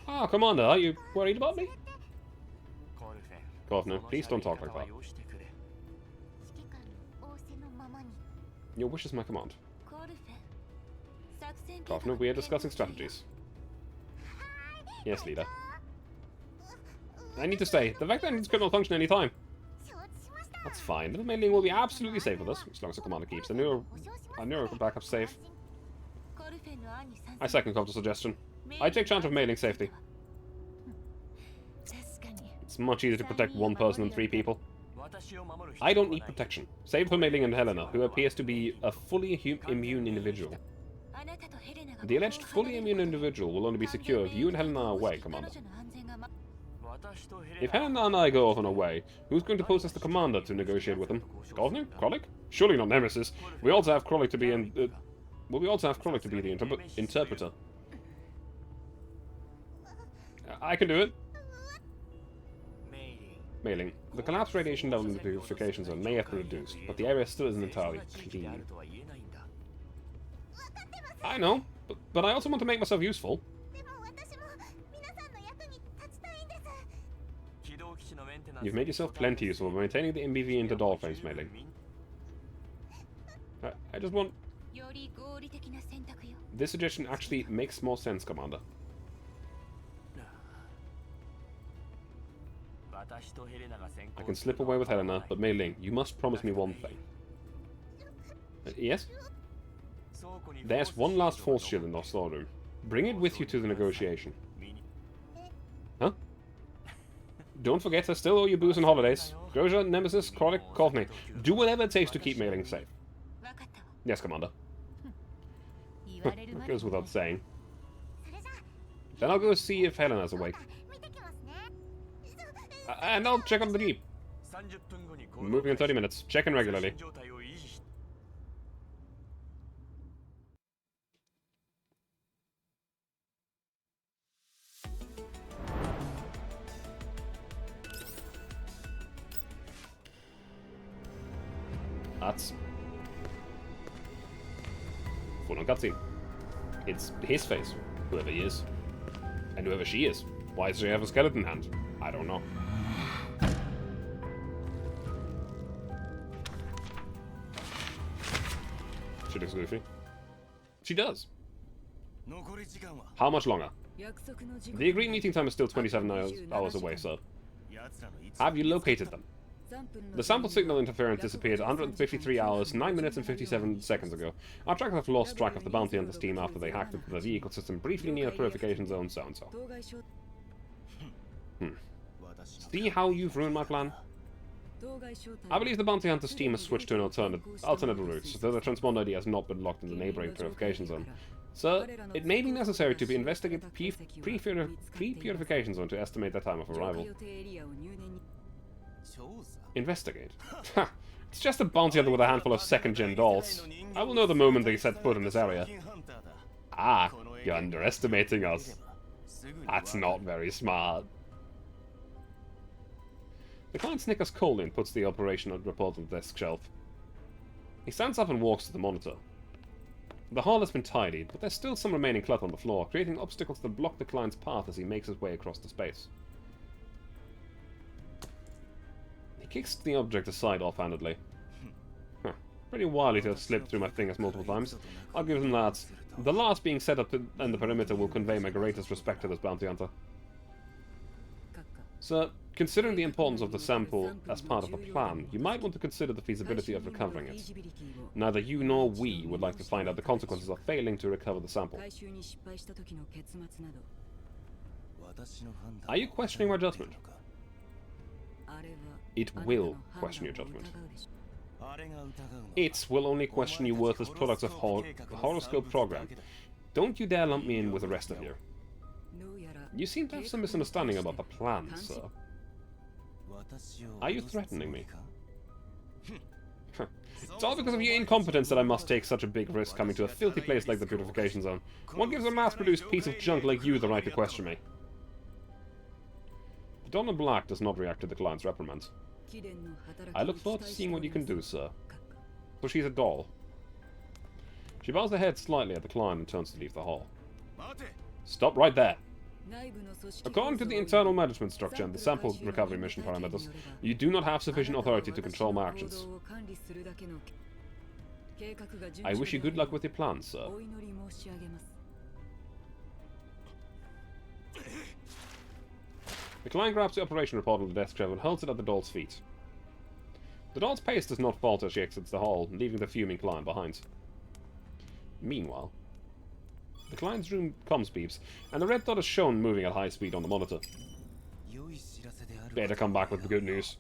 Ah, Commander, are you worried about me? Governor, please don't talk like that. Your wish is my command. Governor, we are discussing strategies. Yes, leader. I need to stay. The Vector engines could not function any time. That's fine. The Mei Ling will be absolutely safe with us, as long as the commander keeps the neuro backup safe. I second Copter's suggestion. I take charge of Mei Ling's safety. It's much easier to protect one person than 3 people. I don't need protection, save for Mei Ling and Helena, who appears to be a fully immune individual. The alleged fully immune individual will only be secure if you and Helena are away, Commander. If Helena and I go off on our way, who's going to post as the commander to negotiate with them? Governor? Krolik? Surely not Nemesis. We also have Krolik to be we also have Krolik to be the interpreter. I can do it. Mei Ling, the collapse radiation level in the purification zone may have been reduced, but the area still isn't entirely clean. I know, but I also want to make myself useful. You've made yourself plenty useful by maintaining the MBV into doll frames, Mei Ling. I just want... This suggestion actually makes more sense, Commander. I can slip away with Helena, but Mei Ling, you must promise me one thing. Yes? There's one last force shield in our storeroom. Bring it with you to the negotiation. Huh? Don't forget, I still owe you booze and holidays. Groja, Nemesis, Krolik, Courtney. Do whatever it takes to keep Mei Ling safe. Yes, Commander. That goes without saying. Then I'll go see if Helena's awake. And I'll check on the Jeep. Moving in 30 minutes. Check in regularly. That's full on cutscene. It's his face, whoever he is. And whoever she is. Why does she have a skeleton hand? I don't know. She looks goofy. She does. How much longer? The agreed meeting time is still 27 hours away, sir. Have you located them? The sample signal interference disappeared 153 hours, 9 minutes and 57 seconds ago. Our trackers have lost track of the bounty hunter's team after they hacked into the vehicle system briefly near the purification zone so-and-so. See how you've ruined my plan? I believe the bounty hunter's team has switched to an alternate route, so the transponder ID has not been locked in the neighboring purification zone. Sir, it may be necessary to investigate the pre-purification zone to estimate the time of arrival. Investigate? Ha! It's just a bounty hunter with a handful of second-gen dolls. I will know the moment they set foot in this area. Ah, you're underestimating us. That's not very smart. The client snickers coldly and puts the operational report on the desk shelf. He stands up and walks to the monitor. The hall has been tidied, but there's still some remaining clutter on the floor, creating obstacles that block the client's path as he makes his way across the space. He kicks the object aside offhandedly. Huh. Pretty wily to have slipped through my fingers multiple times. I'll give them that. The last being set up in the perimeter will convey my greatest respect to this bounty hunter. Sir, considering the importance of the sample as part of the plan, you might want to consider the feasibility of recovering it. Neither you nor we would like to find out the consequences of failing to recover the sample. Are you questioning my judgment? It will question your judgment. It will only question you worthless products of horoscope program. Don't you dare lump me in with the rest of you. You seem to have some misunderstanding about the plan, sir. Are you threatening me? It's all because of your incompetence that I must take such a big risk coming to a filthy place like the Purification Zone. What gives a mass-produced piece of junk like you the right to question me? Donna Black does not react to the client's reprimands. I look forward to seeing what you can do, sir. So she's a doll. She bows her head slightly at the client and turns to leave the hall. Stop right there! According to the internal management structure and the sample recovery mission parameters, you do not have sufficient authority to control my actions. I wish you good luck with your plans, sir. The client grabs the operation report on the desk shelf and holds it at the doll's feet. The doll's pace does not falter as she exits the hall, leaving the fuming client behind. Meanwhile, the client's room comms beeps, and the red dot is shown moving at high speed on the monitor. Better come back with the good news.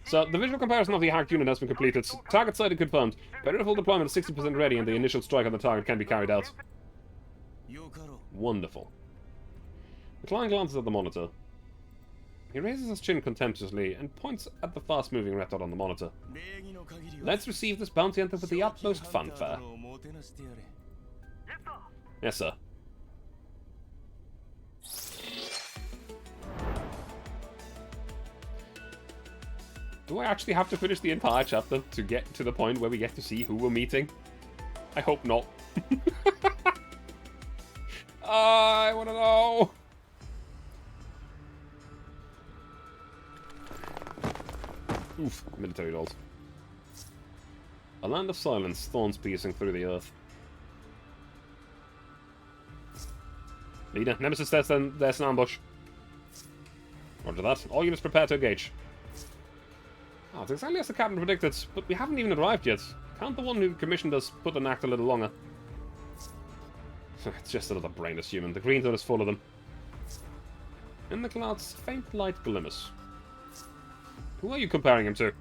So, the visual comparison of the hacked unit has been completed. Target sighted confirmed. Peripheral deployment is 60% ready and the initial strike on the target can be carried out. Wonderful. The client glances at the monitor. He raises his chin contemptuously and points at the fast-moving red dot on the monitor. Let's receive this bounty hunter with the utmost fanfare. Yes, sir. Do I actually have to finish the entire chapter to get to the point where we get to see who we're meeting? I hope not. I want to know. Oof, military dolls. A land of silence, thorns piercing through the earth. Leader, Nemesis, there's an ambush. Roger that. All units prepare to engage. Ah, it's exactly as the captain predicted, but we haven't even arrived yet. Can't the one who commissioned us put an act a little longer? It's just another brainless human. The green zone is full of them. In the clouds, faint light glimmers. Who are you comparing him to?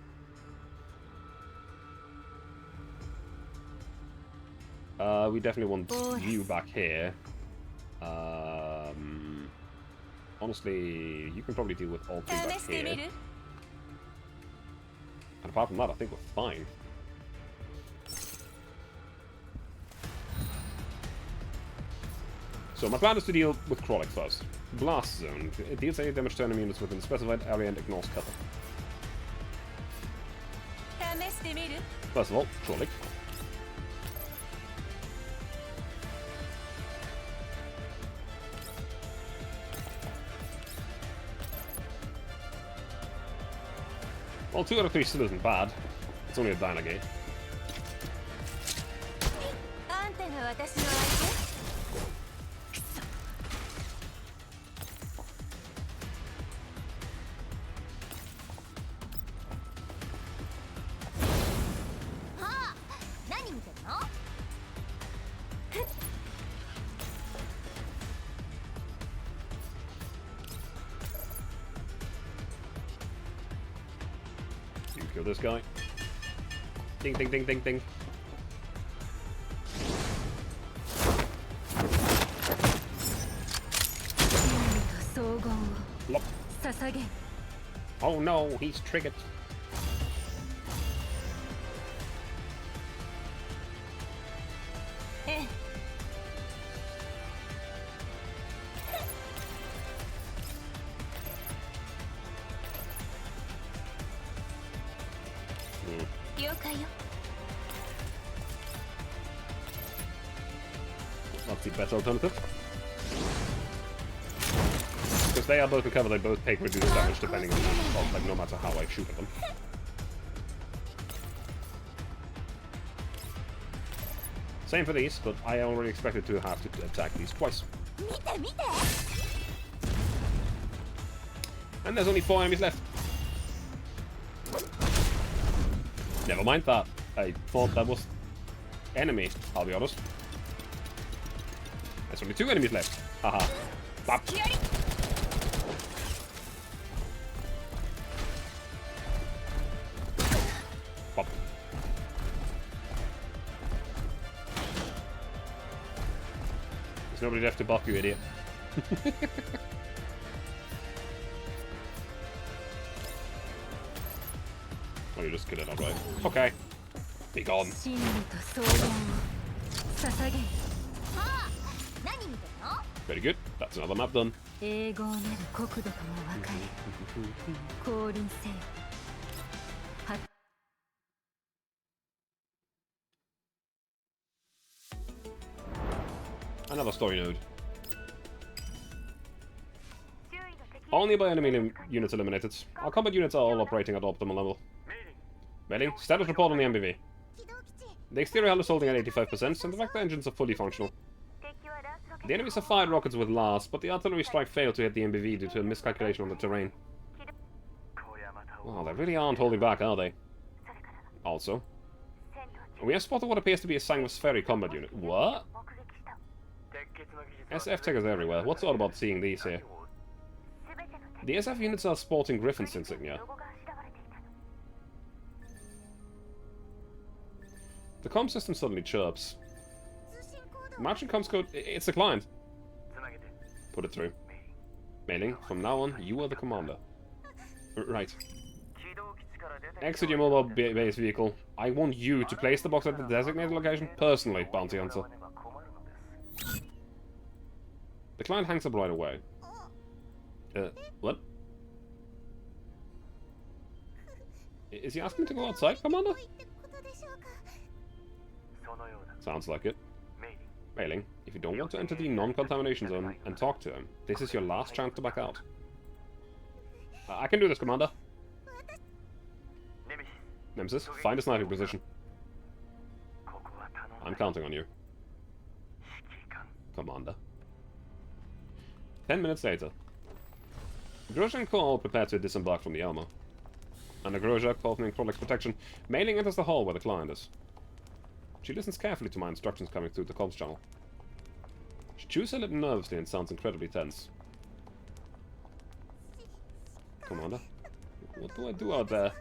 We definitely want you back here. Honestly, you can probably deal with all three back here. And apart from that, I think we're fine. So my plan is to deal with Krollik first. Blast Zone. It deals any damage to enemy units within the specified area and ignores cover. First of all, Krollik. Well, 2 out of 3 still isn't bad. It's only a Dynagate. Kill this guy. Ding, ding, ding, ding, ding. Lop. Oh no, he's triggered. That's the better alternative. Because they are both in cover, they both take reduced damage depending on, like, no matter how I shoot at them. Same for these, but I already expected to have to attack these twice. And there's only 4 enemies left. Never mind that. I thought that was enemy, I'll be honest. There's only 2 enemies left. Haha. Bop. Bop. There's nobody left to bop, you idiot. Oh, you just kill it outright. Okay. Be gone. 真理と相談を捧げ Very good. That's another map done. 英語なる国土とも分かれ降臨せよは Another story node. Only by enemy units eliminated. Our combat units are all operating at optimal level. Mailing. Status report on the MBV. The exterior hull is holding at 85%, and the vector engines are fully functional. The enemies have fired rockets with LARS, but the artillery strike failed to hit the MBV due to a miscalculation on the terrain. Well, they really aren't holding back, are they? Also, we have spotted what appears to be a Sanguis ferry combat unit. What? SF tickers everywhere. What's all about seeing these here? The SF units are sporting Griffin's insignia. The comm system suddenly chirps. Matching comms code, it's the client. Put it through. Mailing, from now on, you are the commander. Right. Exit your mobile base vehicle. I want you to place the box at the designated location personally, Bounty Hunter. The client hangs up right away. What? Is he asking me to go outside, Commander? Sounds like it. Mailing, if you don't want to enter the non-contamination zone and talk to him, this is your last chance to back out. I can do this, Commander. Nemesis, find a sniping position. I'm counting on you. Commander. 10 minutes later. Grosjean and Cole prepare to disembark from the Elmo. Under Grosjean, opening Prolix protection, Mailing enters the hall where the client is. She listens carefully to my instructions coming through the comms channel. She chews her lip nervously and sounds incredibly tense. Commander, what do I do out there?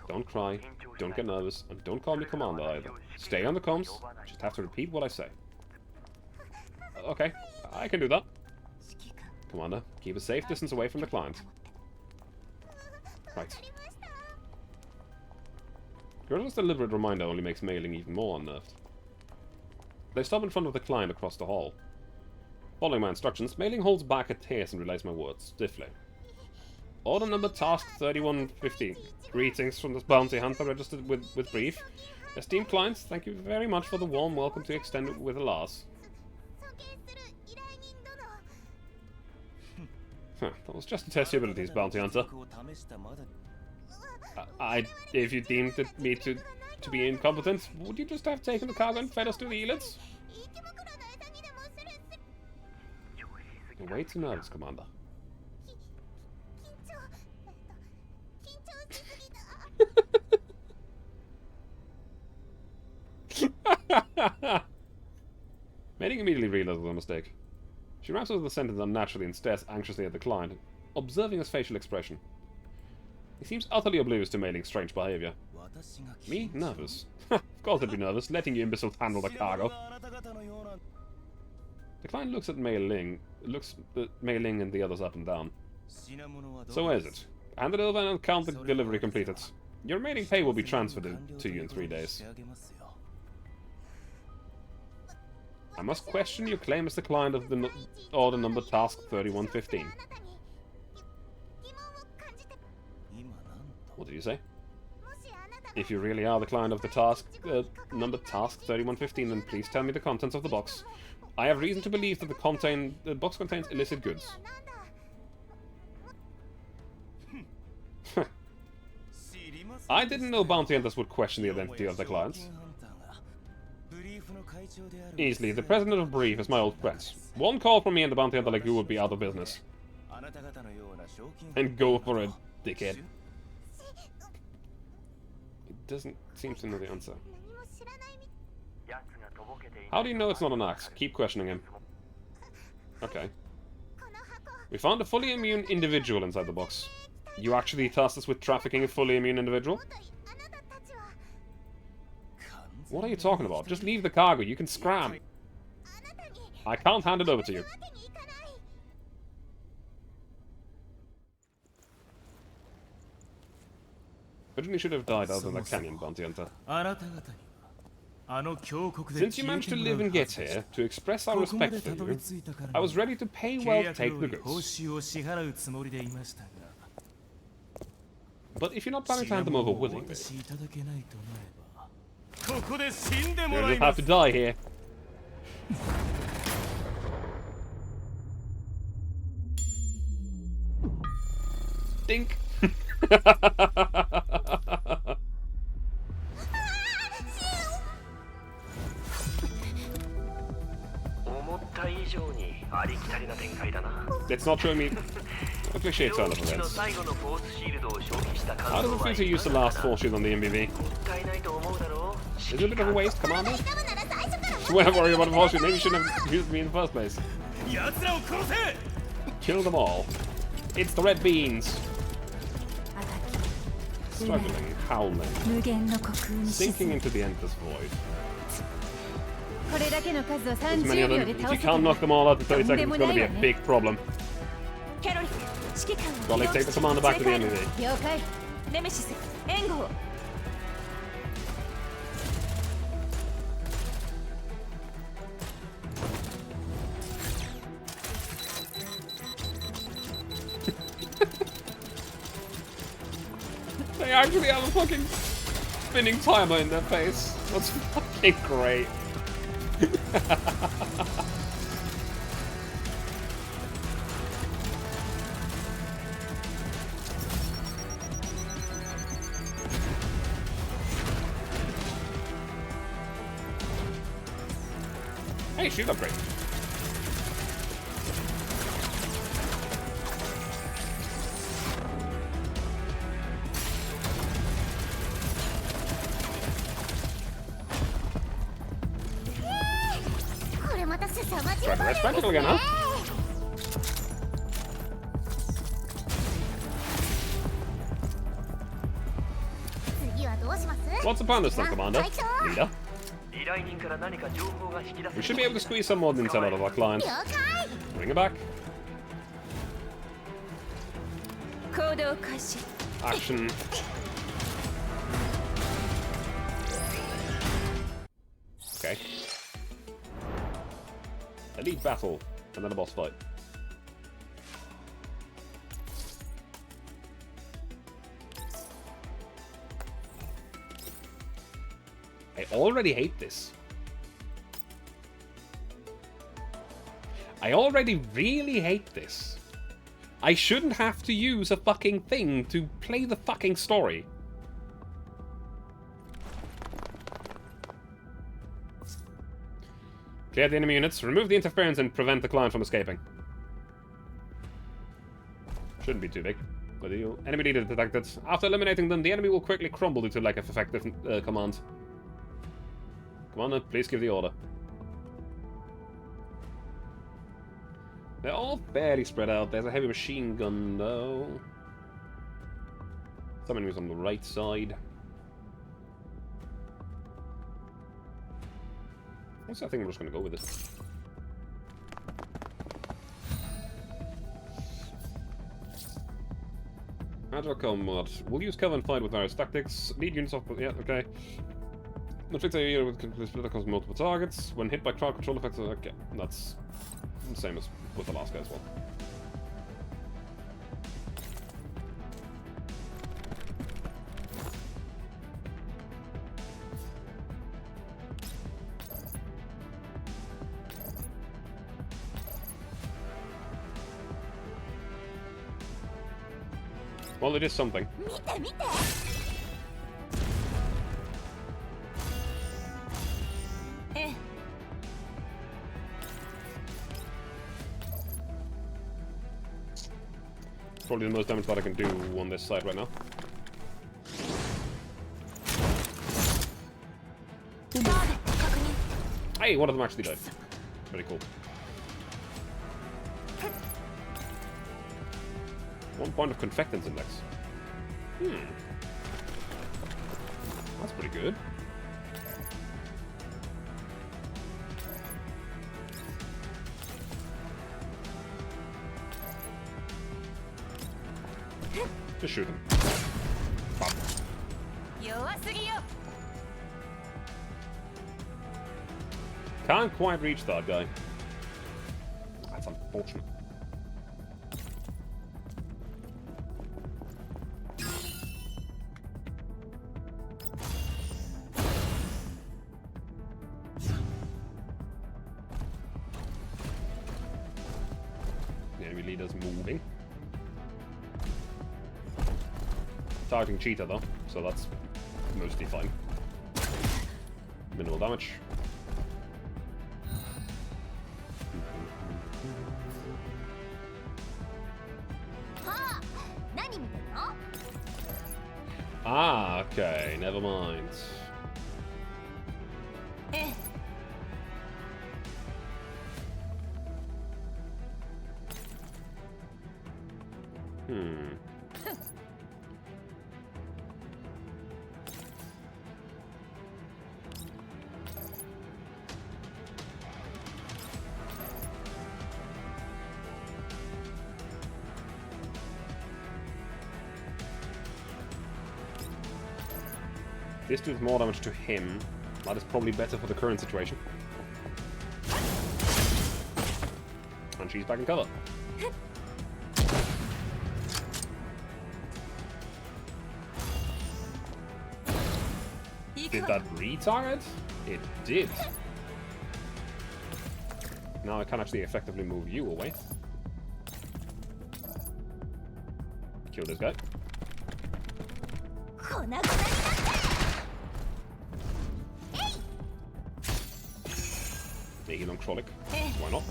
Don't cry, don't get nervous, and don't call me Commander either. Stay on the comms, just have to repeat what I say. Okay, I can do that. Commander, keep a safe distance away from the client. Right. Gorilla's deliberate reminder only makes Mailing even more unnerved. They stop in front of the client across the hall. Following my instructions, Mailing holds back a tears and relays my words stiffly. Order number task 3115. Greetings from the bounty hunter registered with brief. Esteemed clients, thank you very much for the warm welcome to extend it with a Lars. That was just to test your abilities, bounty hunter. If you deemed me to be incompetent, would you just have taken the cargo and fed us to the elites? You're way too nervous, Commander. Mailing immediately realizes the mistake. She wraps up the sentence unnaturally and stares anxiously at the client, observing his facial expression. He seems utterly oblivious to Mailing's strange behavior. Me? Nervous? Of course I'd be nervous, letting you imbeciles handle the cargo. The client looks at Mei-Ling and the others up and down. So where is it? Hand it over and count the delivery completed. Your remaining pay will be transferred to you in 3 days. I must question your claim as the client of the order number task 3115. What did you say? If you really are the client of the task number task 3115, then please tell me the contents of the box. I have reason to believe that the box contains illicit goods. I didn't know bounty hunters would question the identity of their clients. Easily, the president of Brief is my old friend. One call from me and the bounty hunter like you would be out of business. And go for it, dickhead. It doesn't seem to know the answer. How do you know it's not an axe? Keep questioning him. Okay. We found a fully immune individual inside the box. You actually tasked us with trafficking a fully immune individual? What are you talking about? Just leave the cargo. You can scram. I can't hand it over to you. Originally should have died out of the canyon, bounty hunter. Since you managed to live and get here, to express our respect for you, I was ready to pay well to take the goods. But if you're not planning to hand them over willingly, you'll just have to die here. Dink! It's not showing me a cliche turn of events. How does it feel to use the last force shield on the MBV? Is it a bit of a waste, Commander? Swear worry about a force shield. Maybe you shouldn't have used me in the first place. Kill them all. It's the red beans. Struggling, howling, sinking into the endless void. There's many of them. If you can't knock them all out in 30 seconds, it's going to be a big problem. Golly, take the commander back to the enemy. They actually have a fucking spinning timer in their face. That's fucking great. Hey, shield upgrade. That's practical again, huh? What's the plan this time, Commander? Leader? We should be able to squeeze some more intel out of our client. Bring it back. Action. Okay. Elite battle, and then a boss fight. I already hate this. I already really hate this. I shouldn't have to use a fucking thing to play the fucking story. Clear the enemy units, remove the interference and prevent the client from escaping. Shouldn't be too big. But the enemy leader detected. After eliminating them, the enemy will quickly crumble due to lack of effective command. Commander, please give the order. They're all fairly spread out. There's a heavy machine gun, though. Some enemies on the right side. I think we're just going to go with this. Agile combat. We'll use cover and fight with various tactics. Lead units off. Yeah, okay. Inflict a unit with split across multiple targets. When hit by crowd control effects. Okay, that's the same as with the last guy as well. Well, it is something. Probably the most damage that I can do on this side right now. Hey, one of them actually died. Pretty cool. 1 point of confectance index. That's pretty good. Just shoot him. Bop. 弱すぎよ Can't quite reach that guy. That's unfortunate. The enemy leader's moving. Targeting Cheetah though, so that's mostly fine. Minimal damage. Ah, okay, never mind. ええ This does more damage to him. That is probably better for the current situation. And she's back in cover. Did that retarget? It did. Now I can actually effectively move you away. Kill this guy. 粉々になって Sneaky long Trollic. Eh. Why not?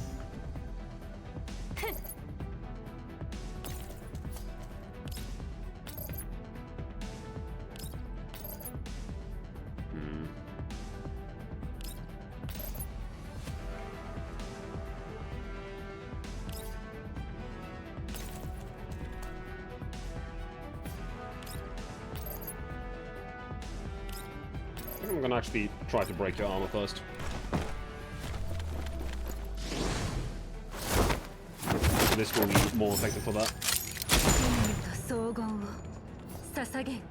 I think I'm gonna actually try to break your armor first. This will be more effective for that. 荘厳を捧げん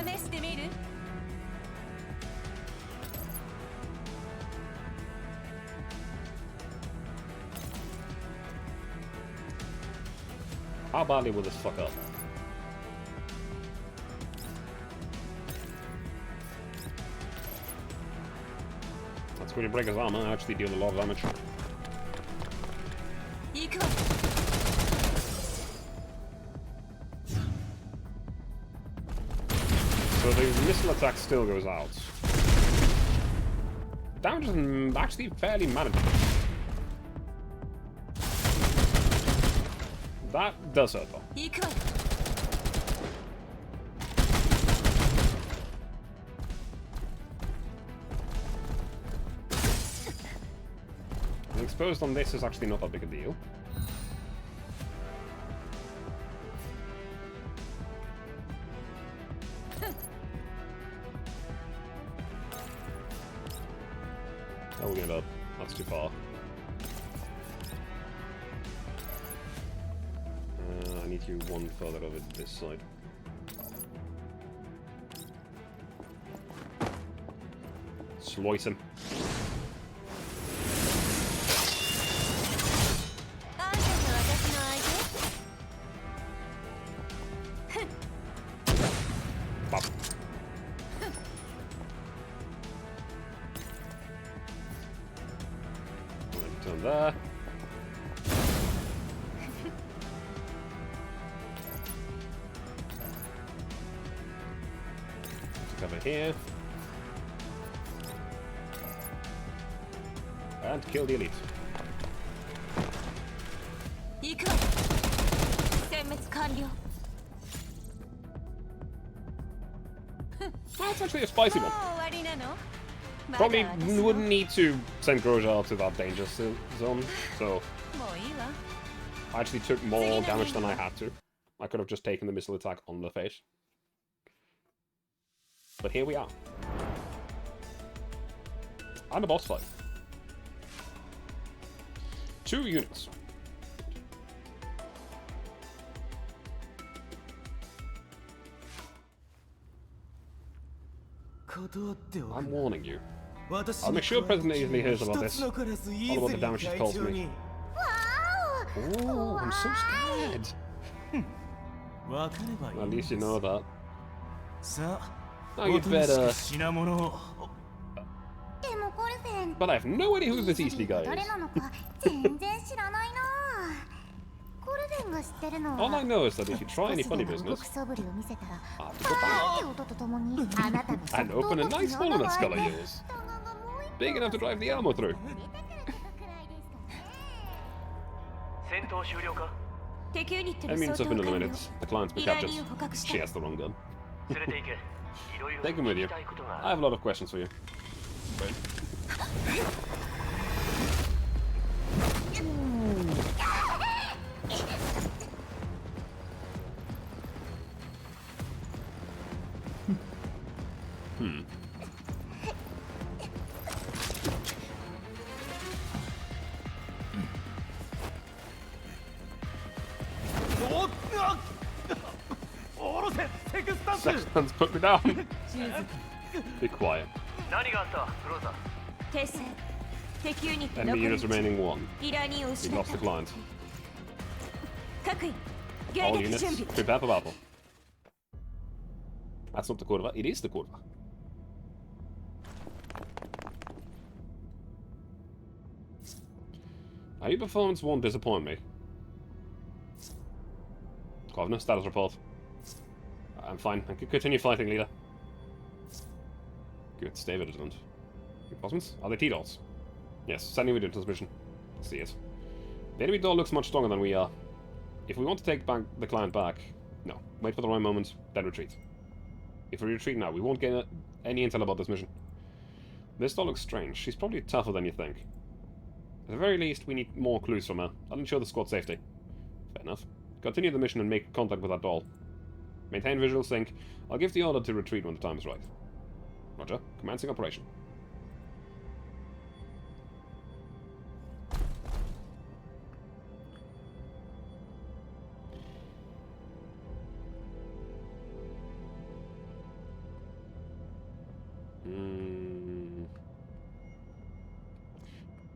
試してみる How badly will this fuck up? That's when you break his armor, I actually deal a lot of damage. 行くわ So the missile attack still goes out. Damage is actually fairly manageable. That does hurt though. 行くわ And exposed on this is actually not that big a deal. Oh, we're gonna... That's too far. I need you one further over this side. Slice him. あんたと私の相手 Bop. Turn there. Cover here. And kill the elite. 行くわ殲滅完了 Oh, That's actually a spicy もう one. 終わりなの？まだ Probably 私の wouldn't need to send Groja to that danger zone, so もういいわ。 I actually took more damage than I had to. I could have just taken the missile attack on the face. But here we are. And a boss fight. 2 units. I'm warning you. I'll make sure President easily hears about this. All about the damage she's caused me. Oh, I'm so scared. Well, at least you know that. Now you better. でもコルフェン But I have no idea who this Eastly guy 誰 is. なのか全然知らないなコルフェンが知ってるのは All I know is that if you try any 少しで funny も business, 動く素振りを見せたら I have パ to go ー back って音とともにあなたの and open a nice hole in that skull of yours. Big enough to drive the ammo through. 戦闘終了か？敵ユニット That の means 相 I've 当 been 完了 eliminated. The client's been 依頼 captured. 人を捕獲し She た has the wrong gun. 連れて行け。いろいろ Take him with 聞 you. きたいことが I ある。 have a lot of questions for you. Sexton's put me down. Be quiet. 何があったクローザー？訂正敵ユニット Enemy 残り units remaining 1. 依頼人を We 失っ lost the た client. 各員迎 All 撃 units, 準備 prepare for battle. That's not the curva, it is the curva. Now, your performance won't disappoint me. Covenant status report. I'm fine. I can continue fighting, leader. Good, stay vigilant. Reinforcements? Are they T-dots? Yes, sending with transmission. See it. The enemy door looks much stronger than we are. If we want to take back the client back, no. Wait for the right moment, then retreat. If we retreat now, we won't gain any intel about this mission. This doll looks strange. She's probably tougher than you think. At the very least, we need more clues from her. I'll ensure the squad's safety. Fair enough. Continue the mission and make contact with that doll. Maintain visual sync. I'll give the order to retreat when the time is right. Roger. Commencing operation.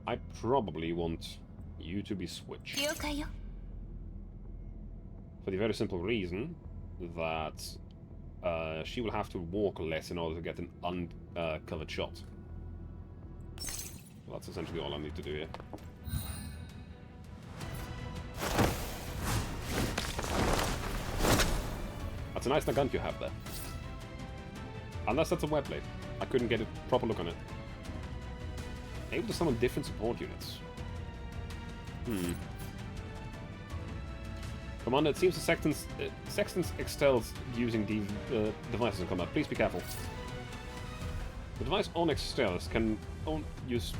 I probably want you to be switched. 了解よ For the very simple reason that she will have to walk less in order to get an uncovered shot. Well, that's essentially all I need to do here. That's a nice gun you have there. Unless that's a web blade. I couldn't get a proper look on it. Able to summon different support units. Commander, it seems the Sextons excels using these devices in combat. Please be careful. The device on Extels can use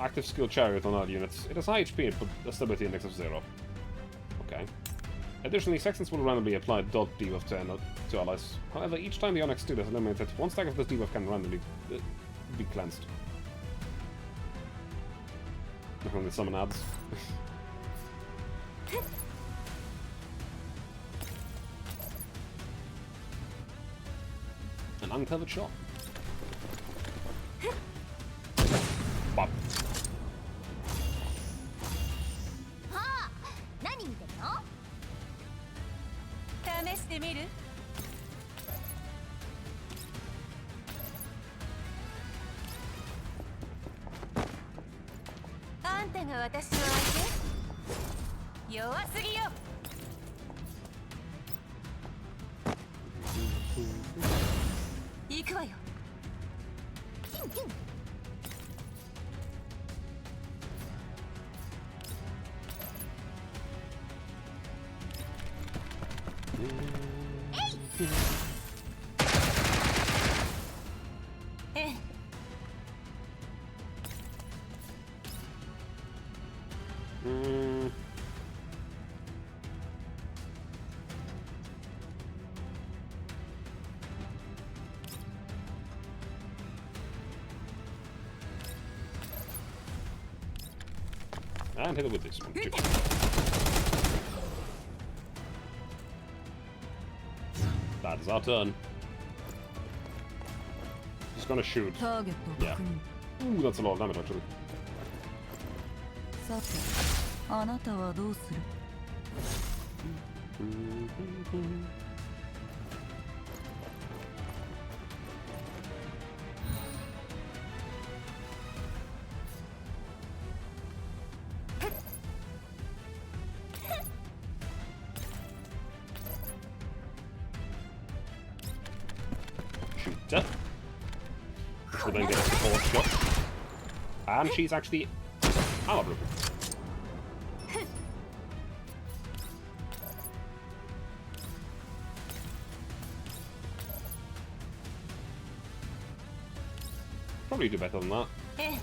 active skill chariot on our units. It has high HP and a stability index of 0. Okay. Additionally, Sextons will randomly apply dot debuff to allies. However, each time the Onyx Steel is eliminated, one stack of this debuff can randomly be cleansed. When they summon ads. An uncovered shot. Bop. あ何見てるの試してみるあんたが私の相手弱すぎよ行くわよキュンキュン 試 And hit it with this one. That is our turn. Just gonna shoot. ターゲットを確認 Ooh, that's a lot of damage actually. さてあなたはどうする Shooter. Which will then get a support shot. And she's actually armor. Probably do better than that. ええ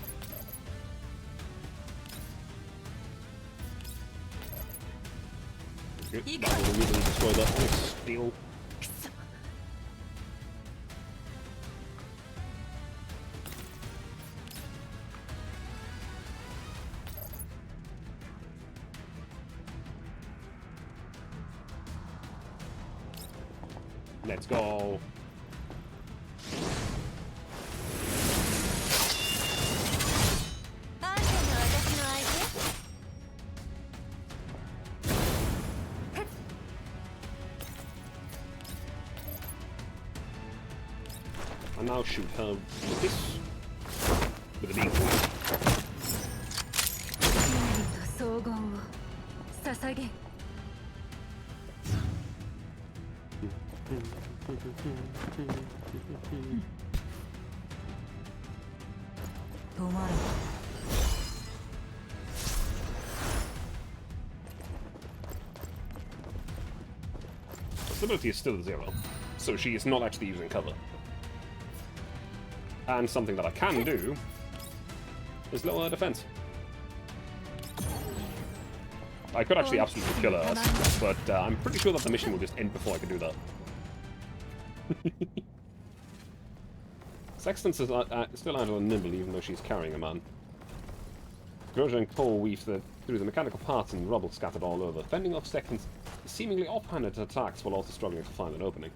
That will immediately destroy that one. Steel. Let's go. And now shoot her with this. With a beam. 総合を捧げ 止まれ Stability is still 0, so she is not actually using cover. And something that I can do is lower her defense. I could actually absolutely kill her, but I'm pretty sure that the mission will just end before I can do that. Sexton's is still agile and nimble, even though she's carrying a man. Groja and Cole weave through the mechanical parts and rubble scattered all over, fending off Sexton's seemingly offhanded attacks while also struggling to find an opening.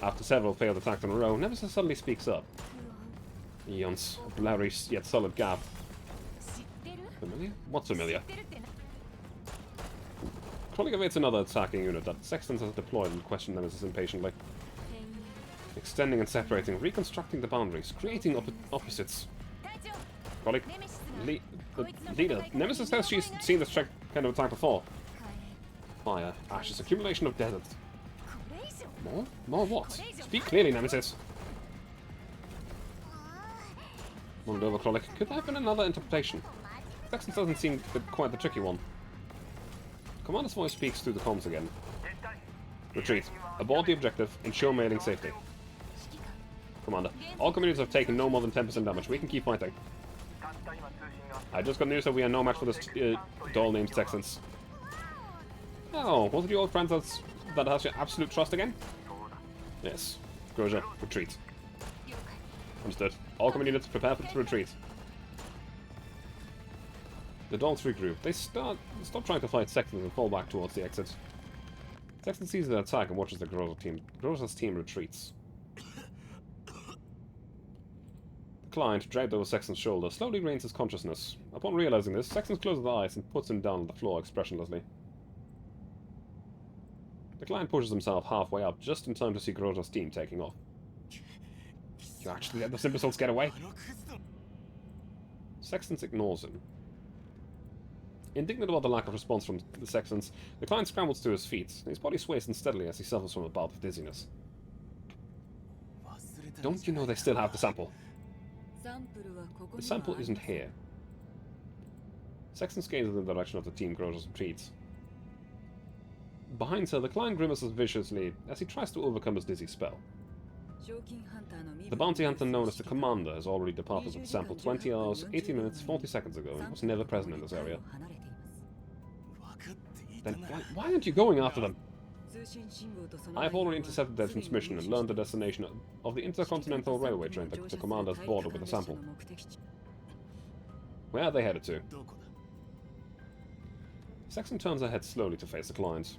After several failed attacks in a row, Nemesis suddenly speaks up. Eons, a blurry yet solid gap. Familiar? What's familiar? Chronic evades another attacking unit that Sexton has deployed and questioned Nemesis impatiently. Extending and separating, reconstructing the boundaries, creating opposites. Chronic, leader, Nemesis says she's seen this kind of attack before. Fire, ashes, accumulation of desert. More? More what? Speak clearly, Nemesis. Mulled over, Chronic. Could there have been another interpretation? Sexton doesn't seem quite the tricky one. Commander's voice speaks through the comms again. Retreat. Abort the objective. Ensure mailing safety. Commander. All communities have taken no more than 10% damage. We can keep fighting. I just got news that we are no match for this doll named Sextons. Oh, was it your old friends that has your absolute trust again? Yes. Groja, retreat. Understood. All communities prepare to retreat. The dolls regroup. They stop trying to fight Sextons and fall back towards the exit. Sexton sees the attack and watches the Groja's team retreats. The client, dragged over Sexton's shoulder, slowly regains his consciousness. Upon realizing this, Sexton closes his eyes and puts him down on the floor expressionlessly. The client pushes himself halfway up, just in time to see Groja's team taking off. You actually let the imbeciles get away? Sexton ignores him. Indignant about the lack of response from the Sextons, the client scrambles to his feet. His body sways unsteadily as he suffers from a bout of dizziness. Don't you know they still have the sample? The sample isn't here. Sexton gazes in the direction of the team Groja's retreats. Behind her, the client grimaces viciously as he tries to overcome his dizzy spell. The bounty hunter known as the Commander has already departed with the sample 20 hours, 18 minutes, 40 seconds ago and was never present in this area. Then why aren't you going after them? I have already intercepted their transmission and learned the destination of the intercontinental railway train that the Commander has boarded with the sample. Where are they headed to? Sexton turns her head slowly to face the client.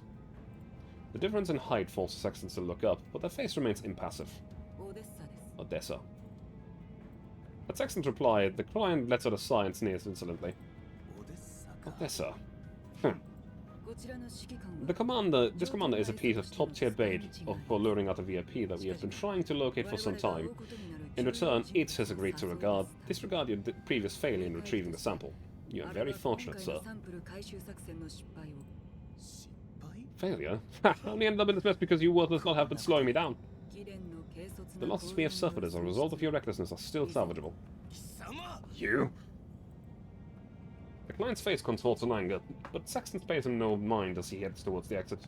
The difference in height forces Sexton to look up, but their face remains impassive. オデッサです Odessa. At Sexton's reply, the client lets out a sigh and sneers insolently. オデッサか Odessa. こちらの指揮官 The commander, this commander is a piece of top-tier bait for luring out a VIP that we have been trying to locate for some time. In return, it has agreed to disregard your previous failure in retrieving the sample. You are very fortunate, sir. サンプル回収作戦の失敗を 失敗 Failure? I only ended up in this mess because you worthless not have been slowing me down. 貴殿の軽率 The な losses we have suffered as a result of your recklessness are still salvageable. 貴様 You? The client's face contorts in anger, but Sexton pays him no mind as he heads towards the exit.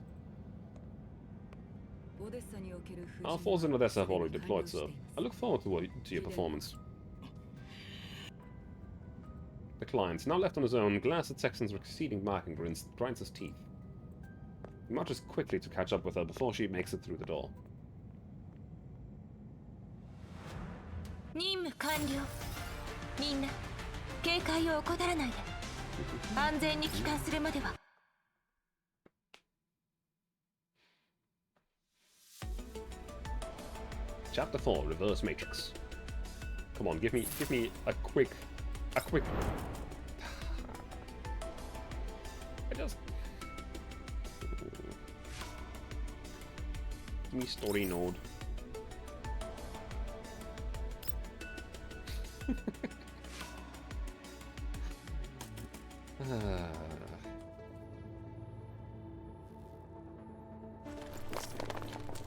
オデッサにおける Our forces in Odessa have already deployed, sir. I look forward to your performance. The client, now left on his own, glares at Sexton's receding back and grinds his teeth. He marches quickly to catch up with her before she makes it through the door. 任務完了。みんな警戒を怠らないで。安全に帰還するまでは。Chapter 4, Reverse Matrix. Come on, give me a quick... I just... Give me story node.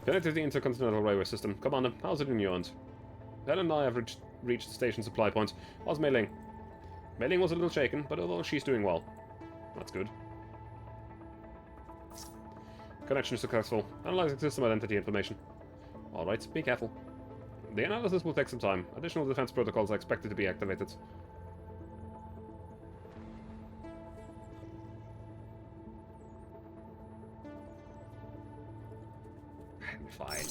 Connected to the Intercontinental Railway System. Commander, how's it in your end? Helen and I have reached the station supply point. How's Mei Ling? Mei Ling was a little shaken, but although she's doing well. That's good. Connection successful. Analyzing system identity information. Alright, be careful. The analysis will take some time. Additional defense protocols are expected to be activated. Fine.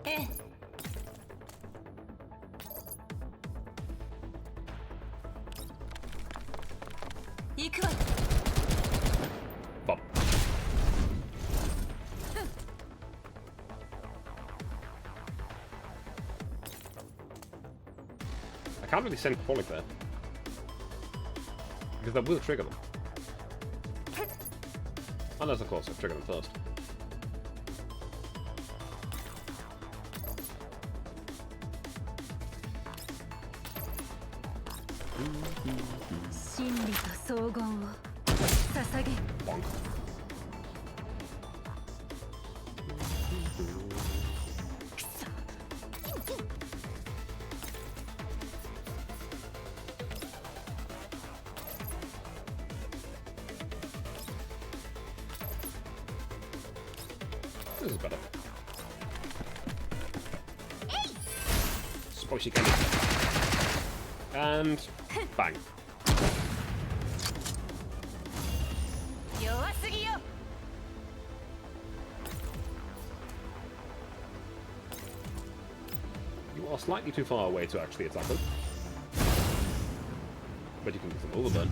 Eh. 行くわ。 Bop. I can't really send Crawling there. Because that will trigger them. Unless, of course, I trigger them first. Bonk. This is better. Spicy candy. And bang. 弱すぎよ。 You are slightly too far away to actually attack them. But you can get them overburn.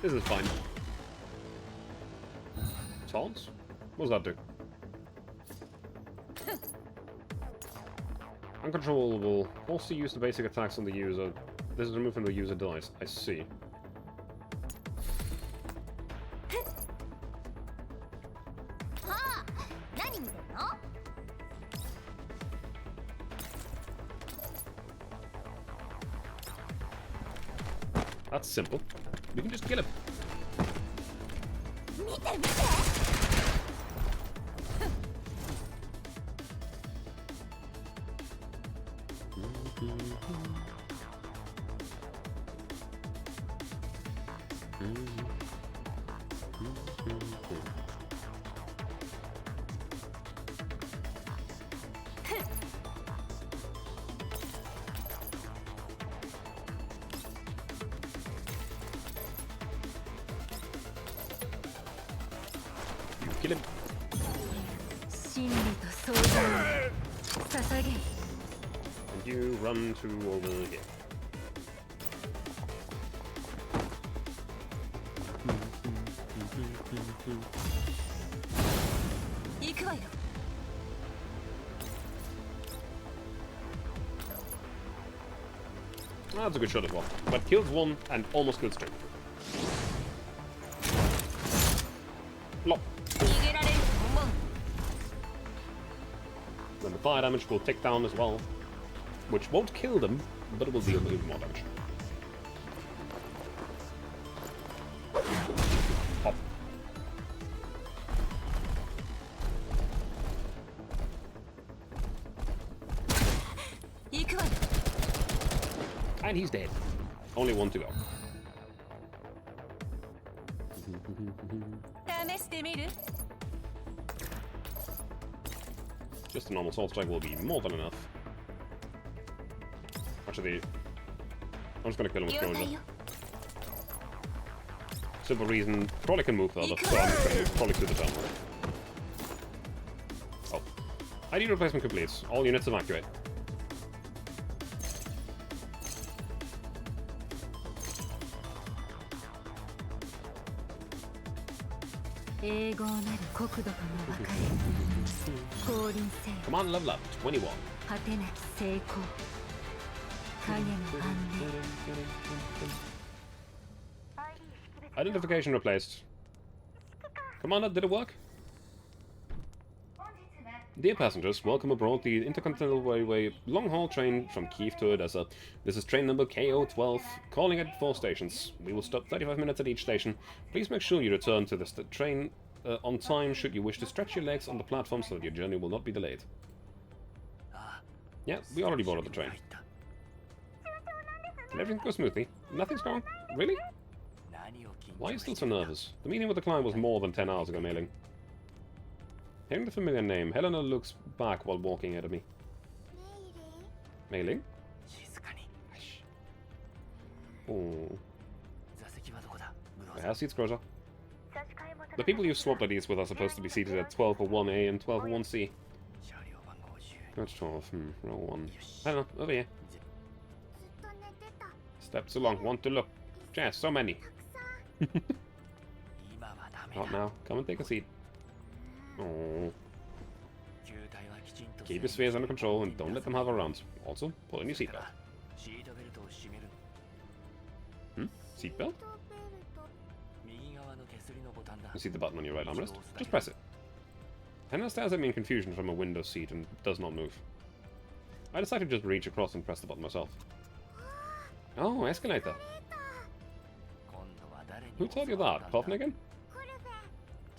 This is fine. Taunts? What does that do? Uncontrollable. Forced to use the basic attacks on the user. This is removed from the user dice. I see. That's simple. We can just kill him. Kill him. 真理と創造を捧げ And you run to over here. That's a good shot as well. But kills one and almost kills two. Lop. 逃げられると思う Then the fire damage will tick down as well. Which won't kill them, but it will deal even more damage. Pop. And he's dead. Only one to go. 試してみる Just a normal sword strike will be more than enough. Actually, I'm just gonna kill him with 了解 closure. よ Simple reason, probably can move further, so I'm just gonna move probably through the tunnel. Oh. ID replacement complete. All units evacuate. 永劫なる国土との別れ降臨せよ Come on, level up. 21. 果てなき成功影の安寧 Identification replaced. Commander, did it work? Dear passengers, welcome aboard the Intercontinental Railway long-haul train from Kiev to Odessa. This is train number KO12, calling at 4 stations. We will stop 35 minutes at each station. Please make sure you return to this train on time should you wish to stretch your legs on the platform so that your journey will not be delayed. Yeah, we already boarded the train. Did everything go smoothly? Nothing's going... Really? Why are you still so nervous? The meeting with the client was more than 10 hours ago, Mailing. Hearing the familiar name, Helena looks back while walking ahead of me. Mailing? Hush. Oh. I have seats, Groza. The people you've swapped IDs with are supposed to be seated at 1201A and 1201C. That's 12. Row 1. Helena, over here. Step too long. Want to look. Yes, so many. Not now. Come and take a seat. Oh. Keep your spheres under control and don't let them have a round. Also, pull in your seatbelt. Seatbelt? You see the button on your right armrest? Just press it. Henna stares at me in confusion from a window seat and does not move. I decide to just reach across and press the button myself. Oh, escalator. Who told you that? Kovnigan?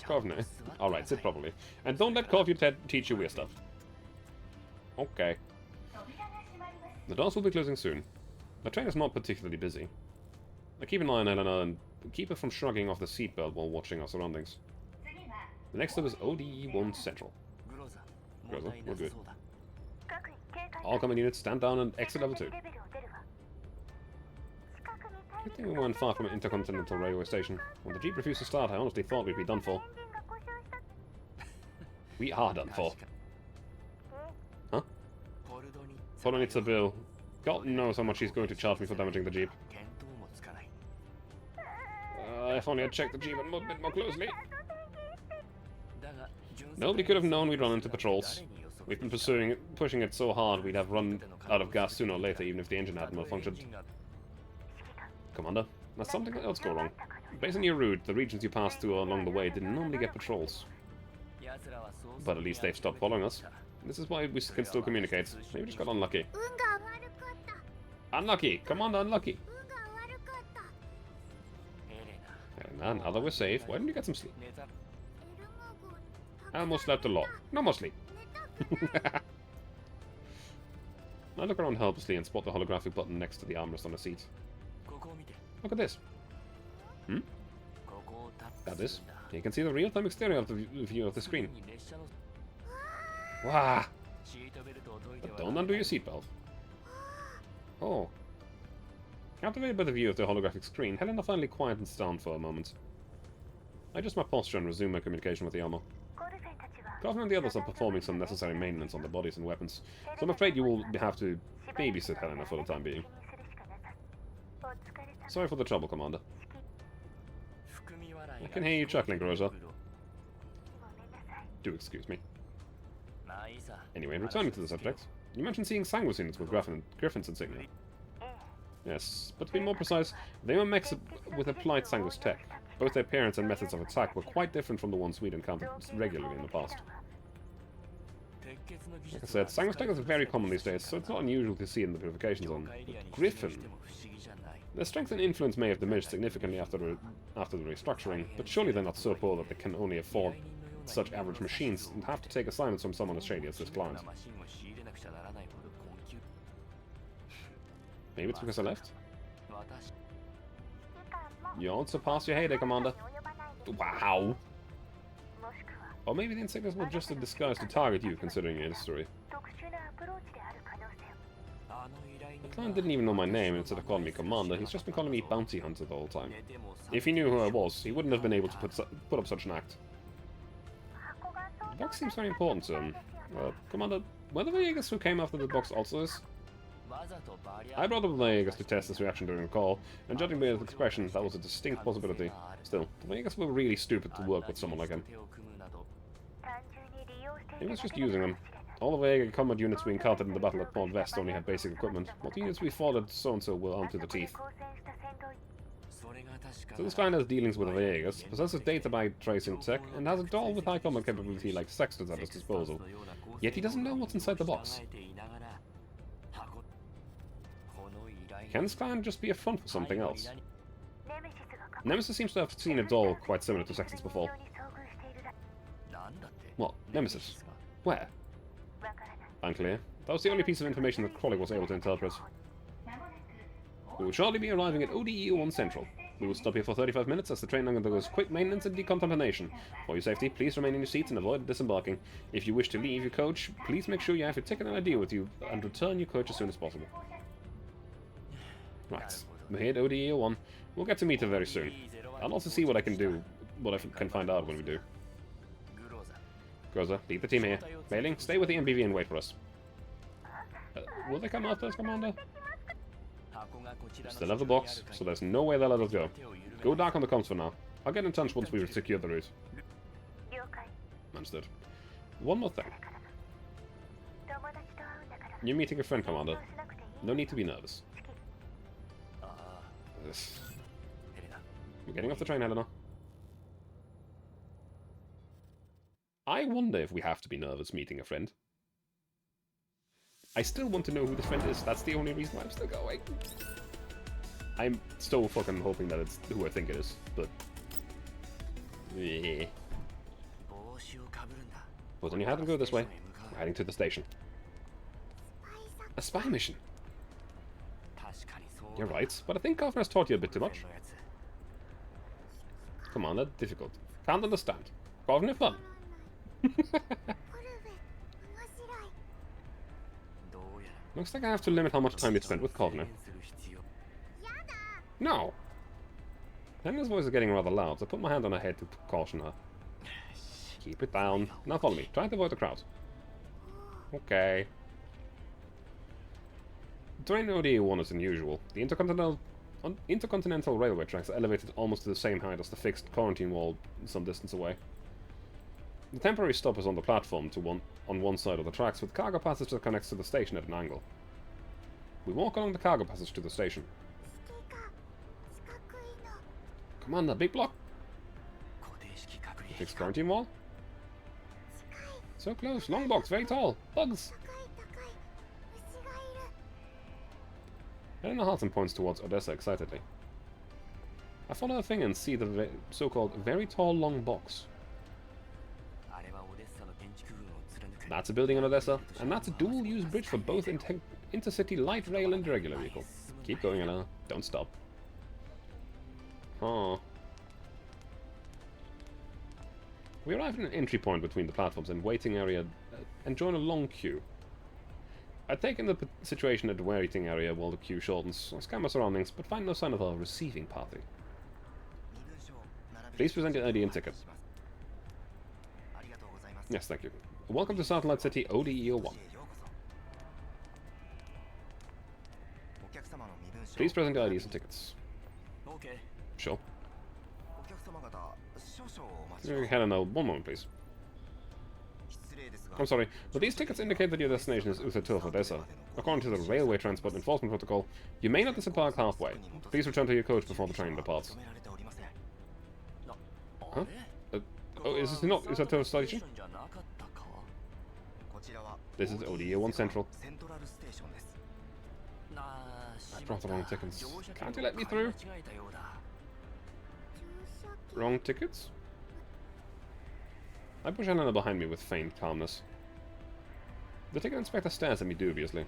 Kovne. Alright, sit properly. And don't let Kov teach you weird stuff. Okay. The doors will be closing soon. The train is not particularly busy. I keep an eye on Helena and keep her from shrugging off the seatbelt while watching our surroundings. The next stop is ODE-1 Central. Groza, we're good. All common units, stand down and exit level 2. I think we weren't far from an intercontinental railway station. When the Jeep refused to start, I honestly thought we'd be done for. We are done for. Huh? Follow needs a bill. God knows how much he's going to charge me for damaging the Jeep. If only I'd checked the Jeep a bit more closely. Nobody could have known we'd run into patrols. We've been pushing it so hard we'd have run out of gas sooner or later, even if the engine hadn't malfunctioned. Commander, that's something else go wrong. Based on your route, the regions you passed through along the way didn't normally get patrols. But at least they've stopped following us. This is why we can still communicate. Maybe we just got unlucky. Unlucky! Commander, unlucky! And now that we're safe, why don't you get some sleep? I almost slept a lot. No more sleep. I look around helplessly and spot the holographic button next to the armrest on the seat. Look at this. That is. You can see the real-time exterior of the view of the screen. Wow! But don't undo your seatbelt. Oh. Captivated by the view of the holographic screen, Helena finally quietens down for a moment. I adjust my posture and resume my communication with the armor. Kaufman and the others are performing some necessary maintenance on the bodies and weapons, so I'm afraid you will have to babysit Helena for the time being. Sorry for the trouble, Commander. I can hear you chuckling, Rosa. Do excuse me. Anyway, returning to the subject, you mentioned seeing Sanguis units with Griffin's insignia. Yes, but to be more precise, they were mechs with applied Sanguis tech. Both their appearance and methods of attack were quite different from the ones we'd encountered regularly in the past. Like I said, Sanguis tech is very common these days, so it's not unusual to see it in the purification zone. But Griffin... Their strength and influence may have diminished significantly after the restructuring, but surely they're not so poor that they can only afford such average machines and have to take assignments from someone as shady as this client. Maybe it's because I left? You also passed your heyday, Commander. Wow! Or maybe the insignias were just a disguise to target you, considering your history. The client didn't even know my name, and instead of calling me Commander, he's just been calling me Bounty Hunter the whole time. If he knew who I was, he wouldn't have been able to put up such an act. The box seems very important to him. Commander, were the Villegas who came after the box also is? I brought up the Villegas to test his reaction during the call, and judging by his expression, that was a distinct possibility. Still, the Villegas were really stupid to work with someone like him. He was just using them. All the Vega combat units we encountered in the battle at Port West only had basic equipment, while the units we fought at so-and-so were armed to the teeth. So this client has dealings with the Villegas, possesses data by tracing tech, and has a doll with high combat capability like Sextus at his disposal. Yet he doesn't know what's inside the box. Can this client just be a front for something else? Nemesis seems to have seen a doll quite similar to Sextus before. What? Nemesis? Where? Unclear. That was the only piece of information that Crowley was able to interpret. We will shortly be arriving at ODE-1 Central. We will stop here for 35 minutes as the train undergoes quick maintenance and decontamination. For your safety, please remain in your seats and avoid disembarking. If you wish to leave your coach, please make sure you have your ticket and ID with you and return your coach as soon as possible. Right, we're here at ODE-1. We'll get to meet her very soon. I'll also see what I can do, what I can find out when we do. Groza, lead the team here. Mailing, stay with the MBV and wait for us. Will they come after us, Commander? We still have the box, so there's no way they'll let us go. Go dark on the comms for now. I'll get in touch once we've secured the route. Understood. One more thing. You're meeting a friend, Commander. No need to be nervous. We're getting off the train, Helena. I wonder if we have to be nervous meeting a friend. I still want to know who the friend is. That's the only reason I'm still going. I'm still fucking hoping that it's who I think it is, but... yeah. Put on your hat and go this way. We're heading to the station. A spy mission? You're right, but I think Kaufman has taught you a bit too much. Commander, difficult. Can't understand. Kaufman, fun. Looks like I have to limit how much time you spend with Kovner. No! Helena's voice is getting rather loud, so I put my hand on her head to caution her. Keep it down. Now follow me. Try to avoid the crowd. Okay. Terrain ODE-1 is unusual. The intercontinental railway tracks are elevated almost to the same height as the fixed quarantine wall some distance away. The temporary stop is on the platform on one side of the tracks, with cargo passage that connects to the station at an angle. We walk along the cargo passage to the station. Come on, that big block! The fixed quarantine wall? So close, long box, very tall. Bugs! Helena Halton points towards Odessa excitedly. I follow her finger and see the so-called very tall long box. That's a building in Odessa, and that's a dual-use bridge for both intercity light rail and regular vehicle. Keep going, Helena. Don't stop. Huh. We arrive at an entry point between the platforms and waiting area and join a long queue. I've taken the situation at the waiting area while the queue shortens. I scan my surroundings, but find no sign of our receiving party. Please present your ID and ticket. Yes, thank you. Welcome to Satellite City ODE01. Please present your IDs and tickets. Sure. Helena, one moment, please. I'm sorry, but these tickets indicate that your destination is Usatil Odessa. According to the Railway Transport Enforcement Protocol, you may not disembark halfway. Please return to your coach before the train departs. Huh? Oh, is this not Usatil Station? This is ODE1 Central. I brought the wrong tickets. Can't you let me through? Wrong tickets? I push Helena behind me with feigned calmness. The ticket inspector stares at me dubiously.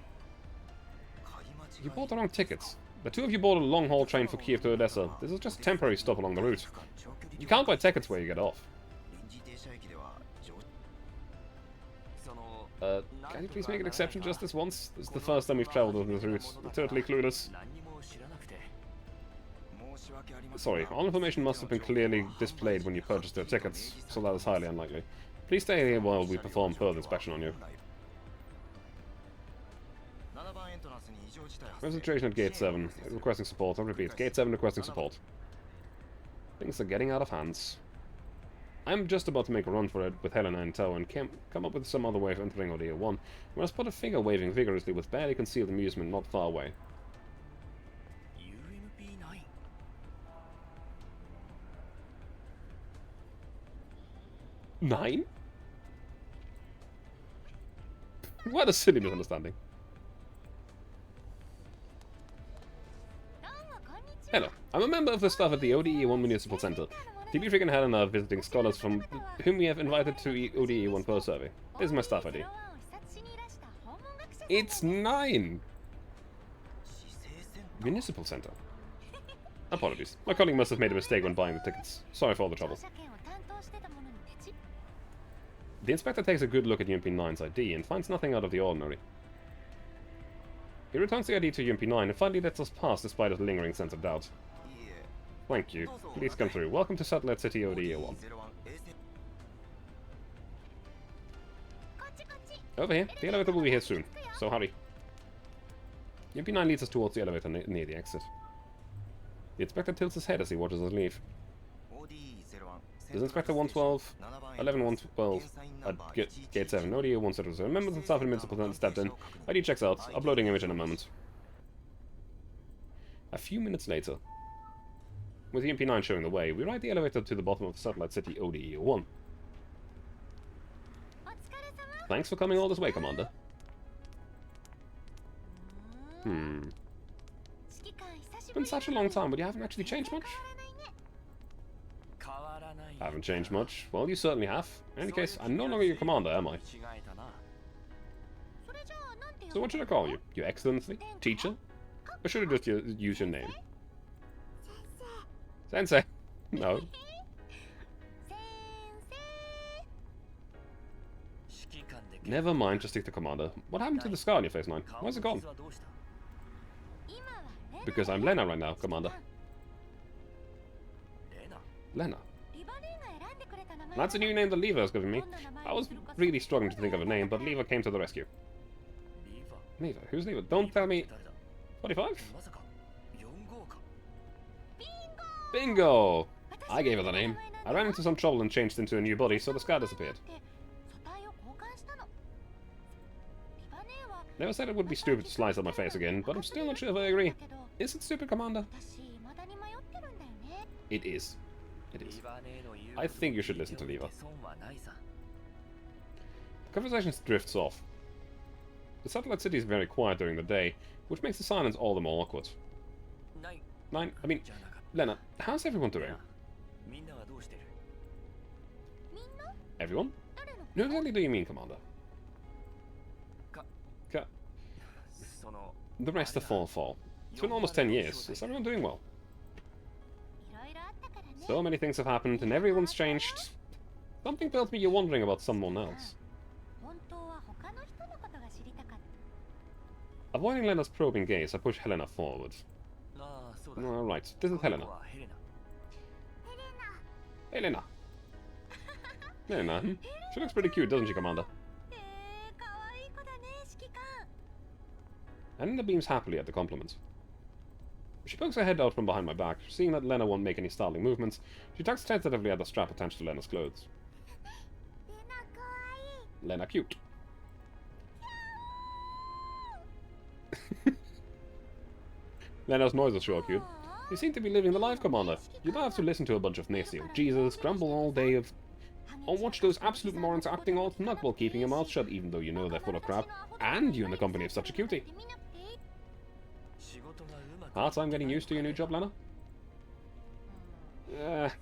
You bought the wrong tickets. The two of you bought a long-haul train for Kiev to Odessa. This is just a temporary stop along the route. You can't buy tickets where you get off. Can you please make an exception just this once? This is the first time we've travelled on this route. We're totally clueless. Sorry, all information must have been clearly displayed when you purchased your tickets, so that is highly unlikely. Please stay here while we perform further inspection on you. We have a situation at Gate 7, requesting support. I repeat, Gate 7 requesting support. Things are getting out of hands. I'm just about to make a run for it with Helena in tow and come up with some other way of entering ODE1 when I spot a figure waving vigorously with barely concealed amusement not far away. Nine? What a silly misunderstanding. Hello, I'm a member of the staff at the ODE1 Municipal Center. Dimitri and Helena are visiting scholars from whom we have invited to ODE1 for a survey. This is my staff ID. It's 9! Municipal Center. Apologies. My colleague must have made a mistake when buying the tickets. Sorry for all the trouble. The inspector takes a good look at UMP-9's ID and finds nothing out of the ordinary. He returns the ID to UMP-9 and finally lets us pass despite a lingering sense of doubt. Thank you. Please come through. Welcome to Satellite City ODE1. Over here. The elevator will be here soon, so hurry. UMP-9 leads us towards the elevator near the exit. The inspector tilts his head as he watches us leave. This is Inspector 112, 11112 at Gate 7, ODE1 Central. Members of staff and municipal stepped in. ID checks out. Uploading image in a moment. A few minutes later, with the MP9 showing the way, we ride the elevator to the bottom of the Satellite City ODE1. Thanks for coming all this way, Commander. It's been such a long time, but you haven't actually changed much? I haven't changed much. Well, you certainly have. In any case, I'm no longer your commander, am I? So what should I call you? Your Excellency? Teacher? Or should I just use your name? Sensei? No. Never mind, just stick to commander. What happened to the scar on your face, 9? Where's it gone? Because I'm Lena right now, commander. Lena. That's a new name that Lever has given me. I was really struggling to think of a name, but Lever came to the rescue. Lever? Who's Lever? Don't tell me... 45? Bingo! I gave her the name. I ran into some trouble and changed into a new body, so the scar disappeared. Never said it would be stupid to slice up my face again, but I'm still not sure if I agree. Is it stupid, Commander? It is. It is. I think you should listen to Lever. The conversation drifts off. The satellite city is very quiet during the day, which makes the silence all the more awkward. Lena, how's everyone doing? Everyone? Who exactly do you mean, Commander? The rest are fall. It's been almost 10 years. Is everyone doing well? So many things have happened, and everyone's changed. Something tells me you're wondering about someone else. Avoiding Lena's probing gaze, I push Helena forward. Alright, this is Helena. Helena. Helena. She looks pretty cute, doesn't she, Commander? かわいい子だね指揮官 Anna beams happily at the compliment. She pokes her head out from behind my back. Seeing that Lena won't make any startling movements, she tugs tentatively at the strap attached to Lena's clothes. レナかわいい Lena cute. Lena's noises sure cute. You seem to be living the life, Commander. You don't have to listen to a bunch of naysayers, Jesus, grumble all day or watch those absolute morons acting all smug while keeping your mouth shut even though you know they're full of crap, and you're in the company of such a cutie. 仕事がうまく Hard time getting used to your new job, Lena?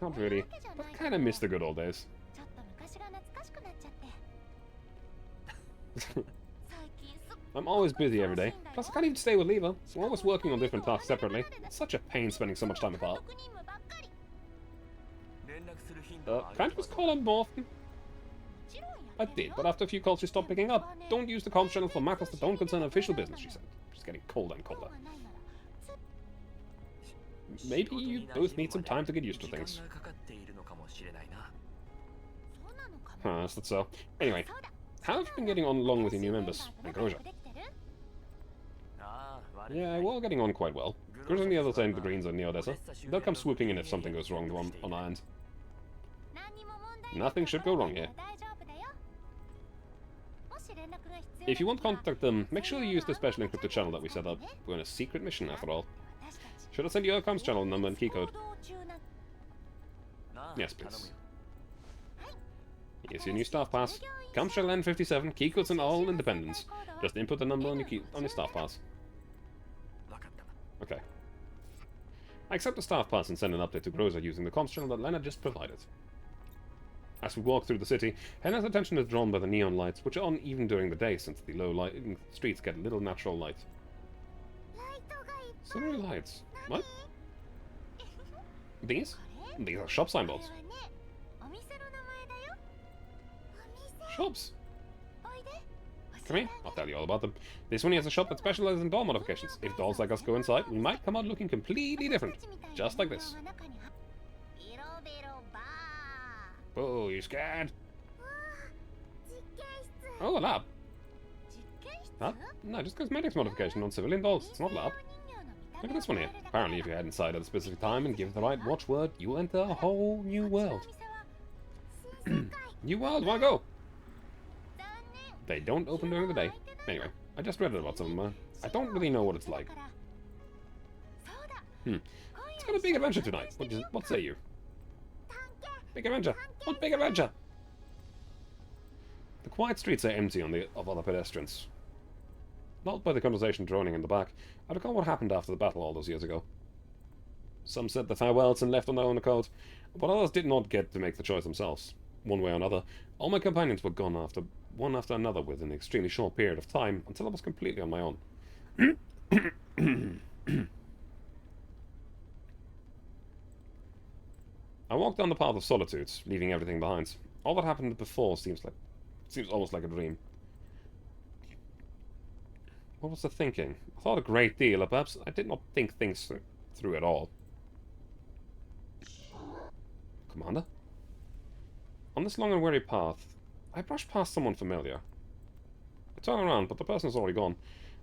Not really. But I kinda miss the good old days. ちょっと昔が懐かしくなっちゃって 最近すっ I'm always busy every day. Plus, I can't even stay with Leva. We're always working on different tasks separately. It's such a pain spending so much time apart. 特任務ばっかり 連絡する頻度は Can't you just call her more often? もちろんや I ってる did, よ but after a few calls she stopped picking up. Don't use the comms channel for matters that don't concern official business, she said. She's getting colder and 今 colder. 日はないならつ Maybe you both need some time to get used to 時間 things. がかかっているのかもしれないな。そうなのかな That's so. Anyway, そうだ how have you been getting on along with your new members? And Groja? できてる ああ、悪くな Yeah, い we're all getting on quite well. Groja's on the other side of the greens on Neo Odessa. They'll come swooping in if something goes wrong on our end. 何にも問題ない Nothing should go wrong here. 大丈夫だよもし連絡が必要 If you want to な時は contact them, make sure you use the special encrypted channel that we set up. We're on a secret mission, after all. 私たち Should I send you a comms channel number and key code? 行動中ななあ Yes, 頼む please. よ Here's your new staff pass. Comms channel N57, key codes and all independence. Just input the number on your staff pass. わかった Okay. I accept the staff pass and send an update to Groza using the comms channel that Lena just provided. As we walk through the city, Henna's attention is drawn by the neon lights, which are on even during the day since the low light streets get little natural light. ライトがいっ So many lights. What? ぱい These? これ These are shop これ signboards. はねお店の名前だよお店 Shops. おいで Come here, I'll tell you all about them. This one is a shop that specializes in doll modifications. If dolls like us go inside, we might come out looking completely different. Just like this. ビロビロバ Oh, you scared? ー実験室 Oh, a lab. 実験室 Huh? No, just cosmetics modification on civilian dolls. It's not a lab. Look at this one here. Apparently, if you head inside at a specific time and give the right watchword, you'll enter a whole new world. New world, wanna go? They don't open during the day. Anyway, I just read about some of them. I don't really know what it's like. It's got a big adventure tonight. What say you? Big adventure. What big adventure? The quiet streets are empty of other pedestrians. Lulled by the conversation droning in the back, I recall what happened after the battle all those years ago. Some said their farewells and left on their own accord, but others did not get to make the choice themselves. One way or another, all my companions were gone one after another within an extremely short period of time, until I was completely on my own. I walked down the path of solitude, leaving everything behind. All that happened before seems almost like a dream. What was the thinking? I thought a great deal, or perhaps I did not think things through at all. Commander? On this long and weary path, I brushed past someone familiar. I turn around, but the person is already gone.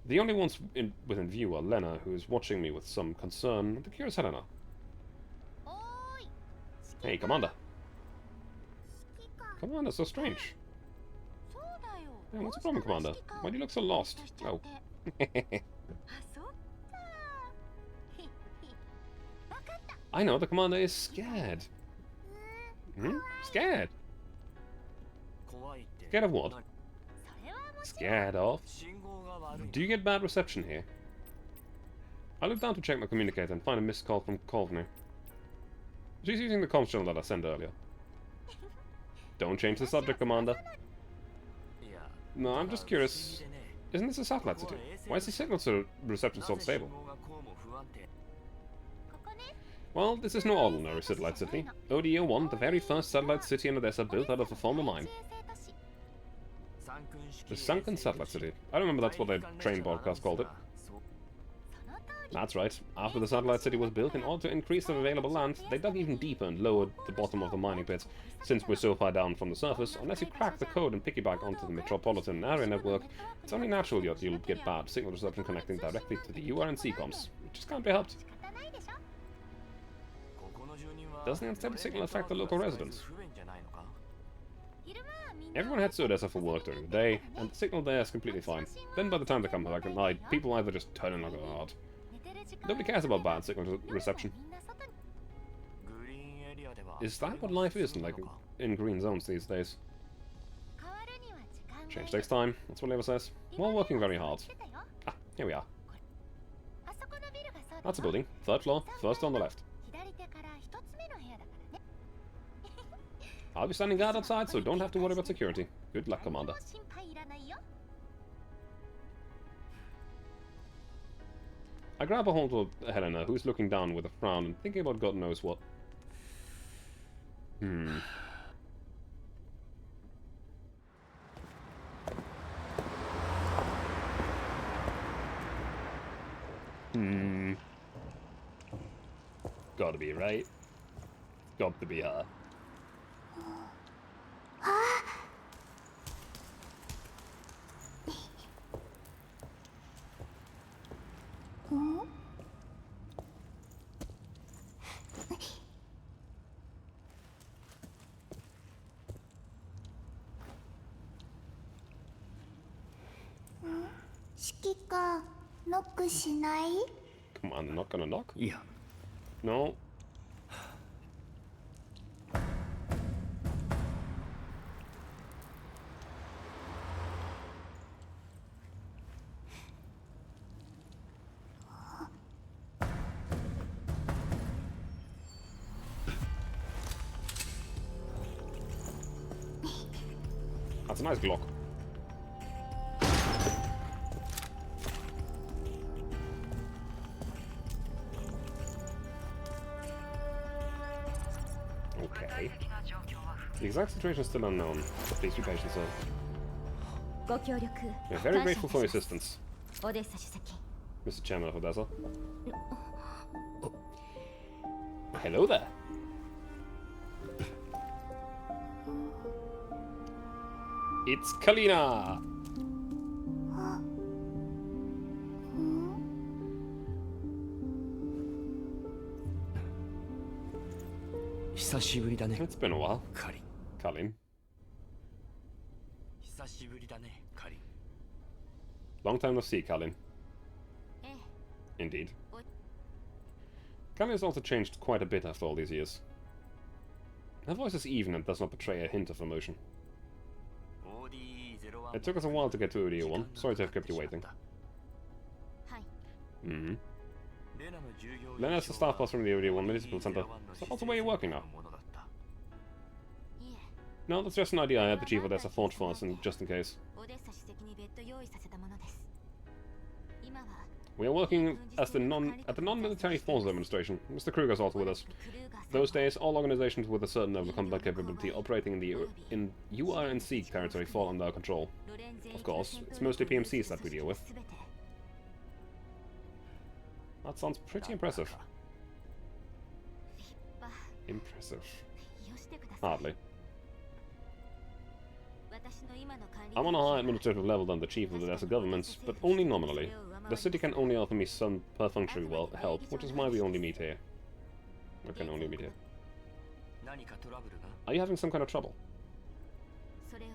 The only ones within view are Lena, who is watching me with some concern, and the curious Helena. おーい Hey, Commander. 指揮官 Commander, so strange. そうだよ Yeah, what's the problem, Commander? Why do you look so lost? Oh. あそっかわかった I know, the Commander is scared. Hmm? Scared? 怖いって Scared of what? それはもちろん Scared of? 信号が悪い Do you get bad reception here? I look down to check my communicator and find a missed call from Kovner. She's using the comms channel that I sent earlier. Don't change the subject, Commander. いや No, I'm just curious. Isn't this a satellite city? Why is the signal reception so なぜ信 stable? 号がこうも不安定 ここね Well, this is no ordinary satellite city. ODO-1, the very first satellite city in Odessa built out of a former mine. 三君式 The sunken satellite city. I remember that's what their train broadcast called it. そうその通 That's right. After the satellite city was built, in order to increase the available land, they dug even deeper and lowered the bottom of the mining pits. Since we're so far down from the surface, unless you crack the code and piggyback onto the metropolitan area network, it's only natural that you'll get bad signal reception connecting directly to the UR&C comms. It just can't be helped. 仕方ないでしょ。 Doesn't the unstable signal affect the local residents? 昼間はみんな Everyone heads to Odessa for work during the day, and the signal there is completely fine. Then by the time they come back at night, people either just turn in like a heart. 寝てる時間 Nobody cares about bad signal reception. グリーンエリアでは Is that what life is like in green zones these days? 変わるには時間が Change takes time, that's what Leva says. We're working very hard. 来てたよ。 Ah, here we are. あそこのビルがそうだよ。 That's a building. Third floor, first on the left. 左手から一つ目の部屋だからね。 I'll be standing guard outside, so don't have to worry about security. Good luck, Commander. もう心配いらないよ。 I grab a hold of Helena, who's looking down with a frown and thinking about God knows what. Gotta be right. Got to be her. Come on, they're not gonna knock? いや No. That's a nice Glock. Okay. The exact situation is still unknown, but please be patient, sir. ご協力 We're very grateful for your assistance, オデッサ主席 Mr. Chairman of Odessa. Hello there. It's Kalina! 久しぶりだね It's been a while. カリン Kalin. 久しぶりだねカリン Long time no see, Kalin. え Indeed. お Kalin has also changed quite a bit after all these years. Her voice is even and does not betray a hint of emotion. It took us a while to get to OD01. Sorry to have kept you waiting. はい Mm-hmm. Lena is the staff boss from the OD01 Municipal Center. So also where you're working now? いえ No, that's just an idea I had the Chief of Odessa thought for us, and just in case. オデッサ主席に別途用意させたものです今は We are working as the non-military forces administration. Mr. Kruger's also with us. クルーガーさん Those days, all organizations with a certain level of combat capability operating in UR&C territory fall under our control. ロレン全 Of course, it's mostly PMCs that we deal with. 全て That sounds pretty impressive. 立派 Impressive. よしてください Hardly. 私の今の管理 I'm on a higher administrative level than the chief of the Odessa government, but only nominally. The city can only offer me some perfunctory help, which is why we only meet here. We can only meet here. 何かトラブルが Are you having some kind of trouble? それを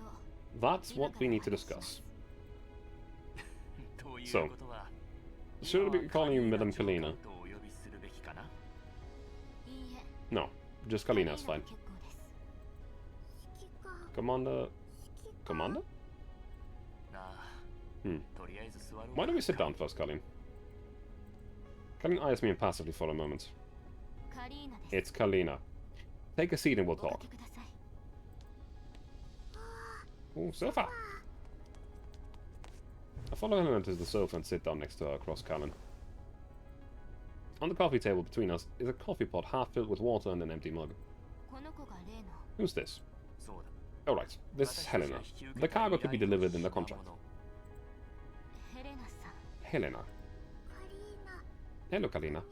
That's what we need to discuss. という So, ことは Should I be calling you Madame Kalina? とお呼びするべきかないいいえ No, just Kalina is fine. 結構です Commander... Commander? なあ Hmm. とりあえず座ろう Why don't we sit down first, Kalin? Kalin eyes me impassively for a moment. カリーナです It's Kalina. Take a seat and we'll おか talk. けください Ooh, sofa! I follow Helena to the sofa and sit down next to her across Kalin. On the coffee table between us is a coffee pot half filled with water and an empty mug. この子が例の Who's this? そうだ Alright, this is Helena. The cargo to be delivered in the contract. ヘレナさん Helena. カリーナ Hello, Kalina.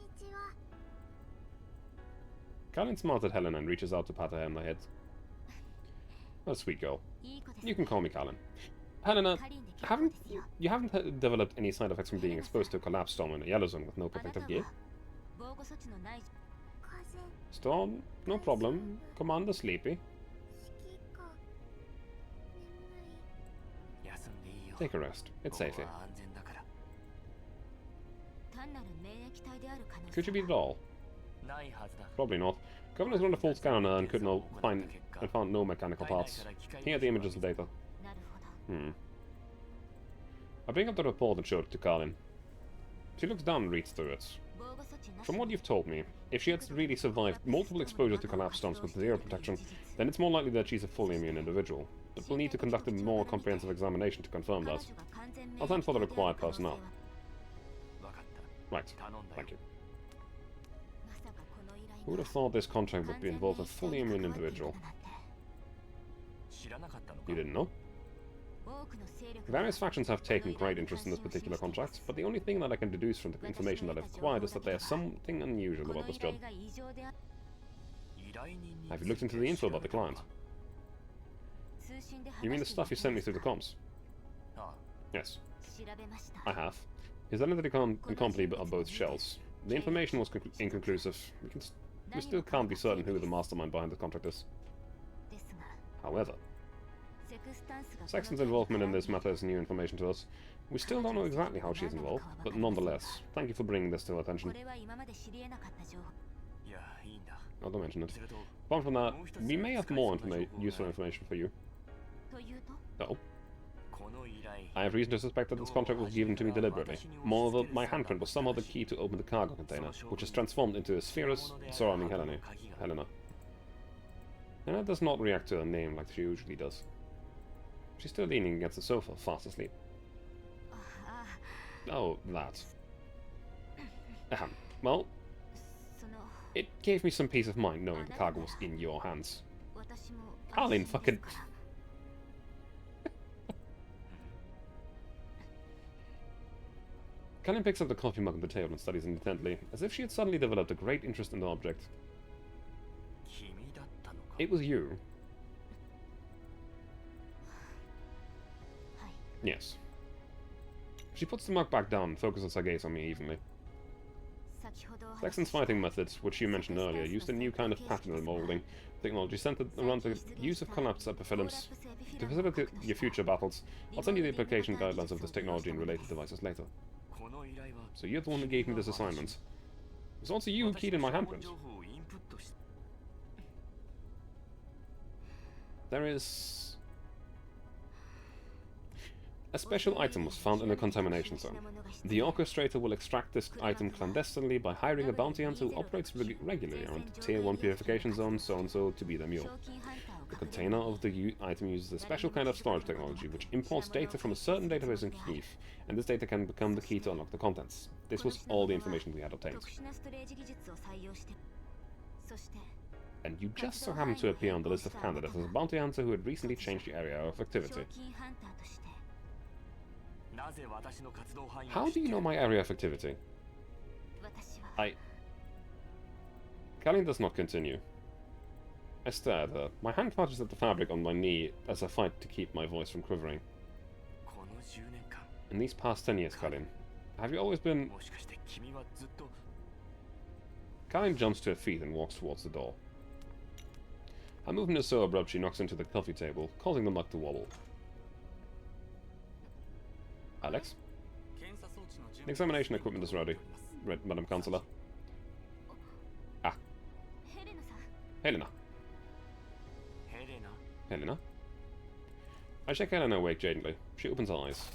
こんにちは。 Kalin smiles at Helena and reaches out to pat her on the head. Oh, sweet girl. いい子です You ね can call me Kalin. Helena, カリンで結構 haven't ですよ you haven't developed any side effects from being exposed to a collapsed storm in a yellow zone with no あなた protective gear? は防護措置のない 風 Storm? No problem. Commander sleepy. 指揮官眠い。休んでいいよ Take a rest. It's こ safe こ here. は安全だから。単なる免疫体である可能 Could you 性 beat it all? ないはずだ。 Probably not. Governor's run a full scan on her and found no mechanical parts. Here are the images and data. なるほど Hmm. I bring up the report and show it to Kalin. She looks down and reads through it. 防護措置なし From what you've told me, if she had really survived multiple exposures to collapse storms with zero protection, then it's more likely that she's a fully immune individual. But we'll need to conduct a more comprehensive examination to confirm 彼 that. 女が完全免 I'll 疫 send for the 体である required 可能性は personnel. わかった。 Right. 頼んだよ Thank you. まさかこの依頼 Who would が have thought this contract would 完 be 全 involved 免 a 疫 fully 体に immune 関わっている individual? だなんて知らなかったのか You didn't know? 多くの勢力が Various factions have taken great interest in this particular contract, but the only thing that I can deduce from the information that I've acquired is that there's something unusual この about this 依 job. 頼が異常であ依頼人に Have you looked into the info about the client? 通信で You mean the 話して stuff you sent me through the comms? あ Yes, 調べました I have. His identity and company are both shells. The information was inconclusive. We still can't be certain who the mastermind behind the contract is. ですが However, セクスタンスが Sexton's involvement in this matter is new information to us. We still don't know exactly how she's involved, but nonetheless, thank you for bringing this to our こ attention. れは今まで知り得なかった情報いやいいんだ。 Not to mention it. それと Apart from that, we may have more useful information for you. というと Oh, この依頼 I have reason to suspect that this contract was given to me deliberately. Moreover, my handprint was somehow the key to open the cargo container, which is transformed into a spherus surrounding Helena. Helena does not react to her name like she usually does. She's still leaning against the sofa, fast asleep. ああ Oh, that. Well, その it gave me some peace of mind knowing the cargo was in your hands. 私も Colin, 安心です fucking- から Kalin picks up the coffee mug on the table and studies it intently, as if she had suddenly developed a great interest in the object. 君だったのか。 It was you. はい Yes. She puts the mug back down and focuses her gaze on me evenly. 先ほどお話し Sexton's fighting methods, which you mentioned earlier, used a new kind of pattern molding technology centered around the use of collapsed epiphyllums. To facilitate your future battles, I'll send you the application guidelines of this technology and related devices later. この依頼は So you're the one who gave me this assignment. It was also you who keyed in my handprint. 情報をインプットし There is... A special item was found in a contamination zone. The orchestrator will extract this item clandestinely by hiring a bounty hunter who operates regularly around the Tier 1 purification zone so-and-so to be their mule. 賞金ハンターを The 確認 container of the item uses a special kind of storage technology which imports data from a certain database in Kyiv, and this data can become the key to unlock the contents. This was all the information we had obtained. 特殊なストレージ技術を採用してそして And you just so happened to appear on the list of candidates as a bounty hunter who had recently changed the area of 賞 activity. 金ハンターとして なぜ私の活動範囲を How 知 do って you know my area of activity? 私は Kalin does not continue. I stare at her. My hand clutches at the fabric on my knee as I fight to keep my voice from quivering. この10年間 In these past 10 years, Kalin, have you always been... もしかして君はずっと Kalin jumps to her feet and walks towards the door. Her movement is so abrupt she knocks into the coffee table, causing the mug to wobble. Alex? 検査装置の準 The examination equipment is ready. Madam Counselor. Ah, ヘレナさん Helena. ヘレナ Helena? I shake Helena awake gently. She opens her eyes.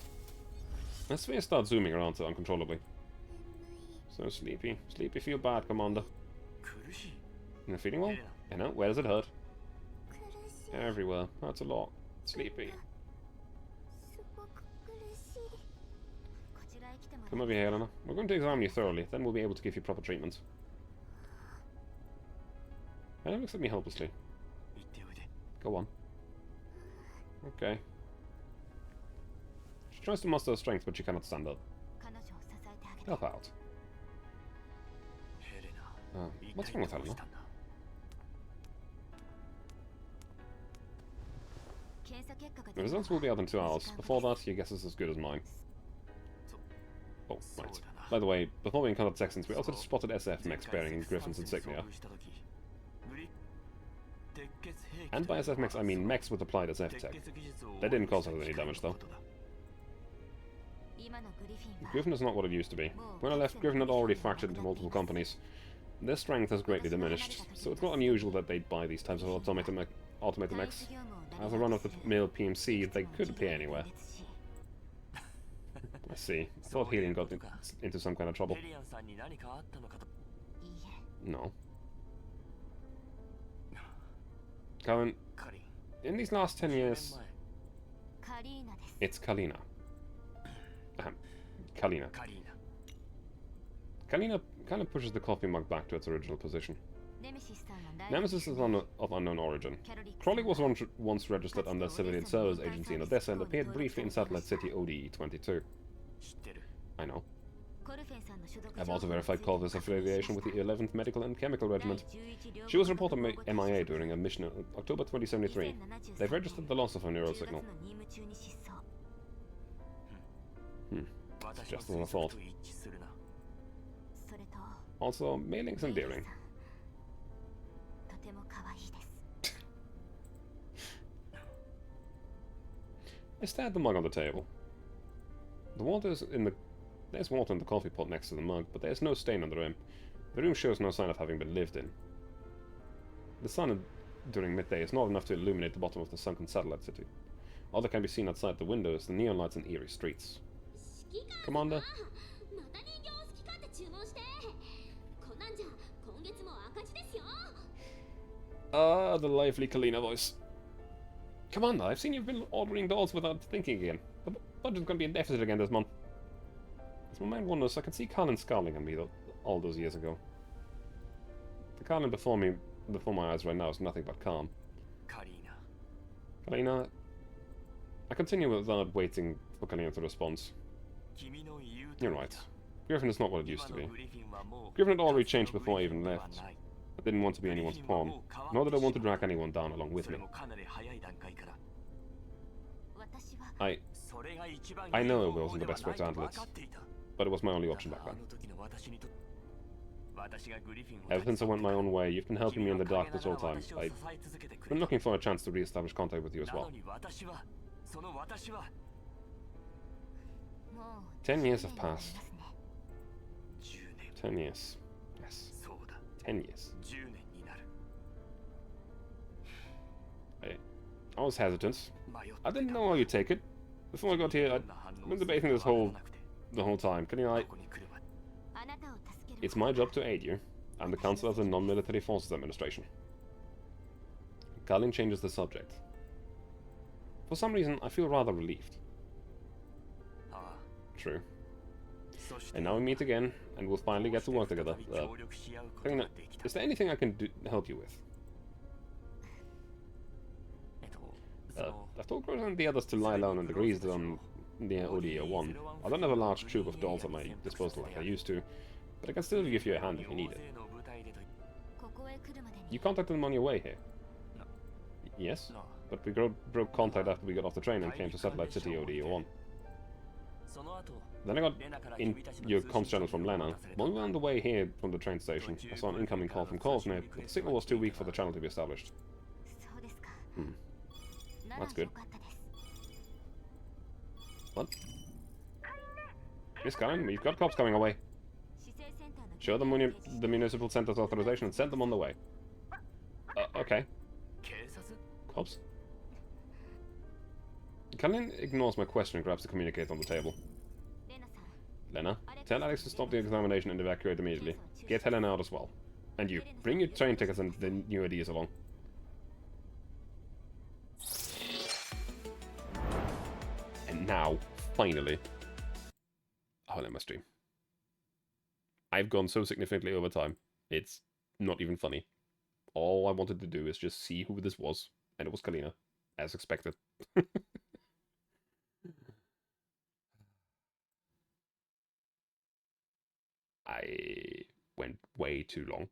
The sphere starts zooming around her uncontrollably. 眠い So sleepy. Sleepy feel bad, Commander. 苦しい You're feeling well? Helena, where does it hurt? 苦しい Everywhere. Hurts a lot. Sleepy. すごく苦しいこちらへ来てもら Come over here, Helena. We're going to examine you thoroughly, then we'll be able to give you proper treatment. Helena looks at me helplessly. 言っておいで Go on. Okay. She tries to muster her strength, but she cannot stand up. 彼女を支えてあげて Help out. What's wrong with Helena? 検査結果が The 出るの results will be out in 2 hours. 時間 Before that, your guess is as good as mine. そ Oh, そう right. だな By the way, before we encountered Texans, we also spotted SF mechs bearing Griffin's insignia. And by SF mechs, I mean mechs with applied SF tech. They didn't cause us any damage, though. 今のグリフィンは Griffin is not what it used to be. When I left, Griffin had already fractured into multiple companies. Their strength has greatly diminished, so it's not unusual that they'd buy these types of automated mechs. 業務を As a run-of-the-mill PMC, they could appear anywhere. し I see. I thought Helium got into some kind of trouble. レリアンさんに何かあったのかといいえ No. Colin, カリン in these last 10 10 years, カリーナです it's Kalina. Kalina. カリーナ Kalina kind of pushes the coffee mug back to its original position. ネメシスさんは Nemesis is of unknown origin. キャロリック Crowley was once registered under Civilian Service Agency in Odessa and appeared briefly in Satellite City ODE-22. 知ってる I know. コルフェンさんの所属 I've also verified Culver's affiliation with the 11th Medical and Chemical 第 Regiment. 11両 She was reported MIA during a mission in October 2073. They've registered the loss of her neural 10月 signal. の任務中に失踪 私 Just の what I 推測 thought. と一致するなそれと Also, mailing's レイ endearing. さんとても可愛いです I stare at the mug on the table. There's water in the coffee pot next to the mug, but there's no stain on the rim. The room shows no sign of having been lived in. The sun during midday is not enough to illuminate the bottom of the sunken satellite city. All that can be seen outside the window is the neon lights and eerie streets. Commander? また人形を好き勝手注文してこんなんじゃ今月も赤字ですよ Ah, the lively Kalina voice. Commander, I've seen you've been ordering dolls without thinking again. The budget's gonna be in deficit again this month. As my mind wanders, I can see Carlin scowling at me all those years ago. The Carlin before my eyes right now is nothing but calm. カリーナ Kalina... I continue without waiting for Kalina to respond. 君の言う You're 通り right. だ Griffin is not what it used 今 to の be. グリフィンはもう Griffin had already かつての changed before I even グリフィン left. はない I didn't want to be anyone's pawn, nor did I want to drag anyone down along with それ me. もかなり早い段階から私は それが一番 I いい know 方 it 法 wasn't で the は best な way い to と handle 分 it, かっていた but it was my only だ option が back あ then. の時の私にとって私がグリフィンを Ever since I went my own way, you've been helping me in the dark this whole time. 君は I've 陰ながら私を支え続けてく been れた looking for a chance to re-establish contact with you as な well. のに私はその私はもう 10 years have 10年になり passed. ますね10年 10 years. Yes. そうだ 10 years. 10年になる I was hesitant. 迷って I た didn't know how you'd take it. Before I got here, ど I'd んな反応 been をする debating か this わから whole なくて the whole time. Can I? ここに来るまであなたを助ける It's my job to aid you. I'm the counselor of the Non-Military Forces Administration. Carlin changes the subject. For some reason, I feel rather relieved. ああ True. そして And now we meet again, and we'll finally get to work together. 再び協力し合うこと Karina, ができた is there anything I can help you with? その I've told Gross and the others to lie low and degrees on near ODA-1. I don't have a large troop of dolls at my disposal like I used to, but I can still give you a hand if you need it. 大勢の部隊でと ここへ来るまでに You contacted them on your way here? No. Yes, なあ but we broke contact after we got off the train and came to Satellite City ODA-1. その後 Then I got レナから in 君たちの your 通 comms 信 channel 状 from 況が Lena. 渡された When we were on the way here from the train station, I saw an incoming call from Kovner, but the signal was too weak for the channel to be established. そうですか Hmm. なら That's good. よかったです What? Miss Karen, we've got cops coming away. 市政センターの Show them the municipal center's authorization and send them on the way. Okay. 警察 Cops? Kalin ignores my question and grabs the communicator on the table. レナさん Lena, tell Alex to stop the examination and evacuate immediately. Get Helena out as well. And you, bring your train tickets and the new ideas along. And now, finally, I'll end my stream. I've gone so significantly over time, it's not even funny. All I wanted to do is just see who this was, and it was Kalina, as expected. I went way too long.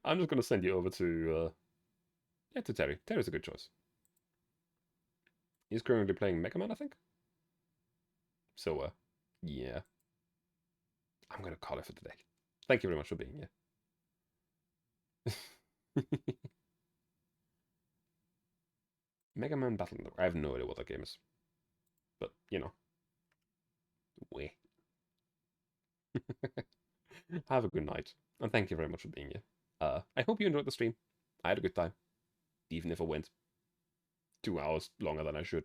I'm just gonna send you over to yeah, to Terry. Terry's a good choice. He's currently playing Mega Man, I think. So yeah. I'm gonna call it for today. Thank you very much for being here. Mega Man Battle Network. I have no idea what that game is. But, you know. Way. Have a good night. And thank you very much for being here. I hope you enjoyed the stream. I had a good time. Even if I went 2 hours longer than I should.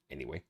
Anyway.